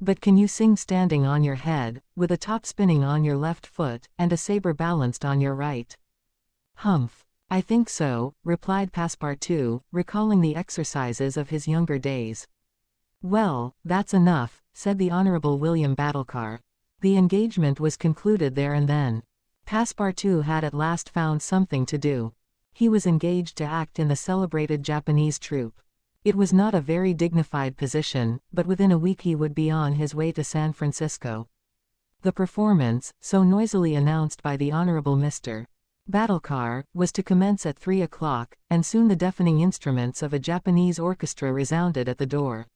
But can you sing standing on your head, with a top spinning on your left foot, and a saber balanced on your right? Humph. I think so, replied Passepartout, recalling the exercises of his younger days. Well, that's enough, said the Honorable William Battlcar. The engagement was concluded there and then. Passepartout had at last found something to do. He was engaged to act in the celebrated Japanese troupe. It was not a very dignified position, but within a week he would be on his way to San Francisco. The performance, so noisily announced by the Honorable Mr. Battlcar, was to commence at 3 o'clock, and soon the deafening instruments of a Japanese orchestra resounded at the door.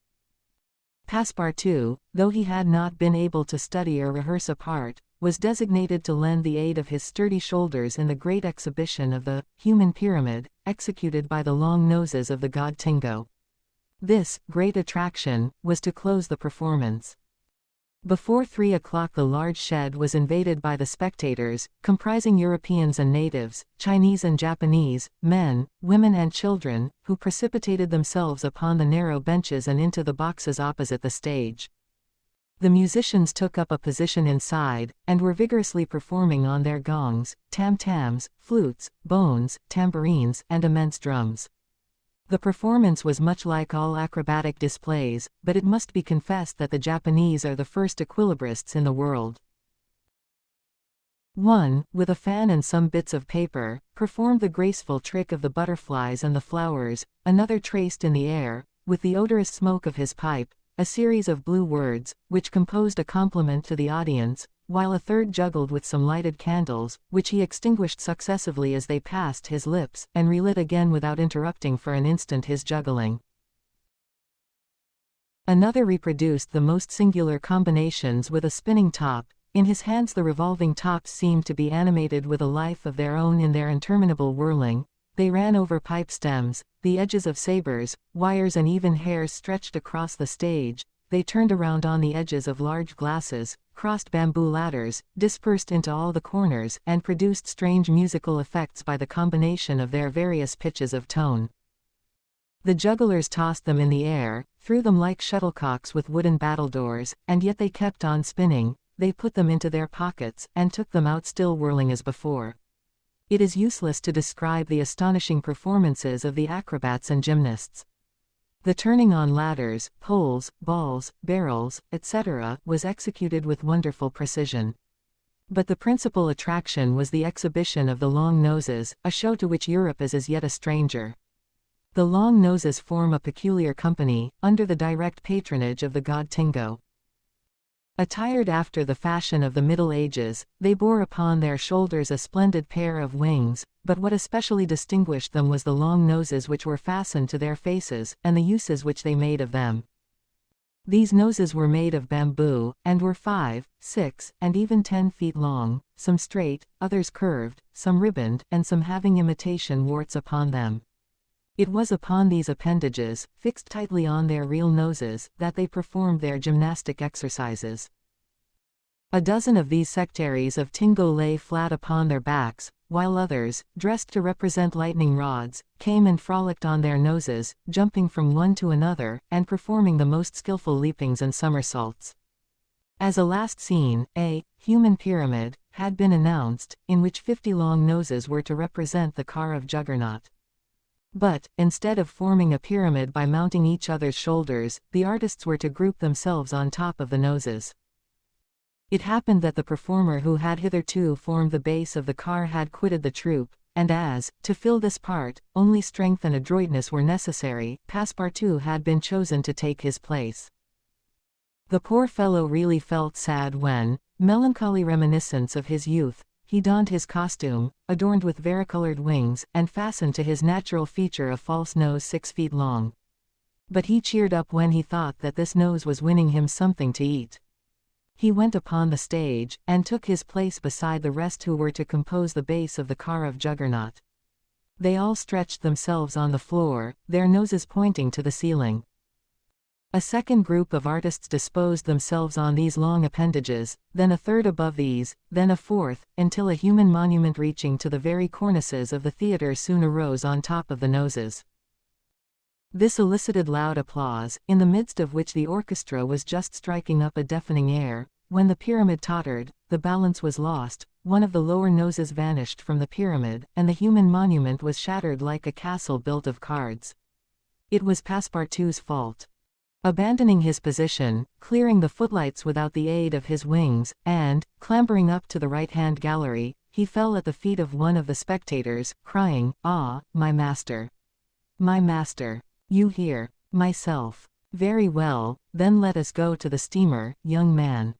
Passepartout, though he had not been able to study or rehearse a part, was designated to lend the aid of his sturdy shoulders in the great exhibition of the human pyramid, executed by the long noses of the god Tingo. This great attraction was to close the performance. Before 3 o'clock the large shed was invaded by the spectators, comprising Europeans and natives, Chinese and Japanese, men, women and children, who precipitated themselves upon the narrow benches and into the boxes opposite the stage. The musicians took up a position inside, and were vigorously performing on their gongs, tam-tams, flutes, bones, tambourines, and immense drums. The performance was much like all acrobatic displays, but it must be confessed that the Japanese are the first equilibrists in the world. One, with a fan and some bits of paper, performed the graceful trick of the butterflies and the flowers. Another traced in the air, with the odorous smoke of his pipe, a series of blue words, which composed a compliment to the audience, while a third juggled with some lighted candles, which he extinguished successively as they passed his lips, and relit again without interrupting for an instant his juggling. Another reproduced the most singular combinations with a spinning top. In his hands the revolving tops seemed to be animated with a life of their own in their interminable whirling. They ran over pipe stems, the edges of sabers, wires and even hairs stretched across the stage. They turned around on the edges of large glasses, crossed bamboo ladders, dispersed into all the corners, and produced strange musical effects by the combination of their various pitches of tone. The jugglers tossed them in the air, threw them like shuttlecocks with wooden battledores, and yet they kept on spinning. They put them into their pockets, and took them out still whirling as before. It is useless to describe the astonishing performances of the acrobats and gymnasts. The turning on ladders, poles, balls, barrels, etc., was executed with wonderful precision. But the principal attraction was the exhibition of the long noses, a show to which Europe is as yet a stranger. The long noses form a peculiar company, under the direct patronage of the god Tingo. Attired after the fashion of the Middle Ages, they bore upon their shoulders a splendid pair of wings, but what especially distinguished them was the long noses which were fastened to their faces, and the uses which they made of them. These noses were made of bamboo, and were 5, 6, and even 10 feet long, some straight, others curved, some ribboned, and some having imitation warts upon them. It was upon these appendages, fixed tightly on their real noses, that they performed their gymnastic exercises. A dozen of these sectaries of Tingo lay flat upon their backs, while others, dressed to represent lightning rods, came and frolicked on their noses, jumping from one to another, and performing the most skillful leapings and somersaults. As a last scene, a human pyramid had been announced, in which 50 long noses were to represent the car of Juggernaut. But, instead of forming a pyramid by mounting each other's shoulders, the artists were to group themselves on top of the noses. It happened that the performer who had hitherto formed the base of the car had quitted the troupe, and as, to fill this part, only strength and adroitness were necessary, Passepartout had been chosen to take his place. The poor fellow really felt sad when, melancholy reminiscence of his youth, he donned his costume, adorned with varicolored wings, and fastened to his natural feature a false nose 6 feet long. But he cheered up when he thought that this nose was winning him something to eat. He went upon the stage, and took his place beside the rest who were to compose the base of the car of Juggernaut. They all stretched themselves on the floor, their noses pointing to the ceiling. A second group of artists disposed themselves on these long appendages, then a third above these, then a fourth, until a human monument reaching to the very cornices of the theatre soon arose on top of the noses. This elicited loud applause, in the midst of which the orchestra was just striking up a deafening air. When the pyramid tottered, the balance was lost, one of the lower noses vanished from the pyramid, and the human monument was shattered like a castle built of cards. It was Passepartout's fault. Abandoning his position, clearing the footlights without the aid of his wings, and, clambering up to the right-hand gallery, he fell at the feet of one of the spectators, crying, "Ah, my master! My master! You here?" "Myself." "Very well, then let us go to the steamer, young man."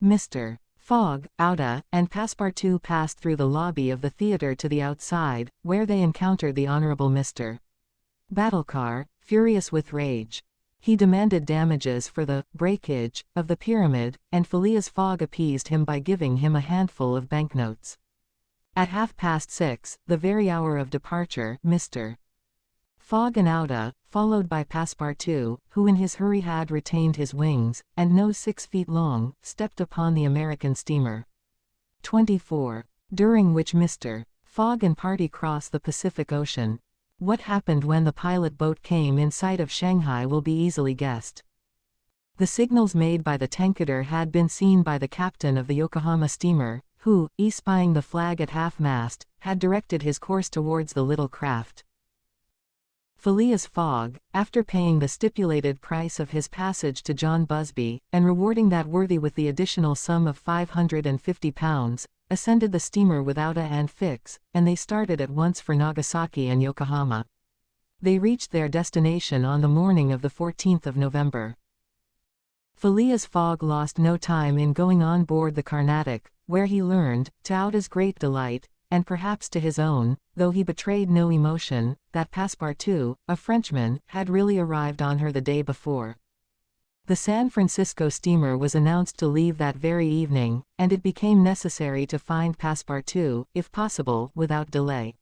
Mr. Fogg, Outa, and Passepartout passed through the lobby of the theatre to the outside, where they encountered the Honorable Mr. Battlecar, furious with rage. He demanded damages for the breakage of the pyramid, and Phileas Fogg appeased him by giving him a handful of banknotes. At 6:30, the very hour of departure, Mr. Fogg and Ouda, followed by Passepartout, who in his hurry had retained his wings, and nose 6 feet long, stepped upon the American steamer. 24. During which Mr. Fogg and party crossed the Pacific Ocean. What happened when the pilot boat came in sight of Shanghai will be easily guessed. The signals made by the tanketer had been seen by the captain of the Yokohama steamer, who, espying the flag at half-mast, had directed his course towards the little craft. Phileas Fogg, after paying the stipulated price of his passage to John Busby, and rewarding that worthy with the additional sum of £550, ascended the steamer with Ouda and Fix, and they started at once for Nagasaki and Yokohama. They reached their destination on the morning of the 14th of November. Phileas Fogg lost no time in going on board the Carnatic, where he learned, to Ouda's great delight, and perhaps to his own, though he betrayed no emotion, that Passepartout, a Frenchman, had really arrived on her the day before. The San Francisco steamer was announced to leave that very evening, and it became necessary to find Passepartout, if possible, without delay.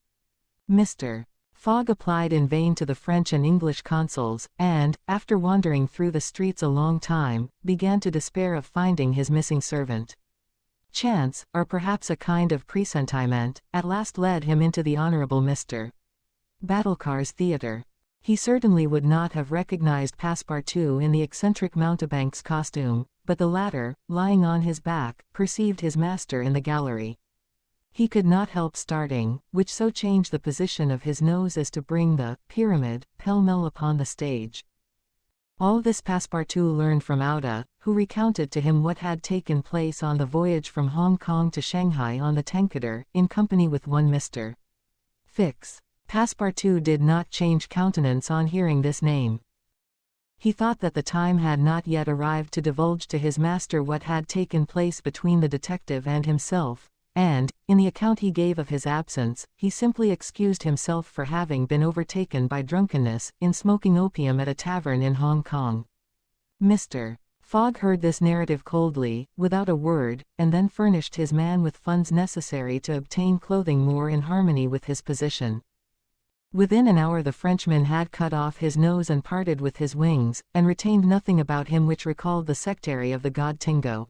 Mr. Fogg applied in vain to the French and English consuls, and, after wandering through the streets a long time, began to despair of finding his missing servant. Chance, or perhaps a kind of presentiment, at last led him into the Honorable Mr. Batulcar's theatre. He certainly would not have recognized Passepartout in the eccentric mountebank's costume, but the latter, lying on his back, perceived his master in the gallery. He could not help starting, which so changed the position of his nose as to bring the pyramid pell-mell upon the stage. All this Passepartout learned from Ouda, who recounted to him what had taken place on the voyage from Hong Kong to Shanghai on the tanketer, in company with one Mr. Fix. Passepartout did not change countenance on hearing this name. He thought that the time had not yet arrived to divulge to his master what had taken place between the detective and himself, and, in the account he gave of his absence, he simply excused himself for having been overtaken by drunkenness, in smoking opium at a tavern in Hong Kong. Mr. Fogg heard this narrative coldly, without a word, and then furnished his man with funds necessary to obtain clothing more in harmony with his position. Within an hour the Frenchman had cut off his nose and parted with his wings, and retained nothing about him which recalled the sectary of the god Tingo.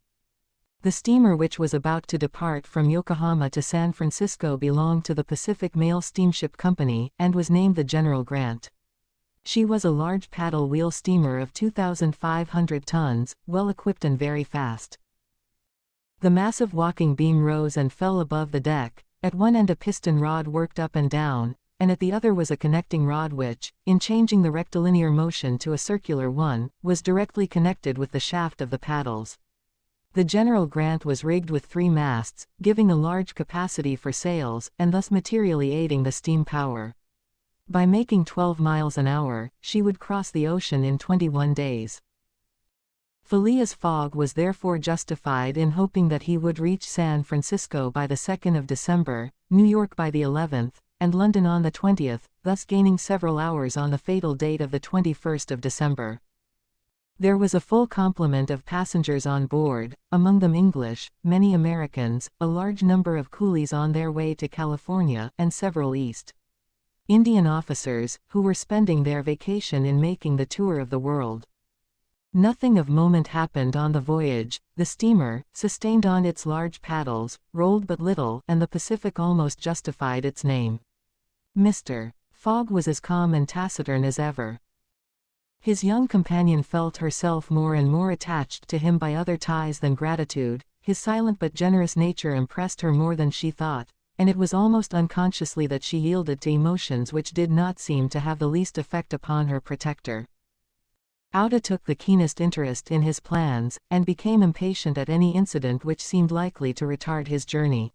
The steamer which was about to depart from Yokohama to San Francisco belonged to the Pacific Mail Steamship Company, and was named the General Grant. She was a large paddle-wheel steamer of 2,500 tons, well-equipped and very fast. The massive walking beam rose and fell above the deck, at one end a piston rod worked up and down, and at the other was a connecting rod which, in changing the rectilinear motion to a circular one, was directly connected with the shaft of the paddles. The General Grant was rigged with 3 masts, giving a large capacity for sails, and thus materially aiding the steam power. By making 12 miles an hour, she would cross the ocean in 21 days. Phileas Fogg was therefore justified in hoping that he would reach San Francisco by the 2nd of December, New York by the 11th, and London on the 20th, thus gaining several hours on the fatal date of the 21st of December. There was a full complement of passengers on board, among them English, many Americans, a large number of coolies on their way to California, and several East Indian officers, who were spending their vacation in making the tour of the world. Nothing of moment happened on the voyage. The steamer, sustained on its large paddles, rolled but little, and the Pacific almost justified its name. Mr. Fogg was as calm and taciturn as ever. His young companion felt herself more and more attached to him by other ties than gratitude. His silent but generous nature impressed her more than she thought, and it was almost unconsciously that she yielded to emotions which did not seem to have the least effect upon her protector. Ouda took the keenest interest in his plans, and became impatient at any incident which seemed likely to retard his journey.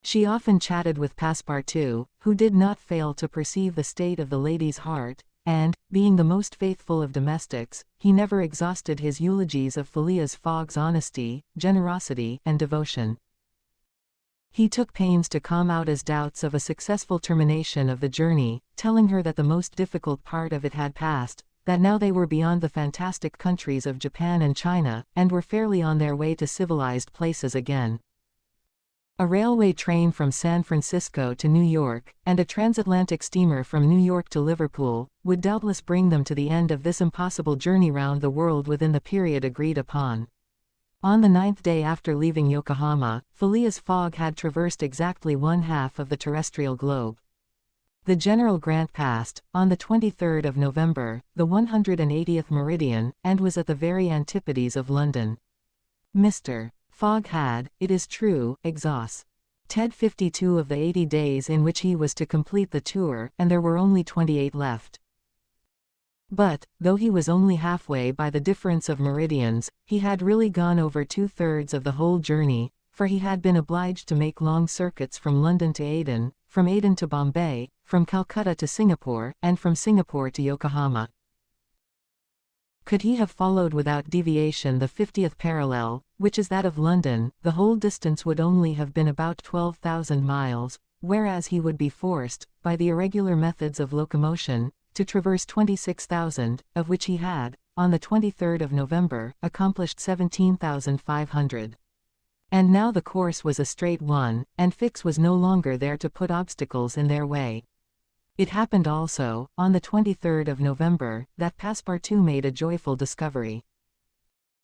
She often chatted with Passepartout, who did not fail to perceive the state of the lady's heart, and, being the most faithful of domestics, he never exhausted his eulogies of Phileas Fogg's honesty, generosity, and devotion. He took pains to calm Ouda's doubts of a successful termination of the journey, telling her that the most difficult part of it had passed, that now they were beyond the fantastic countries of Japan and China, and were fairly on their way to civilized places again. A railway train from San Francisco to New York, and a transatlantic steamer from New York to Liverpool, would doubtless bring them to the end of this impossible journey round the world within the period agreed upon. On the 9th day after leaving Yokohama, Phileas Fogg had traversed exactly one-half of the terrestrial globe. The General Grant passed, on the 23rd of November, the 180th meridian, and was at the very antipodes of London. Mr. Fogg had, it is true, exhausted 52 of the 80 days in which he was to complete the tour, and there were only 28 left. But, though he was only halfway by the difference of meridians, he had really gone over 2/3 of the whole journey, for he had been obliged to make long circuits from London to Aden, from Aden to Bombay, from Calcutta to Singapore, and from Singapore to Yokohama. Could he have followed without deviation the 50th parallel, which is that of London, the whole distance would only have been about 12,000 miles, whereas he would be forced, by the irregular methods of locomotion, to traverse 26,000, of which he had, on the 23rd of November, accomplished 17,500. And now the course was a straight one, and Fix was no longer there to put obstacles in their way. It happened also, on the 23rd of November, that Passepartout made a joyful discovery.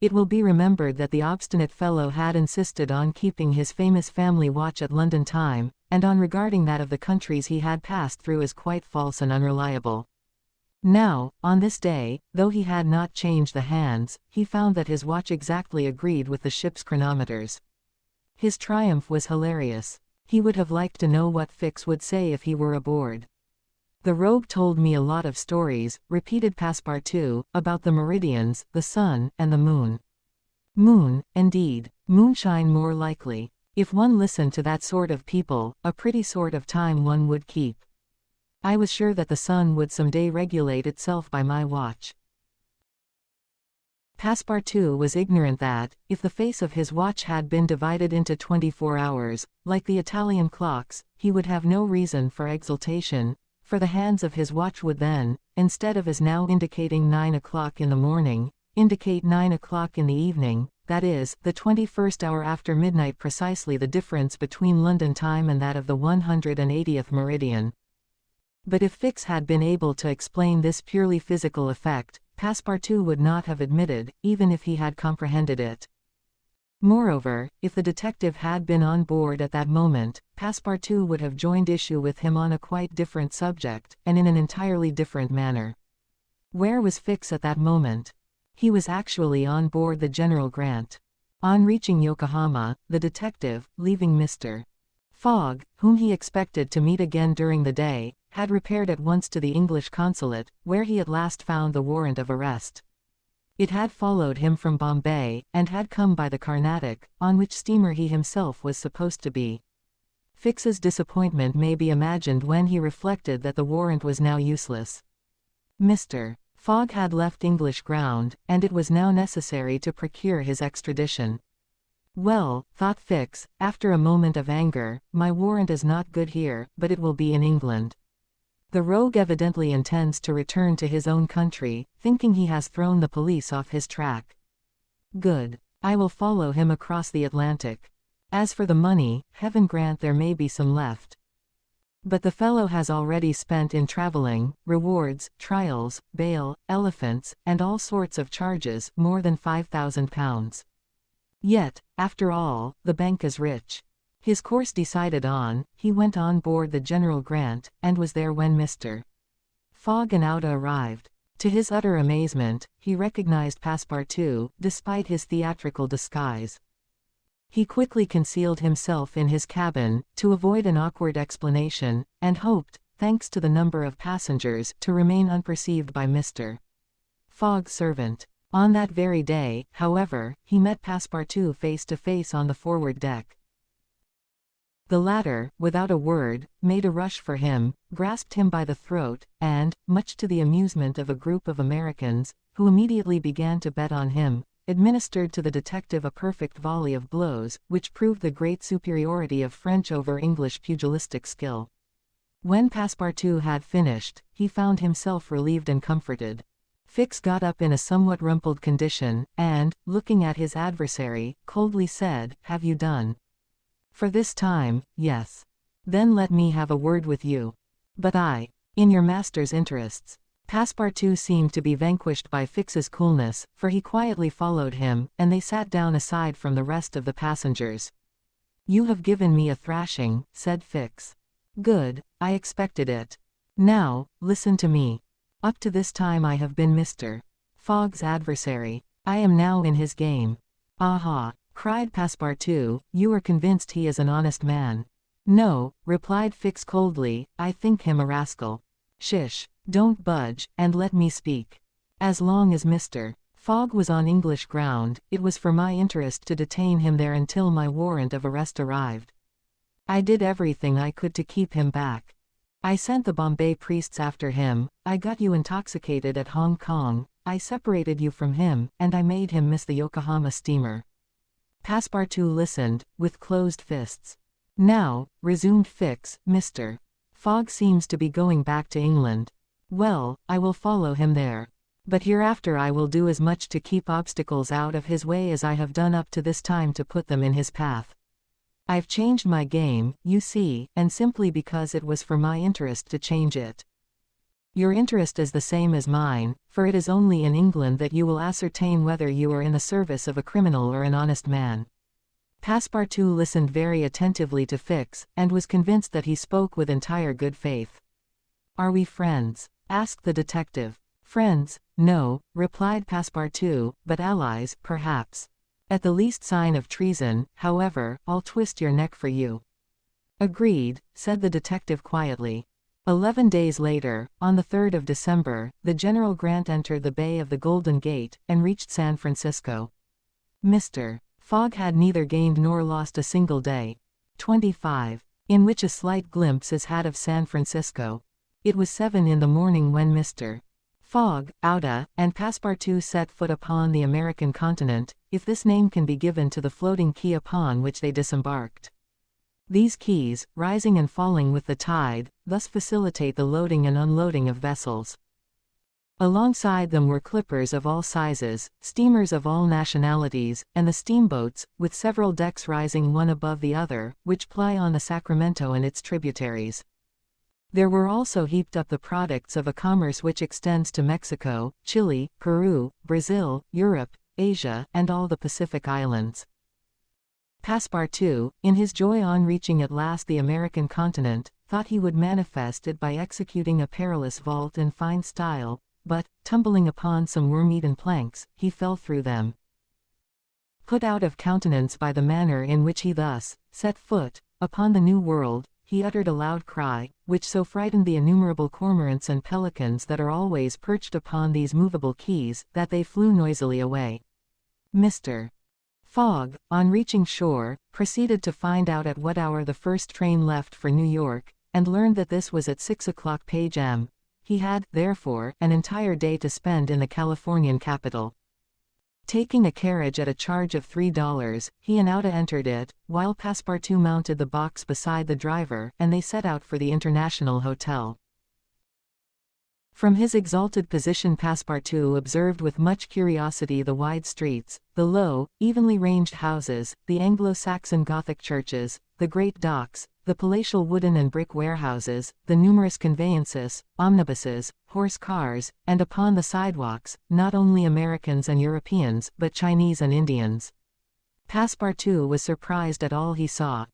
It will be remembered that the obstinate fellow had insisted on keeping his famous family watch at London time, and on regarding that of the countries he had passed through as quite false and unreliable. Now, on this day, though he had not changed the hands, he found that his watch exactly agreed with the ship's chronometers. His triumph was hilarious. He would have liked to know what Fix would say if he were aboard. "The rogue told me a lot of stories," repeated Passepartout, "about the meridians, the sun, and the moon." "Moon, indeed. Moonshine more likely. If one listened to that sort of people, a pretty sort of time one would keep. I was sure that the sun would some day regulate itself by my watch." Passepartout was ignorant that, if the face of his watch had been divided into 24 hours, like the Italian clocks, he would have no reason for exultation, for the hands of his watch would then, instead of as now indicating 9 o'clock in the morning, indicate 9 o'clock in the evening, that is, the 21st hour after midnight, precisely the difference between London time and that of the 180th meridian. But if Fix had been able to explain this purely physical effect, Passepartout would not have admitted, even if he had comprehended it. Moreover, if the detective had been on board at that moment, Passepartout would have joined issue with him on a quite different subject, and in an entirely different manner. Where was Fix at that moment? He was actually on board the General Grant. On reaching Yokohama, the detective, leaving Mr. Fogg, whom he expected to meet again during the day, had repaired at once to the English consulate, where he at last found the warrant of arrest. It had followed him from Bombay, and had come by the Carnatic, on which steamer he himself was supposed to be. Fix's disappointment may be imagined when he reflected that the warrant was now useless. Mr. Fogg had left English ground, and it was now necessary to procure his extradition. "Well," thought Fix, after a moment of anger, "my warrant is not good here, but it will be in England. The rogue evidently intends to return to his own country, thinking he has thrown the police off his track. Good. I will follow him across the Atlantic. As for the money, heaven grant there may be some left. But the fellow has already spent in traveling, rewards, trials, bail, elephants, and all sorts of charges, more than £5,000. Yet, after all, the bank is rich." His course decided on, he went on board the General Grant, and was there when Mr. Fogg and Ouda arrived. To his utter amazement, he recognized Passepartout, despite his theatrical disguise. He quickly concealed himself in his cabin, to avoid an awkward explanation, and hoped, thanks to the number of passengers, to remain unperceived by Mr. Fogg's servant. On that very day, however, he met Passepartout face to face on the forward deck. The latter, without a word, made a rush for him, grasped him by the throat, and, much to the amusement of a group of Americans, who immediately began to bet on him, administered to the detective a perfect volley of blows, which proved the great superiority of French over English pugilistic skill. When Passepartout had finished, he found himself relieved and comforted. Fix got up in a somewhat rumpled condition, and, looking at his adversary, coldly said, "Have you done?" For this time, yes. Then let me have a word with you. But in your master's interests. Passepartout seemed to be vanquished by Fix's coolness, for he quietly followed him, and they sat down aside from the rest of the passengers. You have given me a thrashing, said Fix. Good, I expected it. Now, listen to me. Up to this time I have been Mr. Fogg's adversary. I am now in his game. Aha, cried Passepartout, you are convinced he is an honest man. No, replied Fix coldly, I think him a rascal. Shish, don't budge, and let me speak. As long as Mr. Fogg was on English ground, it was for my interest to detain him there until my warrant of arrest arrived. I did everything I could to keep him back. I sent the Bombay priests after him, I got you intoxicated at Hong Kong, I separated you from him, and I made him miss the Yokohama steamer. Passepartout listened, with closed fists. Now, resumed Fix, Mr. Fogg seems to be going back to England. Well, I will follow him there. But hereafter I will do as much to keep obstacles out of his way as I have done up to this time to put them in his path. I've changed my game, you see, and simply because it was for my interest to change it. Your interest is the same as mine, for it is only in England that you will ascertain whether you are in the service of a criminal or an honest man. Passepartout listened very attentively to Fix, and was convinced that he spoke with entire good faith. Are we friends? Asked the detective. Friends, no, replied Passepartout, but allies, perhaps. At the least sign of treason, however, I'll twist your neck for you. Agreed, said the detective quietly. 11 days later, on the 3rd of December, the General Grant entered the Bay of the Golden Gate, and reached San Francisco. Mr. Fogg had neither gained nor lost a single day. 25. In which a slight glimpse is had of San Francisco. It was 7 in the morning when Mr. Fogg, Ouda, and Passepartout set foot upon the American continent, if this name can be given to the floating quay upon which they disembarked. These quays, rising and falling with the tide, thus facilitate the loading and unloading of vessels. Alongside them were clippers of all sizes, steamers of all nationalities, and the steamboats, with several decks rising one above the other, which ply on the Sacramento and its tributaries. There were also heaped up the products of a commerce which extends to Mexico, Chile, Peru, Brazil, Europe, Asia, and all the Pacific Islands. Passepartout, in his joy on reaching at last the American continent, thought he would manifest it by executing a perilous vault in fine style, but, tumbling upon some worm-eaten planks, he fell through them. Put out of countenance by the manner in which he thus set foot upon the New World, he uttered a loud cry, which so frightened the innumerable cormorants and pelicans that are always perched upon these movable quays, that they flew noisily away. Mr. Fogg, on reaching shore, proceeded to find out at what hour the first train left for New York, and learned that this was at 6 o'clock p.m. He had, therefore, an entire day to spend in the Californian capital. Taking a carriage at a charge of $3, he and Ouda entered it, while Passepartout mounted the box beside the driver, and they set out for the International Hotel. From his exalted position Passepartout observed with much curiosity the wide streets, the low, evenly ranged houses, the Anglo-Saxon Gothic churches, the great docks, the palatial wooden and brick warehouses, the numerous conveyances, omnibuses, horse cars, and upon the sidewalks, not only Americans and Europeans, but Chinese and Indians. Passepartout was surprised at all he saw.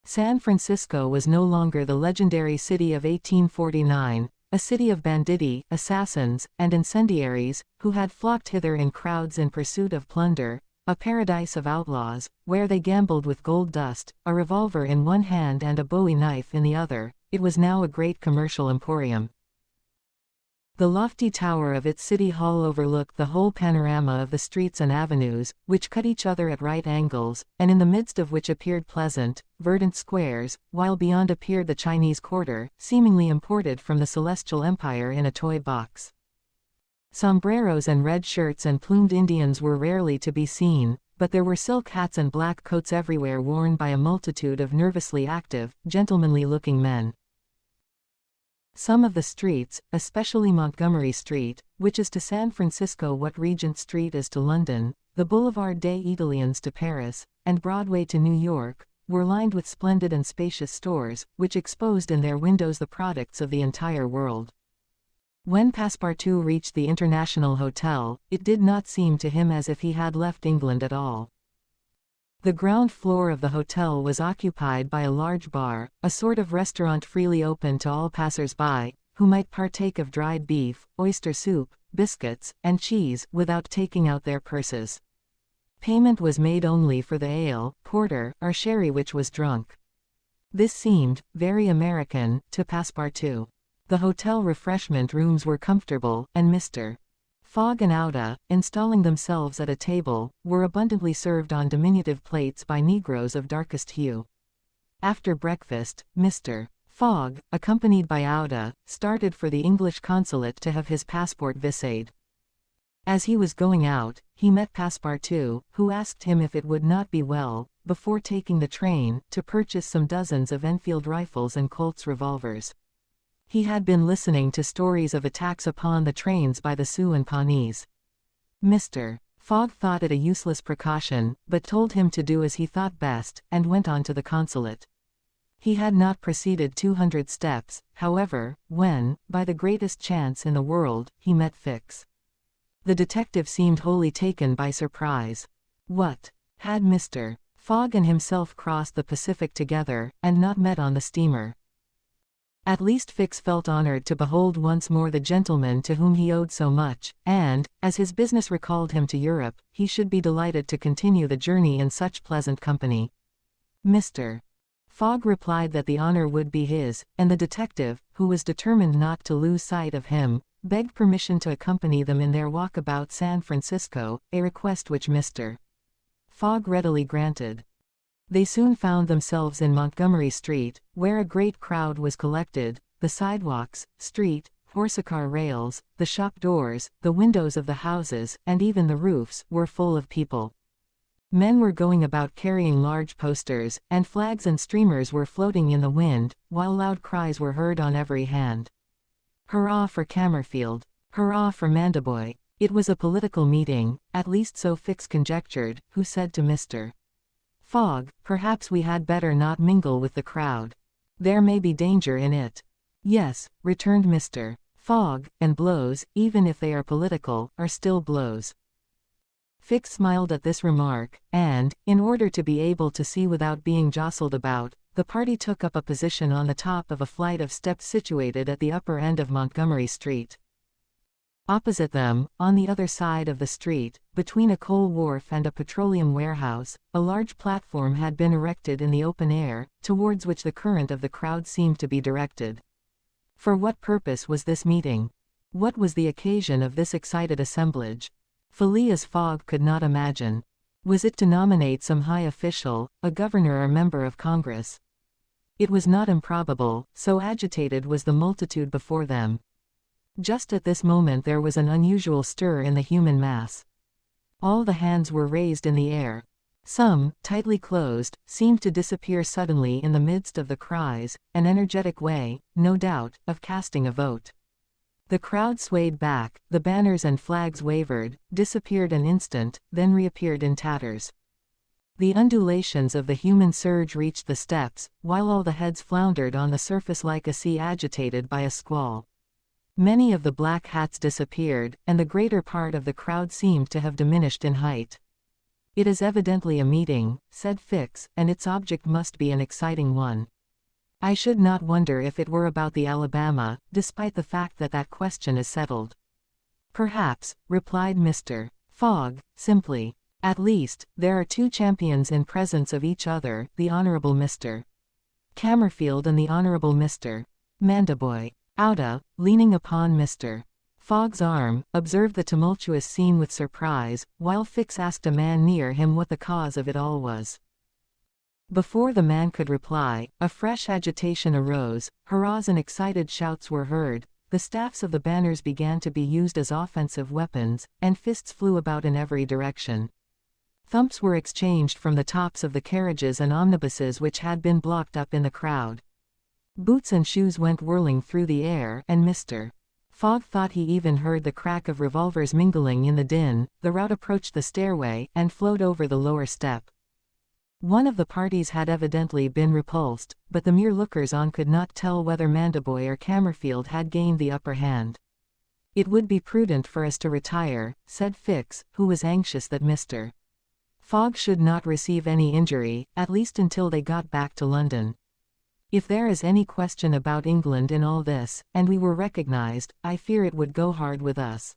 San Francisco was no longer the legendary city of 1849, a city of banditti, assassins, and incendiaries, who had flocked hither in crowds in pursuit of plunder, a paradise of outlaws, where they gambled with gold dust, a revolver in one hand and a bowie knife in the other. It was now a great commercial emporium. The lofty tower of its city hall overlooked the whole panorama of the streets and avenues, which cut each other at right angles, and in the midst of which appeared pleasant, verdant squares, while beyond appeared the Chinese Quarter, seemingly imported from the Celestial Empire in a toy box. Sombreros and red shirts and plumed Indians were rarely to be seen, but there were silk hats and black coats everywhere worn by a multitude of nervously active, gentlemanly-looking men. Some of the streets, especially Montgomery Street, which is to San Francisco what Regent Street is to London, The Boulevard des Italiens to Paris, and Broadway to New York, were lined with splendid and spacious stores, which exposed in their windows the products of the entire world. When Passepartout reached the International Hotel, it did not seem to him as if he had left England at all. The ground floor of the hotel was occupied by a large bar, a sort of restaurant freely open to all passers-by, who might partake of dried beef, oyster soup, biscuits, and cheese, without taking out their purses. Payment was made only for the ale, porter, or sherry which was drunk. This seemed very American to Passepartout. The hotel refreshment rooms were comfortable, and Mr. Fogg and Auda, installing themselves at a table, were abundantly served on diminutive plates by negroes of darkest hue. After breakfast, Mr. Fogg, accompanied by Auda, started for the English consulate to have his passport vised. As he was going out, he met Passepartout, who asked him if it would not be well, before taking the train, to purchase some dozens of Enfield rifles and Colt's revolvers. He had been listening to stories of attacks upon the trains by the Sioux and Pawnees. Mr. Fogg thought it a useless precaution, but told him to do as he thought best, and went on to the consulate. He had not proceeded 200 steps, however, when, by the greatest chance in the world, he met Fix. The detective seemed wholly taken by surprise. What? Had Mr. Fogg and himself crossed the Pacific together, and not met on the steamer? At least Fix felt honored to behold once more the gentleman to whom he owed so much, and, as his business recalled him to Europe, he should be delighted to continue the journey in such pleasant company. Mr. Fogg replied that the honor would be his, and the detective, who was determined not to lose sight of him, begged permission to accompany them in their walk about San Francisco, a request which Mr. Fogg readily granted. They soon found themselves in Montgomery Street, where a great crowd was collected. The sidewalks, street, horse-car rails, the shop doors, the windows of the houses, and even the roofs, were full of people. Men were going about carrying large posters, and flags and streamers were floating in the wind, while loud cries were heard on every hand. Hurrah for Cammerfield! Hurrah for Mandaboy! It was a political meeting, at least so Fix conjectured, who said to Mr. Fogg, "Perhaps we had better not mingle with the crowd. There may be danger in it." "Yes," returned Mr. Fogg, "and blows, even if they are political, are still blows." Fix smiled at this remark, and, in order to be able to see without being jostled about, the party took up a position on the top of a flight of steps situated at the upper end of Montgomery Street. Opposite them, on the other side of the street, between a coal wharf and a petroleum warehouse, a large platform had been erected in the open air, towards which the current of the crowd seemed to be directed. For what purpose was this meeting? What was the occasion of this excited assemblage? Phileas Fogg could not imagine. Was it to nominate some high official, a governor or member of Congress? It was not improbable, so agitated was the multitude before them. Just at this moment there was an unusual stir in the human mass. All the hands were raised in the air. Some, tightly closed, seemed to disappear suddenly in the midst of the cries, an energetic way, no doubt, of casting a vote. The crowd swayed back, the banners and flags wavered, disappeared an instant, then reappeared in tatters. The undulations of the human surge reached the steps, while all the heads floundered on the surface like a sea agitated by a squall. Many of the black hats disappeared, and the greater part of the crowd seemed to have diminished in height. "It is evidently a meeting," said Fix, "and its object must be an exciting one. I should not wonder if it were about the Alabama, despite the fact that that question is settled." "Perhaps," replied Mr. Fogg, simply. "At least, there are two champions in presence of each other, the Honorable Mr. Cammerfield and the Honorable Mr. Mandaboy." Auda, leaning upon Mr. Fogg's arm, observed the tumultuous scene with surprise, while Fix asked a man near him what the cause of it all was. Before the man could reply, a fresh agitation arose, hurrahs and excited shouts were heard, the staffs of the banners began to be used as offensive weapons, and fists flew about in every direction. Thumps were exchanged from the tops of the carriages and omnibuses which had been blocked up in the crowd. Boots and shoes went whirling through the air, and Mr. Fogg thought he even heard the crack of revolvers mingling in the din. The rout approached the stairway and flowed over the lower step. One of the parties had evidently been repulsed, but the mere lookers-on could not tell whether Mandaboy or Cammerfield had gained the upper hand. "It would be prudent for us to retire," said Fix, who was anxious that Mr. Fogg should not receive any injury, at least until they got back to London. "If there is any question about England in all this, and we were recognized, I fear it would go hard with us."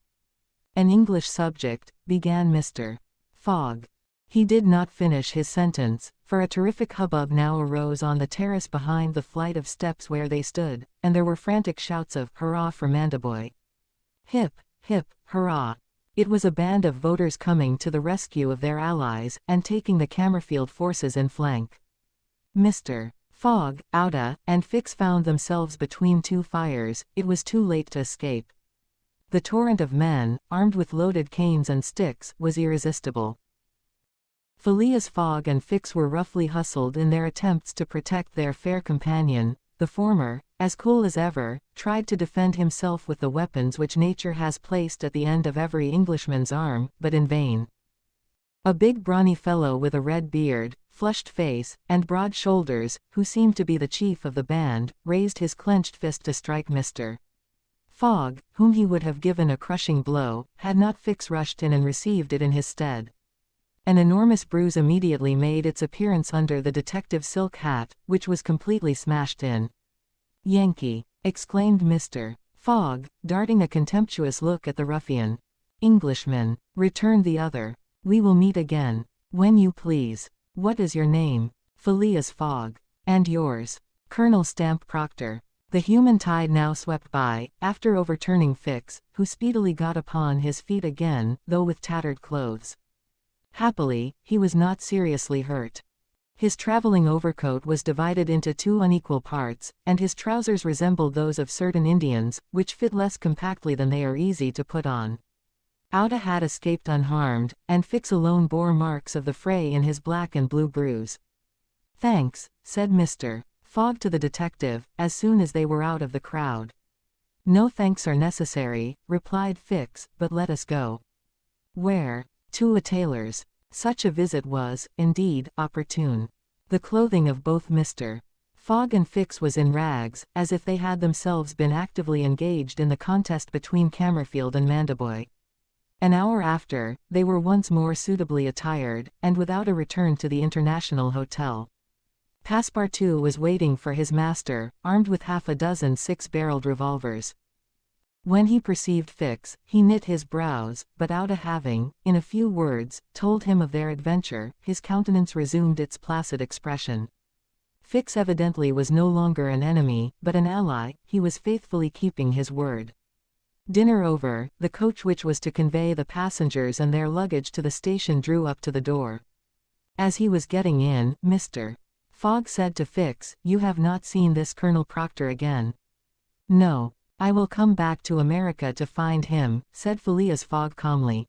"An English subject," began Mr. Fogg. He did not finish his sentence, for a terrific hubbub now arose on the terrace behind the flight of steps where they stood, and there were frantic shouts of "Hurrah for Mandaboy!" Hip, hip, hurrah! It was a band of voters coming to the rescue of their allies, and taking the Cammerfield forces in flank. Mr. Fogg, Auda, and Fix found themselves between two fires. It was too late to escape. The torrent of men, armed with loaded canes and sticks, was irresistible. Phileas Fogg and Fix were roughly hustled in their attempts to protect their fair companion. The former, as cool as ever, tried to defend himself with the weapons which nature has placed at the end of every Englishman's arm, but in vain. A big brawny fellow with a red beard, flushed face, and broad shoulders, who seemed to be the chief of the band, raised his clenched fist to strike Mr. Fogg, whom he would have given a crushing blow, had not Fix rushed in and received it in his stead. An enormous bruise immediately made its appearance under the detective's silk hat, which was completely smashed in. "Yankee!" exclaimed Mr. Fogg, darting a contemptuous look at the ruffian. "Englishman!" returned the other. "We will meet again." "When you please." "What is your name?" "Phileas Fogg." "And yours?" "Colonel Stamp Proctor." The human tide now swept by, after overturning Fix, who speedily got upon his feet again, though with tattered clothes. Happily, he was not seriously hurt. His traveling overcoat was divided into two unequal parts, and his trousers resembled those of certain Indians, which fit less compactly than they are easy to put on. Auda had escaped unharmed, and Fix alone bore marks of the fray in his black and blue bruise. "Thanks," said Mr. Fogg to the detective, as soon as they were out of the crowd. "No thanks are necessary," replied Fix, "but let us go." "Where?" "To a tailor's." Such a visit was, indeed, opportune. The clothing of both Mr. Fogg and Fix was in rags, as if they had themselves been actively engaged in the contest between Cammerfield and Mandaboy. An hour after, they were once more suitably attired, and without a return to the International Hotel. Passepartout was waiting for his master, armed with half a dozen six-barreled revolvers. When he perceived Fix, he knit his brows, but Auda having, in a few words, told him of their adventure, his countenance resumed its placid expression. Fix evidently was no longer an enemy, but an ally. He was faithfully keeping his word. Dinner over, the coach which was to convey the passengers and their luggage to the station drew up to the door. As he was getting in, Mr. Fogg said to Fix, "You have not seen this Colonel Proctor again?" "No. I will come back to America to find him," said Phileas Fogg calmly.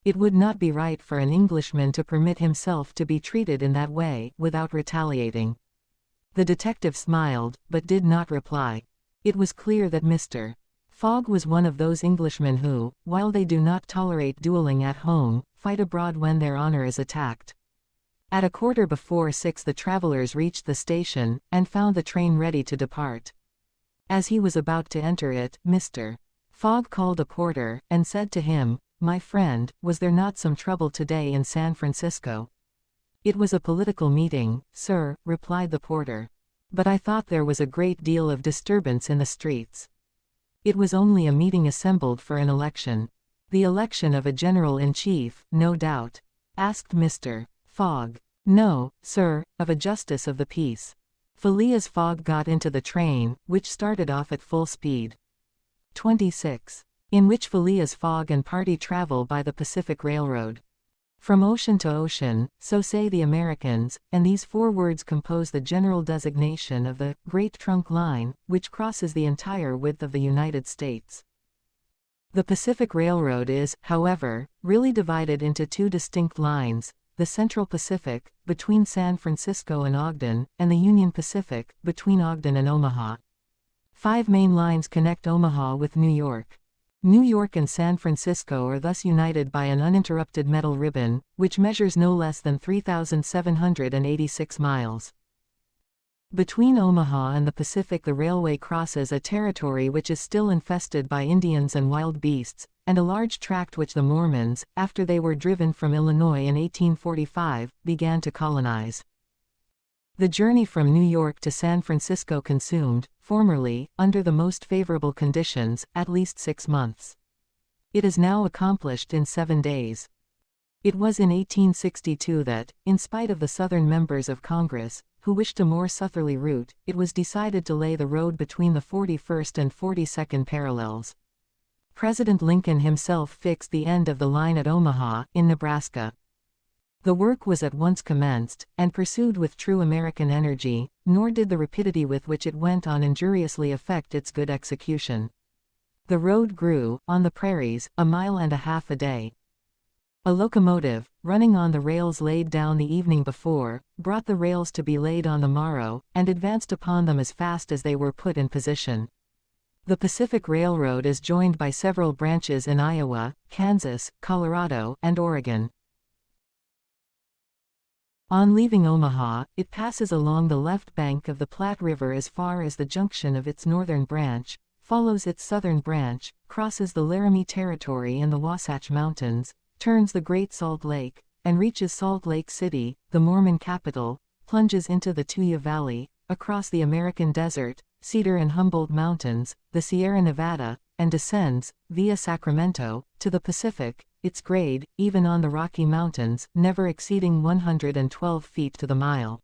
It would not be right for an Englishman to permit himself to be treated in that way, without retaliating. The detective smiled, but did not reply. It was clear that Mr. Fogg was one of those Englishmen who, while they do not tolerate dueling at home, fight abroad when their honor is attacked. At 6:15 the travelers reached the station, and found the train ready to depart. As he was about to enter it, Mr. Fogg called a porter, and said to him, "My friend, was there not some trouble today in San Francisco?" "It was a political meeting, sir," replied the porter. "But I thought there was a great deal of disturbance in the streets." "It was only a meeting assembled for an election." "The election of a general-in-chief, no doubt?" asked Mr. Fogg. "No, sir, of a justice of the peace." Phileas Fogg got into the train, which started off at full speed. 26. In which Phileas Fogg and party travel by the Pacific Railroad. From ocean to ocean, so say the Americans, and these four words compose the general designation of the Great Trunk Line, which crosses the entire width of the United States. The Pacific Railroad is, however, really divided into two distinct lines: the Central Pacific, between San Francisco and Ogden, and the Union Pacific, between Ogden and Omaha. 5 main lines connect Omaha with New York. New York and San Francisco are thus united by an uninterrupted metal ribbon, which measures no less than 3,786 miles. Between Omaha and the Pacific, the railway crosses a territory which is still infested by Indians and wild beasts, and a large tract which the Mormons, after they were driven from Illinois in 1845, began to colonize. The journey from New York to San Francisco consumed, formerly, under the most favorable conditions, at least 6 months. It is now accomplished in 7 days. It was in 1862 that, in spite of the Southern members of Congress, who wished a more southerly route, it was decided to lay the road between the 41st and 42nd parallels. President Lincoln himself fixed the end of the line at Omaha, in Nebraska. The work was at once commenced, and pursued with true American energy, nor did the rapidity with which it went on injuriously affect its good execution. The road grew, on the prairies, 1.5 miles a day. A locomotive, running on the rails laid down the evening before, brought the rails to be laid on the morrow, and advanced upon them as fast as they were put in position. The Pacific Railroad is joined by several branches in Iowa, Kansas, Colorado, and Oregon. On leaving Omaha, it passes along the left bank of the Platte River as far as the junction of its northern branch, follows its southern branch, crosses the Laramie Territory and the Wasatch Mountains, turns the Great Salt Lake, and reaches Salt Lake City, the Mormon capital, plunges into the Tuya Valley, across the American Desert, Cedar and Humboldt Mountains, the Sierra Nevada, and descends, via Sacramento, to the Pacific, its grade, even on the Rocky Mountains, never exceeding 112 feet to the mile.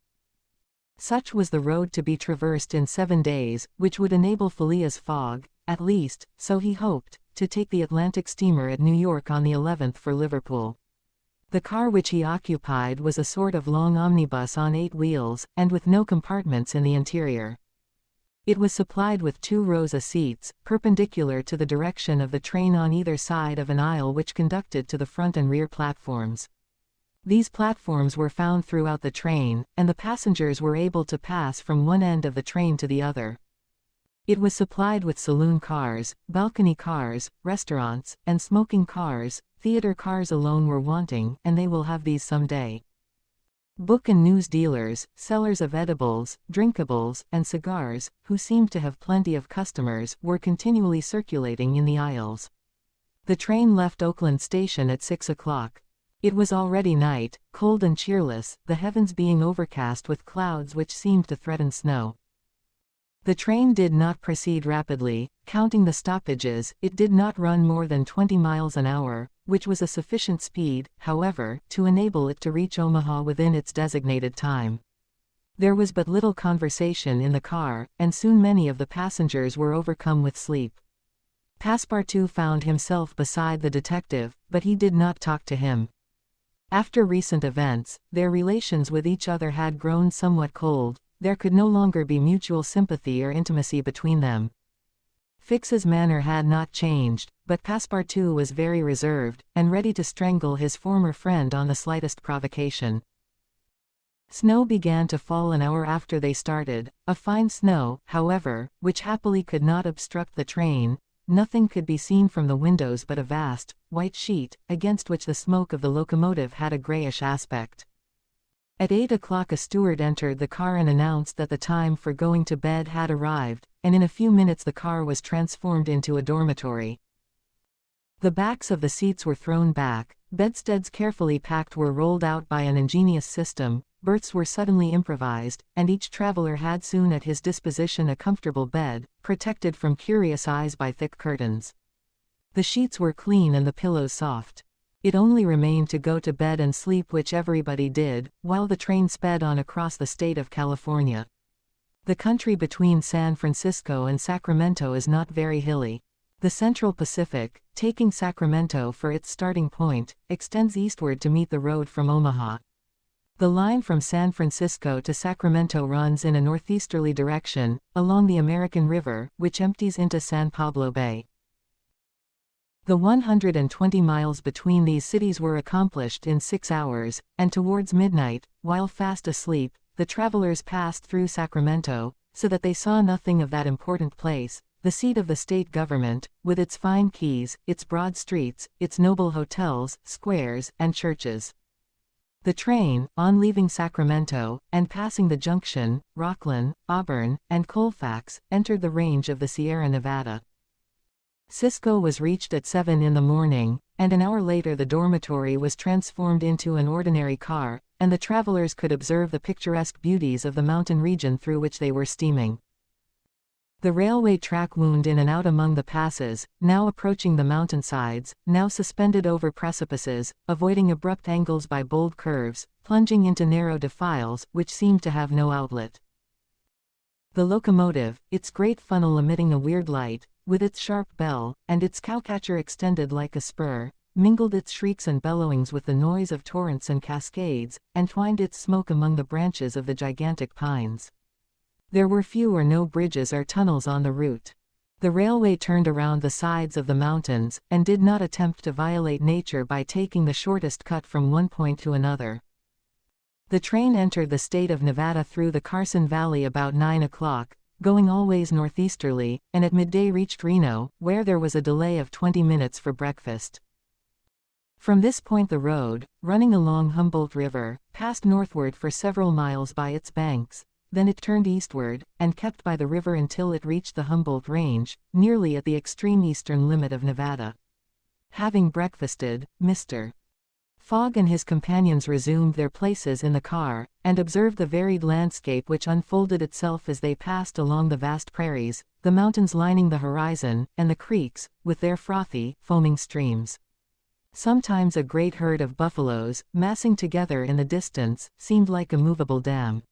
Such was the road to be traversed in 7 days, which would enable Phileas Fogg, at least, so he hoped, to take the Atlantic steamer at New York on the 11th for Liverpool. The car which he occupied was a sort of long omnibus on 8 wheels, and with no compartments in the interior. It was supplied with 2 rows of seats, perpendicular to the direction of the train on either side of an aisle which conducted to the front and rear platforms. These platforms were found throughout the train, and the passengers were able to pass from one end of the train to the other. It was supplied with saloon cars, balcony cars, restaurants, and smoking cars. Theater cars alone were wanting, and they will have these some day. Book and news dealers, sellers of edibles, drinkables, and cigars, who seemed to have plenty of customers, were continually circulating in the aisles. The train left Oakland Station at 6 o'clock. It was already night, cold and cheerless, the heavens being overcast with clouds which seemed to threaten snow. The train did not proceed rapidly. Counting the stoppages, it did not run more than 20 miles an hour, which was a sufficient speed, however, to enable it to reach Omaha within its designated time. There was but little conversation in the car, and soon many of the passengers were overcome with sleep. Passepartout found himself beside the detective, but he did not talk to him. After recent events, their relations with each other had grown somewhat cold. There could no longer be mutual sympathy or intimacy between them. Fix's manner had not changed, but Passepartout was very reserved, and ready to strangle his former friend on the slightest provocation. Snow began to fall an hour after they started, a fine snow, however, which happily could not obstruct the train. Nothing could be seen from the windows but a vast, white sheet, against which the smoke of the locomotive had a grayish aspect. At 8 o'clock a steward entered the car and announced that the time for going to bed had arrived, and in a few minutes the car was transformed into a dormitory. The backs of the seats were thrown back, bedsteads carefully packed were rolled out by an ingenious system, berths were suddenly improvised, and each traveler had soon at his disposition a comfortable bed, protected from curious eyes by thick curtains. The sheets were clean and the pillows soft. It only remained to go to bed and sleep, which everybody did, while the train sped on across the state of California. The country between San Francisco and Sacramento is not very hilly. The Central Pacific, taking Sacramento for its starting point, extends eastward to meet the road from Omaha. The line from San Francisco to Sacramento runs in a northeasterly direction, along the American River, which empties into San Pablo Bay. The 120 miles between these cities were accomplished in 6 hours, and towards midnight, while fast asleep, the travelers passed through Sacramento, so that they saw nothing of that important place, the seat of the state government, with its fine quays, its broad streets, its noble hotels, squares, and churches. The train, on leaving Sacramento, and passing the Junction, Rocklin, Auburn, and Colfax, entered the range of the Sierra Nevada. Cisco was reached at 7 in the morning, and an hour later the dormitory was transformed into an ordinary car, and the travelers could observe the picturesque beauties of the mountain region through which they were steaming. The railway track wound in and out among the passes, now approaching the mountainsides, now suspended over precipices, avoiding abrupt angles by bold curves, plunging into narrow defiles, which seemed to have no outlet. The locomotive, its great funnel emitting a weird light, with its sharp bell, and its cowcatcher extended like a spur, mingled its shrieks and bellowings with the noise of torrents and cascades, and twined its smoke among the branches of the gigantic pines. There were few or no bridges or tunnels on the route. The railway turned around the sides of the mountains, and did not attempt to violate nature by taking the shortest cut from one point to another. The train entered the state of Nevada through the Carson Valley about 9 o'clock, going always northeasterly, and at midday reached Reno, where there was a delay of 20 minutes for breakfast. From this point the road, running along Humboldt River, passed northward for several miles by its banks. Then it turned eastward, and kept by the river until it reached the Humboldt Range, nearly at the extreme eastern limit of Nevada. Having breakfasted, Mr. Fogg and his companions resumed their places in the car, and observed the varied landscape which unfolded itself as they passed along the vast prairies, the mountains lining the horizon, and the creeks, with their frothy, foaming streams. Sometimes a great herd of buffaloes, massing together in the distance, seemed like a movable dam.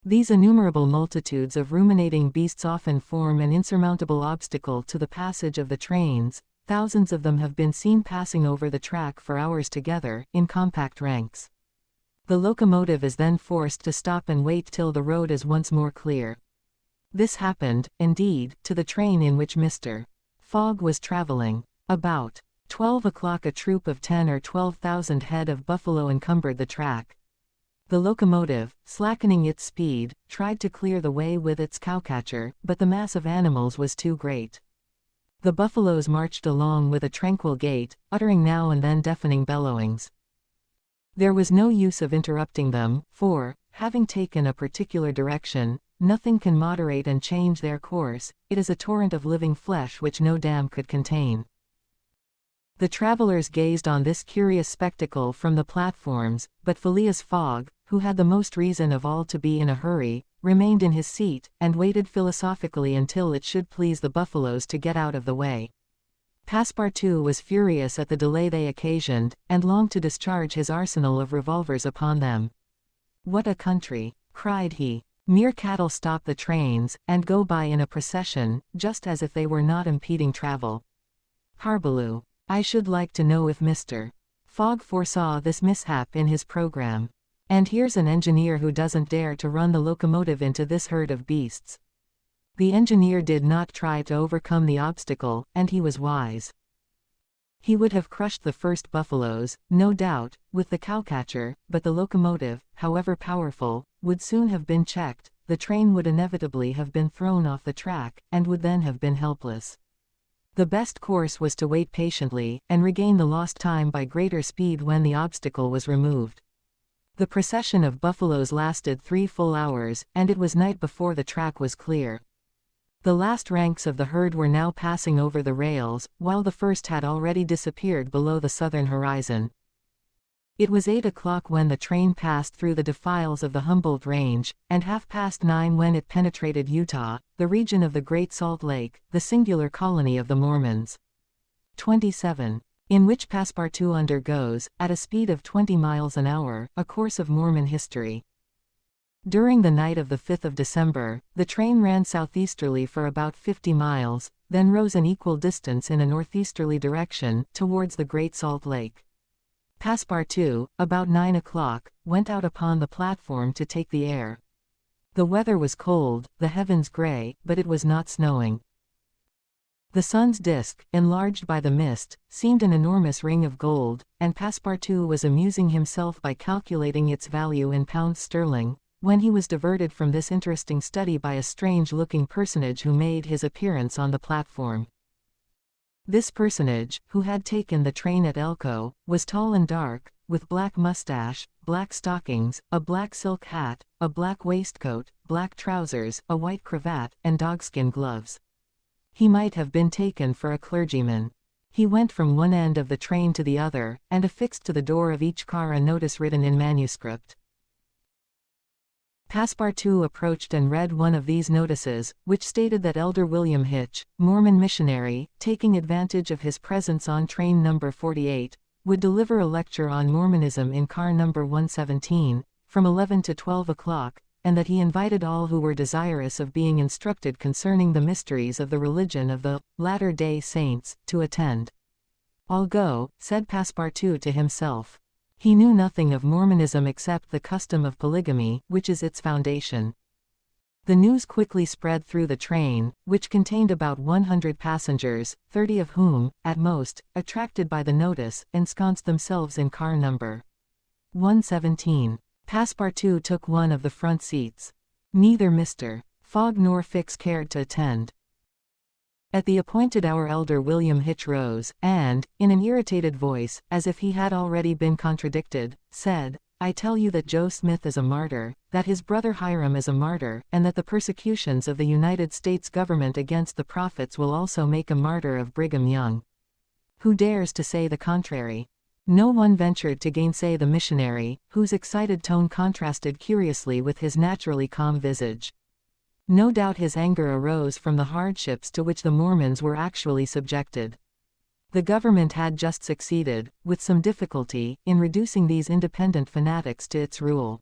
These innumerable multitudes of ruminating beasts often form an insurmountable obstacle to the passage of the trains. Thousands of them have been seen passing over the track for hours together, in compact ranks. The locomotive is then forced to stop and wait till the road is once more clear. This happened, indeed, to the train in which Mr. Fogg was traveling. About 12 o'clock a troop of 10 or 12,000 head of buffalo encumbered the track. The locomotive, slackening its speed, tried to clear the way with its cowcatcher, but the mass of animals was too great. The buffaloes marched along with a tranquil gait, uttering now and then deafening bellowings. There was no use of interrupting them, for, having taken a particular direction, nothing can moderate and change their course. It is a torrent of living flesh which no dam could contain. The travelers gazed on this curious spectacle from the platforms, but Phileas Fogg, who had the most reason of all to be in a hurry, remained in his seat, and waited philosophically until it should please the buffaloes to get out of the way. Passepartout was furious at the delay they occasioned, and longed to discharge his arsenal of revolvers upon them. "What a country!" cried he. "Mere cattle stop the trains, and go by in a procession, just as if they were not impeding travel. Parbleu! I should like to know if Mr. Fogg foresaw this mishap in his program. And here's an engineer who doesn't dare to run the locomotive into this herd of beasts." The engineer did not try to overcome the obstacle, and he was wise. He would have crushed the first buffaloes, no doubt, with the cowcatcher, but the locomotive, however powerful, would soon have been checked. The train would inevitably have been thrown off the track, and would then have been helpless. The best course was to wait patiently, and regain the lost time by greater speed when the obstacle was removed. The procession of buffaloes lasted 3 full hours, and it was night before the track was clear. The last ranks of the herd were now passing over the rails, while the first had already disappeared below the southern horizon. It was 8 o'clock when the train passed through the defiles of the Humboldt Range, and 9:30 when it penetrated Utah, the region of the Great Salt Lake, the singular colony of the Mormons. 27. In which Passepartout undergoes, at a speed of 20 miles an hour, a course of Mormon history. During the night of the 5th of December, the train ran southeasterly for about 50 miles, then rose an equal distance in a northeasterly direction, towards the Great Salt Lake. Passepartout, about 9 o'clock, went out upon the platform to take the air. The weather was cold, the heavens gray, but it was not snowing. The sun's disk, enlarged by the mist, seemed an enormous ring of gold, and Passepartout was amusing himself by calculating its value in pounds sterling, when he was diverted from this interesting study by a strange-looking personage who made his appearance on the platform. This personage, who had taken the train at Elko, was tall and dark, with black mustache, black stockings, a black silk hat, a black waistcoat, black trousers, a white cravat, and dogskin gloves. He might have been taken for a clergyman. He went from one end of the train to the other, and affixed to the door of each car a notice written in manuscript. Passepartout approached and read one of these notices, which stated that Elder William Hitch, Mormon missionary, taking advantage of his presence on train number 48, would deliver a lecture on Mormonism in car number 117, from 11 to 12 o'clock, and that he invited all who were desirous of being instructed concerning the mysteries of the religion of the Latter-day Saints, to attend. "I'll go," said Passepartout to himself. He knew nothing of Mormonism except the custom of polygamy, which is its foundation. The news quickly spread through the train, which contained about 100 passengers, 30 of whom, at most, attracted by the notice, ensconced themselves in car number 117. Passepartout took one of the front seats. Neither Mr. Fogg nor Fix cared to attend. At the appointed hour Elder William Hitch rose, and, in an irritated voice, as if he had already been contradicted, said, "I tell you that Joe Smith is a martyr, that his brother Hiram is a martyr, and that the persecutions of the United States government against the prophets will also make a martyr of Brigham Young. Who dares to say the contrary?" No one ventured to gainsay the missionary, whose excited tone contrasted curiously with his naturally calm visage. No doubt his anger arose from the hardships to which the Mormons were actually subjected. The government had just succeeded, with some difficulty, in reducing these independent fanatics to its rule.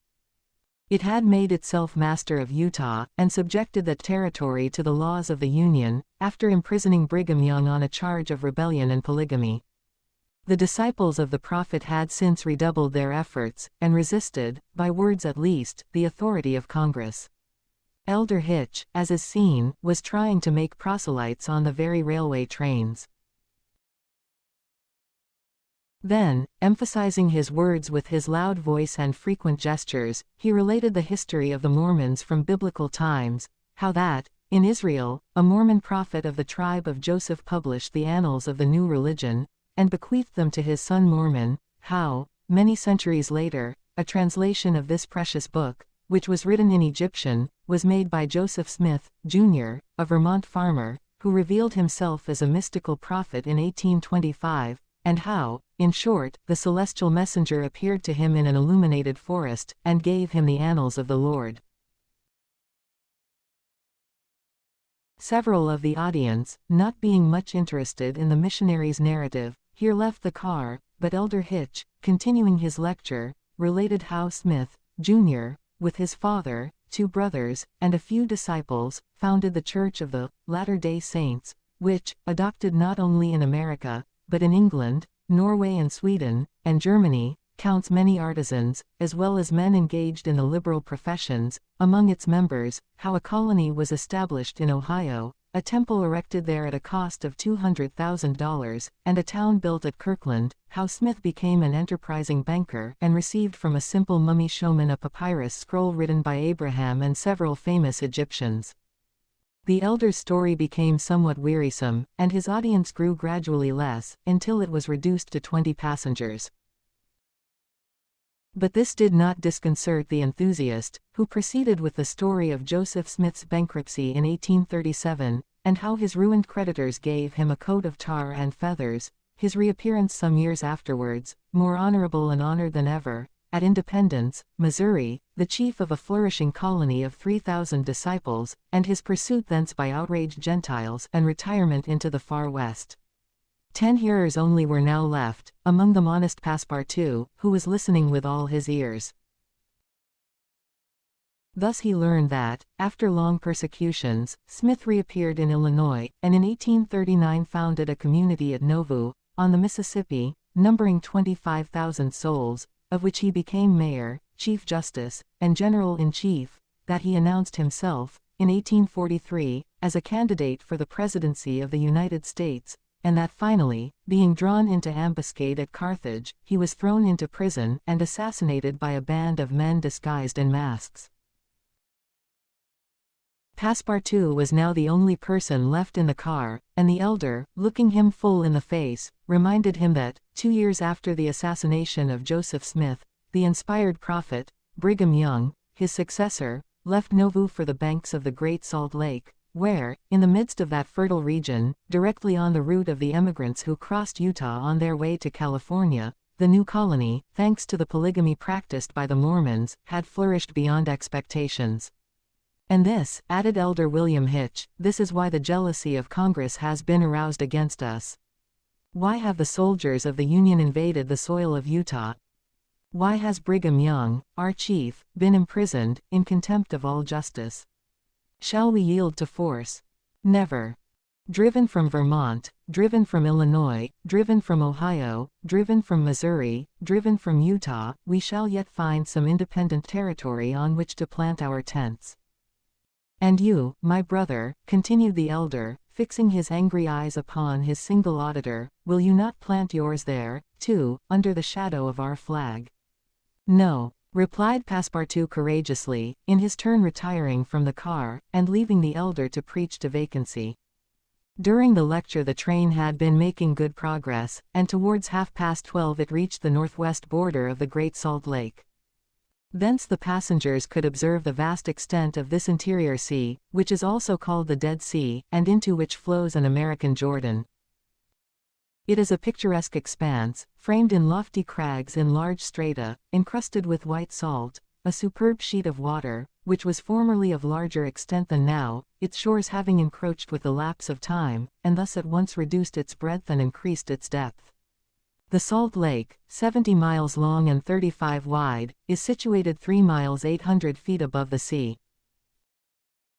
It had made itself master of Utah, and subjected that territory to the laws of the Union, after imprisoning Brigham Young on a charge of rebellion and polygamy. The disciples of the prophet had since redoubled their efforts, and resisted, by words at least, the authority of Congress. Elder Hitch, as is seen, was trying to make proselytes on the very railway trains. Then, emphasizing his words with his loud voice and frequent gestures, he related the history of the Mormons from biblical times, how that, in Israel, a Mormon prophet of the tribe of Joseph published the annals of the new religion, and bequeathed them to his son Mormon, how, many centuries later, a translation of this precious book, which was written in Egyptian, was made by Joseph Smith, Jr., a Vermont farmer, who revealed himself as a mystical prophet in 1825, and how, in short, the celestial messenger appeared to him in an illuminated forest, and gave him the annals of the Lord. Several of the audience, not being much interested in the missionary's narrative, here left the car, but Elder Hitch, continuing his lecture, related how Smith, Jr., with his father, 2 brothers, and a few disciples, founded the Church of the Latter-day Saints, which, adopted not only in America, but in England, Norway and Sweden, and Germany, counts many artisans, as well as men engaged in the liberal professions, among its members, how a colony was established in Ohio, a temple erected there at a cost of $200,000, and a town built at Kirkland, how Smith became an enterprising banker and received from a simple mummy showman a papyrus scroll written by Abraham and several famous Egyptians. The elder's story became somewhat wearisome, and his audience grew gradually less, until it was reduced to 20 passengers. But this did not disconcert the enthusiast, who proceeded with the story of Joseph Smith's bankruptcy in 1837, and how his ruined creditors gave him a coat of tar and feathers, his reappearance some years afterwards, more honorable and honored than ever, at Independence, Missouri, the chief of a flourishing colony of 3,000 disciples, and his pursuit thence by outraged Gentiles and retirement into the far west. 10 hearers only were now left, among them honest Passepartout, who was listening with all his ears. Thus he learned that, after long persecutions, Smith reappeared in Illinois, and in 1839 founded a community at Nauvoo, on the Mississippi, numbering 25,000 souls, of which he became mayor, chief justice, and general-in-chief, that he announced himself, in 1843, as a candidate for the presidency of the United States, and that finally, being drawn into ambuscade at Carthage, he was thrown into prison and assassinated by a band of men disguised in masks. Passepartout was now the only person left in the car, and the elder, looking him full in the face, reminded him that, 2 years after the assassination of Joseph Smith, the inspired prophet, Brigham Young, his successor, left Nauvoo for the banks of the Great Salt Lake, where, in the midst of that fertile region, directly on the route of the emigrants who crossed Utah on their way to California, the new colony, thanks to the polygamy practiced by the Mormons, had flourished beyond expectations. And this, added Elder William Hitch, this is why the jealousy of Congress has been aroused against us. Why have the soldiers of the Union invaded the soil of Utah? Why has Brigham Young, our chief, been imprisoned, in contempt of all justice? Shall we yield to force? Never. Driven from Vermont, driven from Illinois, driven from Ohio, driven from Missouri, driven from Utah, we shall yet find some independent territory on which to plant our tents. And you, my brother, continued the elder, fixing his angry eyes upon his single auditor, will you not plant yours there, too, under the shadow of our flag? No, replied Passepartout courageously, in his turn retiring from the car, and leaving the elder to preach to vacancy. During the lecture the train had been making good progress, and towards 12:30 it reached the northwest border of the Great Salt Lake. Thence the passengers could observe the vast extent of this interior sea, which is also called the Dead Sea, and into which flows an American Jordan. It is a picturesque expanse, framed in lofty crags in large strata, encrusted with white salt, a superb sheet of water, which was formerly of larger extent than now, its shores having encroached with the lapse of time, and thus at once reduced its breadth and increased its depth. The Salt Lake, 70 miles long and 35 wide, is situated 3 miles 800 feet above the sea.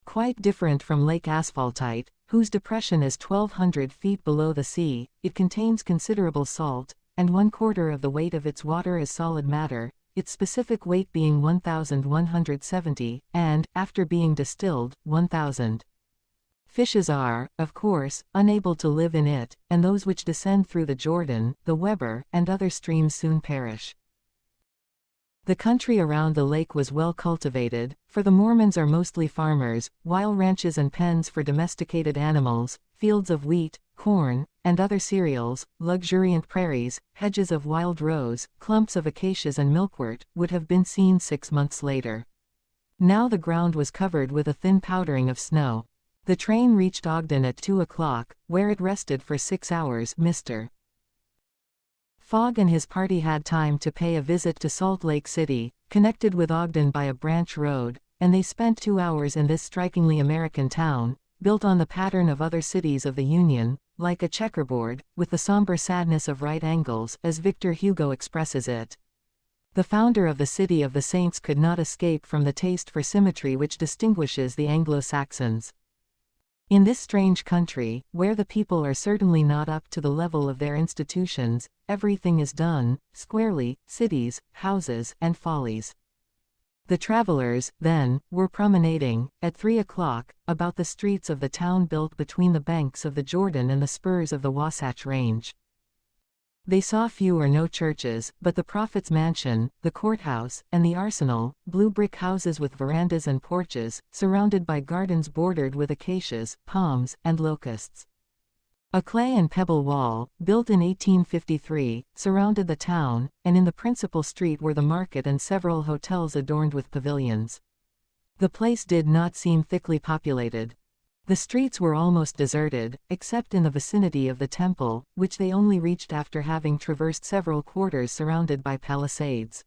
Quite different from Lake Asphaltite, whose depression is 1,200 feet below the sea, it contains considerable salt, and 1/4 of the weight of its water is solid matter, its specific weight being 1,170, and, after being distilled, 1,000. Fishes are, of course, unable to live in it, and those which descend through the Jordan, the Weber, and other streams soon perish. The country around the lake was well cultivated, for the Mormons are mostly farmers, while ranches and pens for domesticated animals, fields of wheat, corn, and other cereals, luxuriant prairies, hedges of wild rose, clumps of acacias and milkwort, would have been seen 6 months later. Now the ground was covered with a thin powdering of snow. The train reached Ogden at 2 o'clock, where it rested for 6 hours. Mr. Fogg and his party had time to pay a visit to Salt Lake City, connected with Ogden by a branch road, and they spent 2 hours in this strikingly American town, built on the pattern of other cities of the Union, like a checkerboard, with the somber sadness of right angles, as Victor Hugo expresses it. The founder of the City of the Saints could not escape from the taste for symmetry which distinguishes the Anglo-Saxons. In this strange country, where the people are certainly not up to the level of their institutions, everything is done, squarely, cities, houses, and follies. The travelers, then, were promenading, at 3 o'clock, about the streets of the town built between the banks of the Jordan and the spurs of the Wasatch Range. They saw few or no churches, but the prophet's mansion, the courthouse, and the arsenal, blue brick houses with verandas and porches, surrounded by gardens bordered with acacias, palms, and locusts. A clay and pebble wall, built in 1853, surrounded the town, and in the principal street were the market and several hotels adorned with pavilions. The place did not seem thickly populated. The streets were almost deserted, except in the vicinity of the temple, which they only reached after having traversed several quarters surrounded by palisades.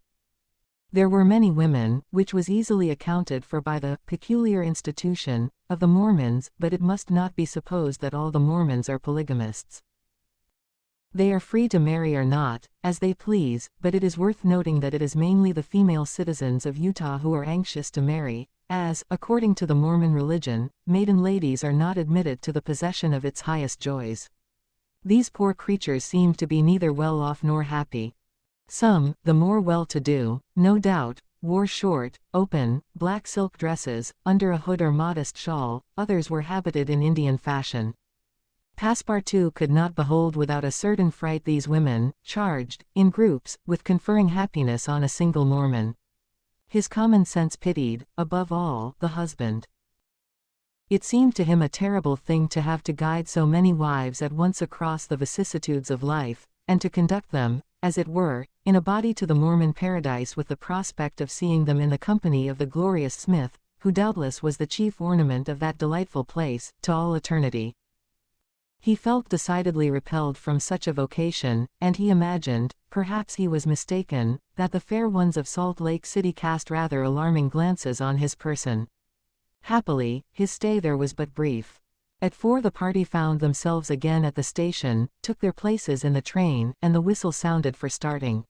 There were many women, which was easily accounted for by the peculiar institution of the Mormons, but it must not be supposed that all the Mormons are polygamists. They are free to marry or not, as they please, but it is worth noting that it is mainly the female citizens of Utah who are anxious to marry, as, according to the Mormon religion, maiden ladies are not admitted to the possession of its highest joys. These poor creatures seem to be neither well off nor happy. Some, the more well-to-do, no doubt, wore short, open, black silk dresses, under a hood or modest shawl, others were habited in Indian fashion. Passepartout could not behold without a certain fright these women, charged, in groups, with conferring happiness on a single Mormon. His common sense pitied, above all, the husband. It seemed to him a terrible thing to have to guide so many wives at once across the vicissitudes of life, and to conduct them, as it were, in a body to the Mormon paradise with the prospect of seeing them in the company of the glorious Smith, who doubtless was the chief ornament of that delightful place, to all eternity. He felt decidedly repelled from such a vocation, and he imagined, perhaps he was mistaken, that the fair ones of Salt Lake City cast rather alarming glances on his person. Happily, his stay there was but brief. At 4 the party found themselves again at the station, took their places in the train, and the whistle sounded for starting.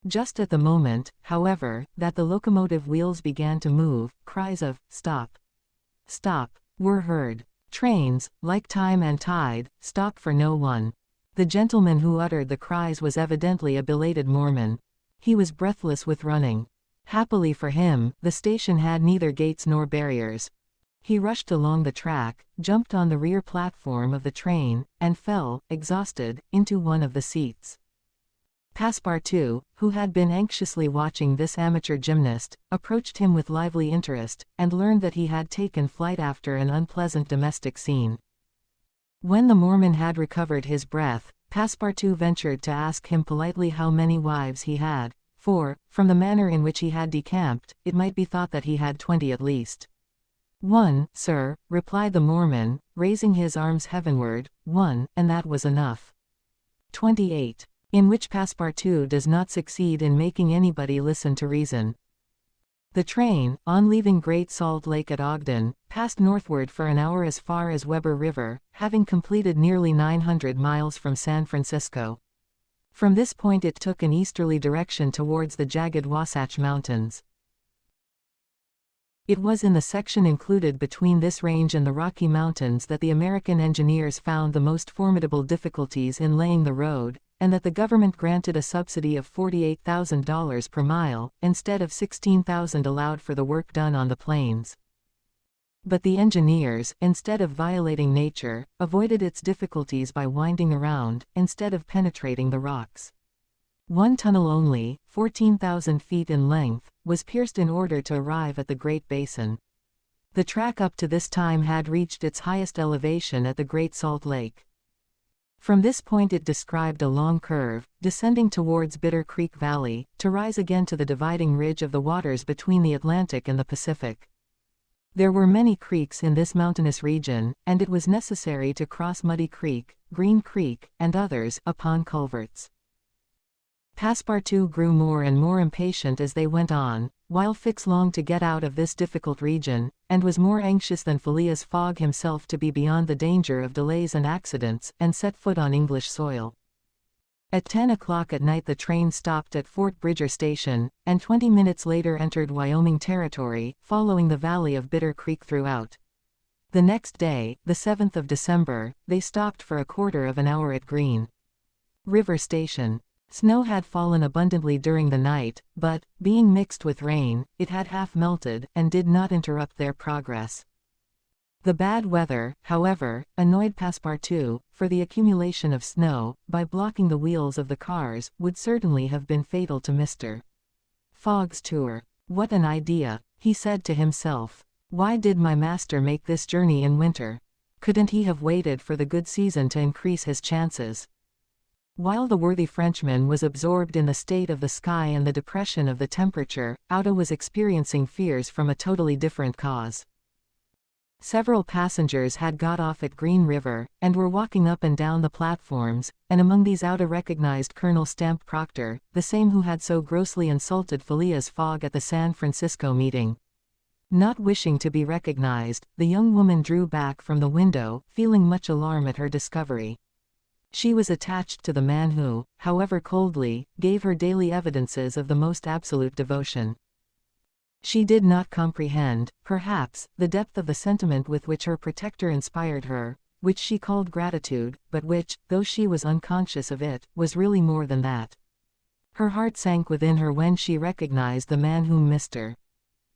Just at the moment, however, that the locomotive wheels began to move, cries of "Stop! Stop!" were heard. Trains, like time and tide, stop for no one. The gentleman who uttered the cries was evidently a belated Mormon. He was breathless with running. Happily for him, the station had neither gates nor barriers. He rushed along the track, jumped on the rear platform of the train, and fell, exhausted, into one of the seats. Passepartout, who had been anxiously watching this amateur gymnast, approached him with lively interest, and learned that he had taken flight after an unpleasant domestic scene. When the Mormon had recovered his breath, Passepartout ventured to ask him politely how many wives he had, for, from the manner in which he had decamped, it might be thought that he had 20 at least. "One, sir," replied the Mormon, raising his arms heavenward, "one, and that was enough." 28. In which Passepartout does not succeed in making anybody listen to reason. The train, on leaving Great Salt Lake at Ogden, passed northward for an hour as far as Weber River, having completed nearly 900 miles from San Francisco. From this point it took an easterly direction towards the jagged Wasatch Mountains. It was in the section included between this range and the Rocky Mountains that the American engineers found the most formidable difficulties in laying the road, and that the government granted a subsidy of $48,000 per mile, instead of $16,000 allowed for the work done on the plains. But the engineers, instead of violating nature, avoided its difficulties by winding around, instead of penetrating the rocks. One tunnel only, 14,000 feet in length, was pierced in order to arrive at the Great Basin. The track up to this time had reached its highest elevation at the Great Salt Lake. From this point it described a long curve, descending towards Bitter Creek Valley, to rise again to the dividing ridge of the waters between the Atlantic and the Pacific. There were many creeks in this mountainous region, and it was necessary to cross Muddy Creek, Green Creek, and others, upon culverts. Passepartout grew more and more impatient as they went on, while Fix longed to get out of this difficult region, and was more anxious than Phileas Fogg himself to be beyond the danger of delays and accidents, and set foot on English soil. At 10 o'clock at night the train stopped at Fort Bridger Station, and 20 minutes later entered Wyoming Territory, following the valley of Bitter Creek throughout. The next day, the 7th of December, they stopped for a quarter of an hour at Green River Station. Snow had fallen abundantly during the night, but, being mixed with rain, it had half melted, and did not interrupt their progress. The bad weather, however, annoyed Passepartout, for the accumulation of snow, by blocking the wheels of the cars, would certainly have been fatal to Mr. Fogg's tour. "What an idea," he said to himself. "Why did my master make this journey in winter? Couldn't he have waited for the good season to increase his chances?" While the worthy Frenchman was absorbed in the state of the sky and the depression of the temperature, Otto was experiencing fears from a totally different cause. Several passengers had got off at Green River, and were walking up and down the platforms, and among these Otto recognized Colonel Stamp Proctor, the same who had so grossly insulted Phileas Fogg at the San Francisco meeting. Not wishing to be recognized, the young woman drew back from the window, feeling much alarm at her discovery. She was attached to the man who, however coldly, gave her daily evidences of the most absolute devotion. She did not comprehend, perhaps, the depth of the sentiment with which her protector inspired her, which she called gratitude, but which, though she was unconscious of it, was really more than that. Her heart sank within her when she recognized the man whom Mr.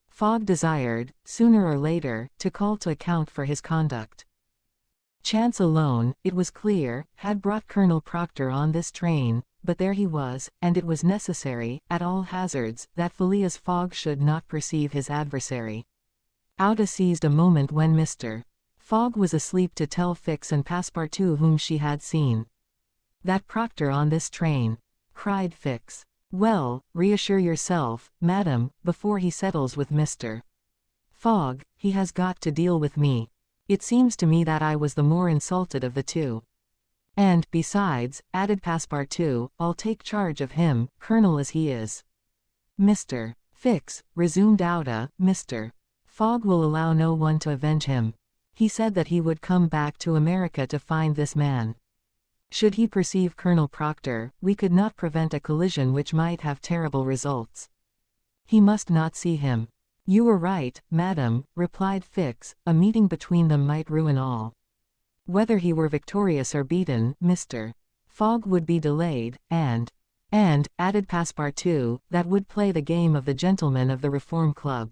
Fogg desired, sooner or later, to call to account for his conduct. Chance alone, it was clear, had brought Colonel Proctor on this train, but there he was, and it was necessary, at all hazards, that Phileas Fogg should not perceive his adversary. Auda seized a moment when Mr. Fogg was asleep to tell Fix and Passepartout whom she had seen. "That Proctor on this train," cried Fix. "Well, reassure yourself, madam, before he settles with Mr. Fogg, he has got to deal with me. It seems to me that I was the more insulted of the two. And, besides," added Passepartout, "I'll take charge of him, colonel as he is." "Mr. Fix," resumed Auda, "Mr. Fogg will allow no one to avenge him. He said that he would come back to America to find this man. Should he perceive Colonel Proctor, we could not prevent a collision which might have terrible results. He must not see him." "You were right, madam," replied Fix, "a meeting between them might ruin all. Whether he were victorious or beaten, Mr. Fogg would be delayed, and, added Passepartout, that would play the game of the gentlemen of the Reform Club.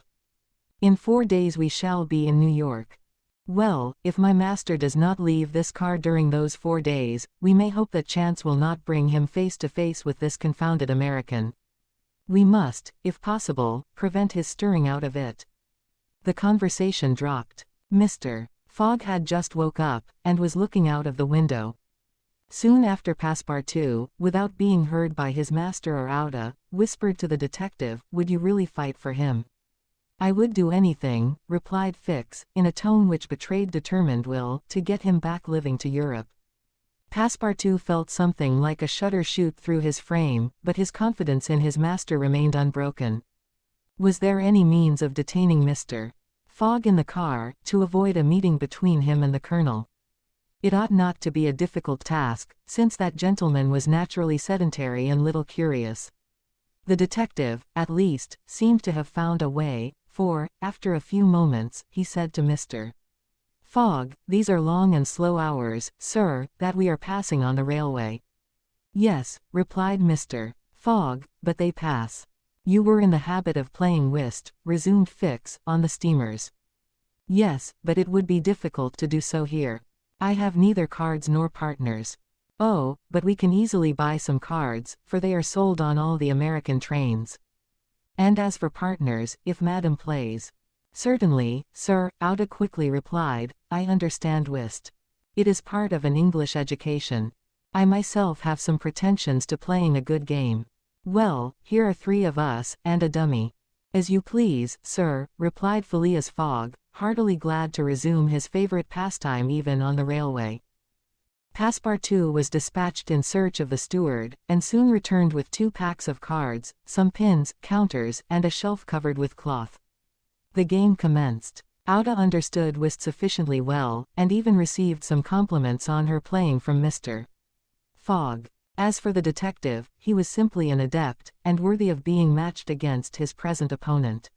In 4 days we shall be in New York. Well, if my master does not leave this car during those 4 days, we may hope that chance will not bring him face to face with this confounded American. We must, if possible, prevent his stirring out of it." The conversation dropped. Mr. Fogg had just woke up, and was looking out of the window. Soon after Passepartout, without being heard by his master or Auda, whispered to the detective, "Would you really fight for him?" "I would do anything," replied Fix, in a tone which betrayed determined will, "to get him back living to Europe." Passepartout felt something like a shudder shoot through his frame, but his confidence in his master remained unbroken. Was there any means of detaining Mr. Fogg in the car, to avoid a meeting between him and the colonel? It ought not to be a difficult task, since that gentleman was naturally sedentary and little curious. The detective, at least, seemed to have found a way, for, after a few moments, he said to Mr. Fogg, "These are long and slow hours, sir, that we are passing on the railway." "Yes," replied Mr. Fogg, "but they pass." "You were in the habit of playing whist," resumed Fix, "on the steamers." "Yes, but it would be difficult to do so here. I have neither cards nor partners." "Oh, but we can easily buy some cards, for they are sold on all the American trains. And as for partners, if madam plays—" "Certainly, sir," Auda quickly replied, "I understand whist. It is part of an English education. I myself have some pretensions to playing a good game. Well, here are 3 of us, and a dummy." "As you please, sir," replied Phileas Fogg, heartily glad to resume his favorite pastime even on the railway. Passepartout was dispatched in search of the steward, and soon returned with 2 packs of cards, some pins, counters, and a shelf covered with cloth. The game commenced. Auda understood whist sufficiently well, and even received some compliments on her playing from Mr. Fogg. As for the detective, he was simply an adept, and worthy of being matched against his present opponent.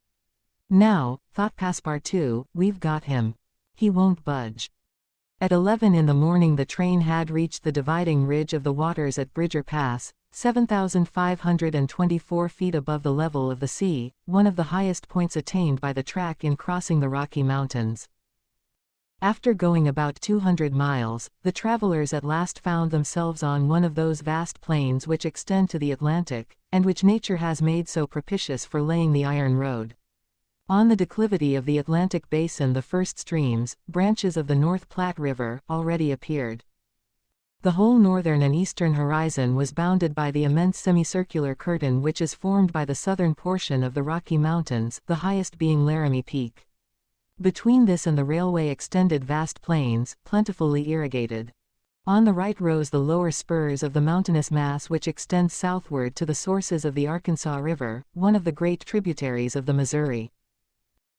"Now," thought Passepartout, "we've got him. He won't budge." At 11 in the morning the train had reached the dividing ridge of the waters at Bridger Pass, 7,524 feet above the level of the sea, one of the highest points attained by the track in crossing the Rocky Mountains. After going about 200 miles, the travelers at last found themselves on one of those vast plains which extend to the Atlantic, and which nature has made so propitious for laying the iron road. On the declivity of the Atlantic basin the first streams, branches of the North Platte River, already appeared. The whole northern and eastern horizon was bounded by the immense semicircular curtain which is formed by the southern portion of the Rocky Mountains, the highest being Laramie Peak. Between this and the railway extended vast plains, plentifully irrigated. On the right rose the lower spurs of the mountainous mass which extends southward to the sources of the Arkansas River, one of the great tributaries of the Missouri.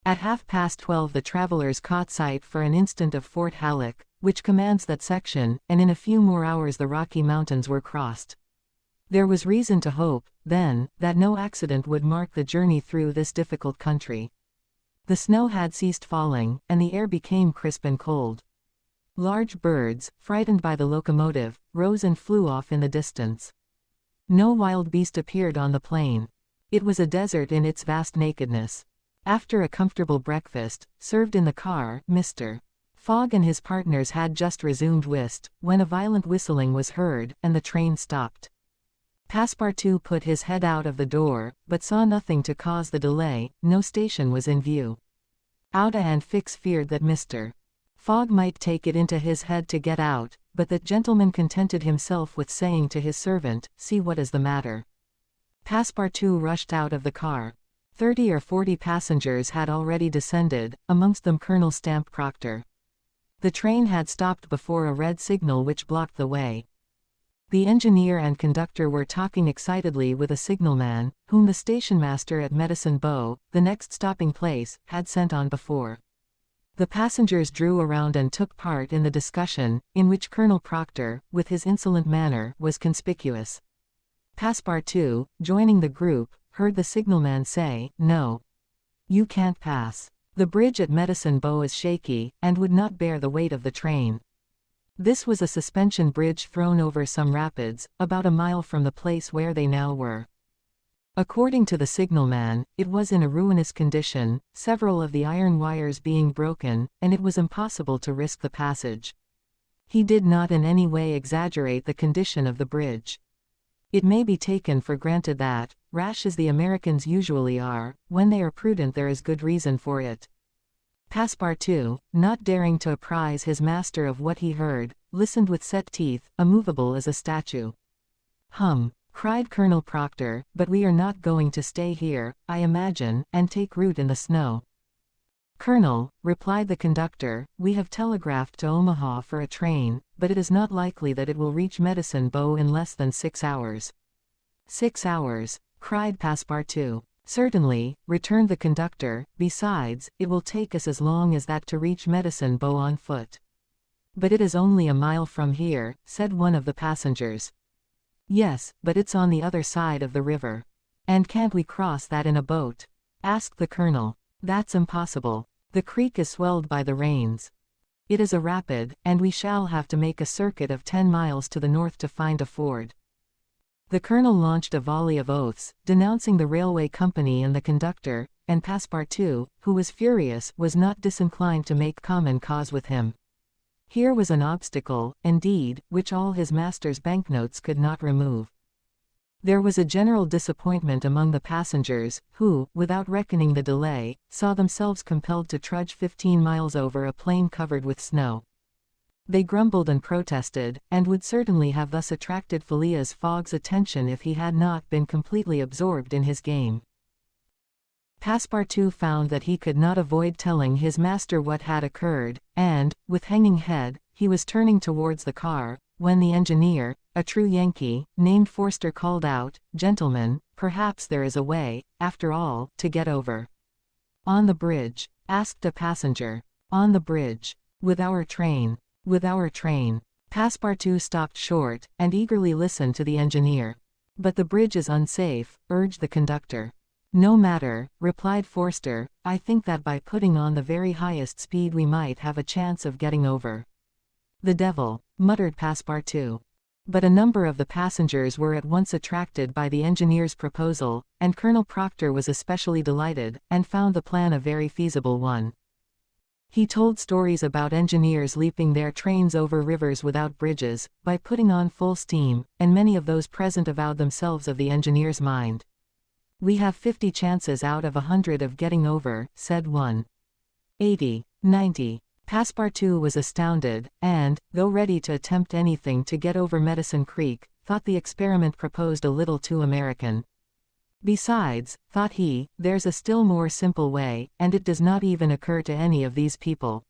At 12:30 the travelers caught sight for an instant of Fort Halleck, which commands that section, and in a few more hours the Rocky Mountains were crossed. There was reason to hope, then, that no accident would mark the journey through this difficult country. The snow had ceased falling, and the air became crisp and cold. Large birds, frightened by the locomotive, rose and flew off in the distance. No wild beast appeared on the plain. It was a desert in its vast nakedness. After a comfortable breakfast, served in the car, Mr. Fogg and his partners had just resumed whist, when a violent whistling was heard, and the train stopped. Passepartout put his head out of the door, but saw nothing to cause the delay. No station was in view. Outa and Fix feared that Mr. Fogg might take it into his head to get out, but that gentleman contented himself with saying to his servant, "See what is the matter." Passepartout rushed out of the car. 30 or 40 passengers had already descended, amongst them Colonel Stamp Proctor. The train had stopped before a red signal which blocked the way. The engineer and conductor were talking excitedly with a signalman, whom the stationmaster at Medicine Bow, the next stopping place, had sent on before. The passengers drew around and took part in the discussion, in which Colonel Proctor, with his insolent manner, was conspicuous. Passepartout, joining the group, heard the signalman say, "No. You can't pass. The bridge at Medicine Bow is shaky, and would not bear the weight of the train." This was a suspension bridge thrown over some rapids, about a mile from the place where they now were. According to the signalman, it was in a ruinous condition, several of the iron wires being broken, and it was impossible to risk the passage. He did not in any way exaggerate the condition of the bridge. It may be taken for granted that, rash as the Americans usually are, when they are prudent there is good reason for it. Passepartout, not daring to apprise his master of what he heard, listened with set teeth, immovable as a statue. "Hum," cried Colonel Proctor, "but we are not going to stay here, I imagine, and take root in the snow." "Colonel," replied the conductor, "we have telegraphed to Omaha for a train, but it is not likely that it will reach Medicine Bow in less than 6 hours." "6 hours," cried Passepartout. "Certainly," returned the conductor, "besides, it will take us as long as that to reach Medicine Bow on foot." "But it is only a mile from here," said one of the passengers. "Yes, but it's on the other side of the river." "And can't we cross that in a boat?" asked the colonel. "That's impossible. The creek is swelled by the rains. It is a rapid, and we shall have to make a circuit of 10 miles to the north to find a ford." The colonel launched a volley of oaths, denouncing the railway company and the conductor, and Passepartout, who was furious, was not disinclined to make common cause with him. Here was an obstacle, indeed, which all his master's banknotes could not remove. There was a general disappointment among the passengers, who, without reckoning the delay, saw themselves compelled to trudge 15 miles over a plain covered with snow. They grumbled and protested, and would certainly have thus attracted Phileas Fogg's attention if he had not been completely absorbed in his game. Passepartout found that he could not avoid telling his master what had occurred, and, with hanging head, he was turning towards the car, when the engineer, a true Yankee, named Forster called out, "Gentlemen, perhaps there is a way, after all, to get over." "On the bridge?" asked a passenger. "On the bridge. With our train." "With our train." Passepartout stopped short, and eagerly listened to the engineer. "But the bridge is unsafe," urged the conductor. "No matter," replied Forster, "I think that by putting on the very highest speed we might have a chance of getting over." "The devil," muttered Passepartout. But a number of the passengers were at once attracted by the engineer's proposal, and Colonel Proctor was especially delighted, and found the plan a very feasible one. He told stories about engineers leaping their trains over rivers without bridges, by putting on full steam, and many of those present avowed themselves of the engineer's mind. "We have 50 chances out of 100 of getting over," said one. 80, 90. Passepartout was astounded, and, though ready to attempt anything to get over Medicine Creek, thought the experiment proposed a little too American. "Besides," thought he, "there's a still more simple way, and it does not even occur to any of these people."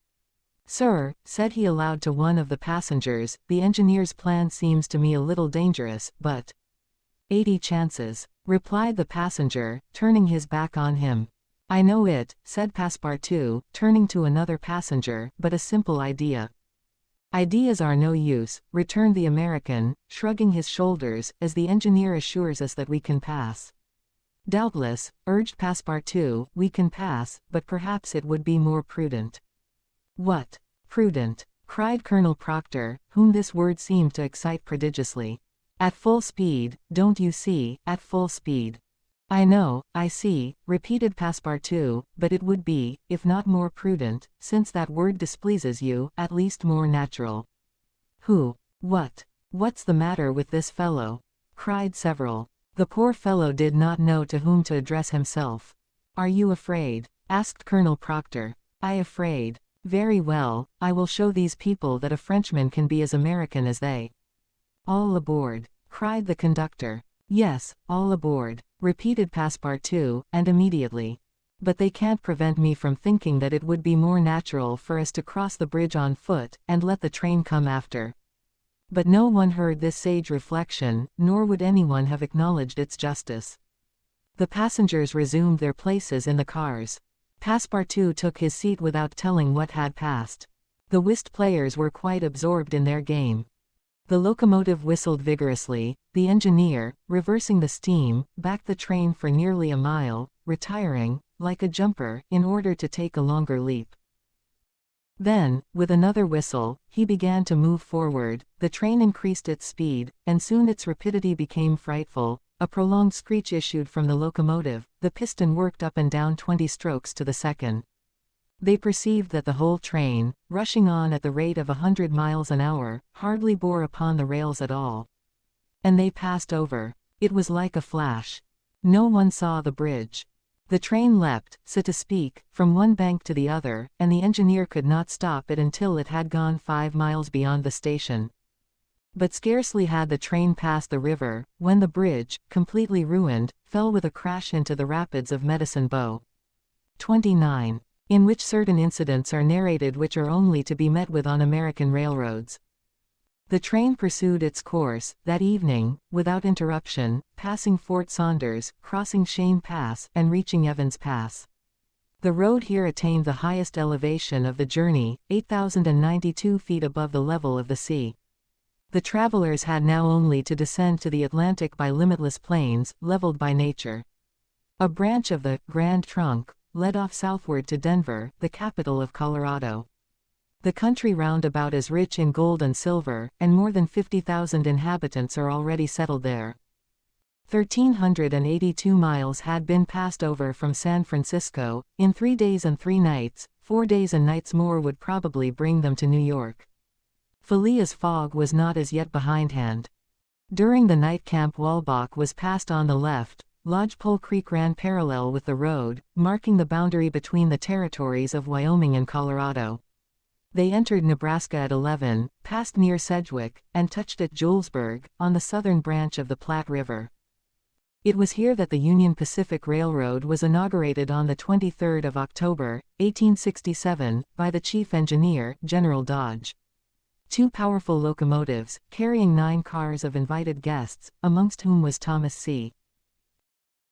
"Sir," said he aloud to one of the passengers, "the engineer's plan seems to me a little dangerous, but—" 80 chances," replied the passenger, turning his back on him. "I know it," said Passepartout, turning to another passenger, "but a simple idea." "Ideas are no use," returned the American, shrugging his shoulders, "as the engineer assures us that we can pass." "Doubtless," urged Passepartout, "we can pass, but perhaps it would be more prudent." "What? Prudent?" cried Colonel Proctor, whom this word seemed to excite prodigiously. "At full speed, don't you see, at full speed." "I know, I see," repeated Passepartout, "but it would be, if not more prudent, since that word displeases you, at least more natural." "Who? What's the matter with this fellow?" cried several. The poor fellow did not know to whom to address himself. "Are you afraid?" asked Colonel Proctor. I afraid. Very well, I will show these people that a Frenchman can be as American as they. All aboard, cried the conductor. Yes, all aboard, repeated Passepartout, and immediately. But they can't prevent me from thinking that it would be more natural for us to cross the bridge on foot, and let the train come after. But no one heard this sage reflection, nor would anyone have acknowledged its justice. The passengers resumed their places in the cars. Passepartout took his seat without telling what had passed. The whist players were quite absorbed in their game. The locomotive whistled vigorously, the engineer, reversing the steam, backed the train for nearly a mile, retiring, like a jumper, in order to take a longer leap. Then, with another whistle, he began to move forward. The train increased its speed, and soon its rapidity became frightful. A prolonged screech issued from the locomotive, the piston worked up and down 20 strokes to the second. They perceived that the whole train, rushing on at the rate of 100 miles an hour, hardly bore upon the rails at all. And they passed over. It was like a flash. No one saw the bridge. The train leapt, so to speak, from one bank to the other, and the engineer could not stop it until it had gone 5 miles beyond the station. But scarcely had the train passed the river, when the bridge, completely ruined, fell with a crash into the rapids of Medicine Bow. 29. In which certain incidents are narrated which are only to be met with on American railroads. The train pursued its course, that evening, without interruption, passing Fort Saunders, crossing Cheyenne Pass, and reaching Evans Pass. The road here attained the highest elevation of the journey, 8,092 feet above the level of the sea. The travelers had now only to descend to the Atlantic by limitless plains, leveled by nature. A branch of the Grand Trunk led off southward to Denver, the capital of Colorado. The country round about is rich in gold and silver, and more than 50,000 inhabitants are already settled there. 1,382 miles had been passed over from San Francisco. In 3 days and 3 nights, 4 days and nights more would probably bring them to New York. Phileas Fogg was not as yet behindhand. During the night Camp Walbach was passed on the left. Lodgepole Creek ran parallel with the road, marking the boundary between the territories of Wyoming and Colorado. They entered Nebraska at 11, passed near Sedgwick, and touched at Julesburg, on the southern branch of the Platte River. It was here that the Union Pacific Railroad was inaugurated on the 23rd of October, 1867, by the chief engineer, General Dodge. 2 powerful locomotives, carrying 9 cars of invited guests, amongst whom was Thomas C.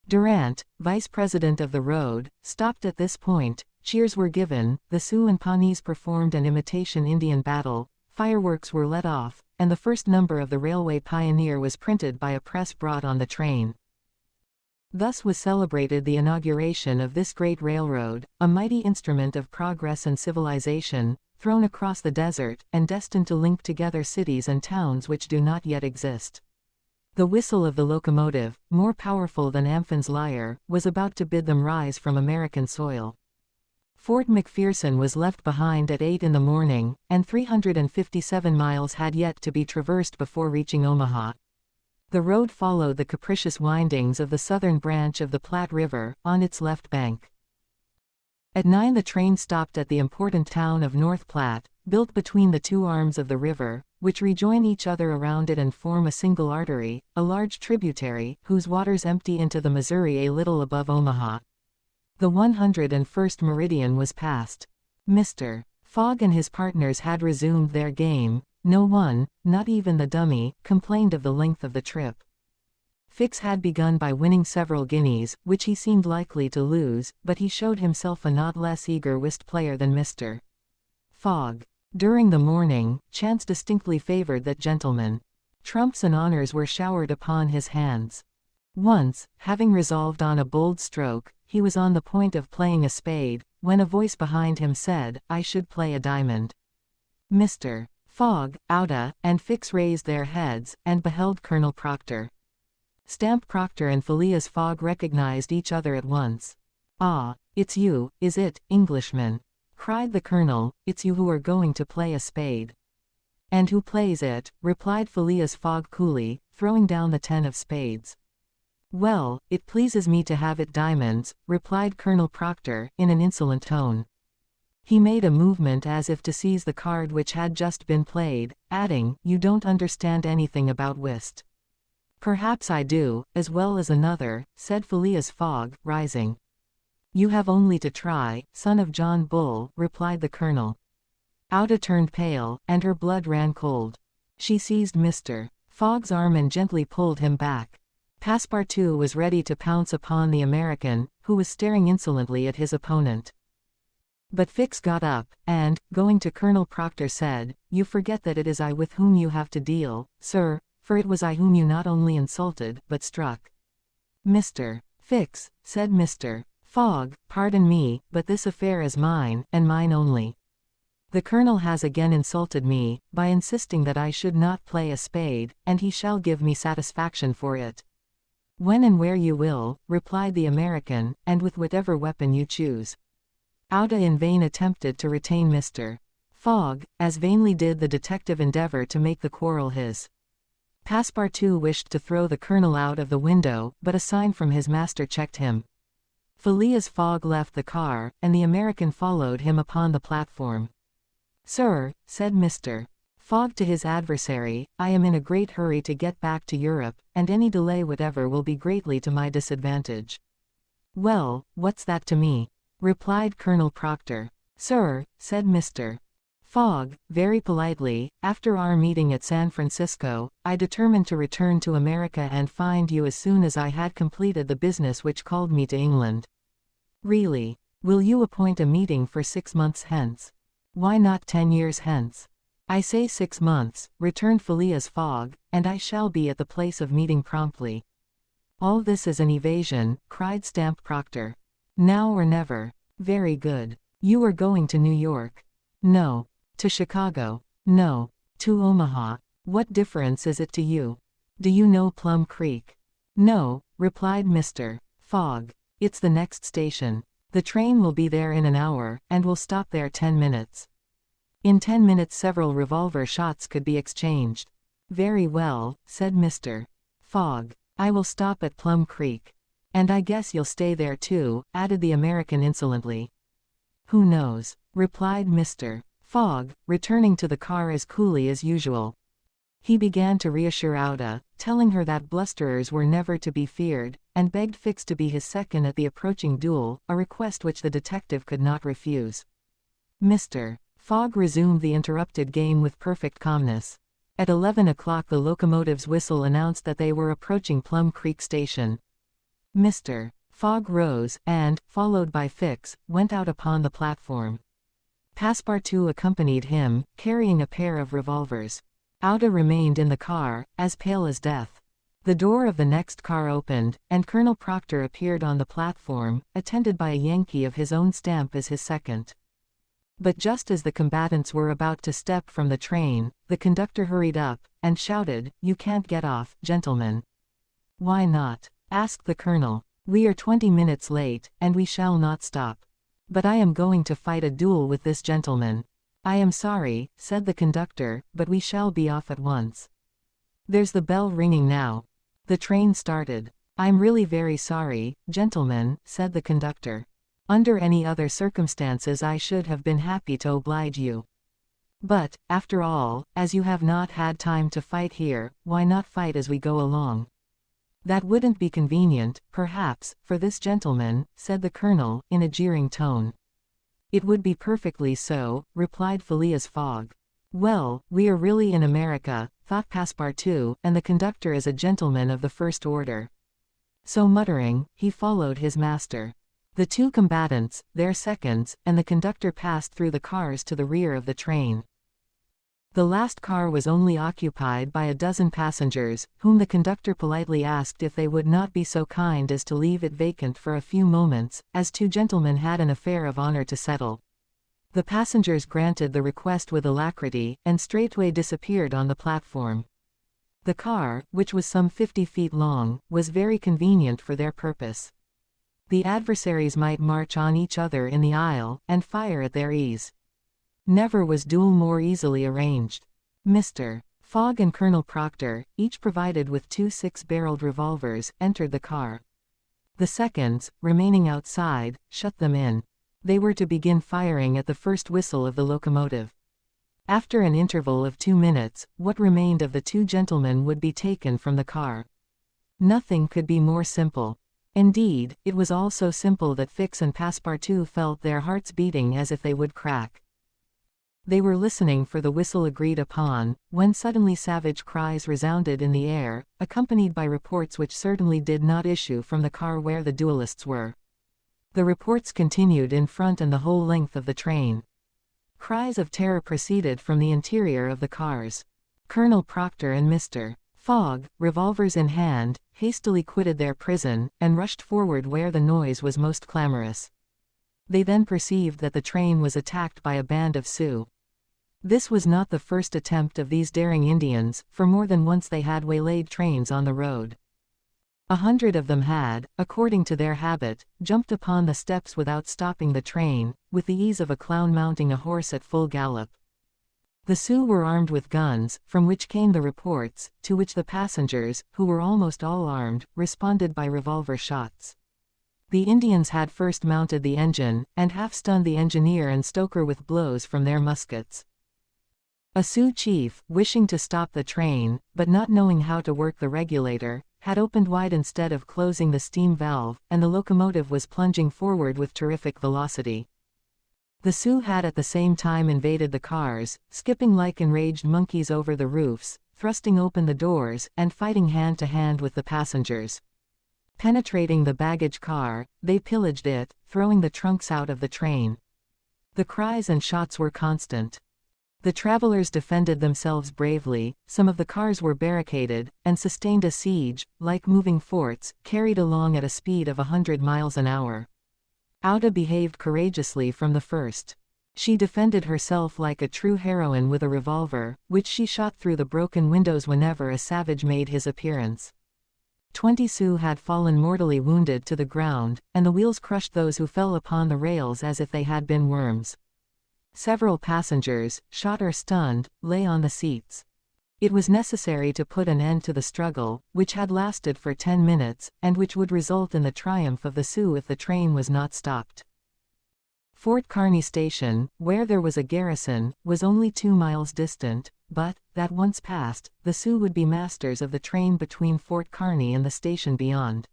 Durant, vice president of the road, stopped at this point. Cheers were given, the Sioux and Pawnees performed an imitation Indian battle, fireworks were let off, and the first number of the Railway Pioneer was printed by a press brought on the train. Thus was celebrated the inauguration of this great railroad, a mighty instrument of progress and civilization, thrown across the desert, and destined to link together cities and towns which do not yet exist. The whistle of the locomotive, more powerful than Amphen's lyre, was about to bid them rise from American soil. Fort McPherson was left behind at 8 in the morning, and 357 miles had yet to be traversed before reaching Omaha. The road followed the capricious windings of the southern branch of the Platte River, on its left bank. At 9 the train stopped at the important town of North Platte, built between the 2 arms of the river, which rejoin each other around it and form a single artery, a large tributary, whose waters empty into the Missouri a little above Omaha. The 101st meridian was passed. Mr. Fogg and his partners had resumed their game. No one, not even the dummy, complained of the length of the trip. Fix had begun by winning several guineas, which he seemed likely to lose, but he showed himself a not less eager whist player than Mr. Fogg. During the morning, chance distinctly favored that gentleman. Trumps and honors were showered upon his hands. Once, having resolved on a bold stroke, he was on the point of playing a spade, when a voice behind him said, "I should play a diamond." Mr. Fogg, Outa, and Fix raised their heads, and beheld Colonel Proctor. Stamp Proctor and Phileas Fogg recognized each other at once. "Ah, it's you, is it, Englishman?" cried the colonel. "It's you who are going to play a spade." "And who plays it?" replied Phileas Fogg coolly, throwing down the 10 of spades. "Well, it pleases me to have it diamonds," replied Colonel Proctor, in an insolent tone. He made a movement as if to seize the card which had just been played, adding, "You don't understand anything about whist." "Perhaps I do, as well as another," said Phileas Fogg, rising. "You have only to try, son of John Bull," replied the colonel. Auda turned pale, and her blood ran cold. She seized Mr. Fogg's arm and gently pulled him back. Passepartout was ready to pounce upon the American, who was staring insolently at his opponent. But Fix got up, and, going to Colonel Proctor, said, "You forget that it is I with whom you have to deal, sir, for it was I whom you not only insulted, but struck." "Mr. Fix," said Mr. Fogg, "pardon me, but this affair is mine, and mine only. The colonel has again insulted me, by insisting that I should not play a spade, and he shall give me satisfaction for it." "When and where you will," replied the American, "and with whatever weapon you choose." Auda in vain attempted to retain Mr. Fogg, as vainly did the detective endeavor to make the quarrel his. Passepartout wished to throw the colonel out of the window, but a sign from his master checked him. Phileas Fogg left the car, and the American followed him upon the platform. "Sir," said Mr. Fogg to his adversary, "I am in a great hurry to get back to Europe, and any delay whatever will be greatly to my disadvantage." "Well, what's that to me?" replied Colonel Proctor. "Sir," said Mr. Fogg, very politely, "after our meeting at San Francisco, I determined to return to America and find you as soon as I had completed the business which called me to England." "Really? Will you appoint a meeting for 6 months hence? Why not 10 years hence?" "I say 6 months," returned Phileas Fogg, "and I shall be at the place of meeting promptly." "All this is an evasion," cried Stamp Proctor. "Now or never." "Very good. You are going to New York?" "No." "To Chicago?" "No." "To Omaha?" "What difference is it to you? Do you know Plum Creek?" "No," replied Mr. Fogg. "It's the next station. The train will be there in an hour, and will stop there 10 minutes. In 10 minutes several revolver shots could be exchanged." "Very well," said Mr. Fogg. "I will stop at Plum Creek." "And I guess you'll stay there too," added the American insolently. "Who knows?" replied Mr. Fogg, returning to the car as coolly as usual. He began to reassure Auda, telling her that blusterers were never to be feared, and begged Fix to be his second at the approaching duel, a request which the detective could not refuse. Mr. Fogg resumed the interrupted game with perfect calmness. At 11 o'clock the locomotive's whistle announced that they were approaching Plum Creek Station. Mr. Fogg rose, and, followed by Fix, went out upon the platform. Passepartout accompanied him, carrying a pair of revolvers. Auda remained in the car, as pale as death. The door of the next car opened, and Colonel Proctor appeared on the platform, attended by a Yankee of his own stamp as his second. But just as the combatants were about to step from the train, the conductor hurried up, and shouted, "You can't get off, gentlemen." "Why not?" asked the colonel. "We are 20 minutes late, and we shall not stop." "But I am going to fight a duel with this gentleman." "I am sorry," said the conductor, "but we shall be off at once. There's the bell ringing now." The train started. "I'm really very sorry, gentlemen," said the conductor. "Under any other circumstances I should have been happy to oblige you. But, after all, as you have not had time to fight here, why not fight as we go along?" "That wouldn't be convenient, perhaps, for this gentleman," said the colonel, in a jeering tone. "It would be perfectly so," replied Phileas Fogg. "Well, we are really in America," thought Passepartout, "and the conductor is a gentleman of the first order." So muttering, he followed his master. The two combatants, their seconds, and the conductor passed through the cars to the rear of the train. The last car was only occupied by a dozen passengers, whom the conductor politely asked if they would not be so kind as to leave it vacant for a few moments, as 2 gentlemen had an affair of honor to settle. The passengers granted the request with alacrity, and straightway disappeared on the platform. The car, which was some 50 feet long, was very convenient for their purpose. The adversaries might march on each other in the aisle, and fire at their ease. Never was duel more easily arranged. Mr. Fogg and Colonel Proctor, each provided with 2 6-barreled revolvers, entered the car. The seconds, remaining outside, shut them in. They were to begin firing at the first whistle of the locomotive. After an interval of 2 minutes, what remained of the two gentlemen would be taken from the car. Nothing could be more simple. Indeed, it was all so simple that Fix and Passepartout felt their hearts beating as if they would crack. They were listening for the whistle agreed upon, when suddenly savage cries resounded in the air, accompanied by reports which certainly did not issue from the car where the duelists were. The reports continued in front and the whole length of the train. Cries of terror proceeded from the interior of the cars. Colonel Proctor and Mr. Fogg, revolvers in hand, hastily quitted their prison, and rushed forward where the noise was most clamorous. They then perceived that the train was attacked by a band of Sioux. This was not the first attempt of these daring Indians, for more than once they had waylaid trains on the road. 100 of them had, according to their habit, jumped upon the steps without stopping the train, with the ease of a clown mounting a horse at full gallop. The Sioux were armed with guns, from which came the reports, to which the passengers, who were almost all armed, responded by revolver shots. The Indians had first mounted the engine, and half-stunned the engineer and stoker with blows from their muskets. A Sioux chief, wishing to stop the train, but not knowing how to work the regulator, had opened wide instead of closing the steam valve, and the locomotive was plunging forward with terrific velocity. The Sioux had at the same time invaded the cars, skipping like enraged monkeys over the roofs, thrusting open the doors, and fighting hand to hand with the passengers. Penetrating the baggage car, they pillaged it, throwing the trunks out of the train. The cries and shots were constant. The travelers defended themselves bravely, some of the cars were barricaded, and sustained a siege, like moving forts, carried along at a speed of 100 miles an hour. Auda behaved courageously from the first. She defended herself like a true heroine with a revolver, which she shot through the broken windows whenever a savage made his appearance. 20 Sioux had fallen mortally wounded to the ground, and the wheels crushed those who fell upon the rails as if they had been worms. Several passengers, shot or stunned, lay on the seats. It was necessary to put an end to the struggle, which had lasted for 10 minutes, and which would result in the triumph of the Sioux if the train was not stopped. Fort Kearny Station, where there was a garrison, was only 2 miles distant, but, that once passed, the Sioux would be masters of the train between Fort Kearny and the station beyond.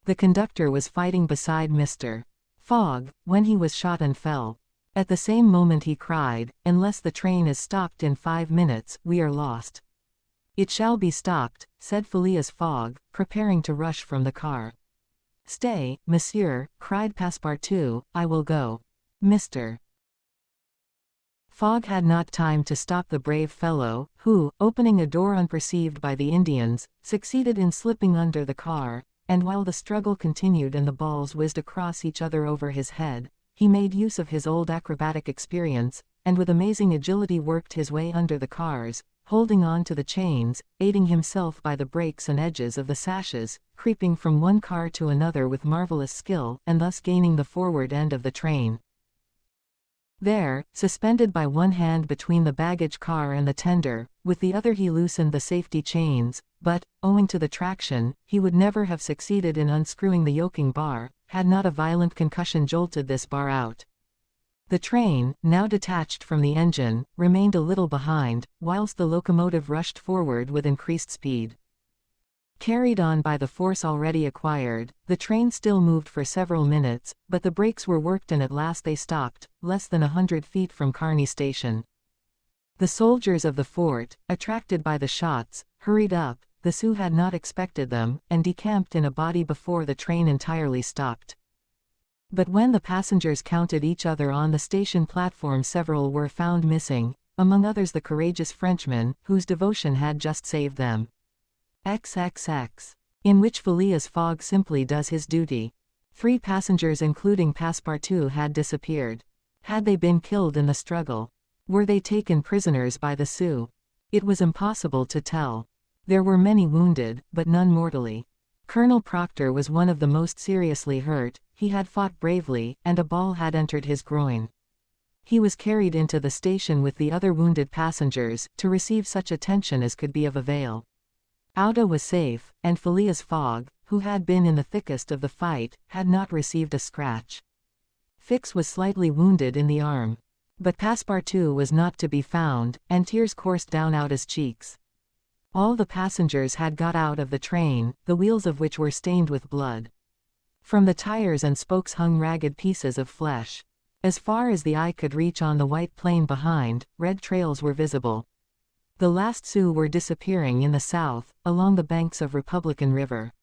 The conductor was fighting beside Mr. Fogg, when he was shot and fell. At the same moment he cried, "Unless the train is stopped in 5 minutes, we are lost." "It shall be stopped," said Phileas Fogg, preparing to rush from the car. "Stay, monsieur," cried Passepartout, "I will go." Mr. Fogg had not time to stop the brave fellow, who, opening a door unperceived by the Indians, succeeded in slipping under the car, and while the struggle continued and the balls whizzed across each other over his head, he made use of his old acrobatic experience, and with amazing agility worked his way under the cars, holding on to the chains, aiding himself by the brakes and edges of the sashes, creeping from one car to another with marvelous skill, and thus gaining the forward end of the train. There, suspended by one hand between the baggage car and the tender, with the other he loosened the safety chains, but, owing to the traction, he would never have succeeded in unscrewing the yoking bar, had not a violent concussion jolted this bar out. The train, now detached from the engine, remained a little behind, whilst the locomotive rushed forward with increased speed. Carried on by the force already acquired, the train still moved for several minutes, but the brakes were worked and at last they stopped, less than 100 feet from Kearny Station. The soldiers of the fort, attracted by the shots, hurried up. The Sioux had not expected them, and decamped in a body before the train entirely stopped. But when the passengers counted each other on the station platform, several were found missing, among others the courageous Frenchman, whose devotion had just saved them. XXX. In which Phileas Fogg simply does his duty. 3 passengers including Passepartout had disappeared. Had they been killed in the struggle? Were they taken prisoners by the Sioux? It was impossible to tell. There were many wounded, but none mortally. Colonel Proctor was one of the most seriously hurt. He had fought bravely, and a ball had entered his groin. He was carried into the station with the other wounded passengers, to receive such attention as could be of avail. Auda was safe, and Phileas Fogg, who had been in the thickest of the fight, had not received a scratch. Fix was slightly wounded in the arm. But Passepartout was not to be found, and tears coursed down Auda's cheeks. All the passengers had got out of the train, the wheels of which were stained with blood. From the tires and spokes hung ragged pieces of flesh. As far as the eye could reach on the white plain behind, red trails were visible. The last Sioux were disappearing in the south, along the banks of Republican River.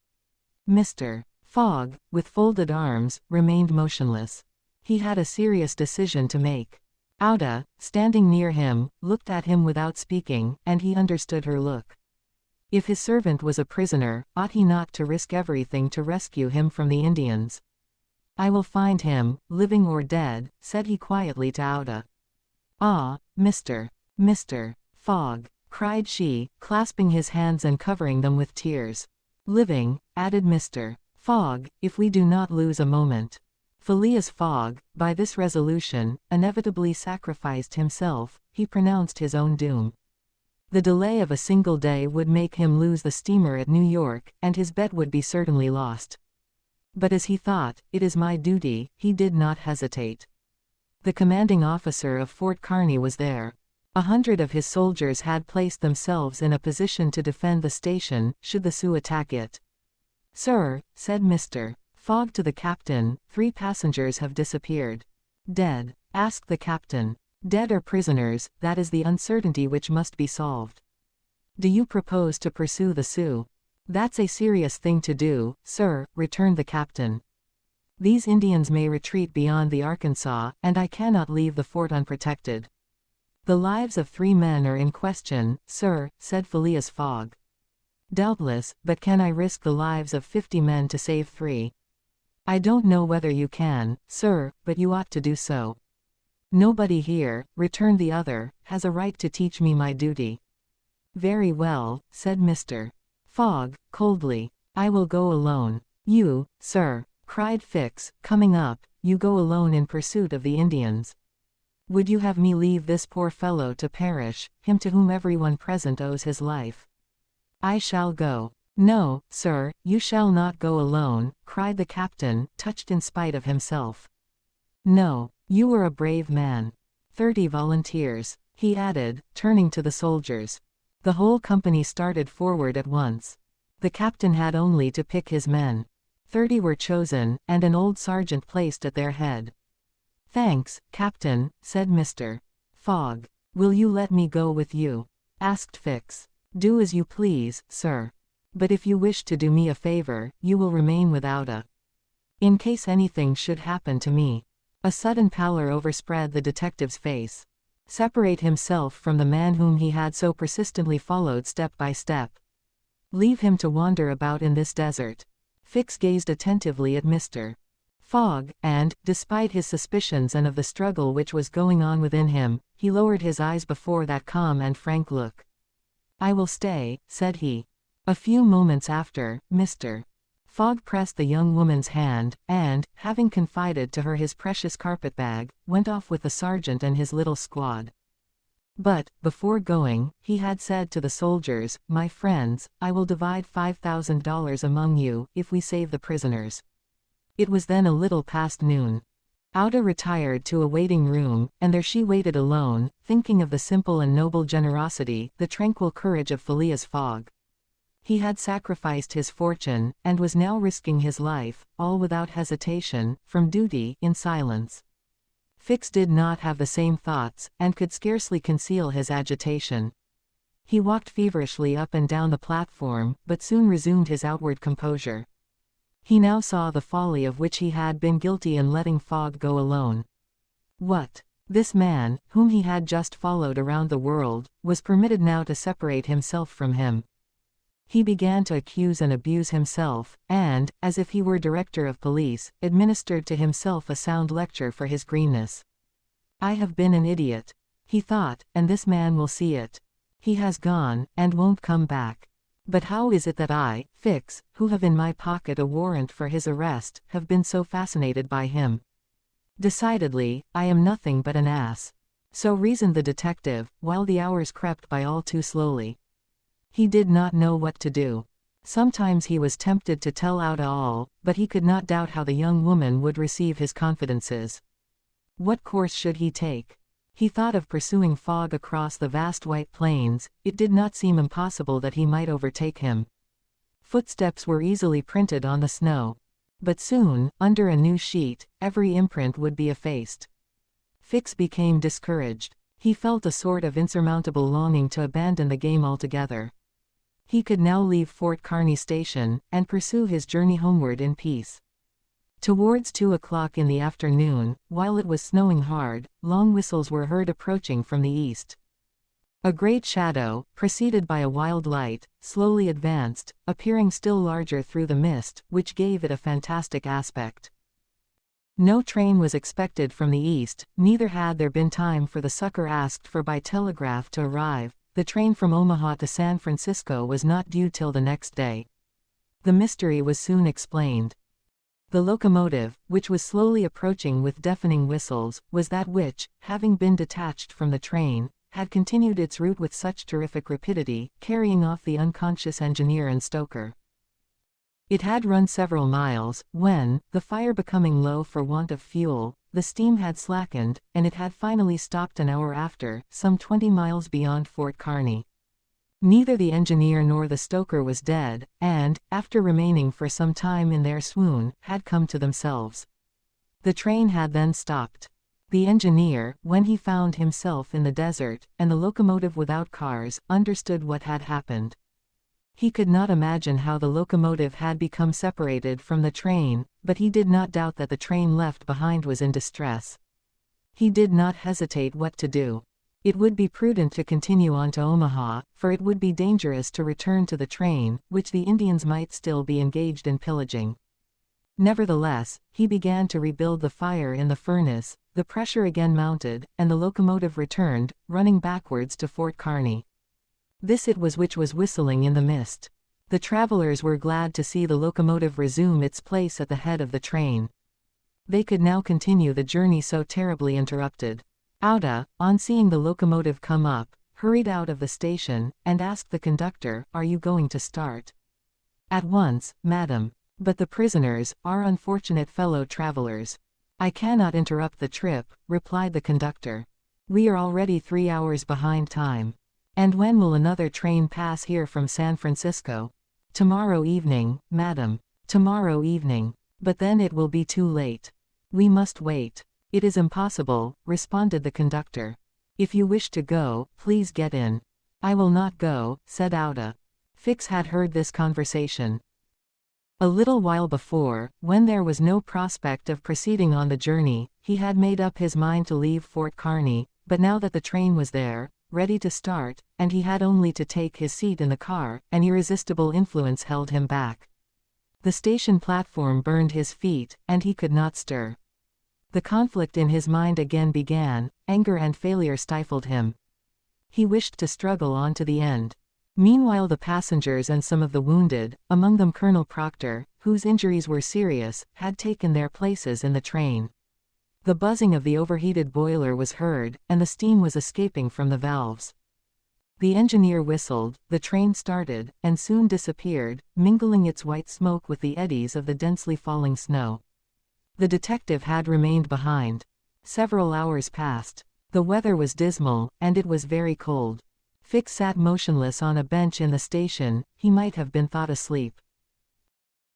Mr. Fogg, with folded arms, remained motionless. He had a serious decision to make. Auda, standing near him, looked at him without speaking, and he understood her look. If his servant was a prisoner, ought he not to risk everything to rescue him from the Indians? "I will find him, living or dead," said he quietly to Auda. "Ah, Mr. Fogg," cried she, clasping his hands and covering them with tears. "Living," added Mr. Fogg, "if we do not lose a moment." Phileas Fogg, by this resolution, inevitably sacrificed himself. He pronounced his own doom. The delay of a single day would make him lose the steamer at New York, and his bet would be certainly lost. But as he thought, "It is my duty," he did not hesitate. The commanding officer of Fort Kearny was there. 100 of his soldiers had placed themselves in a position to defend the station, should the Sioux attack it. "Sir," said Mr. Fogg to the captain, "3 passengers have disappeared." "Dead?" asked the captain. "Dead or prisoners, that is the uncertainty which must be solved." "Do you propose to pursue the Sioux?" "That's a serious thing to do, sir," returned the captain. "These Indians may retreat beyond the Arkansas, and I cannot leave the fort unprotected." "The lives of 3 men are in question, sir," said Phileas Fogg. "Doubtless, but can I risk the lives of 50 men to save 3? "I don't know whether you can, sir, but you ought to do so." "Nobody here," returned the other, "has a right to teach me my duty." "Very well," said Mr. Fogg, coldly. "I will go alone." "You, sir," cried Fix, coming up, "you go alone in pursuit of the Indians? Would you have me leave this poor fellow to perish, him to whom everyone present owes his life?" "I shall go." "No, sir, you shall not go alone," cried the captain, touched in spite of himself. "No, you were a brave man. 30 volunteers," he added, turning to the soldiers. The whole company started forward at once. The captain had only to pick his men. 30 were chosen, and an old sergeant placed at their head. "Thanks, Captain," said Mr. Fogg. "Will you let me go with you?" asked Fix. "Do as you please, sir. But if you wish to do me a favor, you will remain with Auda. In case anything should happen to me." A sudden pallor overspread the detective's face. Separate himself from the man whom he had so persistently followed step by step. Leave him to wander about in this desert. Fix gazed attentively at Mr. Fogg, and, despite his suspicions and of the struggle which was going on within him, he lowered his eyes before that calm and frank look. "I will stay," said he. A few moments after, Mr. Fogg pressed the young woman's hand, and, having confided to her his precious carpet-bag, went off with the sergeant and his little squad. But, before going, he had said to the soldiers, "My friends, I will divide $5,000 among you, if we save the prisoners." It was then a little past noon. Auda retired to a waiting room, and there she waited alone, thinking of the simple and noble generosity, the tranquil courage of Phileas Fogg. He had sacrificed his fortune, and was now risking his life, all without hesitation, from duty, in silence. Fix did not have the same thoughts, and could scarcely conceal his agitation. He walked feverishly up and down the platform, but soon resumed his outward composure. He now saw the folly of which he had been guilty in letting Fogg go alone. What? This man, whom he had just followed around the world, was permitted now to separate himself from him. He began to accuse and abuse himself, and, as if he were director of police, administered to himself a sound lecture for his greenness. "I have been an idiot," he thought, "and this man will see it. He has gone, and won't come back. But how is it that I, Fix, who have in my pocket a warrant for his arrest, have been so fascinated by him? Decidedly, I am nothing but an ass." So reasoned the detective, while the hours crept by all too slowly. He did not know what to do. Sometimes he was tempted to tell Auda all, but he could not doubt how the young woman would receive his confidences. What course should he take? He thought of pursuing Fogg across the vast white plains. It did not seem impossible that he might overtake him. Footsteps were easily printed on the snow. But soon, under a new sheet, every imprint would be effaced. Fix became discouraged. He felt a sort of insurmountable longing to abandon the game altogether. He could now leave Fort Kearny Station, and pursue his journey homeward in peace. Towards 2 o'clock in the afternoon, while it was snowing hard, long whistles were heard approaching from the east. A great shadow, preceded by a wild light, slowly advanced, appearing still larger through the mist, which gave it a fantastic aspect. No train was expected from the east, neither had there been time for the succor asked for by telegraph to arrive. The train from Omaha to San Francisco was not due till the next day. The mystery was soon explained. The locomotive, which was slowly approaching with deafening whistles, was that which, having been detached from the train, had continued its route with such terrific rapidity, carrying off the unconscious engineer and stoker. It had run several miles, when, the fire becoming low for want of fuel, the steam had slackened, and it had finally stopped an hour after, some 20 miles beyond Fort Kearny. Neither the engineer nor the stoker was dead, and, after remaining for some time in their swoon, had come to themselves. The train had then stopped. The engineer, when he found himself in the desert, and the locomotive without cars, understood what had happened. He could not imagine how the locomotive had become separated from the train, but he did not doubt that the train left behind was in distress. He did not hesitate what to do. It would be prudent to continue on to Omaha, for it would be dangerous to return to the train, which the Indians might still be engaged in pillaging. Nevertheless, he began to rebuild the fire in the furnace, the pressure again mounted, and the locomotive returned, running backwards to Fort Kearny. This it was which was whistling in the mist. The travelers were glad to see the locomotive resume its place at the head of the train. They could now continue the journey so terribly interrupted. Auda, on seeing the locomotive come up, hurried out of the station, and asked the conductor, "Are you going to start?" "At once, madam. But the prisoners, our unfortunate fellow travelers." "I cannot interrupt the trip," replied the conductor. "We are already 3 hours behind time." "And when will another train pass here from San Francisco?" "Tomorrow evening, madam." "Tomorrow evening. But then it will be too late." "We must wait." "It is impossible," responded the conductor. "If you wish to go, please get in." "I will not go," said Auda. Fix had heard this conversation a little while before, when there was no prospect of proceeding on the journey. He had made up his mind to leave Fort Kearny, but now that the train was there, ready to start, and he had only to take his seat in the car, an irresistible influence held him back. The station platform burned his feet, and he could not stir. The conflict in his mind again began, anger and failure stifled him. He wished to struggle on to the end. Meanwhile the passengers and some of the wounded, among them Colonel Proctor, whose injuries were serious, had taken their places in the train. The buzzing of the overheated boiler was heard, and the steam was escaping from the valves. The engineer whistled, the train started, and soon disappeared, mingling its white smoke with the eddies of the densely falling snow. The detective had remained behind. Several hours passed. The weather was dismal, and it was very cold. Fix sat motionless on a bench in the station. He might have been thought asleep.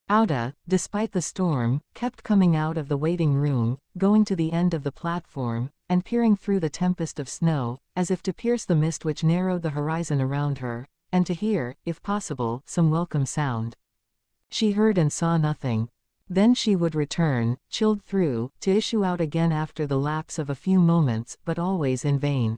Auda, despite the storm, kept coming out of the waiting room, going to the end of the platform, and peering through the tempest of snow, as if to pierce the mist which narrowed the horizon around her, and to hear, if possible, some welcome sound. She heard and saw nothing. Then she would return, chilled through, to issue out again after the lapse of a few moments, but always in vain.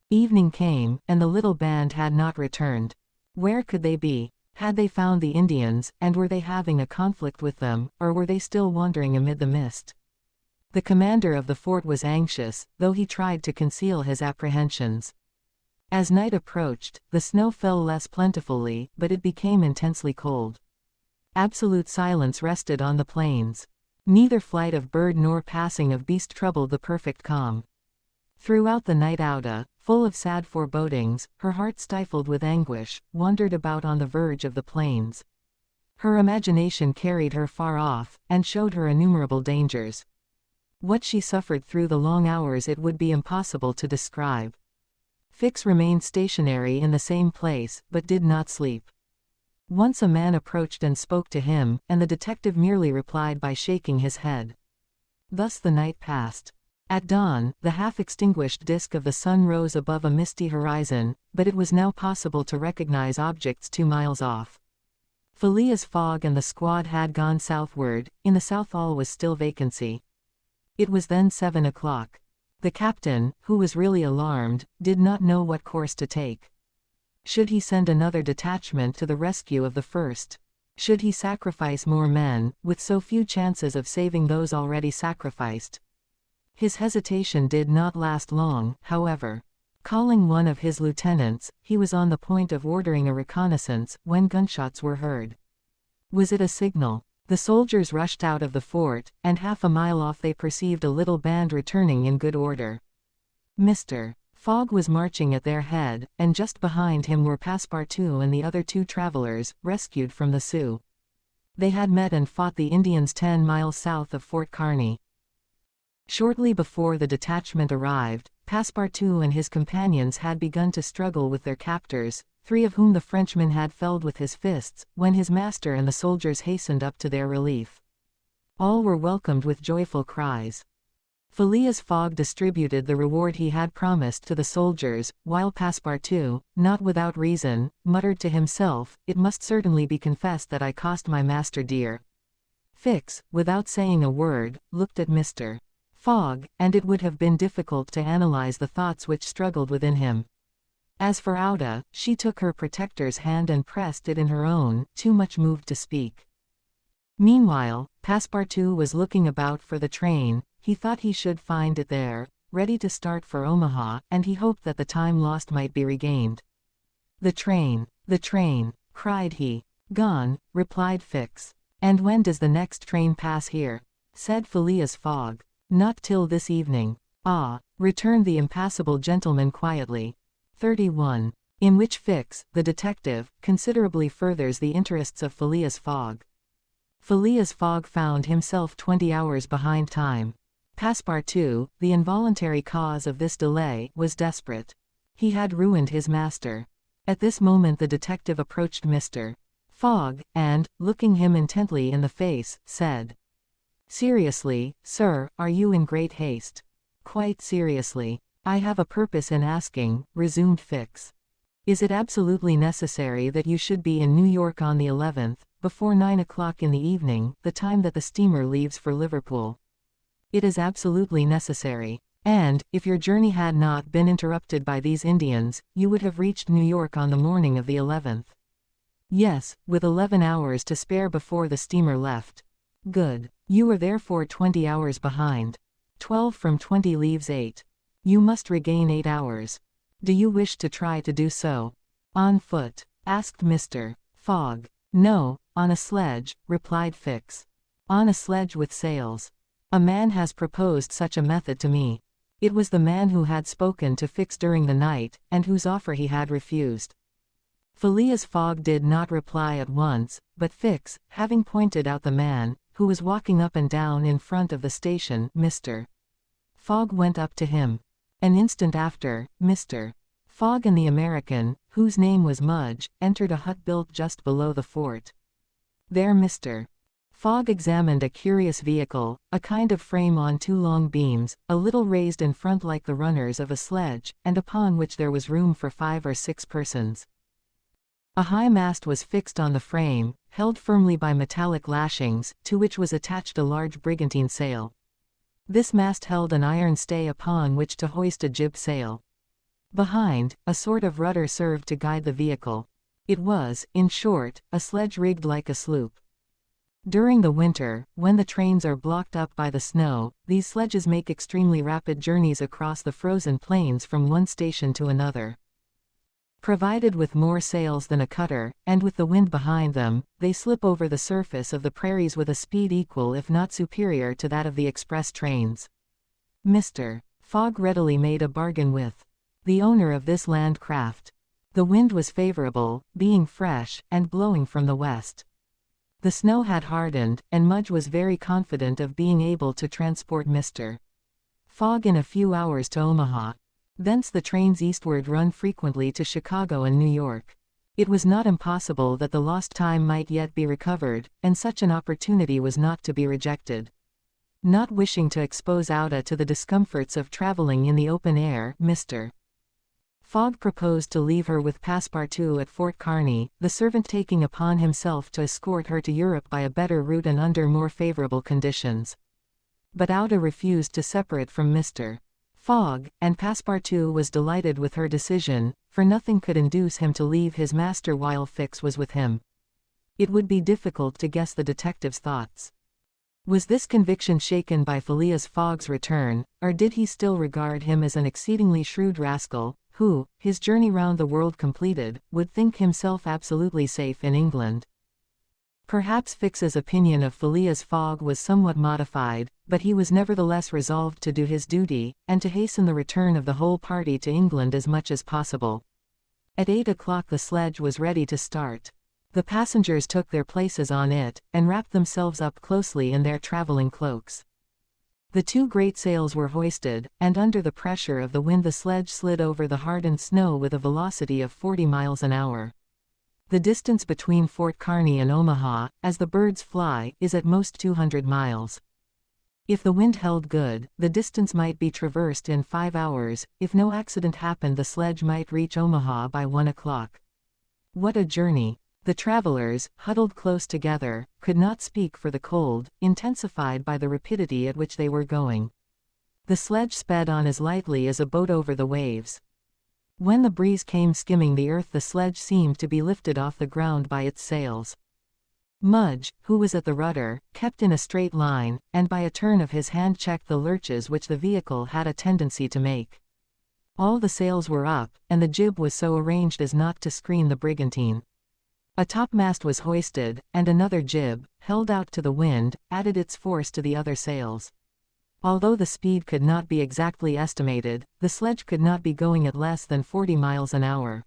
Evening came, and the little band had not returned. Where could they be? Had they found the Indians, and were they having a conflict with them, or were they still wandering amid the mist? The commander of the fort was anxious, though he tried to conceal his apprehensions. As night approached, the snow fell less plentifully, but it became intensely cold. Absolute silence rested on the plains. Neither flight of bird nor passing of beast troubled the perfect calm. Throughout the night Auda, full of sad forebodings, her heart stifled with anguish, wandered about on the verge of the plains. Her imagination carried her far off, and showed her innumerable dangers. What she suffered through the long hours it would be impossible to describe. Fix remained stationary in the same place, but did not sleep. Once a man approached and spoke to him, and the detective merely replied by shaking his head. Thus the night passed. At dawn, the half-extinguished disk of the sun rose above a misty horizon, but it was now possible to recognize objects 2 miles off. Phileas Fogg and the squad had gone southward. In the south all was still vacancy. It was then 7 o'clock. The captain, who was really alarmed, did not know what course to take. Should he send another detachment to the rescue of the first? Should he sacrifice more men, with so few chances of saving those already sacrificed? His hesitation did not last long, however. Calling one of his lieutenants, he was on the point of ordering a reconnaissance, when gunshots were heard. Was it a signal? The soldiers rushed out of the fort, and half a mile off they perceived a little band returning in good order. Mr. Fogg was marching at their head, and just behind him were Passepartout and the other 2 travelers, rescued from the Sioux. They had met and fought the Indians 10 miles south of Fort Kearny. Shortly before the detachment arrived, Passepartout and his companions had begun to struggle with their captors, 3 of whom the Frenchman had felled with his fists, when his master and the soldiers hastened up to their relief. All were welcomed with joyful cries. Phileas Fogg distributed the reward he had promised to the soldiers, while Passepartout, not without reason, muttered to himself, "It must certainly be confessed that I cost my master dear." Fix, without saying a word, looked at Mr. Fogg, and it would have been difficult to analyze the thoughts which struggled within him. As for Auda, she took her protector's hand and pressed it in her own, too much moved to speak. Meanwhile, Passepartout was looking about for the train. He thought he should find it there, ready to start for Omaha, and he hoped that the time lost might be regained. The train, cried he. Gone, replied Fix. And when does the next train pass here? Said Phileas Fogg. Not till this evening. Ah, returned the impassible gentleman quietly. 31. In which Fix, the detective, considerably furthers the interests of Phileas Fogg. Phileas Fogg found himself 20 hours behind time. Passepartout, the involuntary cause of this delay, was desperate. He had ruined his master. At this moment the detective approached Mr. Fogg, and, looking him intently in the face, said, "Seriously, sir, are you in great haste?" "Quite seriously. I have a purpose in asking," resumed Fix. "Is it absolutely necessary that you should be in New York on the 11th, before 9 o'clock in the evening, the time that the steamer leaves for Liverpool?" "It is absolutely necessary. And, if your journey had not been interrupted by these Indians, you would have reached New York on the morning of the 11th. "Yes, with 11 hours to spare before the steamer left." "Good. You are therefore 20 hours behind. 12 from 20 leaves 8. You must regain 8 hours. Do you wish to try to do so?" "On foot?" asked Mr. Fogg. "No, on a sledge," replied Fix. "On a sledge with sails. A man has proposed such a method to me." It was the man who had spoken to Fix during the night, and whose offer he had refused. Phileas Fogg did not reply at once, but Fix, having pointed out the man, who was walking up and down in front of the station, Mr. Fogg went up to him. An instant after, Mr. Fogg and the American, whose name was Mudge, entered a hut built just below the fort. There Mr. Fogg examined a curious vehicle, a kind of frame on 2 long beams, a little raised in front like the runners of a sledge, and upon which there was room for 5 or 6 persons. A high mast was fixed on the frame, held firmly by metallic lashings, to which was attached a large brigantine sail. This mast held an iron stay upon which to hoist a jib sail. Behind, a sort of rudder served to guide the vehicle. It was, in short, a sledge rigged like a sloop. During the winter, when the trains are blocked up by the snow, these sledges make extremely rapid journeys across the frozen plains from one station to another. Provided with more sails than a cutter, and with the wind behind them, they slip over the surface of the prairies with a speed equal if not superior to that of the express trains. Mr. Fogg readily made a bargain with the owner of this land craft. The wind was favorable, being fresh, and blowing from the west. The snow had hardened, and Mudge was very confident of being able to transport Mr. Fogg in a few hours to Omaha. Thence the trains eastward run frequently to Chicago and New York. It was not impossible that the lost time might yet be recovered, and such an opportunity was not to be rejected. Not wishing to expose Auda to the discomforts of traveling in the open air, Mr. Fogg proposed to leave her with Passepartout at Fort Kearny, the servant taking upon himself to escort her to Europe by a better route and under more favorable conditions. But Auda refused to separate from Mr. Fogg, and Passepartout was delighted with her decision, for nothing could induce him to leave his master while Fix was with him. It would be difficult to guess the detective's thoughts. Was this conviction shaken by Phileas Fogg's return, or did he still regard him as an exceedingly shrewd rascal, who, his journey round the world completed, would think himself absolutely safe in England? Perhaps Fix's opinion of Phileas Fogg was somewhat modified, but he was nevertheless resolved to do his duty, and to hasten the return of the whole party to England as much as possible. At 8 o'clock the sledge was ready to start. The passengers took their places on it, and wrapped themselves up closely in their traveling cloaks. The two great sails were hoisted, and under the pressure of the wind the sledge slid over the hardened snow with a velocity of 40 miles an hour. The distance between Fort Kearny and Omaha, as the birds fly, is at most 200 miles. If the wind held good, the distance might be traversed in 5 hours. If no accident happened, the sledge might reach Omaha by 1 o'clock. What a journey! The travelers, huddled close together, could not speak for the cold, intensified by the rapidity at which they were going. The sledge sped on as lightly as a boat over the waves. When the breeze came skimming the earth, the sledge seemed to be lifted off the ground by its sails. Mudge, who was at the rudder, kept in a straight line, and by a turn of his hand checked the lurches which the vehicle had a tendency to make. All the sails were up, and the jib was so arranged as not to screen the brigantine. A topmast was hoisted, and another jib, held out to the wind, added its force to the other sails. Although the speed could not be exactly estimated, the sledge could not be going at less than 40 miles an hour.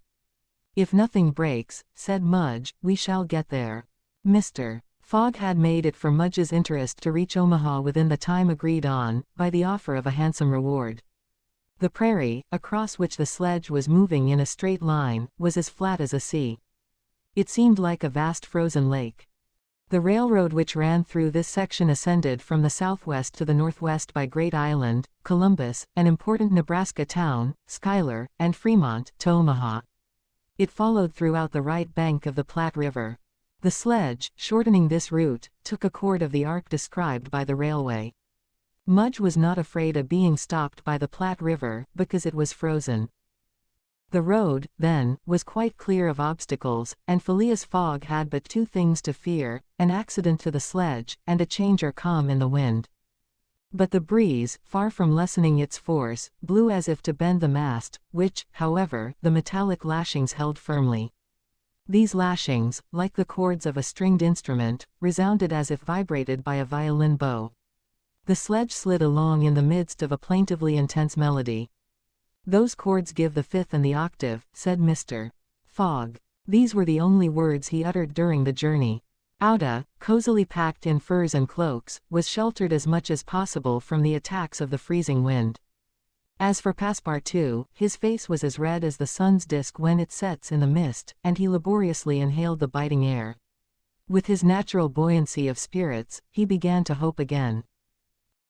"If nothing breaks," said Mudge, "we shall get there." Mr. Fogg had made it for Mudge's interest to reach Omaha within the time agreed on, by the offer of a handsome reward. The prairie, across which the sledge was moving in a straight line, was as flat as a sea. It seemed like a vast frozen lake. The railroad which ran through this section ascended from the southwest to the northwest by Great Island, Columbus, an important Nebraska town, Schuyler, and Fremont, to Omaha. It followed throughout the right bank of the Platte River. The sledge, shortening this route, took a chord of the arc described by the railway. Mudge was not afraid of being stopped by the Platte River, because it was frozen. The road, then, was quite clear of obstacles, and Phileas Fogg had but two things to fear: an accident to the sledge, and a change or calm in the wind. But the breeze, far from lessening its force, blew as if to bend the mast, which, however, the metallic lashings held firmly. These lashings, like the chords of a stringed instrument, resounded as if vibrated by a violin bow. The sledge slid along in the midst of a plaintively intense melody. "Those chords give the fifth and the octave," said Mr. Fogg. These were the only words he uttered during the journey. Auda, cozily packed in furs and cloaks, was sheltered as much as possible from the attacks of the freezing wind. As for Passepartout, his face was as red as the sun's disk when it sets in the mist, and he laboriously inhaled the biting air. With his natural buoyancy of spirits, he began to hope again.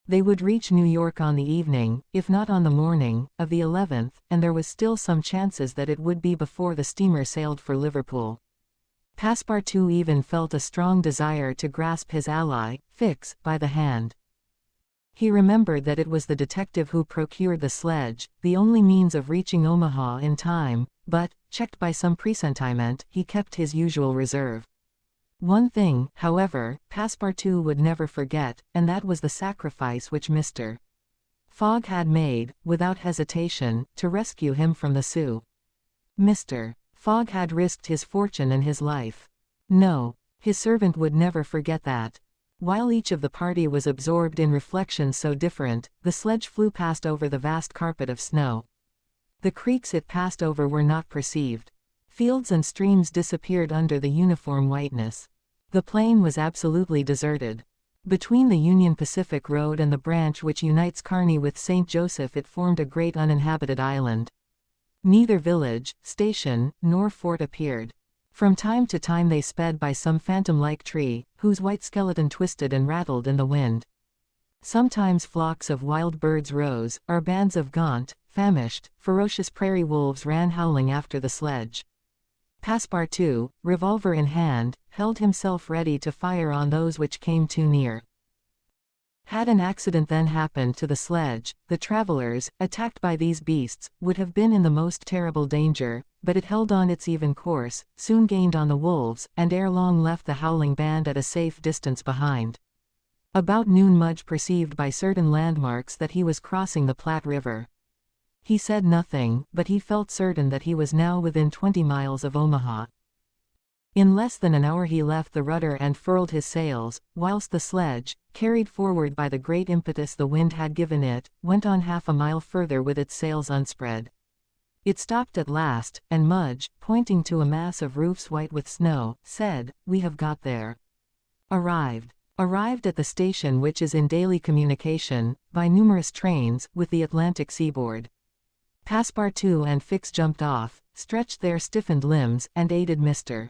They would reach New York on the evening, if not on the morning, of the 11th, and there was still some chances that it would be before the steamer sailed for Liverpool. Passepartout even felt a strong desire to grasp his ally, Fix, by the hand. He remembered that it was the detective who procured the sledge, the only means of reaching Omaha in time, but, checked by some presentiment, he kept his usual reserve. One thing, however, Passepartout would never forget, and that was the sacrifice which Mr. Fogg had made, without hesitation, to rescue him from the Sioux. Mr. Fogg had risked his fortune and his life. No, his servant would never forget that. While each of the party was absorbed in reflections so different, the sledge flew past over the vast carpet of snow. The creeks it passed over were not perceived. Fields and streams disappeared under the uniform whiteness. The plain was absolutely deserted. Between the Union Pacific Road and the branch which unites Kearney with St. Joseph it formed a great uninhabited island. Neither village, station, nor fort appeared. From time to time they sped by some phantom-like tree, whose white skeleton twisted and rattled in the wind. Sometimes flocks of wild birds rose, or bands of gaunt, famished, ferocious prairie wolves ran howling after the sledge. Passepartout, revolver in hand, held himself ready to fire on those which came too near. Had an accident then happened to the sledge, the travelers, attacked by these beasts, would have been in the most terrible danger, but it held on its even course, soon gained on the wolves, and ere long left the howling band at a safe distance behind. About noon Mudge perceived by certain landmarks that he was crossing the Platte River. He said nothing, but he felt certain that he was now within 20 miles of Omaha. In less than an hour he left the rudder and furled his sails, whilst the sledge, carried forward by the great impetus the wind had given it, went on half a mile further with its sails unspread. It stopped at last, and Mudge, pointing to a mass of roofs white with snow, said, "We have got there." Arrived at the station which is in daily communication, by numerous trains, with the Atlantic seaboard. Passepartout and Fix jumped off, stretched their stiffened limbs, and aided Mr.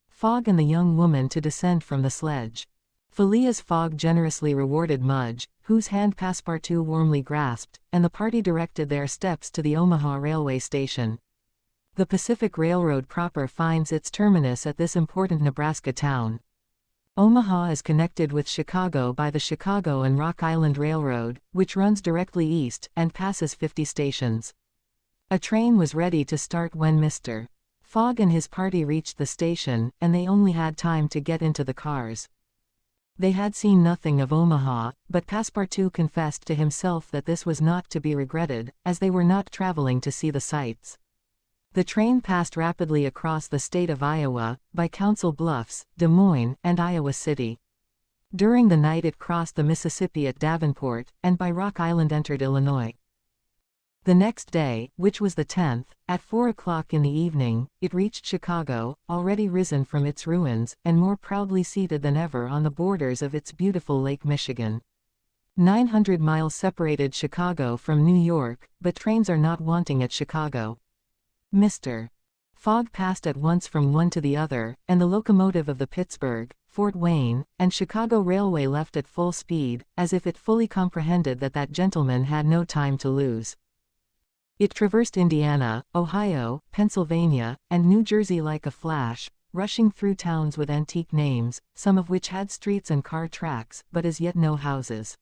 Fogg and the young woman to descend from the sledge. Phileas Fogg generously rewarded Mudge, whose hand Passepartout warmly grasped, and the party directed their steps to the Omaha railway station. The Pacific Railroad proper finds its terminus at this important Nebraska town. Omaha is connected with Chicago by the Chicago and Rock Island Railroad, which runs directly east, and passes 50 stations. A train was ready to start when Mr. Fogg and his party reached the station, and they only had time to get into the cars. They had seen nothing of Omaha, but Passepartout confessed to himself that this was not to be regretted, as they were not traveling to see the sights. The train passed rapidly across the state of Iowa, by Council Bluffs, Des Moines, and Iowa City. During the night it crossed the Mississippi at Davenport, and by Rock Island entered Illinois. The next day, which was the 10th, at 4 o'clock in the evening, it reached Chicago, already risen from its ruins, and more proudly seated than ever on the borders of its beautiful Lake Michigan. 900 miles separated Chicago from New York, but trains are not wanting at Chicago. Mr. Fogg passed at once from one to the other, and the locomotive of the Pittsburgh, Fort Wayne, and Chicago Railway left at full speed, as if it fully comprehended that that gentleman had no time to lose. It traversed Indiana, Ohio, Pennsylvania, and New Jersey like a flash, rushing through towns with antique names, some of which had streets and car tracks, but as yet no houses.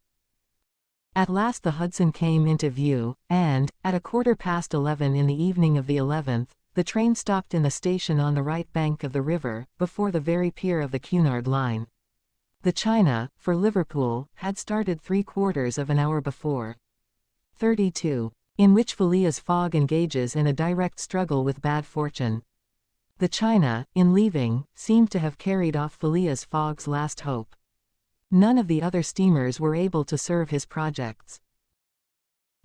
At last the Hudson came into view, and, at 11:15 in the evening of the 11th, the train stopped in the station on the right bank of the river, before the very pier of the Cunard line. The China, for Liverpool, had started 3/4 of an hour before. 32. In which Phileas Fogg engages in a direct struggle with bad fortune. The China, in leaving, seemed to have carried off Phileas Fogg's last hope. None of the other steamers were able to serve his projects.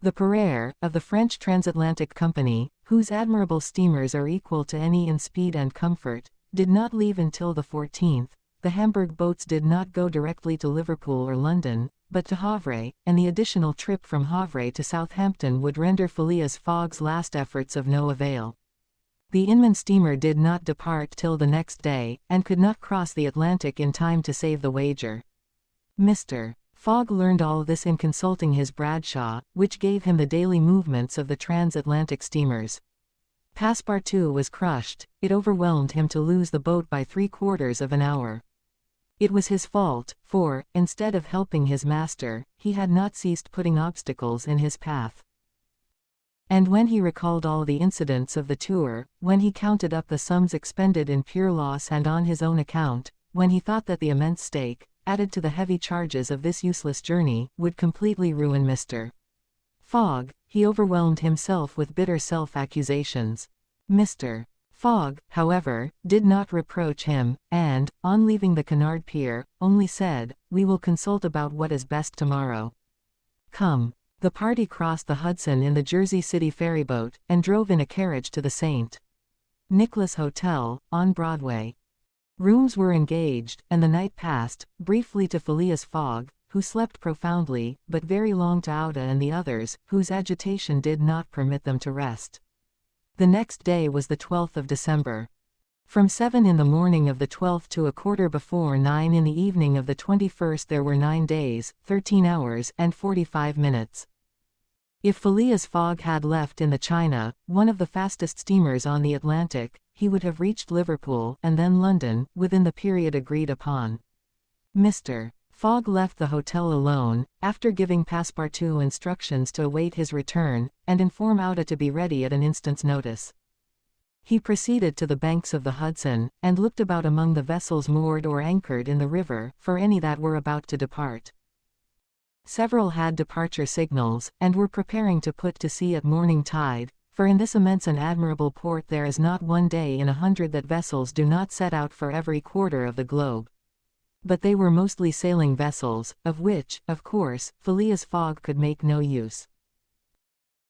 The Pereire, of the French Transatlantic Company, whose admirable steamers are equal to any in speed and comfort, did not leave until the 14th. The Hamburg boats did not go directly to Liverpool or London, but to Havre, and the additional trip from Havre to Southampton would render Phileas Fogg's last efforts of no avail. The Inman steamer did not depart till the next day, and could not cross the Atlantic in time to save the wager. Mr. Fogg learned all this in consulting his Bradshaw, which gave him the daily movements of the transatlantic steamers. Passepartout was crushed. It overwhelmed him to lose the boat by 3/4 of an hour. It was his fault, for, instead of helping his master, he had not ceased putting obstacles in his path. And when he recalled all the incidents of the tour, when he counted up the sums expended in pure loss and on his own account, when he thought that the immense stake, added to the heavy charges of this useless journey, would completely ruin Mr. Fogg, he overwhelmed himself with bitter self-accusations. Mr. Fogg, however, did not reproach him, and, on leaving the Cunard pier, only said, "We will consult about what is best tomorrow. Come." The party crossed the Hudson in the Jersey City ferryboat, and drove in a carriage to the St. Nicholas Hotel, on Broadway. Rooms were engaged, and the night passed, briefly to Phileas Fogg, who slept profoundly, but very long to Auda and the others, whose agitation did not permit them to rest. The next day was the 12th of December. From 7 in the morning of the 12th to 9:15 in the evening of the 21st there were 9 days, 13 hours, and 45 minutes. If Phileas Fogg had left in the China, one of the fastest steamers on the Atlantic, he would have reached Liverpool, and then London, within the period agreed upon. Mr. Fogg left the hotel alone, after giving Passepartout instructions to await his return, and inform Auda to be ready at an instant's notice. He proceeded to the banks of the Hudson, and looked about among the vessels moored or anchored in the river, for any that were about to depart. Several had departure signals, and were preparing to put to sea at morning tide, for in this immense and admirable port there is not one day in 100 that vessels do not set out for every quarter of the globe. But they were mostly sailing vessels, of which, of course, Phileas Fogg could make no use.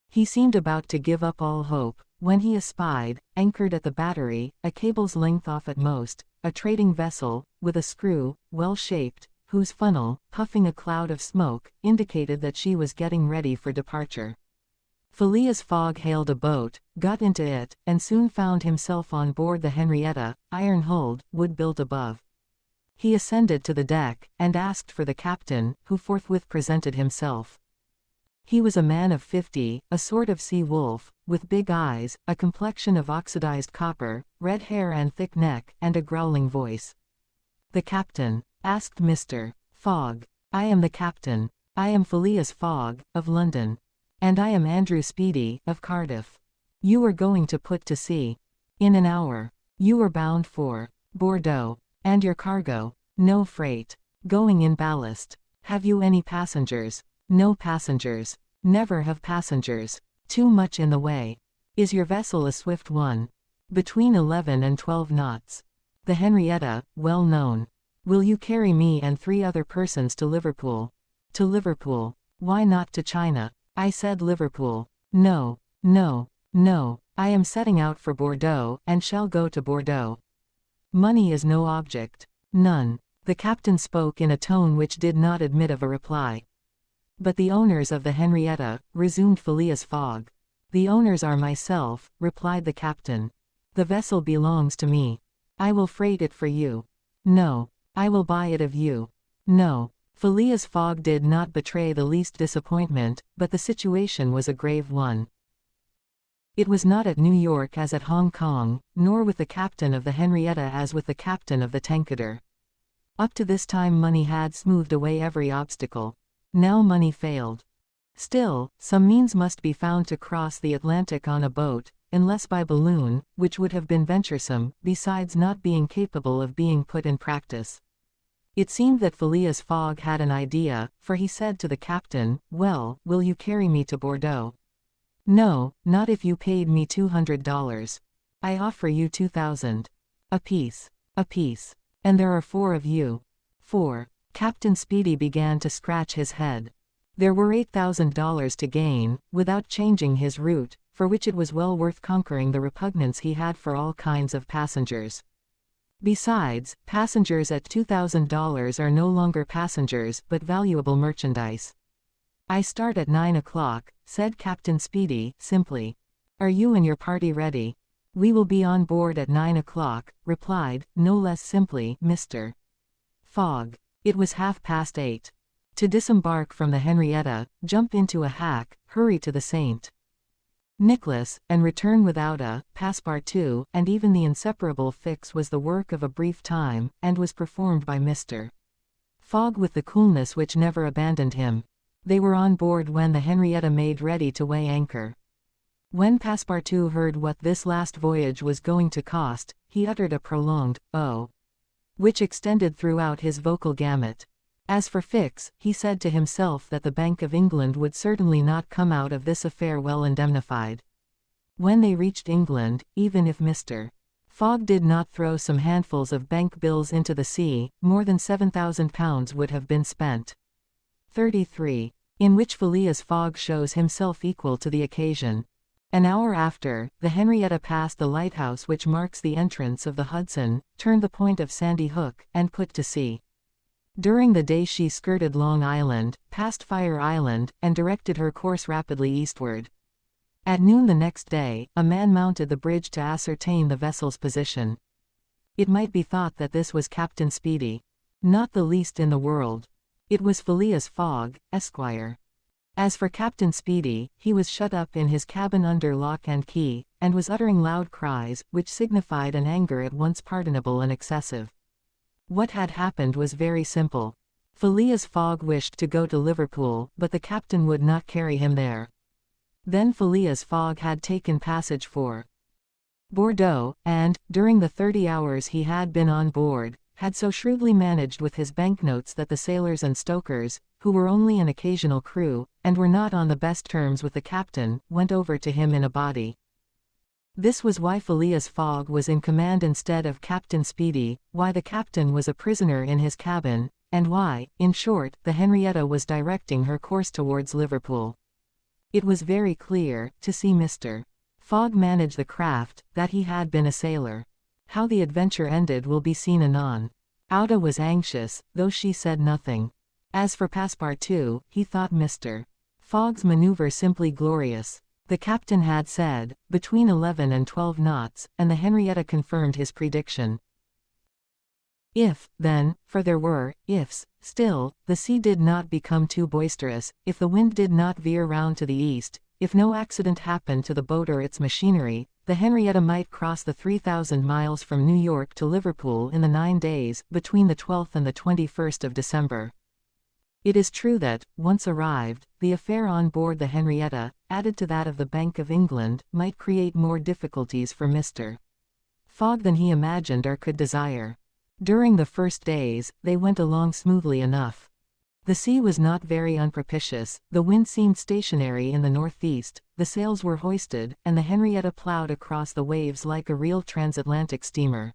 He seemed about to give up all hope, when he espied, anchored at the battery, a cable's length off at most, a trading vessel, with a screw, well-shaped, whose funnel, puffing a cloud of smoke, indicated that she was getting ready for departure. Phileas Fogg hailed a boat, got into it, and soon found himself on board the Henrietta, iron-hulled, wood-built above. He ascended to the deck, and asked for the captain, who forthwith presented himself. He was a man of 50, a sort of sea wolf, with big eyes, a complexion of oxidized copper, red hair and thick neck, and a growling voice. "The captain?" asked Mr. Fogg. "I am the captain. I am Phileas Fogg, of London. And I am Andrew Speedy, of Cardiff. You are going to put to sea. In an hour. You are bound for Bordeaux. And your cargo? No freight. Going in ballast. Have you any passengers? No passengers. Never have passengers. Too much in the way. Is your vessel a swift one? Between 11 and 12 knots. The Henrietta, well known. Will you carry me and 3 other persons to Liverpool? To Liverpool. Why not to China? I said Liverpool. No, no, no. I am setting out for Bordeaux, and shall go to Bordeaux. Money is no object. None. The captain spoke in a tone which did not admit of a reply. But the owners of the Henrietta, resumed Phileas Fogg. The owners are myself, replied the captain. The vessel belongs to me. I will freight it for you. No. I will buy it of you. No. Phileas Fogg did not betray the least disappointment, but the situation was a grave one. It was not at New York as at Hong Kong, nor with the captain of the Henrietta as with the captain of the Tankador. Up to this time money had smoothed away every obstacle. Now money failed. Still, some means must be found to cross the Atlantic on a boat, unless by balloon, which would have been venturesome, besides not being capable of being put in practice. It seemed that Phileas Fogg had an idea, for he said to the captain, "Well, will you carry me to Bordeaux?" "No, not if you paid me $200. I offer you 2,000. Apiece. Apiece. And there are 4 of you." 4. Captain Speedy began to scratch his head. There were $8,000 to gain, without changing his route, for which it was well worth conquering the repugnance he had for all kinds of passengers. Besides, passengers at $2,000 are no longer passengers but valuable merchandise. "I start at 9 o'clock, said Captain Speedy, simply. "Are you and your party ready?" "We will be on board at 9 o'clock, replied, no less simply, Mr. Fogg. It was 8:30. To disembark from the Henrietta, jump into a hack, hurry to the St. Nicholas, and return without a Passepartout, and even the inseparable Fix was the work of a brief time, and was performed by Mr. Fogg with the coolness which never abandoned him. They were on board when the Henrietta made ready to weigh anchor. When Passepartout heard what this last voyage was going to cost, he uttered a prolonged "oh," which extended throughout his vocal gamut. As for Fix, he said to himself that the Bank of England would certainly not come out of this affair well indemnified. When they reached England, even if Mr. Fogg did not throw some handfuls of bank bills into the sea, more than £7,000 would have been spent. 33. In which Phileas Fogg shows himself equal to the occasion. An hour after, the Henrietta passed the lighthouse which marks the entrance of the Hudson, turned the point of Sandy Hook, and put to sea. During the day she skirted Long Island, passed Fire Island, and directed her course rapidly eastward. At noon the next day, a man mounted the bridge to ascertain the vessel's position. It might be thought that this was Captain Speedy. Not the least in the world. It was Phileas Fogg, Esquire. As for Captain Speedy, he was shut up in his cabin under lock and key, and was uttering loud cries, which signified an anger at once pardonable and excessive. What had happened was very simple. Phileas Fogg wished to go to Liverpool, but the captain would not carry him there. Then Phileas Fogg had taken passage for Bordeaux, and, during the 30 hours he had been on board, had so shrewdly managed with his banknotes that the sailors and stokers, who were only an occasional crew, and were not on the best terms with the captain, went over to him in a body. This was why Phileas Fogg was in command instead of Captain Speedy, why the captain was a prisoner in his cabin, and why, in short, the Henrietta was directing her course towards Liverpool. It was very clear, to see Mr. Fogg manage the craft, that he had been a sailor. How the adventure ended will be seen anon. Auda was anxious, though she said nothing. As for Passepartout, he thought Mr. Fogg's maneuver simply glorious. The captain had said, between 11 and 12 knots, and the Henrietta confirmed his prediction. If, then, for there were ifs, still, the sea did not become too boisterous, if the wind did not veer round to the east, if no accident happened to the boat or its machinery, the Henrietta might cross the 3,000 miles from New York to Liverpool in the 9 days, between the 12th and the 21st of December. It is true that, once arrived, the affair on board the Henrietta, added to that of the Bank of England, might create more difficulties for Mr. Fogg than he imagined or could desire. During the first days, they went along smoothly enough. The sea was not very unpropitious, the wind seemed stationary in the northeast, the sails were hoisted, and the Henrietta ploughed across the waves like a real transatlantic steamer.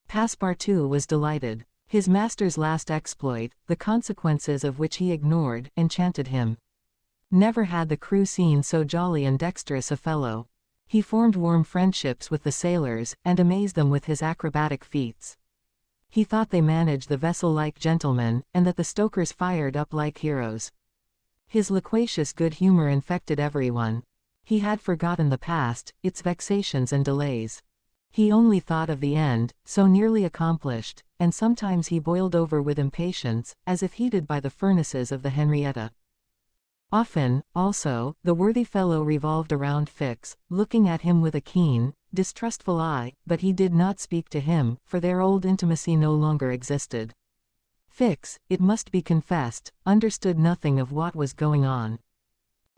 Passepartout was delighted. His master's last exploit, the consequences of which he ignored, enchanted him. Never had the crew seen so jolly and dexterous a fellow. He formed warm friendships with the sailors, and amazed them with his acrobatic feats. He thought they managed the vessel like gentlemen, and that the stokers fired up like heroes. His loquacious good humor infected everyone. He had forgotten the past, its vexations and delays. He only thought of the end, so nearly accomplished, and sometimes he boiled over with impatience, as if heated by the furnaces of the Henrietta. Often, also, the worthy fellow revolved around Fix, looking at him with a keen, distrustful eye, but he did not speak to him, for their old intimacy no longer existed. Fix, it must be confessed, understood nothing of what was going on.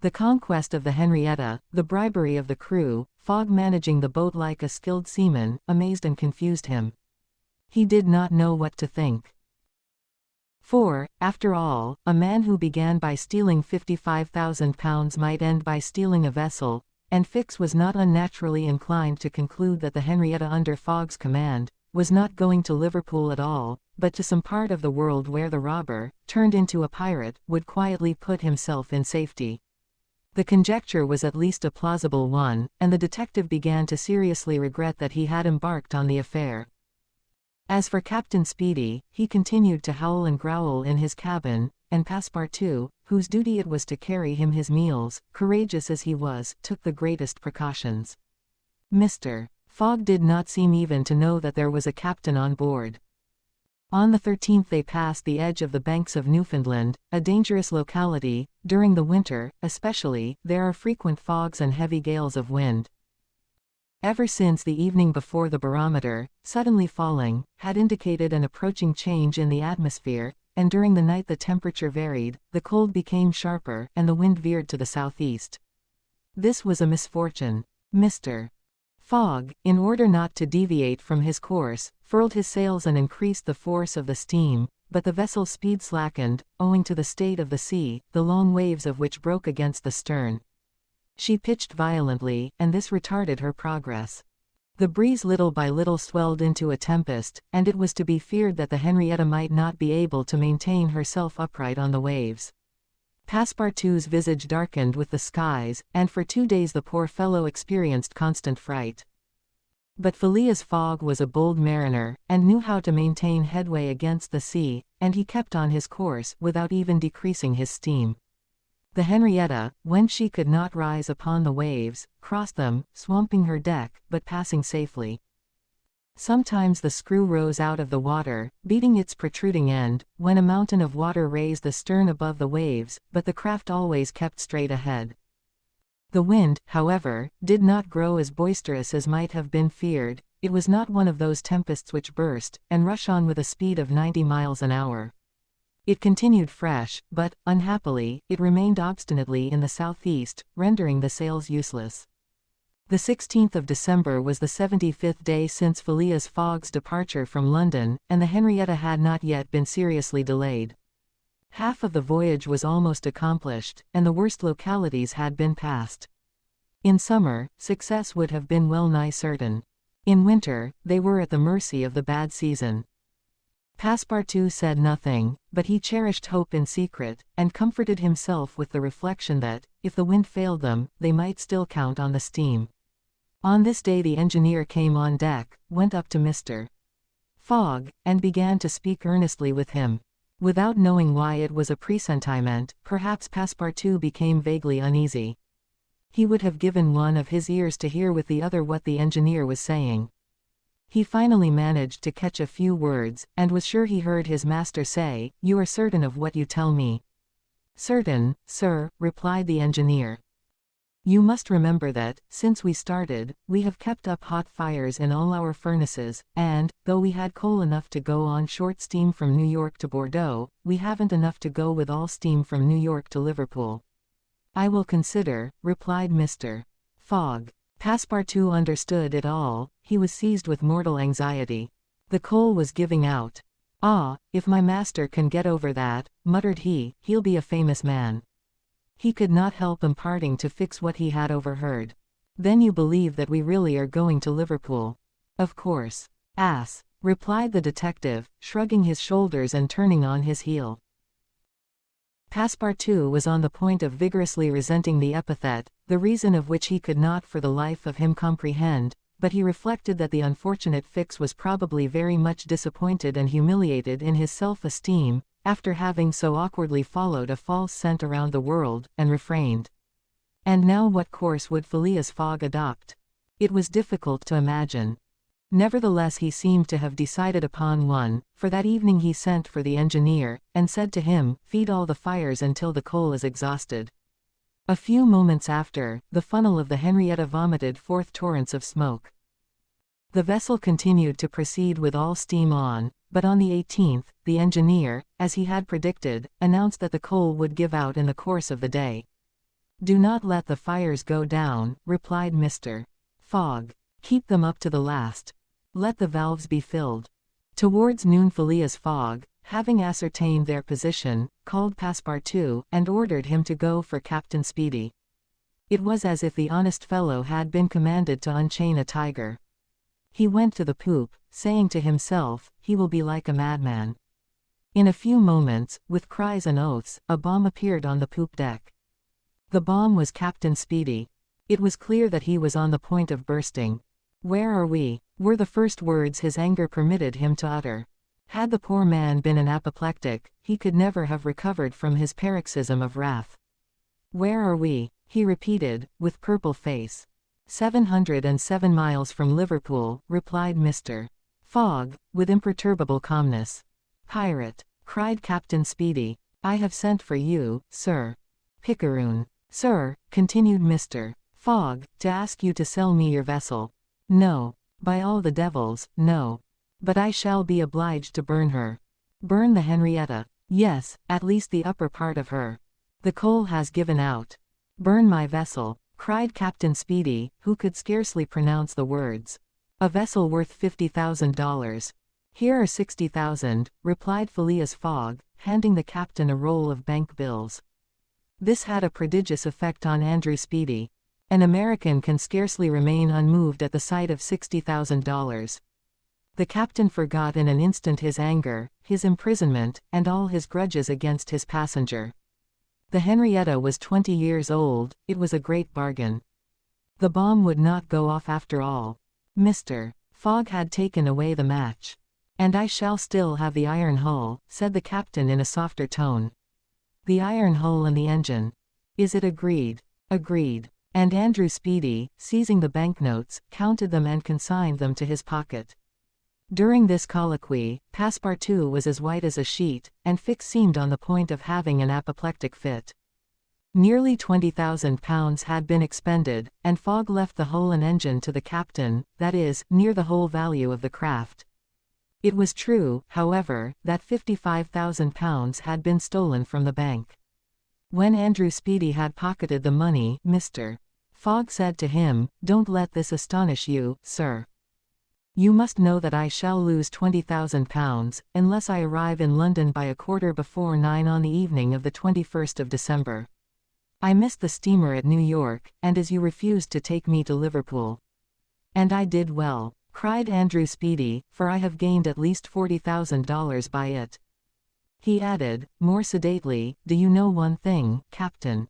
The conquest of the Henrietta, the bribery of the crew, Fogg managing the boat like a skilled seaman, amazed and confused him. He did not know what to think. For, after all, a man who began by stealing £55,000 might end by stealing a vessel, and Fix was not unnaturally inclined to conclude that the Henrietta under Fogg's command was not going to Liverpool at all, but to some part of the world where the robber, turned into a pirate, would quietly put himself in safety. The conjecture was at least a plausible one, and the detective began to seriously regret that he had embarked on the affair. As for Captain Speedy, he continued to howl and growl in his cabin, and Passepartout, whose duty it was to carry him his meals, courageous as he was, took the greatest precautions. Mr. Fogg did not seem even to know that there was a captain on board. On the 13th they passed the edge of the banks of Newfoundland, a dangerous locality. During the winter, especially, there are frequent fogs and heavy gales of wind. Ever since the evening before the barometer, suddenly falling, had indicated an approaching change in the atmosphere, and during the night the temperature varied, the cold became sharper, and the wind veered to the southeast. This was a misfortune. Mr. Fogg, in order not to deviate from his course, furled his sails and increased the force of the steam, but the vessel's speed slackened, owing to the state of the sea, the long waves of which broke against the stern. She pitched violently, and this retarded her progress. The breeze little by little swelled into a tempest, and it was to be feared that the Henrietta might not be able to maintain herself upright on the waves. Passepartout's visage darkened with the skies, and for 2 days the poor fellow experienced constant fright. But Phileas Fogg was a bold mariner, and knew how to maintain headway against the sea, and he kept on his course without even decreasing his steam. The Henrietta, when she could not rise upon the waves, crossed them, swamping her deck, but passing safely. Sometimes the screw rose out of the water, beating its protruding end, when a mountain of water raised the stern above the waves, but the craft always kept straight ahead. The wind, however, did not grow as boisterous as might have been feared. It was not one of those tempests which burst and rush on with a speed of 90 miles an hour. It continued fresh, but, unhappily, it remained obstinately in the southeast, rendering the sails useless. The 16th of December was the 75th day since Phileas Fogg's departure from London, and the Henrietta had not yet been seriously delayed. Half of the voyage was almost accomplished, and the worst localities had been passed. In summer, success would have been well nigh certain. In winter, they were at the mercy of the bad season. Passepartout said nothing, but he cherished hope in secret, and comforted himself with the reflection that, if the wind failed them, they might still count on the steam. On this day the engineer came on deck, went up to Mr. Fogg, and began to speak earnestly with him. Without knowing why it was a presentiment, perhaps Passepartout became vaguely uneasy. He would have given one of his ears to hear with the other what the engineer was saying. He finally managed to catch a few words, and was sure he heard his master say, "You are certain of what you tell me?" "Certain, sir," replied the engineer. "You must remember that, since we started, we have kept up hot fires in all our furnaces, and, though we had coal enough to go on short steam from New York to Bordeaux, we haven't enough to go with all steam from New York to Liverpool." "I will consider," replied Mr. Fogg. Passepartout understood it all. He was seized with mortal anxiety. The coal was giving out. "Ah, if my master can get over that," muttered he, "he'll be a famous man." He could not help imparting to Fix what he had overheard. "Then you believe that we really are going to Liverpool?" "Of course." "Ass," replied the detective, shrugging his shoulders and turning on his heel. Passepartout was on the point of vigorously resenting the epithet, the reason of which he could not for the life of him comprehend, but he reflected that the unfortunate Fix was probably very much disappointed and humiliated in his self-esteem, after having so awkwardly followed a false scent around the world, and refrained. And now what course would Phileas Fogg adopt? It was difficult to imagine. Nevertheless he seemed to have decided upon one, for that evening he sent for the engineer, and said to him, "Feed all the fires until the coal is exhausted." A few moments after, the funnel of the Henrietta vomited forth torrents of smoke. The vessel continued to proceed with all steam on, but on the 18th, the engineer, as he had predicted, announced that the coal would give out in the course of the day. "Do not let the fires go down," replied Mr. Fogg. "Keep them up to the last. Let the valves be filled." Towards noon Phileas Fogg, having ascertained their position, called Passepartout, and ordered him to go for Captain Speedy. It was as if the honest fellow had been commanded to unchain a tiger. He went to the poop, saying to himself, "He will be like a madman." In a few moments, with cries and oaths, a bomb appeared on the poop deck. The bomb was Captain Speedy. It was clear that he was on the point of bursting. "Where are we?" were the first words his anger permitted him to utter. Had the poor man been an apoplectic, he could never have recovered from his paroxysm of wrath. "Where are we?" he repeated, with purple face. 707 miles from Liverpool," replied Mr. Fogg, with imperturbable calmness. "Pirate!" cried Captain Speedy. "I have sent for you, sir." "Picaroon." "Sir," continued Mr. Fogg, "to ask you to sell me your vessel." "No. By all the devils, no. But I shall be obliged to burn her." "Burn the Henrietta?" "Yes, at least the upper part of her. The coal has given out." "Burn my vessel," cried Captain Speedy, who could scarcely pronounce the words. "A vessel worth $50,000. "Here are 60,000, replied Phileas Fogg, handing the captain a roll of bank bills. This had a prodigious effect on Andrew Speedy. An American can scarcely remain unmoved at the sight of $60,000. The captain forgot in an instant his anger, his imprisonment, and all his grudges against his passenger. The Henrietta was 20 years old, it was a great bargain. The bomb would not go off after all. Mr. Fogg had taken away the match. "And I shall still have the iron hull," said the captain in a softer tone. "The iron hull and the engine. Is it agreed?" "Agreed." And Andrew Speedy, seizing the banknotes, counted them and consigned them to his pocket. During this colloquy, Passepartout was as white as a sheet, and Fix seemed on the point of having an apoplectic fit. Nearly £20,000 had been expended, and Fogg left the hull and engine to the captain, that is, near the whole value of the craft. It was true, however, that £55,000 had been stolen from the bank. When Andrew Speedy had pocketed the money, Mr. Fogg said to him, "Don't let this astonish you, sir. You must know that I shall lose £20,000, unless I arrive in London by 9:15 on the evening of the 21st of December. I missed the steamer at New York, and as you refused to take me to Liverpool." "And I did well," cried Andrew Speedy, "for I have gained at least $40,000 by it." He added, more sedately, "Do you know one thing, Captain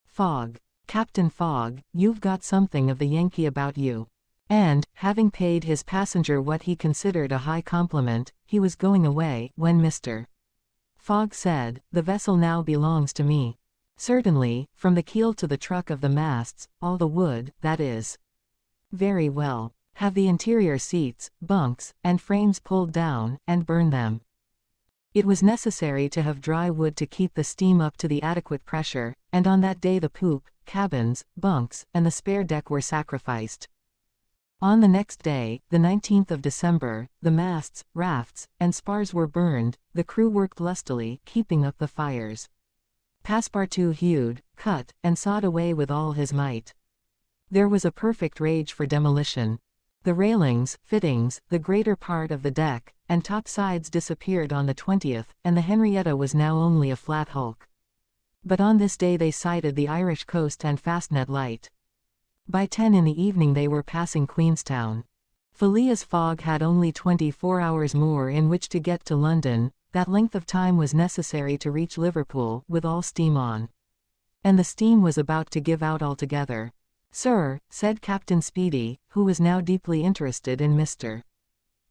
Fogg? Captain Fogg, you've got something of the Yankee about you." And, having paid his passenger what he considered a high compliment, he was going away, when Mr. Fogg said, "The vessel now belongs to me. Certainly, from the keel to the truck of the masts, all the wood, that is." "Very well. Have the interior seats, bunks, and frames pulled down, and burn them." It was necessary to have dry wood to keep the steam up to the adequate pressure, and on that day the poop, cabins, bunks, and the spare deck were sacrificed. On the next day, the 19th of December, the masts, rafts, and spars were burned. The crew worked lustily, keeping up the fires. Passepartout hewed, cut, and sawed away with all his might. There was a perfect rage for demolition. The railings, fittings, the greater part of the deck, and top sides disappeared on the 20th, and the Henrietta was now only a flat hulk. But on this day they sighted the Irish coast and Fastnet Light. By 10 in the evening they were passing Queenstown. Phileas Fogg had only 24 hours more in which to get to London. That length of time was necessary to reach Liverpool, with all steam on. And the steam was about to give out altogether. "Sir," said Captain Speedy, who was now deeply interested in Mr.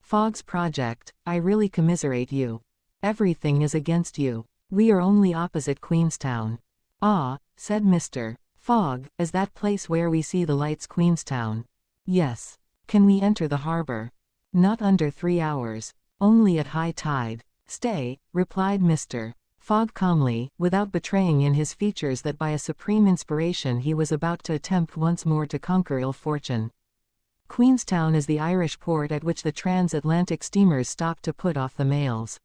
Fogg's project, "I really commiserate you. Everything is against you. We are only opposite Queenstown." "Ah," said Mr. Fogg, "is that place where we see the lights Queenstown?" "Yes." "Can we enter the harbor?" "Not under 3 hours. Only at high tide." "Stay," replied Mr. Fogg calmly, without betraying in his features that by a supreme inspiration he was about to attempt once more to conquer ill fortune. "Queenstown is the Irish port at which the transatlantic steamers stop to put off the mails.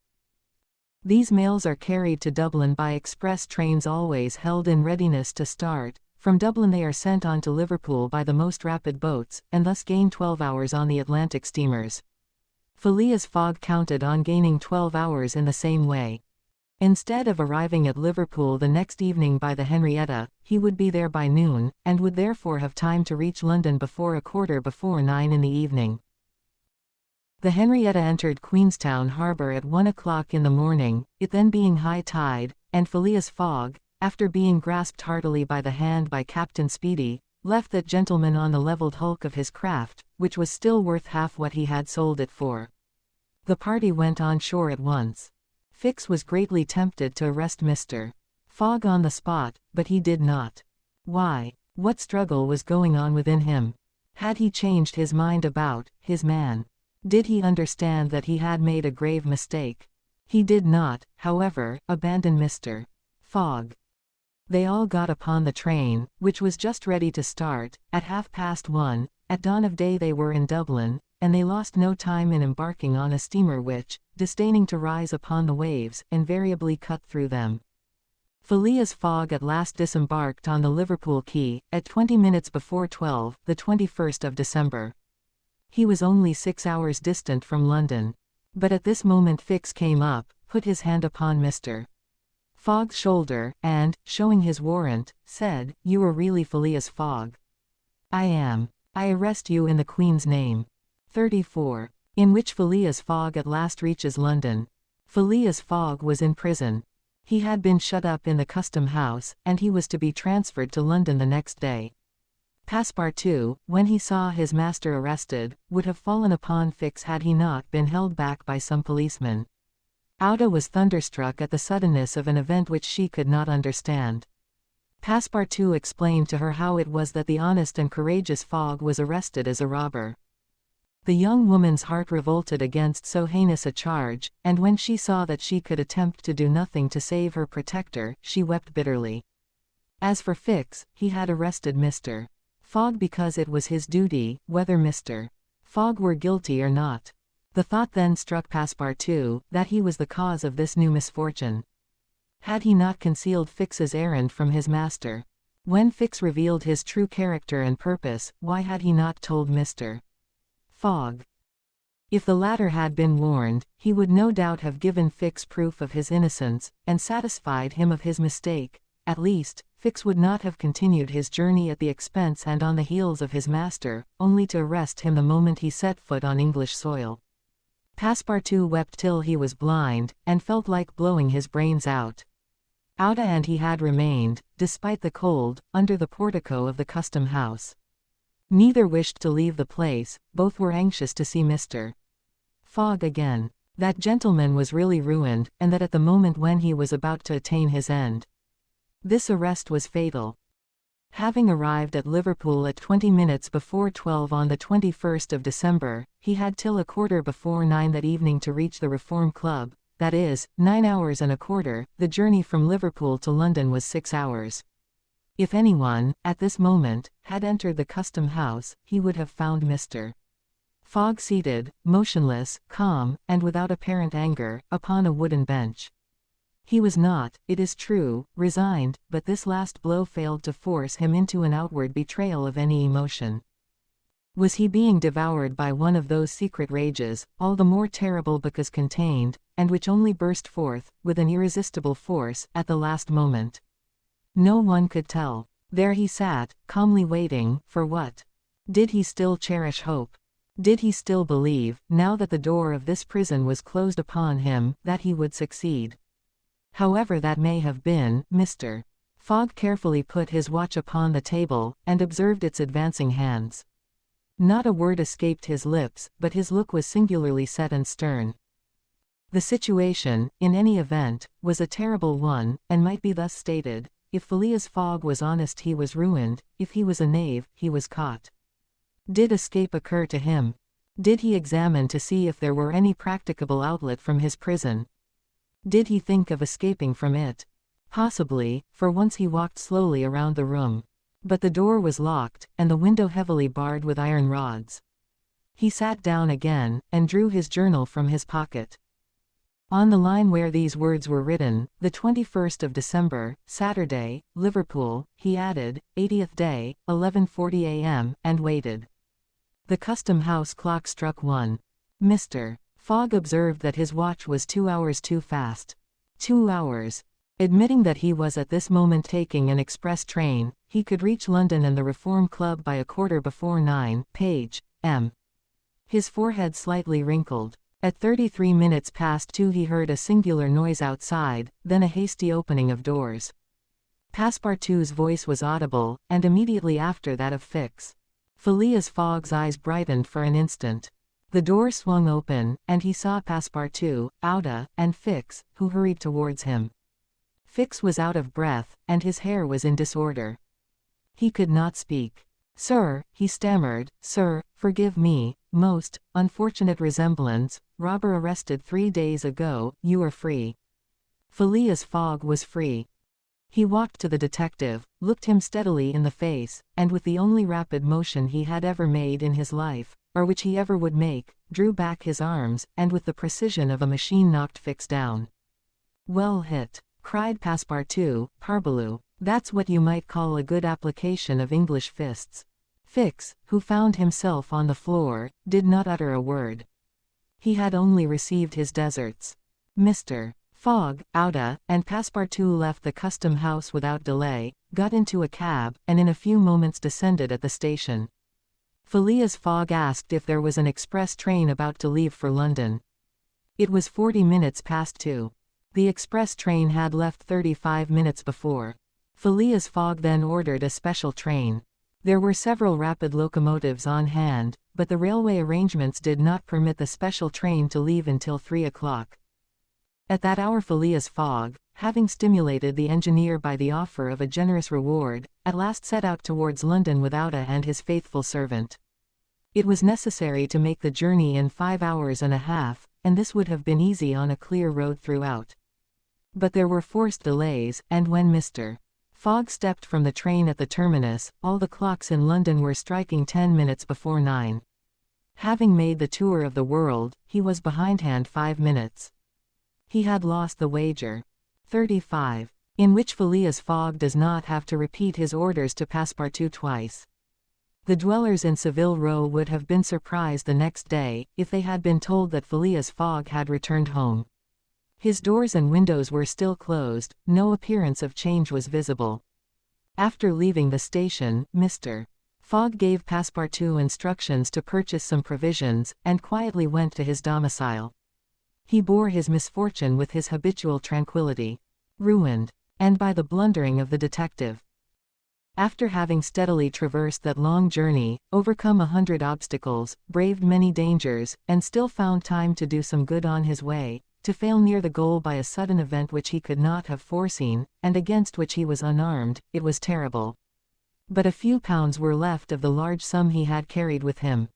These mails are carried to Dublin by express trains always held in readiness to start. From Dublin they are sent on to Liverpool by the most rapid boats, and thus gain 12 hours on the Atlantic steamers." Phileas Fogg counted on gaining 12 hours in the same way. Instead of arriving at Liverpool the next evening by the Henrietta, he would be there by noon, and would therefore have time to reach London before 9:15 in the evening. The Henrietta entered Queenstown harbour at 1 o'clock in the morning, it then being high tide, and Phileas Fogg, after being grasped heartily by the hand by Captain Speedy, left that gentleman on the levelled hulk of his craft, which was still worth half what he had sold it for. The party went on shore at once. Fix was greatly tempted to arrest Mr. Fogg on the spot, but he did not. Why? What struggle was going on within him? Had he changed his mind about his man? Did he understand that he had made a grave mistake? He did not, however, abandon Mr. Fogg. They all got upon the train, which was just ready to start, at 1:30. At dawn of day they were in Dublin, and they lost no time in embarking on a steamer which, disdaining to rise upon the waves, invariably cut through them. Phileas Fogg at last disembarked on the Liverpool quay, at 20 minutes before 12, the 21st of December. He was only 6 hours distant from London. But at this moment Fix came up, put his hand upon Mr. Fogg's shoulder, and, showing his warrant, said, "You are really Phileas Fogg?" "I am. I arrest you in the Queen's name." 34. In which Phileas Fogg at last reaches London. Phileas Fogg was in prison. He had been shut up in the custom house, and he was to be transferred to London the next day. Passepartout, when he saw his master arrested, would have fallen upon Fix had he not been held back by some policemen. Auda was thunderstruck at the suddenness of an event which she could not understand. Passepartout explained to her how it was that the honest and courageous Fogg was arrested as a robber. The young woman's heart revolted against so heinous a charge, and when she saw that she could attempt to do nothing to save her protector, she wept bitterly. As for Fix, he had arrested Mr. Fogg because it was his duty, whether Mr. Fogg were guilty or not. The thought then struck Passepartout that he was the cause of this new misfortune. Had he not concealed Fix's errand from his master? When Fix revealed his true character and purpose, why had he not told Mr. Fogg? If the latter had been warned, he would no doubt have given Fix proof of his innocence, and satisfied him of his mistake. At least, Fix would not have continued his journey at the expense and on the heels of his master, only to arrest him the moment he set foot on English soil. Passepartout wept till he was blind, and felt like blowing his brains out. Auda and he had remained, despite the cold, under the portico of the custom house. Neither wished to leave the place, both were anxious to see Mr. Fogg again. That gentleman was really ruined, and that at the moment when he was about to attain his end. This arrest was fatal. Having arrived at Liverpool at 20 minutes before 12 on the 21st of December, he had till 9:15 that evening to reach the Reform Club, that is, 9 hours and a quarter. The journey from Liverpool to London was 6 hours. If anyone, at this moment, had entered the custom house, he would have found Mr. Fogg seated, motionless, calm, and without apparent anger, upon a wooden bench. He was not, it is true, resigned, but this last blow failed to force him into an outward betrayal of any emotion. Was he being devoured by one of those secret rages, all the more terrible because contained, and which only burst forth, with an irresistible force, at the last moment? No one could tell. There he sat, calmly waiting, for what? Did he still cherish hope? Did he still believe, now that the door of this prison was closed upon him, that he would succeed? However that may have been, Mr. Fogg carefully put his watch upon the table, and observed its advancing hands. Not a word escaped his lips, but his look was singularly set and stern. The situation, in any event, was a terrible one, and might be thus stated: if Phileas Fogg was honest he was ruined, if he was a knave, he was caught. Did escape occur to him? Did he examine to see if there were any practicable outlet from his prison? Did he think of escaping from it? Possibly, for once he walked slowly around the room. But the door was locked, and the window heavily barred with iron rods. He sat down again, and drew his journal from his pocket. On the line where these words were written, the 21st of December, Saturday, Liverpool, he added, 80th day, 11:40 a.m., and waited. The custom house clock struck 1. Mr. Fogg observed that his watch was 2 hours too fast. 2 hours. Admitting that he was at this moment taking an express train, he could reach London and the Reform Club by 9:15, page, M. His forehead slightly wrinkled. At 33 minutes past 2 he heard a singular noise outside, then a hasty opening of doors. Passepartout's voice was audible, and immediately after that of Fix. Phileas Fogg's eyes brightened for an instant. The door swung open, and he saw Passepartout, Auda, and Fix, who hurried towards him. Fix was out of breath, and his hair was in disorder. He could not speak. "Sir," he stammered, "sir, forgive me, most unfortunate resemblance, robber arrested 3 days ago, you are free." Phileas Fogg was free. He walked to the detective, looked him steadily in the face, and with the only rapid motion he had ever made in his life, or which he ever would make, drew back his arms, and with the precision of a machine knocked Fix down. "Well hit," cried Passepartout, parbleu, "that's what you might call a good application of English fists." Fix, who found himself on the floor, did not utter a word. He had only received his deserts. Mr. Fogg, Auda, and Passepartout left the custom house without delay, got into a cab, and in a few moments descended at the station. Phileas Fogg asked if there was an express train about to leave for London. It was 40 minutes past 2. The express train had left 35 minutes before. Phileas Fogg then ordered a special train. There were several rapid locomotives on hand, but the railway arrangements did not permit the special train to leave until 3 o'clock. At that hour Phileas Fogg, having stimulated the engineer by the offer of a generous reward, at last set out towards London with Auda and his faithful servant. It was necessary to make the journey in 5 hours and a half, and this would have been easy on a clear road throughout. But there were forced delays, and when Mr. Fogg stepped from the train at the terminus, all the clocks in London were striking 10 minutes before 9. Having made the tour of the world, he was behindhand 5 minutes. He had lost the wager. 35. In which Phileas Fogg does not have to repeat his orders to Passepartout twice. The dwellers in Saville Row would have been surprised the next day, if they had been told that Phileas Fogg had returned home. His doors and windows were still closed, no appearance of change was visible. After leaving the station, Mr. Fogg gave Passepartout instructions to purchase some provisions, and quietly went to his domicile. He bore his misfortune with his habitual tranquillity. Ruined, and by the blundering of the detective. After having steadily traversed that long journey, overcome 100 obstacles, braved many dangers, and still found time to do some good on his way, to fail near the goal by a sudden event which he could not have foreseen, and against which he was unarmed, it was terrible. But a few pounds were left of the large sum he had carried with him.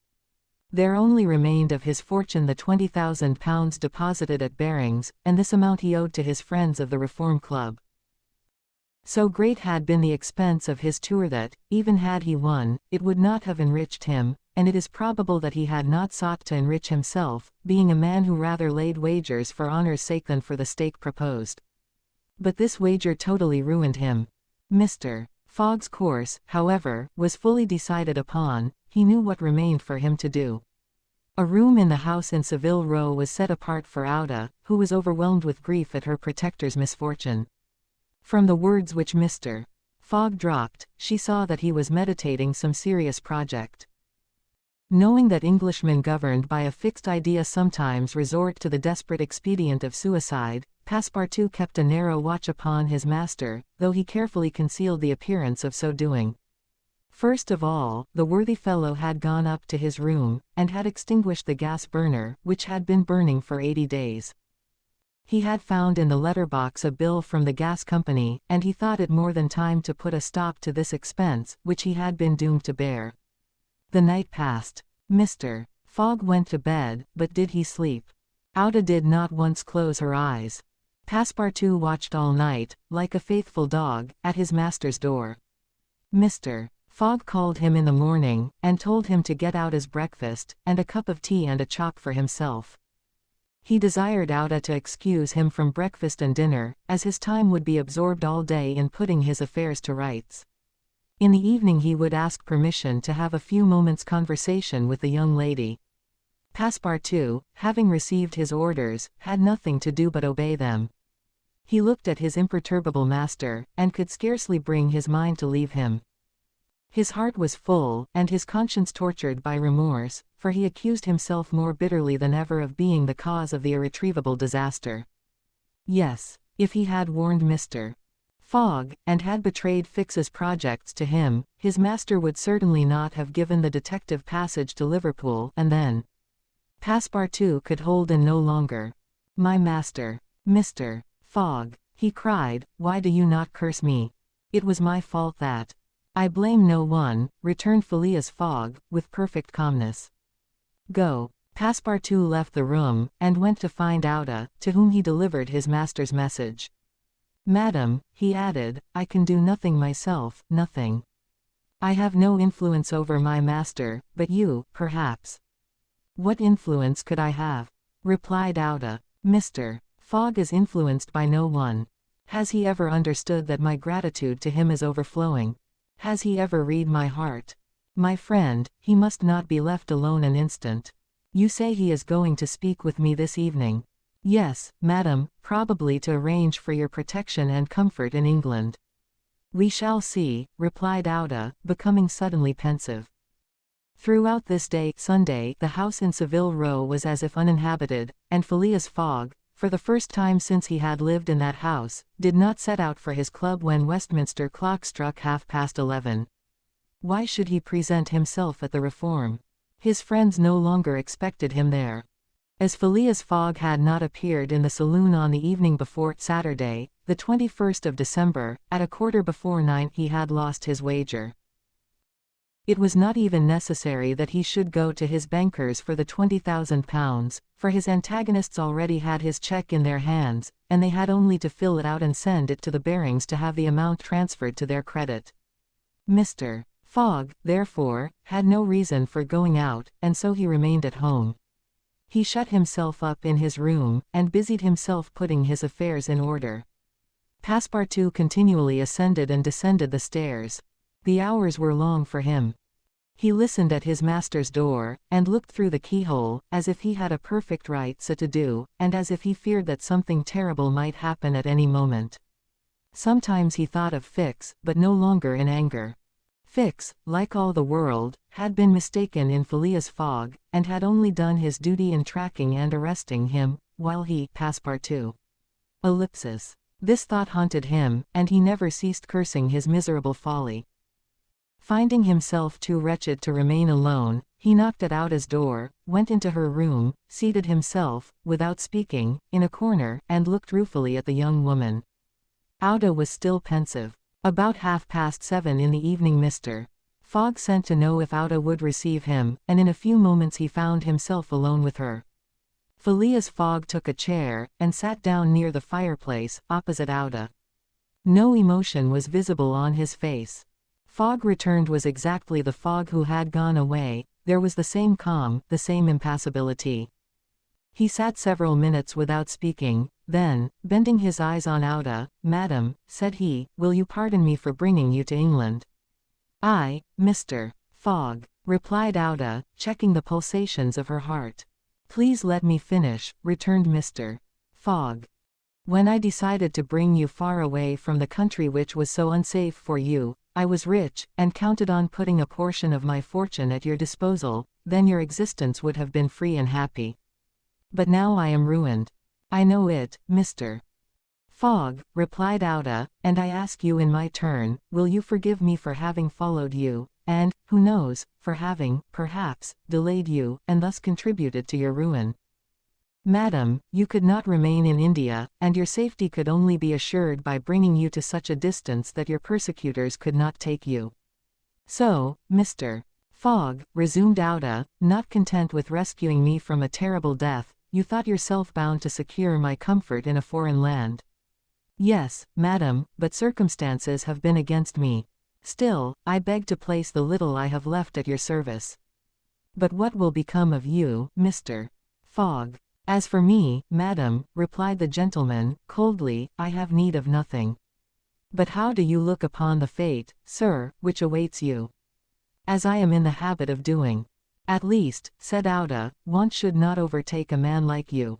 There only remained of his fortune the £20,000 deposited at Barings, and this amount he owed to his friends of the Reform Club. So great had been the expense of his tour that, even had he won, it would not have enriched him, and it is probable that he had not sought to enrich himself, being a man who rather laid wagers for honor's sake than for the stake proposed. But this wager totally ruined him. Mr. Fogg's course, however, was fully decided upon. He knew what remained for him to do. A room in the house in Saville Row was set apart for Auda, who was overwhelmed with grief at her protector's misfortune. From the words which Mr. Fogg dropped, she saw that he was meditating some serious project. Knowing that Englishmen governed by a fixed idea sometimes resort to the desperate expedient of suicide, Passepartout kept a narrow watch upon his master, though he carefully concealed the appearance of so doing. First of all, the worthy fellow had gone up to his room, and had extinguished the gas burner, which had been burning for 80 days. He had found in the letter-box a bill from the gas company, and he thought it more than time to put a stop to this expense, which he had been doomed to bear. The night passed. Mr. Fogg went to bed, but did he sleep? Auda did not once close her eyes. Passepartout watched all night, like a faithful dog, at his master's door. Mr. Fogg called him in the morning, and told him to get out his breakfast, and a cup of tea and a chop for himself. He desired Auda to excuse him from breakfast and dinner, as his time would be absorbed all day in putting his affairs to rights. In the evening he would ask permission to have a few moments' conversation with the young lady. Passepartout, having received his orders, had nothing to do but obey them. He looked at his imperturbable master, and could scarcely bring his mind to leave him. His heart was full, and his conscience tortured by remorse, for he accused himself more bitterly than ever of being the cause of the irretrievable disaster. Yes, if he had warned Mr. Fogg, and had betrayed Fix's projects to him, his master would certainly not have given the detective passage to Liverpool, and then Passepartout could hold in no longer. "My master, Mr. Fogg," he cried, "why do you not curse me? It was my fault that—" "I blame no one," returned Phileas Fogg, with perfect calmness. "Go." Passepartout left the room, and went to find Auda, to whom he delivered his master's message. "Madam," he added, "I can do nothing myself, nothing. I have no influence over my master, but you, perhaps." "What influence could I have?" replied Auda. "Mr. Fogg is influenced by no one. Has he ever understood that my gratitude to him is overflowing? Has he ever read my heart? My friend, he must not be left alone an instant. You say he is going to speak with me this evening?" "Yes, madam, probably to arrange for your protection and comfort in England." "We shall see," replied Auda, becoming suddenly pensive. Throughout this day, Sunday, the house in Saville Row was as if uninhabited, and Phileas Fogg, for the first time since he had lived in that house, did not set out for his club when Westminster clock struck 11:30. Why should he present himself at the Reform? His friends no longer expected him there. As Phileas Fogg had not appeared in the saloon on the evening before Saturday, the 21st of December, at 9:15, he had lost his wager. It was not even necessary that he should go to his bankers for the £20,000, for his antagonists already had his cheque in their hands, and they had only to fill it out and send it to the Barings to have the amount transferred to their credit. Mr. Fogg, therefore, had no reason for going out, and so he remained at home. He shut himself up in his room, and busied himself putting his affairs in order. Passepartout continually ascended and descended the stairs. The hours were long for him. He listened at his master's door, and looked through the keyhole, as if he had a perfect right so to do, and as if he feared that something terrible might happen at any moment. Sometimes he thought of Fix, but no longer in anger. Fix, like all the world, had been mistaken in Phileas Fogg, and had only done his duty in tracking and arresting him, while he, Passepartout. Ellipsis. This thought haunted him, and he never ceased cursing his miserable folly. Finding himself too wretched to remain alone, he knocked at Auda's door, went into her room, seated himself, without speaking, in a corner, and looked ruefully at the young woman. Auda was still pensive. About 7:30 in the evening Mr. Fogg sent to know if Auda would receive him, and in a few moments he found himself alone with her. Phileas Fogg took a chair, and sat down near the fireplace, opposite Auda. No emotion was visible on his face. Fogg returned was exactly the Fogg who had gone away, there was the same calm, the same impassibility. He sat several minutes without speaking, then, bending his eyes on Auda, "Madam," said he, "will you pardon me for bringing you to England?" "I, Mr. Fogg," replied Auda, checking the pulsations of her heart. "Please let me finish," returned Mr. Fogg. "When I decided to bring you far away from the country which was so unsafe for you, I was rich, and counted on putting a portion of my fortune at your disposal, then your existence would have been free and happy. But now I am ruined. I know it, Mr. Fogg," replied Auda, "and I ask you in my turn, will you forgive me for having followed you, and, who knows, for having, perhaps, delayed you, and thus contributed to your ruin? Madam, you could not remain in India, and your safety could only be assured by bringing you to such a distance that your persecutors could not take you. So, Mr. Fogg," resumed Auda, "not content with rescuing me from a terrible death, you thought yourself bound to secure my comfort in a foreign land." "Yes, madam, but circumstances have been against me. Still, I beg to place the little I have left at your service." "But what will become of you, Mr. Fogg?" "As for me, madam," replied the gentleman, coldly, "I have need of nothing. But how do you look upon the fate, sir, which awaits you?" "As I am in the habit of doing." "At least," said Auda, "want should not overtake a man like you."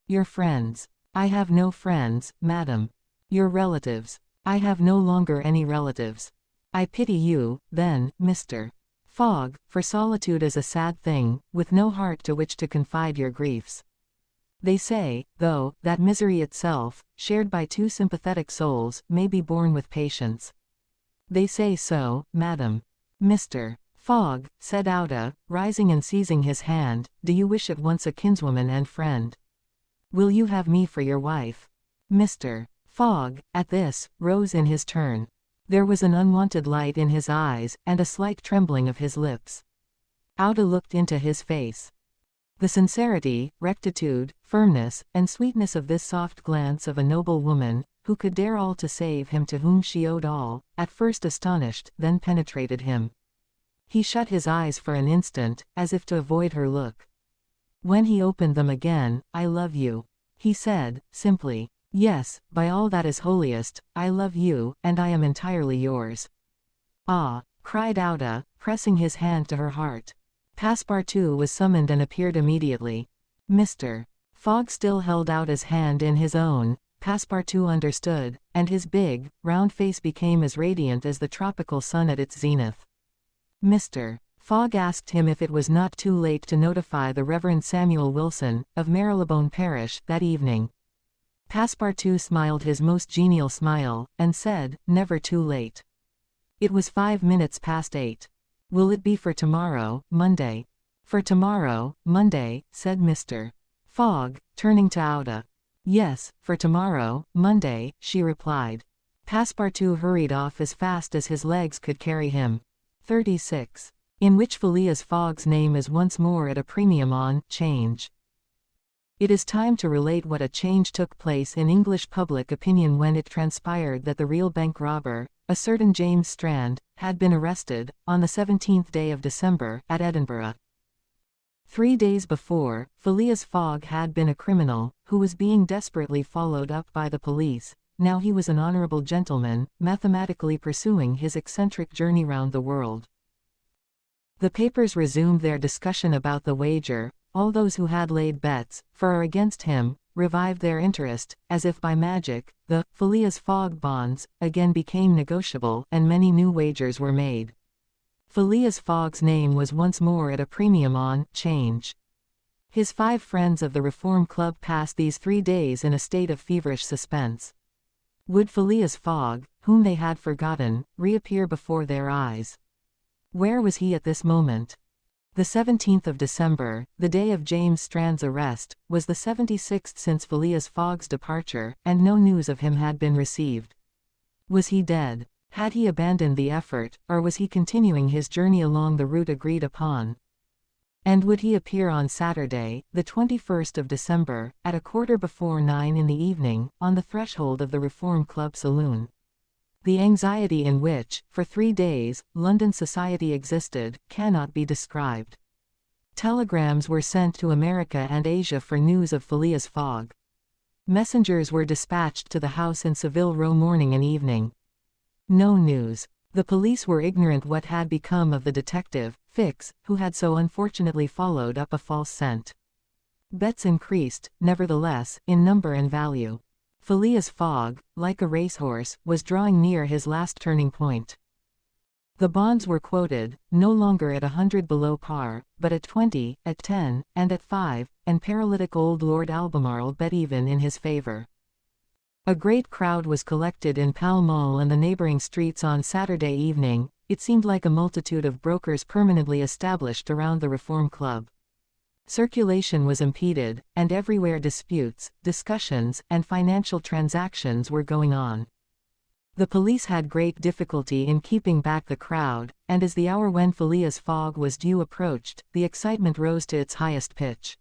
"Your friends." "I have no friends, madam." "Your relatives." "I have no longer any relatives." "I pity you, then, Mr. Fogg, for solitude is a sad thing, with no heart to which to confide your griefs. They say, though, that misery itself, shared by two sympathetic souls, may be borne with patience." "They say so, madam." "Mr. Fogg," said Auda, rising and seizing his hand, "do you wish at once a kinswoman and friend? Will you have me for your wife?" Mr. Fogg, at this, rose in his turn. There was an unwonted light in his eyes, and a slight trembling of his lips. Auda looked into his face. The sincerity, rectitude, firmness, and sweetness of this soft glance of a noble woman, who could dare all to save him to whom she owed all, at first astonished, then penetrated him. He shut his eyes for an instant, as if to avoid her look. When he opened them again, "I love you," he said, simply. "Yes, by all that is holiest, I love you, and I am entirely yours." "Ah!" cried Auda, pressing his hand to her heart. Passepartout was summoned and appeared immediately. Mr. Fogg still held Auda's hand in his own. Passepartout understood, and his big, round face became as radiant as the tropical sun at its zenith. "Mr. Fogg asked him if it was not too late to notify the Reverend Samuel Wilson, of Marylebone Parish, that evening. Passepartout smiled his most genial smile, and said, "Never too late." It was 5 minutes past 8. "Will it be for tomorrow, Monday?" "For tomorrow, Monday," said Mr. Fogg, turning to Auda. "Yes, for tomorrow, Monday," she replied. Passepartout hurried off as fast as his legs could carry him. 36. In which Phileas Fogg's name is once more at a premium on change. It is time to relate what a change took place in English public opinion when it transpired that the real bank robber, a certain James Strand, had been arrested, on the 17th day of December, at Edinburgh. 3 days before, Phileas Fogg had been a criminal, who was being desperately followed up by the police. Now he was an honorable gentleman, mathematically pursuing his eccentric journey round the world. The papers resumed their discussion about the wager. All those who had laid bets, for or against him, revived their interest, as if by magic. The Phileas Fogg bonds again became negotiable, and many new wagers were made. Phileas Fogg's name was once more at a premium on change. His 5 friends of the Reform Club passed these 3 days in a state of feverish suspense. Would Phileas Fogg, whom they had forgotten, reappear before their eyes? Where was he at this moment? The 17th of December, the day of James Strand's arrest, was the 76th since Phileas Fogg's departure, and no news of him had been received. Was he dead? Had he abandoned the effort, or was he continuing his journey along the route agreed upon? And would he appear on Saturday, the 21st of December, at 9:15 in the evening, on the threshold of the Reform Club saloon? The anxiety in which, for 3 days, London society existed, cannot be described. Telegrams were sent to America and Asia for news of Phileas Fogg. Messengers were dispatched to the house in Saville Row morning and evening. No news. The police were ignorant what had become of the detective, Fix, who had so unfortunately followed up a false scent. Bets increased, nevertheless, in number and value. Phileas Fogg, like a racehorse, was drawing near his last turning point. The bonds were quoted, no longer at 100 below par, but at 20, at 10, and at 5, and paralytic old Lord Albemarle bet even in his favor. A great crowd was collected in Pall Mall and the neighboring streets on Saturday evening. It seemed like a multitude of brokers permanently established around the Reform Club. Circulation was impeded, and everywhere disputes, discussions, and financial transactions were going on. The police had great difficulty in keeping back the crowd, and as the hour when Phileas Fogg was due approached, the excitement rose to its highest pitch.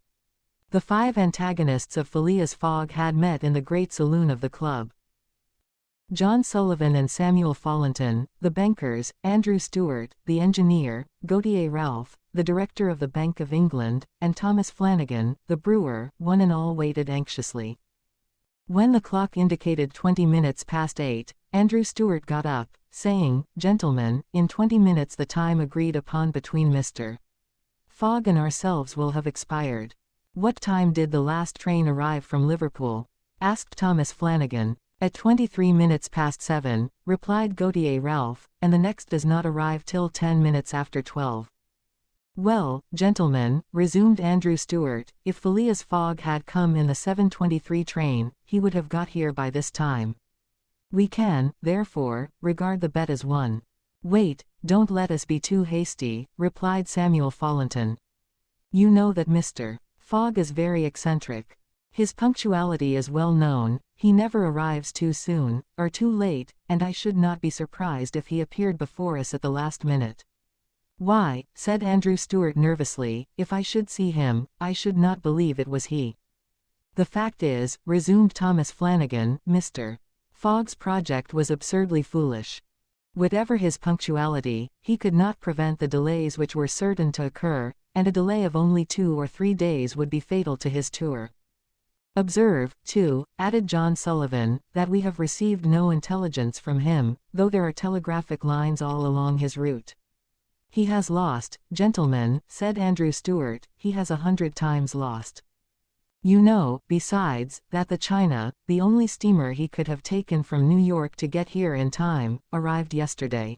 The 5 antagonists of Phileas Fogg had met in the great saloon of the club. John Sullivan and Samuel Fallentin, the bankers, Andrew Stewart, the engineer, Gautier Ralph, the director of the Bank of England, and Thomas Flanagan, the brewer, one and all waited anxiously. When the clock indicated 20 minutes past 8, Andrew Stewart got up, saying, "Gentlemen, in 20 minutes the time agreed upon between Mr. Fogg and ourselves will have expired." "What time did the last train arrive from Liverpool?" asked Thomas Flanagan. "At 23 minutes past 7, replied Gautier Ralph, "and the next does not arrive till 10 minutes after 12. "Well, gentlemen," resumed Andrew Stewart, "if Phileas Fogg had come in the 7:23 train, he would have got here by this time. We can, therefore, regard the bet as won." "Wait, don't let us be too hasty," replied Samuel Fallentin. "You know that Mr. Fogg is very eccentric. His punctuality is well known, he never arrives too soon, or too late, and I should not be surprised if he appeared before us at the last minute." "Why," said Andrew Stewart nervously, "if I should see him, I should not believe it was he." "The fact is," resumed Thomas Flanagan, "Mr. Fogg's project was absurdly foolish. Whatever his punctuality, he could not prevent the delays which were certain to occur, and a delay of only 2 or 3 days would be fatal to his tour. Observe, too," added John Sullivan, "that we have received no intelligence from him, though there are telegraphic lines all along his route." "He has lost, gentlemen," said Andrew Stewart, "he has 100 times lost. You know, besides, that the China, the only steamer he could have taken from New York to get here in time, arrived yesterday.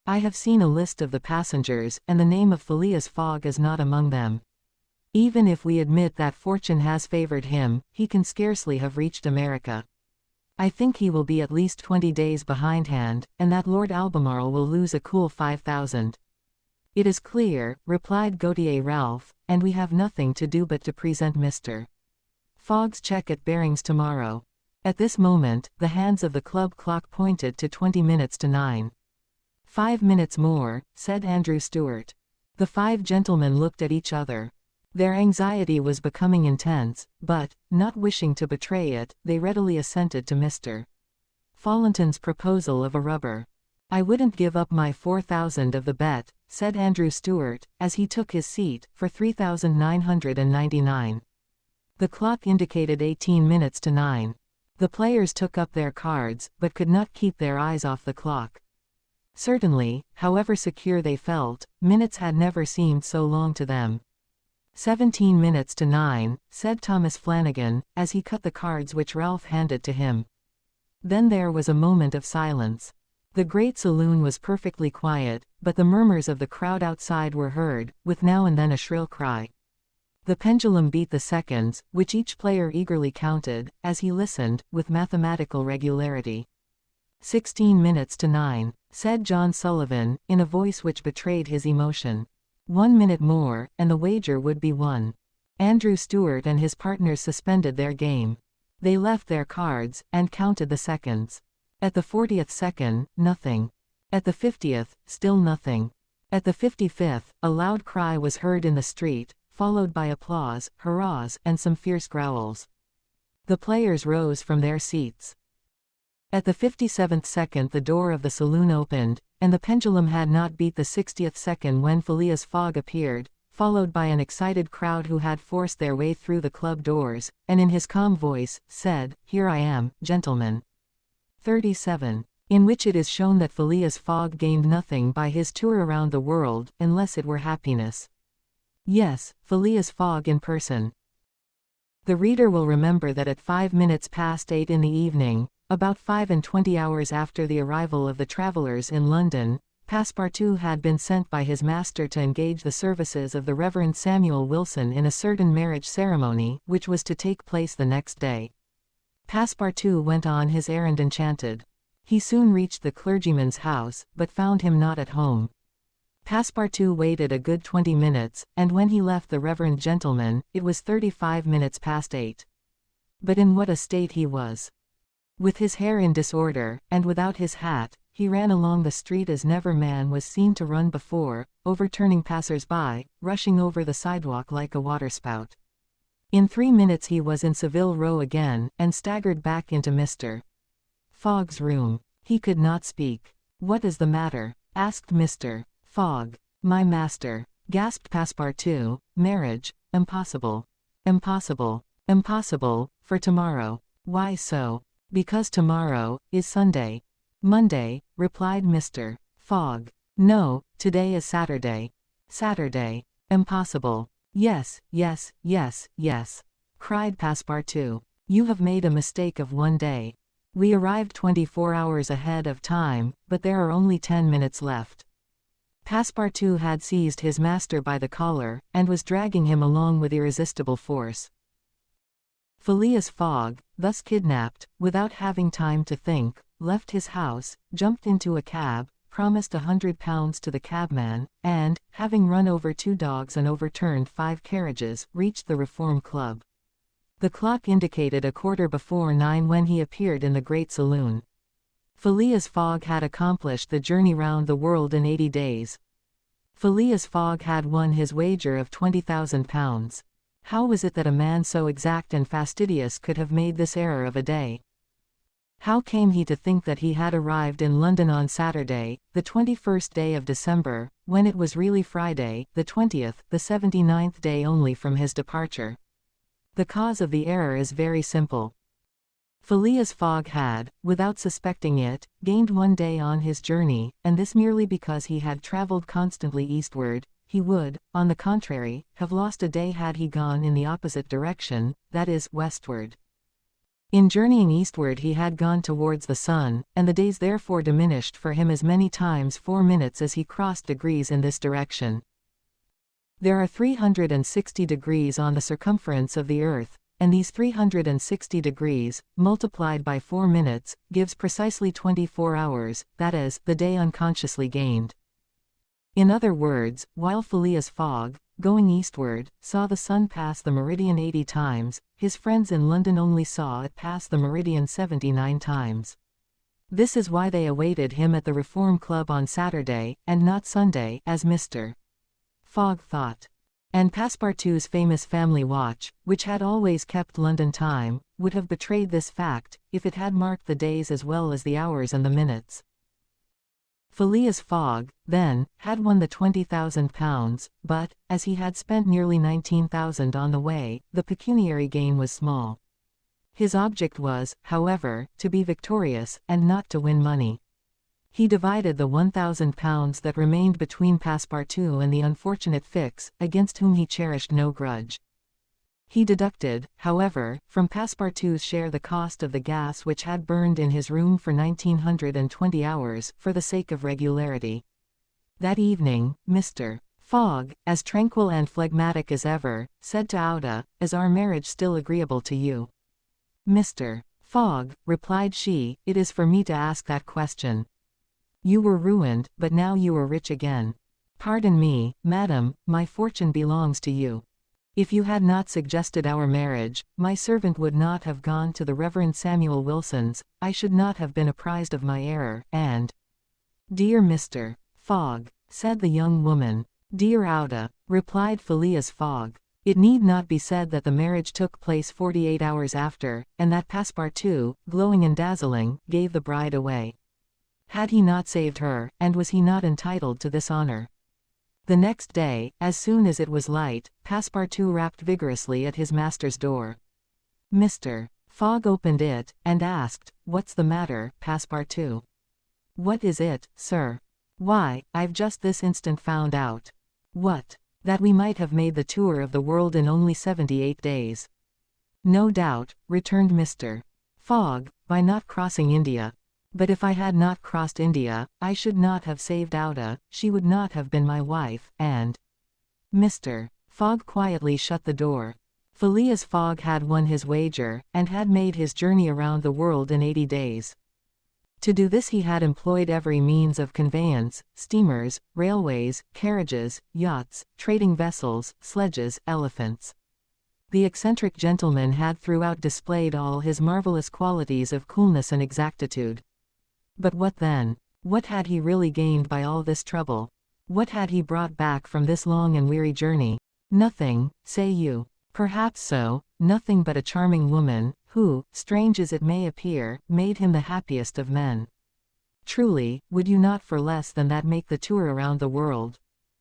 I have seen a list of the passengers, and the name of Phileas Fogg is not among them. Even if we admit that fortune has favored him, he can scarcely have reached America. I think he will be at least 20 days behindhand, and that Lord Albemarle will lose a cool 5,000. It is clear, replied Gautier Ralph, and we have nothing to do but to present Mr. Fogg's cheque at Barings tomorrow. At this moment, the hands of the club clock pointed to 20 minutes to 9. 5 minutes more, said Andrew Stuart. The 5 gentlemen looked at each other. Their anxiety was becoming intense, but, not wishing to betray it, they readily assented to Mr. Follenton's proposal of a rubber. I wouldn't give up my 4,000 of the bet, said Andrew Stuart, as he took his seat, for 3,999. The clock indicated 18 minutes to 9. The players took up their cards, but could not keep their eyes off the clock. Certainly, however secure they felt, minutes had never seemed so long to them. 17 minutes to 9, said Thomas Flanagan, as he cut the cards which Ralph handed to him. Then there was a moment of silence. The great saloon was perfectly quiet, but the murmurs of the crowd outside were heard, with now and then a shrill cry. The pendulum beat the seconds, which each player eagerly counted, as he listened, with mathematical regularity. 16 minutes to 9, said John Sullivan, in a voice which betrayed his emotion. 1 minute more, and the wager would be won. Andrew Stuart and his partners suspended their game. They left their cards, and counted the seconds. At the 40th second, nothing. At the 50th, still nothing. At the 55th, a loud cry was heard in the street, followed by applause, hurrahs, and some fierce growls. The players rose from their seats. At the 57th second the door of the saloon opened, and the pendulum had not beat the 60th second when Phileas Fogg appeared, followed by an excited crowd who had forced their way through the club doors, and in his calm voice, said, "Here I am, gentlemen." 37. In which it is shown that Phileas Fogg gained nothing by his tour around the world, unless it were happiness. Yes, Phileas Fogg in person. The reader will remember that at 5 minutes past 8 in the evening, about 25 hours after the arrival of the travellers in London, Passepartout had been sent by his master to engage the services of the Reverend Samuel Wilson in a certain marriage ceremony, which was to take place the next day. Passepartout went on his errand enchanted. He soon reached the clergyman's house, but found him not at home. Passepartout waited a good 20 minutes, and when he left the reverend gentleman, it was 35 minutes past 8. But in what a state he was! With his hair in disorder, and without his hat, he ran along the street as never man was seen to run before, overturning passers-by, rushing over the sidewalk like a waterspout. In 3 minutes he was in Saville Row again, and staggered back into Mr. Fogg's room. He could not speak. "What is the matter?" asked Mr. Fogg. "My master," gasped Passepartout, "marriage, impossible. Impossible. Impossible, for tomorrow." "Why so?" "Because tomorrow is Sunday." "Monday," replied Mr. Fogg. "No, today is Saturday." "Saturday. Impossible." "Yes, yes, yes, yes," cried Passepartout. "You have made a mistake of 1 day. We arrived 24 hours ahead of time, but there are only 10 minutes left." Passepartout had seized his master by the collar, and was dragging him along with irresistible force. Phileas Fogg, thus kidnapped, without having time to think, left his house, jumped into a cab, promised £100 to the cabman, and, having run over 2 dogs and overturned 5 carriages, reached the Reform Club. The clock indicated 9:15 when he appeared in the great saloon. Phileas Fogg had accomplished the journey round the world in 80 days. Phileas Fogg had won his wager of £20,000. How was it that a man so exact and fastidious could have made this error of a day? How came he to think that he had arrived in London on Saturday, the 21st day of December, when it was really Friday, the 20th, the 79th day only from his departure? The cause of the error is very simple. Phileas Fogg had, without suspecting it, gained 1 day on his journey, and this merely because he had travelled constantly eastward. He would, on the contrary, have lost a day had he gone in the opposite direction, that is, westward. In journeying eastward he had gone towards the sun, and the days therefore diminished for him as many times 4 minutes as he crossed degrees in this direction. There are 360 degrees on the circumference of the earth, and these 360 degrees, multiplied by 4 minutes, gives precisely 24 hours, that is, the day unconsciously gained. In other words, while Phileas Fogg, going eastward, saw the sun pass the meridian 80 times, his friends in London only saw it pass the meridian 79 times. This is why they awaited him at the Reform Club on Saturday, and not Sunday, as Mr. Fogg thought. And Passepartout's famous family watch, which had always kept London time, would have betrayed this fact, if it had marked the days as well as the hours and the minutes. Phileas Fogg, then, had won the £20,000, but, as he had spent nearly 19,000 on the way, the pecuniary gain was small. His object was, however, to be victorious, and not to win money. He divided the £1,000 that remained between Passepartout and the unfortunate Fix, against whom he cherished no grudge. He deducted, however, from Passepartout's share the cost of the gas which had burned in his room for 1920 hours, for the sake of regularity. That evening, Mr. Fogg, as tranquil and phlegmatic as ever, said to Auda, "Is our marriage still agreeable to you?" "Mr. Fogg," replied she, "it is for me to ask that question. You were ruined, but now you are rich again. Pardon me, madam, my fortune belongs to you. If you had not suggested our marriage, my servant would not have gone to the Reverend Samuel Wilson's, I should not have been apprised of my error, and—" "Dear Mr. Fogg," said the young woman. "Dear Auda," replied Phileas Fogg. It need not be said that the marriage took place 48 hours after, and that Passepartout, glowing and dazzling, gave the bride away. Had he not saved her, and was he not entitled to this honor? The next day, as soon as it was light, Passepartout rapped vigorously at his master's door. Mr. Fogg opened it, and asked, "What's the matter, Passepartout?" "What is it, sir?" "Why, I've just this instant found out." "What?" "That we might have made the tour of the world in only 78 days. "No doubt," returned Mr. Fogg, "by not crossing India. But if I had not crossed India, I should not have saved Auda, she would not have been my wife, and—" Mr. Fogg quietly shut the door. Phileas Fogg had won his wager, and had made his journey around the world in 80 days. To do this he had employed every means of conveyance, steamers, railways, carriages, yachts, trading vessels, sledges, elephants. The eccentric gentleman had throughout displayed all his marvelous qualities of coolness and exactitude. But what then? What had he really gained by all this trouble? What had he brought back from this long and weary journey? Nothing, say you. Perhaps so, nothing but a charming woman, who, strange as it may appear, made him the happiest of men. Truly, would you not for less than that make the tour around the world?